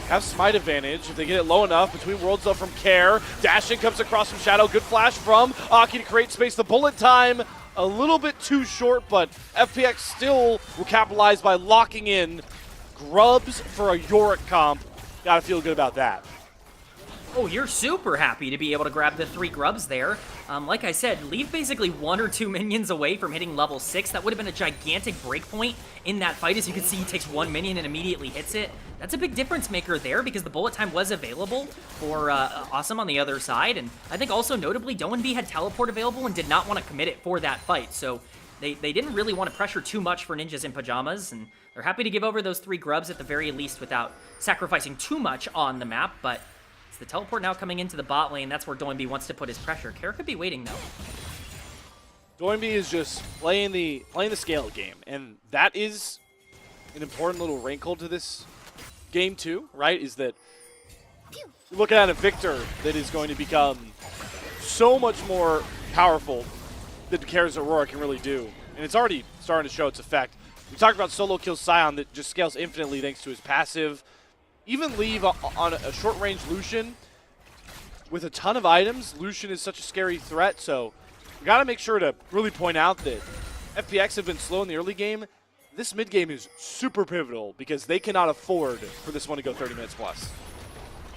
Have smite advantage if they get it low enough. Between worlds though from Care. Dashing comes across from Shadow. Good flash from Aki to create space. The bullet time a little bit too short, but FPX still will capitalize by locking in grubs for a Yorick comp. Gotta feel good about that. Oh, you're super happy to be able to grab the 3 grubs there. Like I said, Leave basically 1 or 2 minions away from hitting level 6. That would have been a gigantic breakpoint in that fight. As you can see, he takes 1 minion and immediately hits it. That's a big difference maker there, because the bullet time was available for Awesome on the other side. And I think also notably, Doinby had teleport available and did not want to commit it for that fight. So they didn't really want to pressure too much for Ninjas in Pajamas, and they're happy to give over those 3 grubs at the very least without sacrificing too much on the map. But it's the teleport now coming into the bot lane. That's where Doinby wants to put his pressure. Care could be waiting, though. Doinby is just playing the scale game, and that is an important little wrinkle to this game too, right? Is that you're looking at a Victor that is going to become so much more powerful than Care's Aurora can really do, and it's already starting to show its effect. We talked about solo kill Scion that just scales infinitely thanks to his passive. Even Leave on a short-range Lucian with a ton of items. Lucian is such a scary threat, so we got to make sure to really point out that FPX have been slow in the early game. This mid-game is super pivotal because they cannot afford for this one to go 30 minutes plus.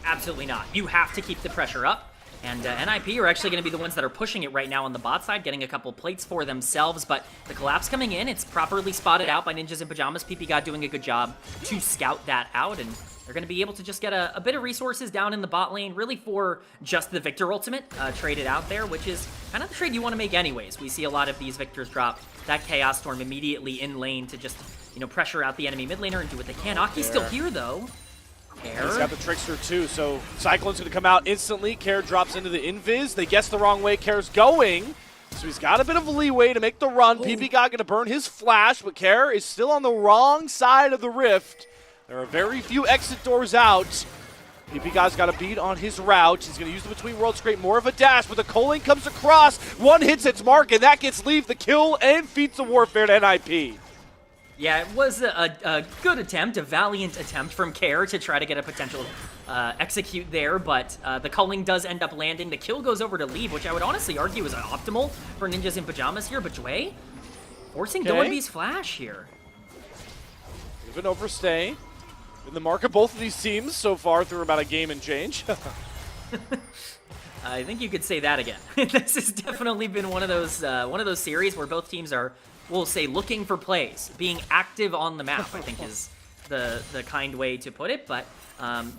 Absolutely not. You have to keep the pressure up. And NiP are actually going to be the ones that are pushing it right now on the bot side, getting a couple plates for themselves. But the collapse coming in, it's properly spotted out by Ninjas in Pajamas. PP God doing a good job to scout that out, and they're going to be able to just get a bit of resources down in the bot lane, really for just the Victor ultimate traded out there, which is kind of the trade you want to make anyways. We see a lot of these Victors drop that Chaos Storm immediately in lane to just, you know, pressure out the enemy mid laner and do what they can. Aki's still here, though. Care. He's got the Trickster too, so Cyclone's going to come out instantly. Care drops into the invis. They guess the wrong way Care's going, so he's got a bit of leeway to make the run. PP God going to burn his flash, but Care is still on the wrong side of the rift. There are very few exit doors out. PP God's got a beat on his route. He's going to use the Between Worlds to create more of a dash, but the Culling comes across. One hits its mark, and that gets Leave the kill and feats the warfare to NiP. Yeah, it was a good attempt, a valiant attempt from Care to try to get a potential execute there, but the culling does end up landing. The kill goes over to Leave, which I would honestly argue is optimal for Ninjas in Pajamas here, but Jway forcing Doinby's flash here. Even overstay. In the mark of both of these teams so far through about a game and change. I think you could say that again. This has definitely been one of those series where both teams are, we'll say, looking for plays, being active on the map, I think is the kind way to put it, but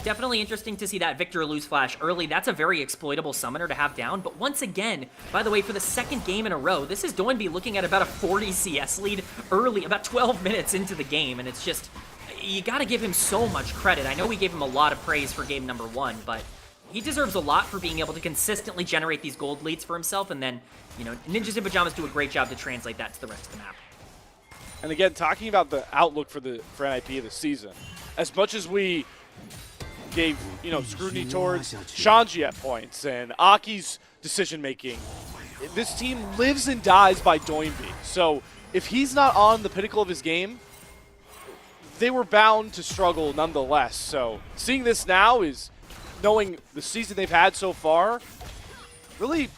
definitely interesting to see that Victor lose flash early. That's a very exploitable summoner to have down, but once again, by the way, for the second game in a row, this is Doinby looking at about a 40 CS lead early, about 12 minutes into the game, and it's just, you gotta give him so much credit. I know we gave him a lot of praise for game number 1, but he deserves a lot for being able to consistently generate these gold leads for himself, and then, you know, Ninjas in Pajamas do a great job to translate that to the rest of the map. And again, talking about the outlook for NiP this season, as much as we gave, you know, scrutiny towards Shanji at points and Aki's decision making, this team lives and dies by Doinby. So if he's not on the pinnacle of his game, they were bound to struggle nonetheless. So seeing this now is, knowing the season they've had so far, really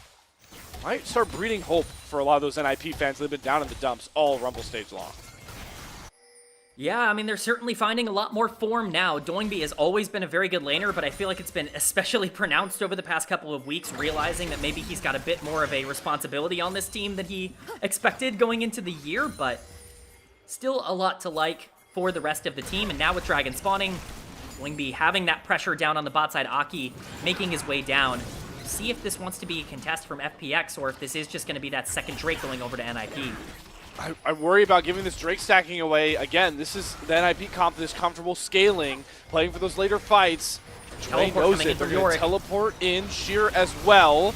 might start breeding hope for a lot of those NiP fans that have been down in the dumps all Rumble stage long. Yeah, I mean, they're certainly finding a lot more form now. Doinby has always been a very good laner, but I feel like it's been especially pronounced over the past couple of weeks, realizing that maybe he's got a bit more of a responsibility on this team than he expected going into the year, but still a lot to like for the rest of the team. And now with Dragon spawning, Doinby having that pressure down on the bot side, Aki making his way down. See if this wants to be a contest from FPX, or if this is just going to be that second Drake going over to NiP. I worry about giving this Drake stacking away. Again, this is the NiP comp, this comfortable scaling, playing for those later fights. Jway knows it. They're going to teleport in Sheer as well.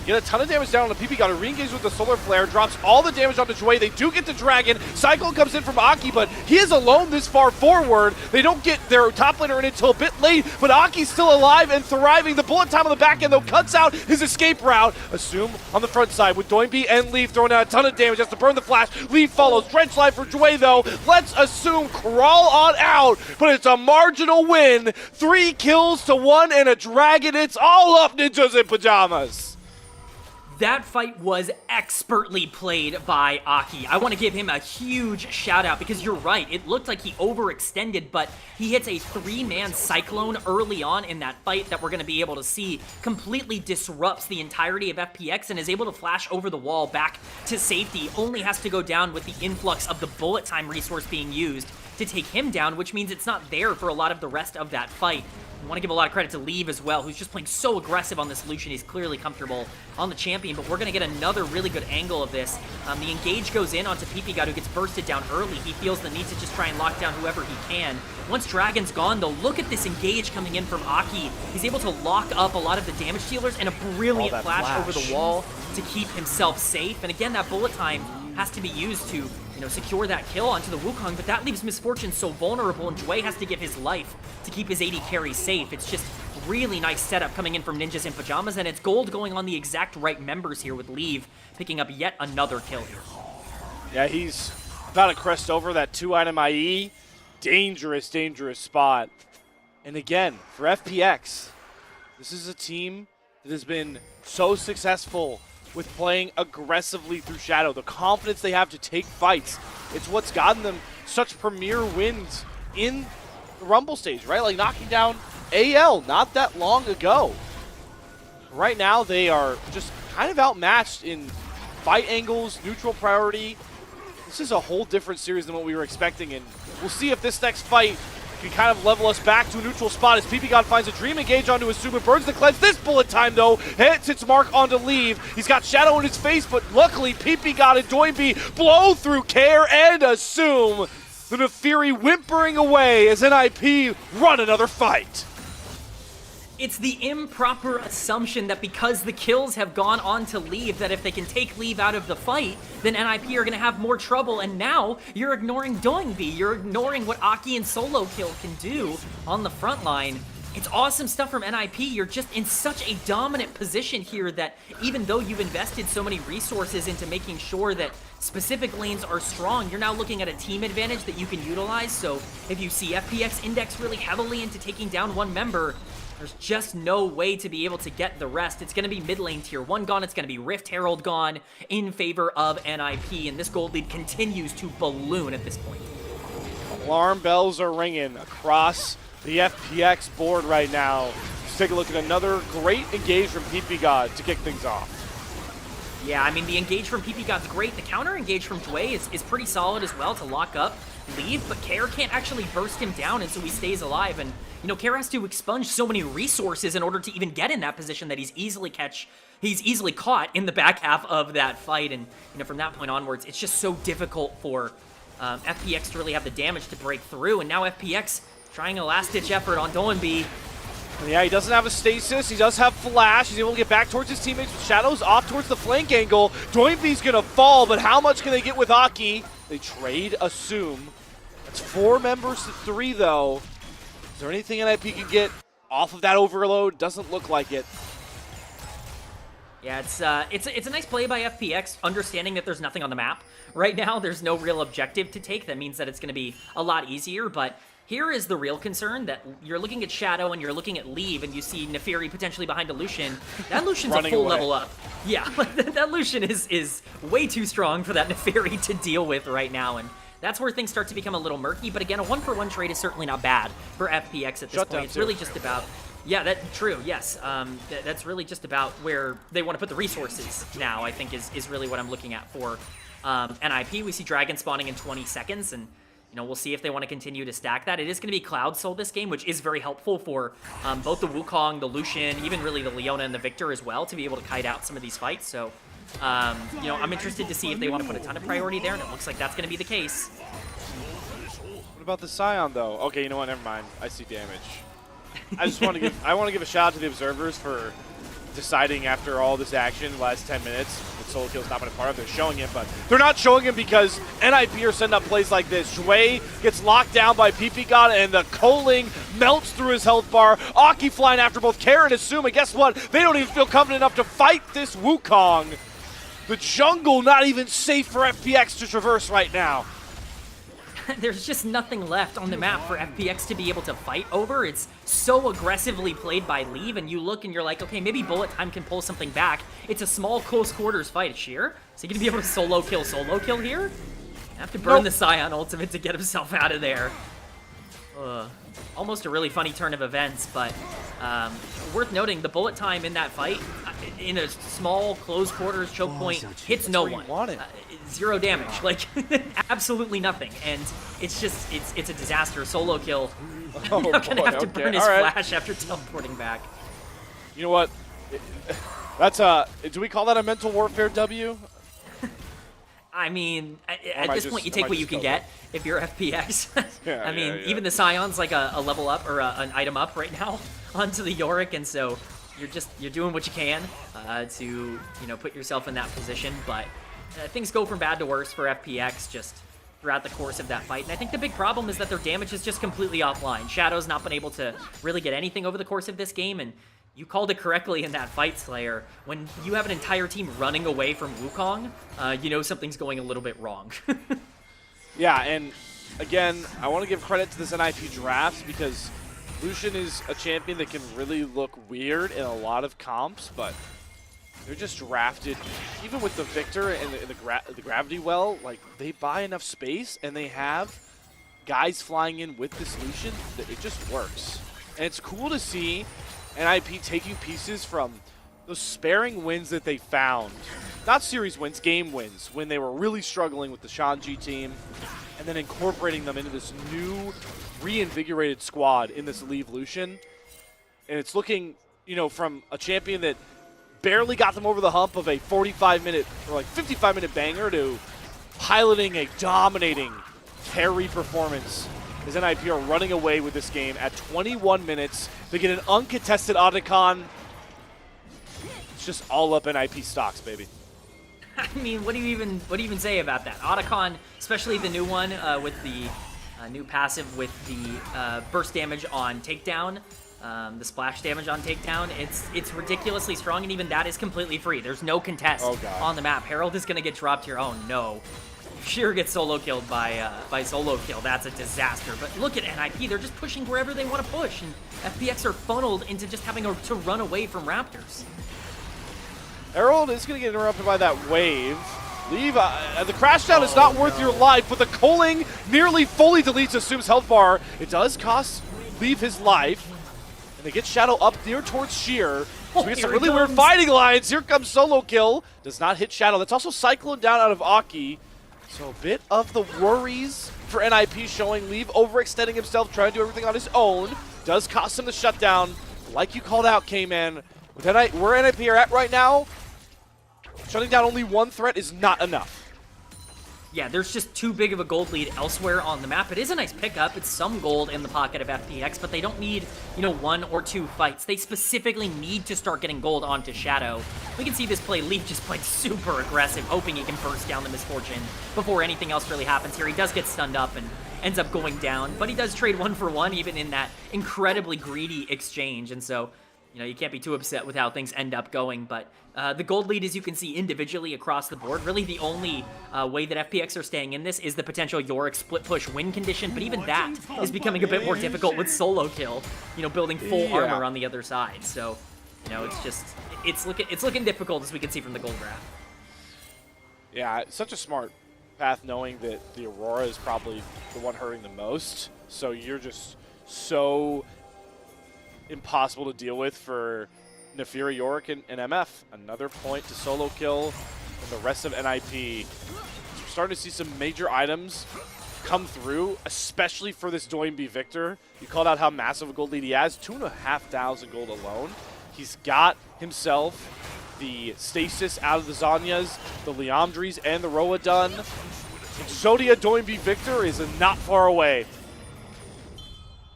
Get a ton of damage down on the PP. Got to re-engage with the Solar Flare. Drops all the damage onto Jway. They do get the Dragon. Cycle comes in from Aki, but he is alone this far forward. They don't get their top laner in until a bit late, but Aki's still alive and thriving. The bullet time on the back end, though, cuts out his escape route. Assume on the front side with Doinby and Leaf throwing out a ton of damage. Has to burn the flash. Leaf follows. Drench life for Jway, though. Let's assume crawl on out, but it's a marginal win. 3 kills to 1 and a Dragon. It's all up, Ninjas in Pajamas. That fight was expertly played by Aki. I want to give him a huge shout out because you're right. It looked like he overextended, but he hits a 3-man Cyclone early on in that fight that we're going to be able to see completely disrupts the entirety of FPX and is able to flash over the wall back to safety. Only has to go down with the influx of the bullet time resource being used to take him down, which means it's not there for a lot of the rest of that fight. I want to give a lot of credit to Leave as well, who's just playing so aggressive on this Lucian. He's clearly comfortable on the champion, but we're going to get another really good angle of this. The engage goes in onto PP who gets bursted down early. He feels the need to just try and lock down whoever he can. Once Dragon's gone, though, look at this engage coming in from Aki. He's able to lock up a lot of the damage dealers and a brilliant flash over the wall to keep himself safe. And again, that bullet time has to be used to, you know, secure that kill onto the Wukong, but that leaves Misfortune so vulnerable, and Jway has to give his life to keep his AD carry safe. It's just really nice setup coming in from Ninjas in Pajamas, and it's gold going on the exact right members here with Leave picking up yet another kill here. Yeah, he's about to crest over that 2-item IE. Dangerous, dangerous spot. And again, for FPX, this is a team that has been so successful with playing aggressively through Shadow. The confidence they have to take fights. It's what's gotten them such premier wins in the Rumble stage, right? Like knocking down AL not that long ago. Right now, they are just kind of outmatched in fight angles, neutral priority. This is a whole different series than what we were expecting, and we'll see if this next fight can kind of level us back to a neutral spot as PP finds a Dream Engage onto Asuma, burns the cleanse. This bullet time, though, hits its mark onto Leave. He's got Shadow in his face, but luckily PP and Doinby blow through Care and Assume. The Nefiri whimpering away as NiP run another fight. It's the improper assumption that because the kills have gone on to Leave, that if they can take Leave out of the fight, then NiP are going to have more trouble, and now you're ignoring Doinby. You're ignoring what Aki and Solo Kill can do on the front line. It's awesome stuff from NiP. You're just in such a dominant position here that even though you've invested so many resources into making sure that specific lanes are strong, you're now looking at a team advantage that you can utilize. So if you see FPX index really heavily into taking down one member, there's just no way to be able to get the rest. It's going to be mid lane tier 1 gone. It's going to be Rift Herald gone in favor of NiP, and this gold lead continues to balloon at this point. Alarm bells are ringing across the FPX board right now. Let's take a look at another great engage from PP God to kick things off. Yeah, I mean, the engage from PP God's great. The counter engage from Dway is pretty solid as well to lock up Leave, but Care can't actually burst him down, and so he stays alive. And, you know, Care has to expunge so many resources in order to even get in that position that he's easily caught in the back half of that fight. And, you know, from that point onwards, it's just so difficult for FPX to really have the damage to break through. And now FPX trying a last-ditch effort on Dolanby. Yeah, he doesn't have a stasis. He does have flash. He's able to get back towards his teammates. Shadow's off towards the flank angle. Doinby's going to fall, but how much can they get with Aki? They trade Assume. That's 4 members to 3, though. Is there anything NiP can get off of that overload? Doesn't look like it. Yeah, it's a nice play by FPX, understanding that there's nothing on the map right now. There's no real objective to take. That means that it's going to be a lot easier, but here is the real concern, that you're looking at Shadow and you're looking at Leave, and you see Neferi potentially behind a Lucian. That Lucian's a full level up. Yeah, that Lucian is way too strong for that Neferi to deal with right now, and that's where things start to become a little murky. But again, a 1-for-1 trade is certainly not bad for FPX at this point. It's really just about... Yeah, that's true, yes. That's really just about where they want to put the resources now, I think, is really what I'm looking at for NiP. We see Dragon spawning in 20 seconds, and you know, we'll see if they want to continue to stack that. It is going to be Cloud Soul this game, which is very helpful for both the Wukong, the Lucian, even really the Leona and the Victor as well, to be able to kite out some of these fights. So, you know, I'm interested to see if they want to put a ton of priority there, and it looks like that's going to be the case. What about the Scion, though? Okay, you know what? Never mind. I see damage. I just want to give a shout out to the observers for deciding after all this action, the last 10 minutes, that solo kill's not been a part of. They're showing him, but they're not showing him because NiP are setting up plays like this. Shui gets locked down by PP God, and the Coling melts through his health bar. Aki flying after both Care and Assume, and guess what? They don't even feel confident enough to fight this Wukong. The jungle not even safe for FPX to traverse right now. There's just nothing left on the map for FPX to be able to fight over. It's so aggressively played by Leave, and you look and you're like, okay, maybe Bullet Time can pull something back. It's a small close quarters fight. Sheer, is he going to be able to solo kill here? Have to burn the Scion ultimate to get himself out of there. Almost a really funny turn of events, but worth noting, the bullet time in that fight, in a small close quarters choke point, hits no one. 0 damage, like absolutely nothing, and it's just it's a disaster. Solo kill. Oh, Not gonna have to burn his flash after teleporting back. You know what? That's do we call that a mental warfare W? I mean, at this point, you take what you can get if you're FPX. Yeah, I mean, even the Scion's like a level up or an item up right now onto the Yorick, and so you're doing what you can to put yourself in that position. But things go from bad to worse for FPX just throughout the course of that fight. And I think the big problem is that their damage is just completely offline. Shadow's not been able to really get anything over the course of this game, and you called it correctly in that fight, Slayer. When you have an entire team running away from Wukong, you know something's going a little bit wrong. Yeah, and again, I want to give credit to this NiP draft because Lucian is a champion that can really look weird in a lot of comps, but they're just drafted, even with the Victor and the Gravity Well, like, they buy enough space and they have guys flying in with this Lucian that it just works. And it's cool to see NiP taking pieces from those sparing wins that they found. Not series wins, game wins, when they were really struggling with the Shanji team, and then incorporating them into this new, reinvigorated squad in this Leave Lucian. And it's looking, from a champion that barely got them over the hump of a 45-minute or like 55-minute banger to piloting a dominating carry performance as NiP are running away with this game at 21 minutes. They get an uncontested Otacon. It's just all up NiP stocks, baby. I mean, what do you even say about that? Otacon, especially the new one with the new passive with the burst damage on takedown. The splash damage on takedown, it's ridiculously strong, and even that is completely free. There's no contest on the map. Herald is going to get dropped here. Oh, no. Sheer gets solo killed by solo kill. That's a disaster. But look at NiP. They're just pushing wherever they want to push, and FPX are funneled into just having to run away from Raptors. Herald is going to get interrupted by that wave. Leave, the crash down is not worth your life, but the culling nearly fully deletes Assume's health bar. It does cost Leave his life, and they get Shadow up near towards Sheer. So we get some really weird fighting lines. Here comes solo kill. Does not hit Shadow. That's also Cyclone down out of Aki. So a bit of the worries for NiP showing. Leave overextending himself, trying to do everything on his own. Does cost him the shutdown. Like you called out, K-Man. Where NiP are at right now, shutting down only one threat is not enough. Yeah, there's just too big of a gold lead elsewhere on the map. It is a nice pickup. It's some gold in the pocket of FPX, but they don't need, you know, 1 or 2 fights. They specifically need to start getting gold onto Shadow. We can see this play. Leaf just played super aggressive, hoping he can burst down the Misfortune before anything else really happens here. He does get stunned up and ends up going down, but he does trade 1 for 1 even in that incredibly greedy exchange, and so, you know, you can't be too upset with how things end up going, but the gold lead, as you can see individually across the board, really the only way that FPX are staying in this is the potential Yorick split push win condition, but even that is becoming a bit more difficult with solo kill, you know, building full armor on the other side. So, you know, it's just, it's looking difficult, as we can see from the gold graph. Yeah, it's such a smart path, knowing that the Aurora is probably the one hurting the most. So you're just so impossible to deal with for Nefira, Yorick, and MF. Another point to solo kill and the rest of NiP. We're starting to see some major items come through, especially for this Doinby Victor. You called out how massive a gold lead he has, 2,500 gold alone. He's got himself the Stasis out of the Zanyas, the Liamdries, and the Roa done. Exodia Doinby Victor is not far away.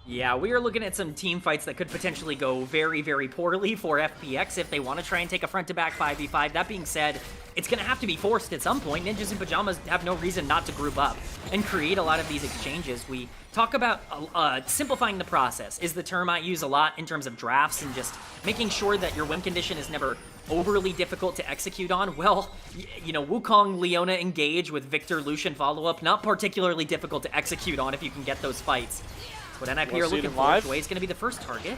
Yeah, we are looking at some team fights that could potentially go very, very poorly for FPX if they want to try and take a front-to-back 5v5. That being said, it's going to have to be forced at some point. Ninjas in Pajamas have no reason not to group up and create a lot of these exchanges. We talk about simplifying the process is the term I use a lot in terms of drafts, and just making sure that your win condition is never overly difficult to execute on. Well, you know, Wukong, Leona engage with Victor, Lucian follow-up, not particularly difficult to execute on if you can get those fights. What NiP are looking for. Joy is going to be the first target.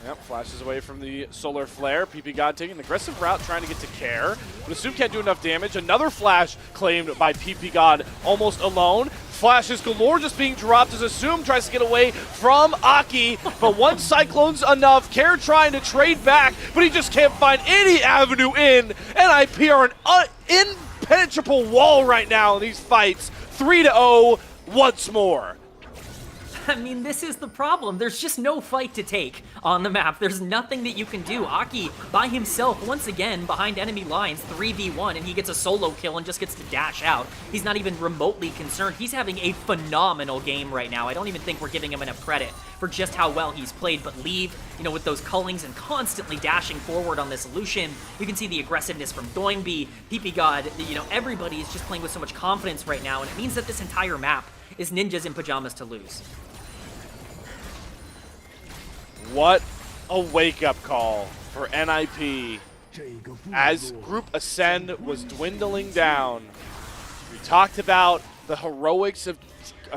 Yep, flashes away from the Solar Flare. PP God taking an aggressive route, trying to get to Care. But Assume can't do enough damage. Another flash claimed by PP God, almost alone. Flashes galore just being dropped as Assume tries to get away from Aki. But one Cyclone's enough. Care trying to trade back, but he just can't find any avenue in. NiP are an impenetrable wall right now in these fights. 3-0 once more. I mean, this is the problem. There's just no fight to take on the map. There's nothing that you can do. Aki, by himself, once again, behind enemy lines, 3v1, and he gets a solo kill and just gets to dash out. He's not even remotely concerned. He's having a phenomenal game right now. I don't even think we're giving him enough credit for just how well he's played, but Leave, you know, with those cullings and constantly dashing forward on this Lucian, you can see the aggressiveness from Doinby, PP God, you know, everybody is just playing with so much confidence right now, and it means that this entire map is Ninjas in Pajamas to lose. What a wake-up call for NiP as Group Ascend was dwindling down. We talked about the heroics of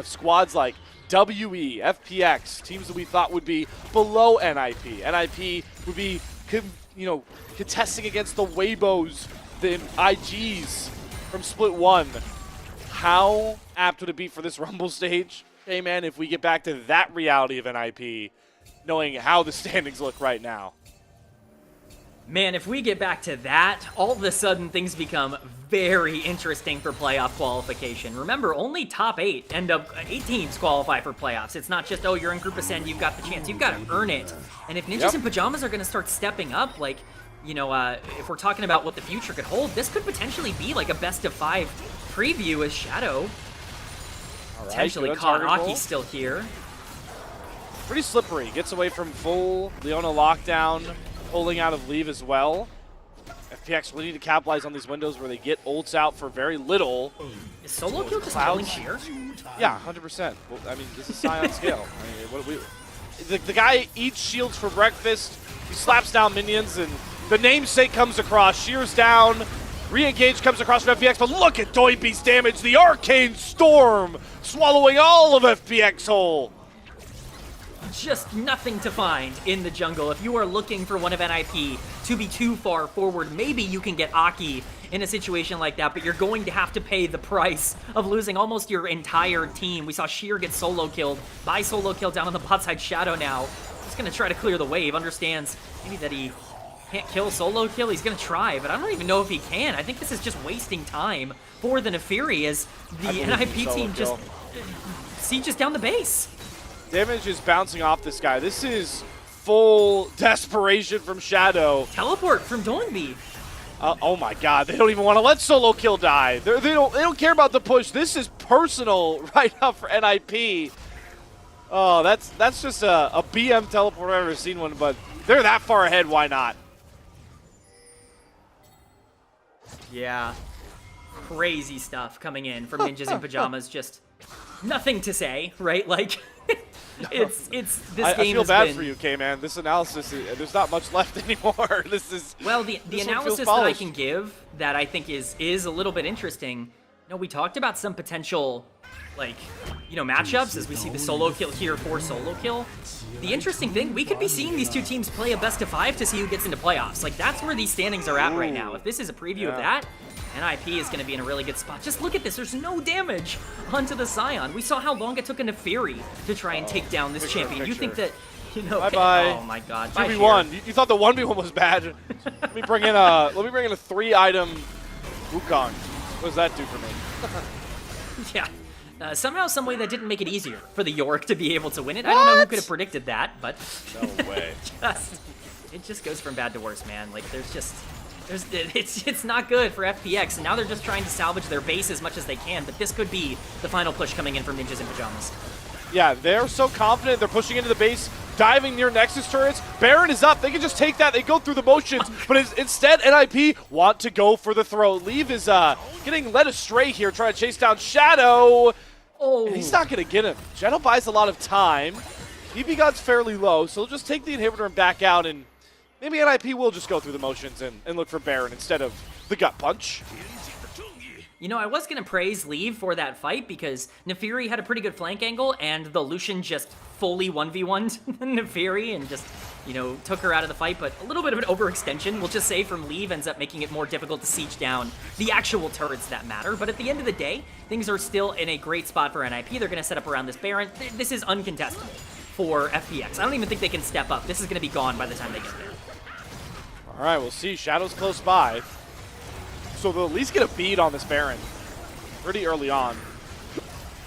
squads like WE, FPX, teams that we thought would be below NiP. NiP would be, you know, contesting against the Weibos, the IGs from Split 1. How apt would it be for this Rumble stage? Hey man, if we get back to that reality of NiP, knowing how the standings look right now. Man, if we get back to that, all of a sudden things become very interesting for playoff qualification. Remember, only top 8 teams qualify for playoffs. It's not just, oh, you're in Group Ascend, you've got the chance. You've got to earn it. And if Ninjas in Pajamas are going to start stepping up, like, you know, if we're talking about what the future could hold, this could potentially be like a best-of-5 preview as Shadow. All right, potentially caught. Aki's still here. Pretty slippery. Gets away from full Leona lockdown, pulling out of Leave as well. FPX really need to capitalize on these windows where they get ults out for very little. Is solo kill just killing Sheer? Yeah, 100%. Well, I mean, this is Scion scale. I mean, the guy eats shields for breakfast. He slaps down minions, and the namesake comes across, shears down. Re-engage comes across from FPX, but look at Doiby's damage. The Arcane Storm swallowing all of FPX whole. Just nothing to find in the jungle. If you are looking for one of NiP to be too far forward, maybe you can get Aki in a situation like that, but you're going to have to pay the price of losing almost your entire team. We saw Sheer get solo killed by solo kill down on the bot side. Shadow now just going to try to clear the wave. Understands maybe that he can't kill solo kill. He's going to try, but I don't even know if he can. I think this is just wasting time for the Nefiri as the NiP team just sieges down the base. Damage is bouncing off this guy. This is full desperation from Shadow. Teleport from Doinby. Oh my God! They don't even want to let solo kill die. They don't care about the push. This is personal right now for NiP. Oh, that's just a BM teleport. I've ever seen one, but they're that far ahead. Why not? Yeah, crazy stuff coming in from Ninjas in Pajamas. Just nothing to say, right? Like. It's this game. I feel has bad been... for you, K-Man. This analysis, there's not much left anymore. This is well, the analysis that I can give that I think is a little bit interesting. You know, we talked about some potential, like, you know, matchups as we see the solo kill here for solo kill. The interesting thing, we could be seeing these two teams play a best of 5 to see who gets into playoffs. Like, that's where these standings are at right now. If this is a preview of that, NiP is going to be in a really good spot. Just look at this. There's no damage onto the Scion. We saw how long it took a Nefiri to try and take down this champion. You think that, you know... Bye-bye. Oh, my God. 2v1. You thought the 1v1 was bad. Let me bring in a 3-item Wukong. What does that do for me? Yeah. Somehow, some way that didn't make it easier for the York to be able to win it. I don't know who could have predicted that, but... No way. It just goes from bad to worse, man. Like, it's not good for FPX, and now they're just trying to salvage their base as much as they can, but this could be the final push coming in from Ninjas in Pajamas. Yeah, they're so confident. They're pushing into the base, diving near Nexus turrets. Baron is up. They can just take that. They go through the motions, but instead, NiP want to go for the throw. Leave is getting led astray here, trying to chase down Shadow. Oh. And he's not going to get him. Shadow buys a lot of time. DP God's fairly low, so he'll just take the inhibitor and back out, and maybe NiP will just go through the motions and look for Baron instead of the gut punch. You know, I was going to praise Leave for that fight because Nefiri had a pretty good flank angle, and the Lucian just fully 1v1'd Nefiri and just, you know, took her out of the fight, but a little bit of an overextension, we'll just say, from Leave ends up making it more difficult to siege down the actual turrets that matter. But at the end of the day, things are still in a great spot for NiP. They're going to set up around this Baron. This is uncontestable for FPX. I don't even think they can step up. This is going to be gone by the time they get there. All right, we'll see. Shadow's close by. So they'll at least get a bead on this Baron pretty early on.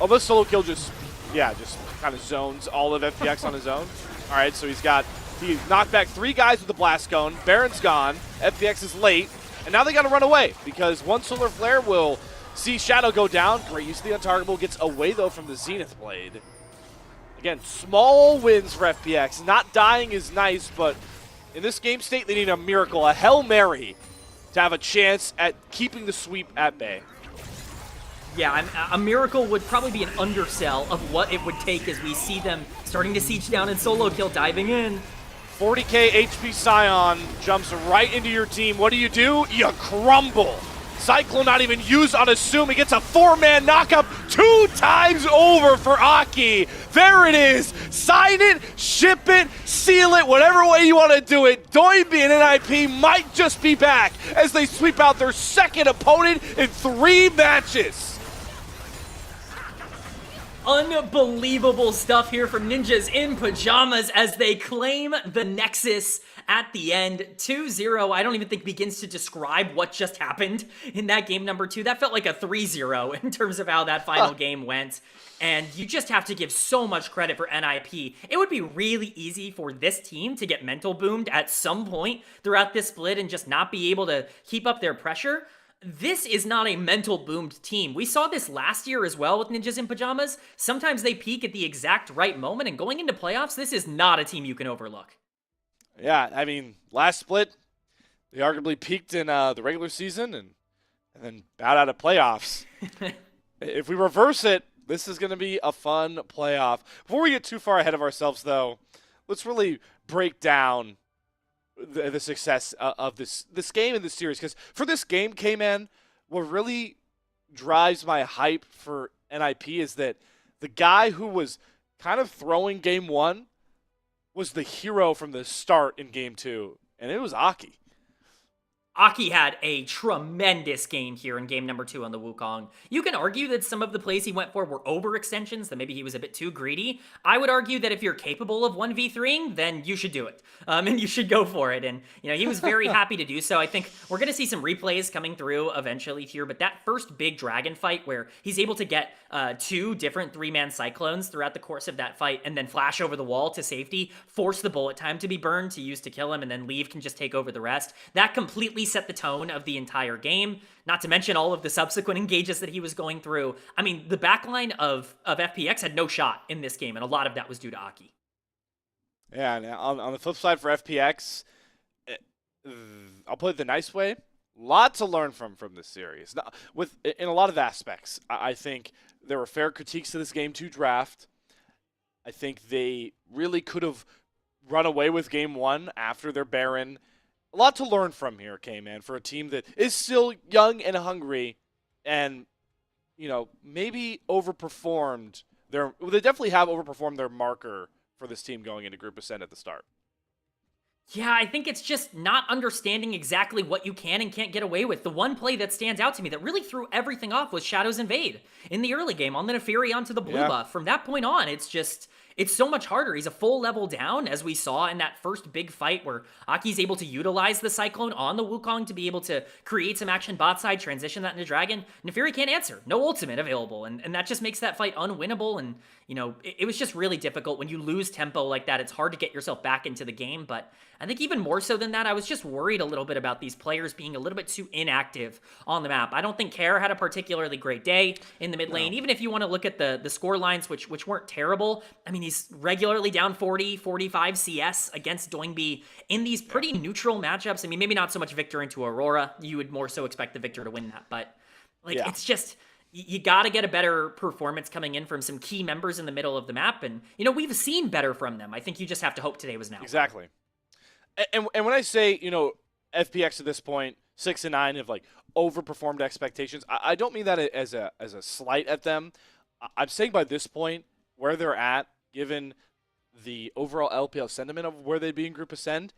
Oh, this solo kill just kind of zones all of FPX on his own. All right, so he knocked back 3 guys with the Blast Cone. Baron's gone. FPX is late. And now they got to run away because one Solar Flare will see Shadow go down. Great use of the Untargetable. Gets away, though, from the Zenith Blade. Again, small wins for FPX. Not dying is nice, but in this game state, they need a miracle, a Hail Mary, to have a chance at keeping the sweep at bay. Yeah, a miracle would probably be an undersell of what it would take as we see them starting to siege down and solo kill, diving in. 40k HP Scion jumps right into your team. What do? You crumble. Cyclone not even used on Assume. He gets a 4-man knockup 2 times over for Aki. There it is. Sign it, ship it, seal it, whatever way you want to do it. Doiby and NiP might just be back as they sweep out their second opponent in 3 matches. Unbelievable stuff here from Ninjas in Pajamas as they claim the Nexus at the end. 2-0, I don't even think begins to describe what just happened in that game number 2. That felt like a 3-0 in terms of how that final game went. And you just have to give so much credit for NiP. It would be really easy for this team to get mental boomed at some point throughout this split and just not be able to keep up their pressure. This is not a mental boomed team. We saw this last year as well with Ninjas in Pajamas. Sometimes they peak at the exact right moment, and going into playoffs, this is not a team you can overlook. Yeah, I mean, last split, they arguably peaked in the regular season and then bowed out of playoffs. If we reverse it, This is going to be a fun playoff. Before we get too far ahead of ourselves, though, let's really break down the success of this game and this series. Because for this game, K-Man, what really drives my hype for NiP is that the guy who was kind of throwing game one was the hero from the start in game two, and it was Aki. Aki had a tremendous game here in game number 2 on the Wukong. You can argue that some of the plays he went for were overextensions, that maybe he was a bit too greedy. I would argue that if you're capable of 1v3ing, then you should do it. And you should go for it. And, he was very happy to do so. I think we're going to see some replays coming through eventually here, but that first big dragon fight where he's able to get 2 different 3-man cyclones throughout the course of that fight and then flash over the wall to safety, force the bullet time to be burned to use to kill him, and then Leave can just take over the rest. That completely set the tone of the entire game, not to mention all of the subsequent engages that he was going through. I mean, the backline of FPX had no shot in this game, and a lot of that was due to Aki. Yeah, and on the flip side for FPX, I'll put it the nice way, lot to learn from this series. Now, in a lot of aspects, I think there were fair critiques to this game 2 draft. I think they really could have run away with game 1 after their Baron. A lot to learn from here, K-Man, for a team that is still young and hungry and, maybe overperformed they definitely have overperformed their marker for this team going into Group Ascent at the start. Yeah, I think it's just not understanding exactly what you can and can't get away with. The one play that stands out to me that really threw everything off was Shadow's Invade in the early game on the Neferi onto the blue buff. From that point on, it's so much harder. He's a full level down, as we saw in that first big fight where Aki's able to utilize the Cyclone on the Wukong to be able to create some action bot side, transition that into Dragon. Neferi can't answer. No ultimate available, and that just makes that fight unwinnable, and, it was just really difficult. When you lose tempo like that, it's hard to get yourself back into the game, but I think even more so than that, I was just worried a little bit about these players being a little bit too inactive on the map. I don't think Care had a particularly great day in the mid lane, even if you want to look at the score lines, which weren't terrible. I mean, he's regularly down 40, 45 CS against Doingby in these pretty neutral matchups. I mean, maybe not so much Victor into Aurora. You would more so expect the Victor to win that, but it's just, you got to get a better performance coming in from some key members in the middle of the map, and, we've seen better from them. I think you just have to hope today was now. Exactly. And when I say, FPX at this point, 6-9 have overperformed expectations, I don't mean that as a slight at them. I'm saying by this point, where they're at, given the overall LPL sentiment of where they'd be in Group Ascend,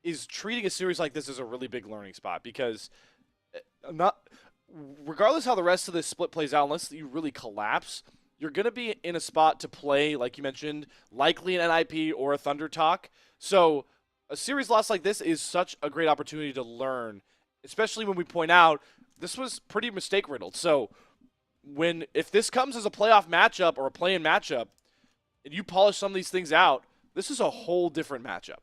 is treating a series like this as a really big learning spot, because regardless how the rest of this split plays out, unless you really collapse, you're going to be in a spot to play, like you mentioned, likely an NiP or a Thunder Talk. So a series loss like this is such a great opportunity to learn, especially when we point out this was pretty mistake-riddled. So if this comes as a playoff matchup or a play-in matchup, and you polish some of these things out, this is a whole different matchup.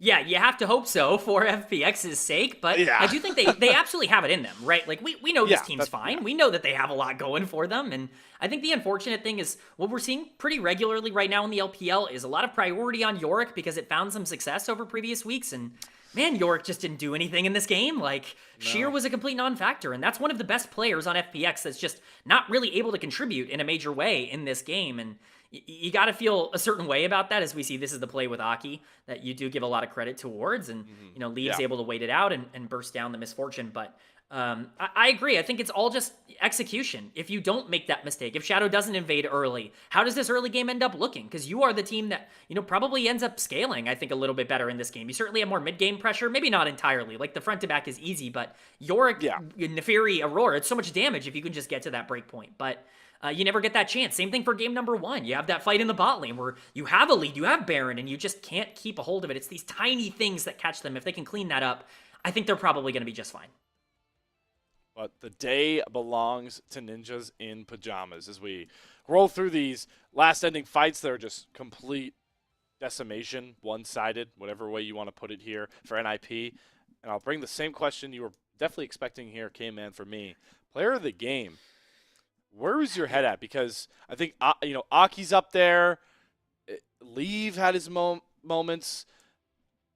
Yeah, you have to hope so for FPX's sake, but I do think they absolutely have it in them, right? We know this team's fine. Yeah. We know that they have a lot going for them, and I think the unfortunate thing is what we're seeing pretty regularly right now in the LPL is a lot of priority on Yorick because it found some success over previous weeks, and man, Yorick just didn't do anything in this game. Sheer was a complete non-factor, and that's one of the best players on FPX that's just not really able to contribute in a major way in this game, and you got to feel a certain way about that, as we see this is the play with Aki that you do give a lot of credit towards, and Leave's able to wait it out and burst down the misfortune. But I agree. I think it's all just execution. If you don't make that mistake, if Shadow doesn't invade early, how does this early game end up looking? Because you are the team that probably ends up scaling, I think, a little bit better in this game. You certainly have more mid-game pressure, maybe not entirely. The front to back is easy, but Yorick, Neferi, Aurora, it's so much damage if you can just get to that break point. But you never get that chance. Same thing for game number 1. You have that fight in the bot lane where you have a lead, you have Baron, and you just can't keep a hold of it. It's these tiny things that catch them. If they can clean that up, I think they're probably going to be just fine. But the day belongs to ninjas in pajamas as we roll through these last-ending fights that are just complete decimation, one-sided, whatever way you want to put it here for NiP. And I'll bring the same question you were definitely expecting here, K-Man, for me. Player of the game. Where is your head at? Because I think, Aki's up there. Leave had his moments.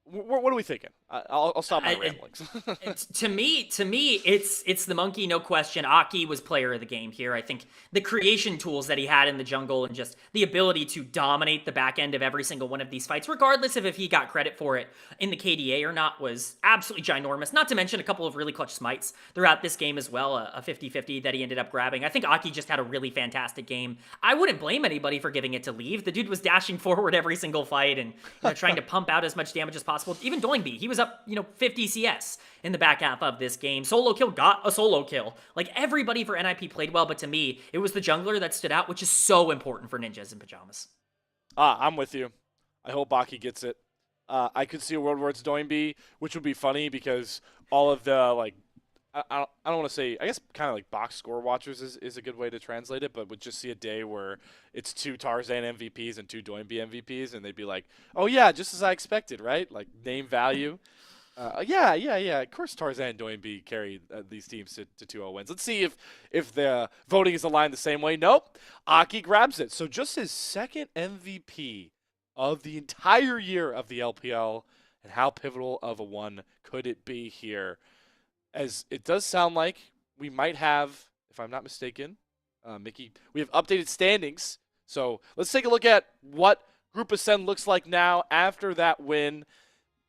What are we thinking? I'll stop my I- ramblings. to me, it's the monkey, no question. Aki was player of the game here. I think the creation tools that he had in the jungle and just the ability to dominate the back end of every single one of these fights, regardless of if he got credit for it in the KDA or not, was absolutely ginormous. Not to mention a couple of really clutch smites throughout this game as well, a 50-50 that he ended up grabbing. I think Aki just had a really fantastic game. I wouldn't blame anybody for giving it to Leave. The dude was dashing forward every single fight and trying to pump out as much damage as possible. Even Doingby, he was up, 50 CS in the back half of this game. Solo kill got a solo kill. Like, everybody for NiP played well, but to me, it was the jungler that stood out, which is so important for Ninjas in Pajamas. I'm with you. I hope Baki gets it. I could see a world where it's Doinby, which would be funny because all of the, like, I don't want to say, I guess kind of like box score watchers is a good way to translate it, but would just see a day where it's 2 Tarzan MVPs and 2 Doinby MVPs, and they'd be like, oh yeah, just as I expected, right? Like, name value. Yeah. Of course Tarzan and Doinby carried these teams to 2-0 wins. Let's see if the voting is aligned the same way. Nope. Aki grabs it. So just his second MVP of the entire year of the LPL, and how pivotal of a one could it be here? As it does sound like we might have, if I'm not mistaken, Mickey, we have updated standings. So let's take a look at what Group Ascend looks like now after that win.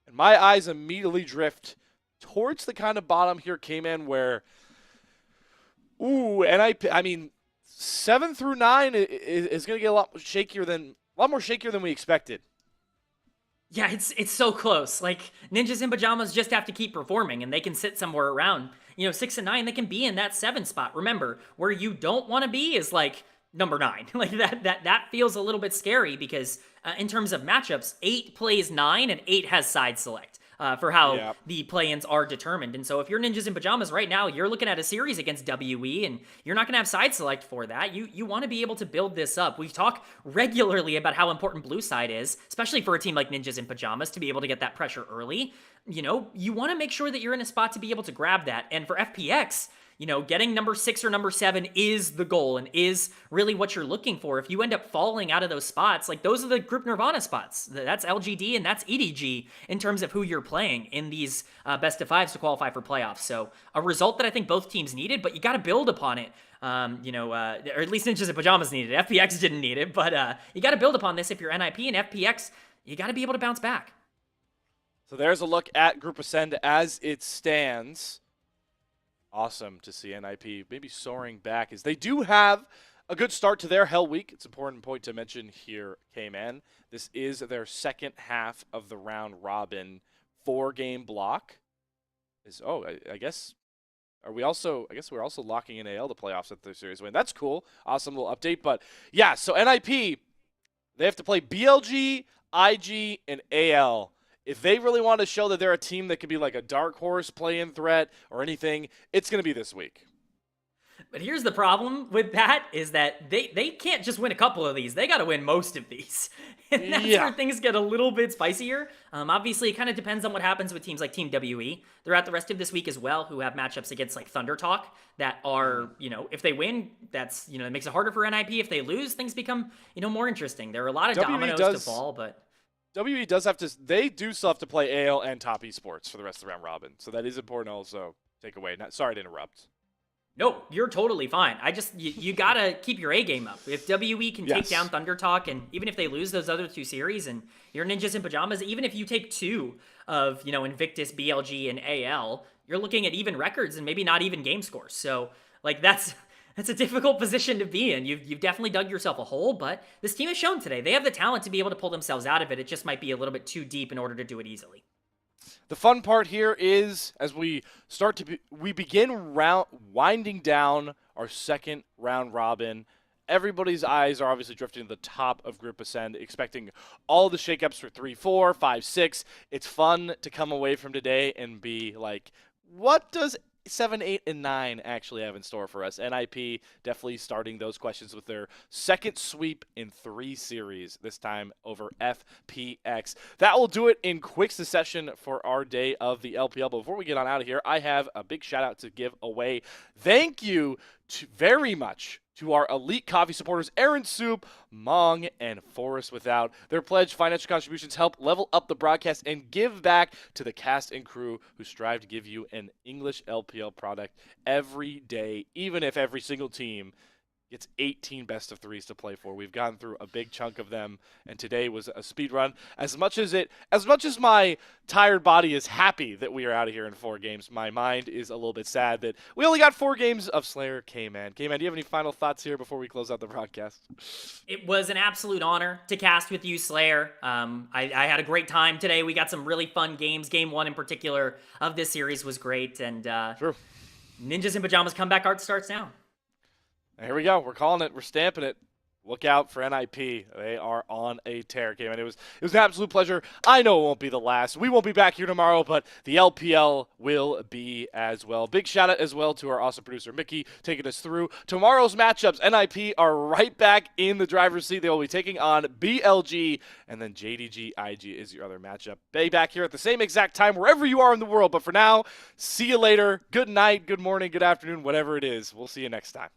And my eyes immediately drift towards the kind of bottom here, K-Man, where, and I mean, 7 through 9 is going to get a lot more shakier than we expected. Yeah, it's so close. Like, Ninjas in Pajamas just have to keep performing, and they can sit somewhere around, 6 and 9. They can be in that 7 spot. Remember, where you don't want to be is like number 9. Like, that feels a little bit scary because in terms of matchups, 8 plays 9 and 8 has side select. For how the play-ins are determined. And so if you're Ninjas in Pajamas right now, you're looking at a series against WE, and you're not going to have side select for that. You want to be able to build this up. We talk regularly about how important blue side is, especially for a team like Ninjas in Pajamas, to be able to get that pressure early. You want to make sure that you're in a spot to be able to grab that. And for FPX, getting number 6 or number 7 is the goal and is really what you're looking for. If you end up falling out of those spots, like, those are the Group Nirvana spots. That's LGD and that's EDG in terms of who you're playing in these best of 5s to qualify for playoffs. So a result that I think both teams needed, but you got to build upon it. Or at least Ninjas in Pajamas needed it. FPX didn't need it, but you got to build upon this if you're NiP, and FPX, you got to be able to bounce back. So there's a look at Group Ascend as it stands. Awesome to see NiP maybe soaring back, as they do have a good start to their Hell Week. It's an important point to mention here, K-Man. This is their second half of the round robin 4-game block. I guess we're also locking in AL the playoffs at the series win. That's cool. Awesome little update. But yeah, so NiP, they have to play BLG, IG, and AL. If they really want to show that they're a team that could be like a dark horse play-in threat or anything, it's going to be this week. But here's the problem with that is that they can't just win a couple of these. They got to win most of these. And that's where things get a little bit spicier. Obviously, it kind of depends on what happens with teams like Team WE throughout the rest of this week as well, who have matchups against like Thunder Talk that are, if they win, that's, it makes it harder for NiP. If they lose, things become, more interesting. There are a lot of dominoes to fall, but WE does have to, they do still have to play AL and top esports for the rest of the round robin. So that is important to also take away. Sorry to interrupt. No, you're totally fine. You gotta keep your A game up. If WE can take down Thunder Talk, and even if they lose those other 2 series, and you're Ninjas in Pajamas, even if you take 2 of, Invictus, BLG, and AL, you're looking at even records and maybe not even game scores. So, like, that's a difficult position to be in. You've definitely dug yourself a hole, but this team has shown today they have the talent to be able to pull themselves out of it. It just might be a little bit too deep in order to do it easily. The fun part here is as we begin winding down our second round robin. Everybody's eyes are obviously drifting to the top of Group Ascend, expecting all the shakeups for 3, 4, 5, 6. It's fun to come away from today and be like, what does 7, 8, and 9 actually have in store for us? NiP definitely starting those questions with their second sweep in 3 series, this time over FPX. That will do it in quick succession for our day of the LPL. But before we get on out of here, I have a big shout out to give away. Thank you very much to our elite coffee supporters, Aaron Soup, Mong, and Forrest Without. Their pledged financial contributions help level up the broadcast and give back to the cast and crew who strive to give you an English LPL product every day, even if every single team gets 18 best of threes to play for. We've gone through a big chunk of them, and today was a speed run. As much as my tired body is happy that we are out of here in 4 games, my mind is a little bit sad that we only got 4 games of Slayer K-Man. K-Man, do you have any final thoughts here before we close out the broadcast? It was an absolute honor to cast with you, Slayer. I had a great time today. We got some really fun games. Game 1 in particular of this series was great, and True. Ninjas in Pajamas comeback art starts now. Here we go. We're calling it. We're stamping it. Look out for NiP. They are on a tear, Cayman. It was an absolute pleasure. I know it won't be the last. We won't be back here tomorrow, but the LPL will be as well. Big shout out as well to our awesome producer, Mickey, taking us through tomorrow's matchups. NiP are right back in the driver's seat. They will be taking on BLG, and then JDG IG is your other matchup. Be back here at the same exact time wherever you are in the world. But for now, see you later. Good night, good morning, good afternoon, whatever it is. We'll see you next time.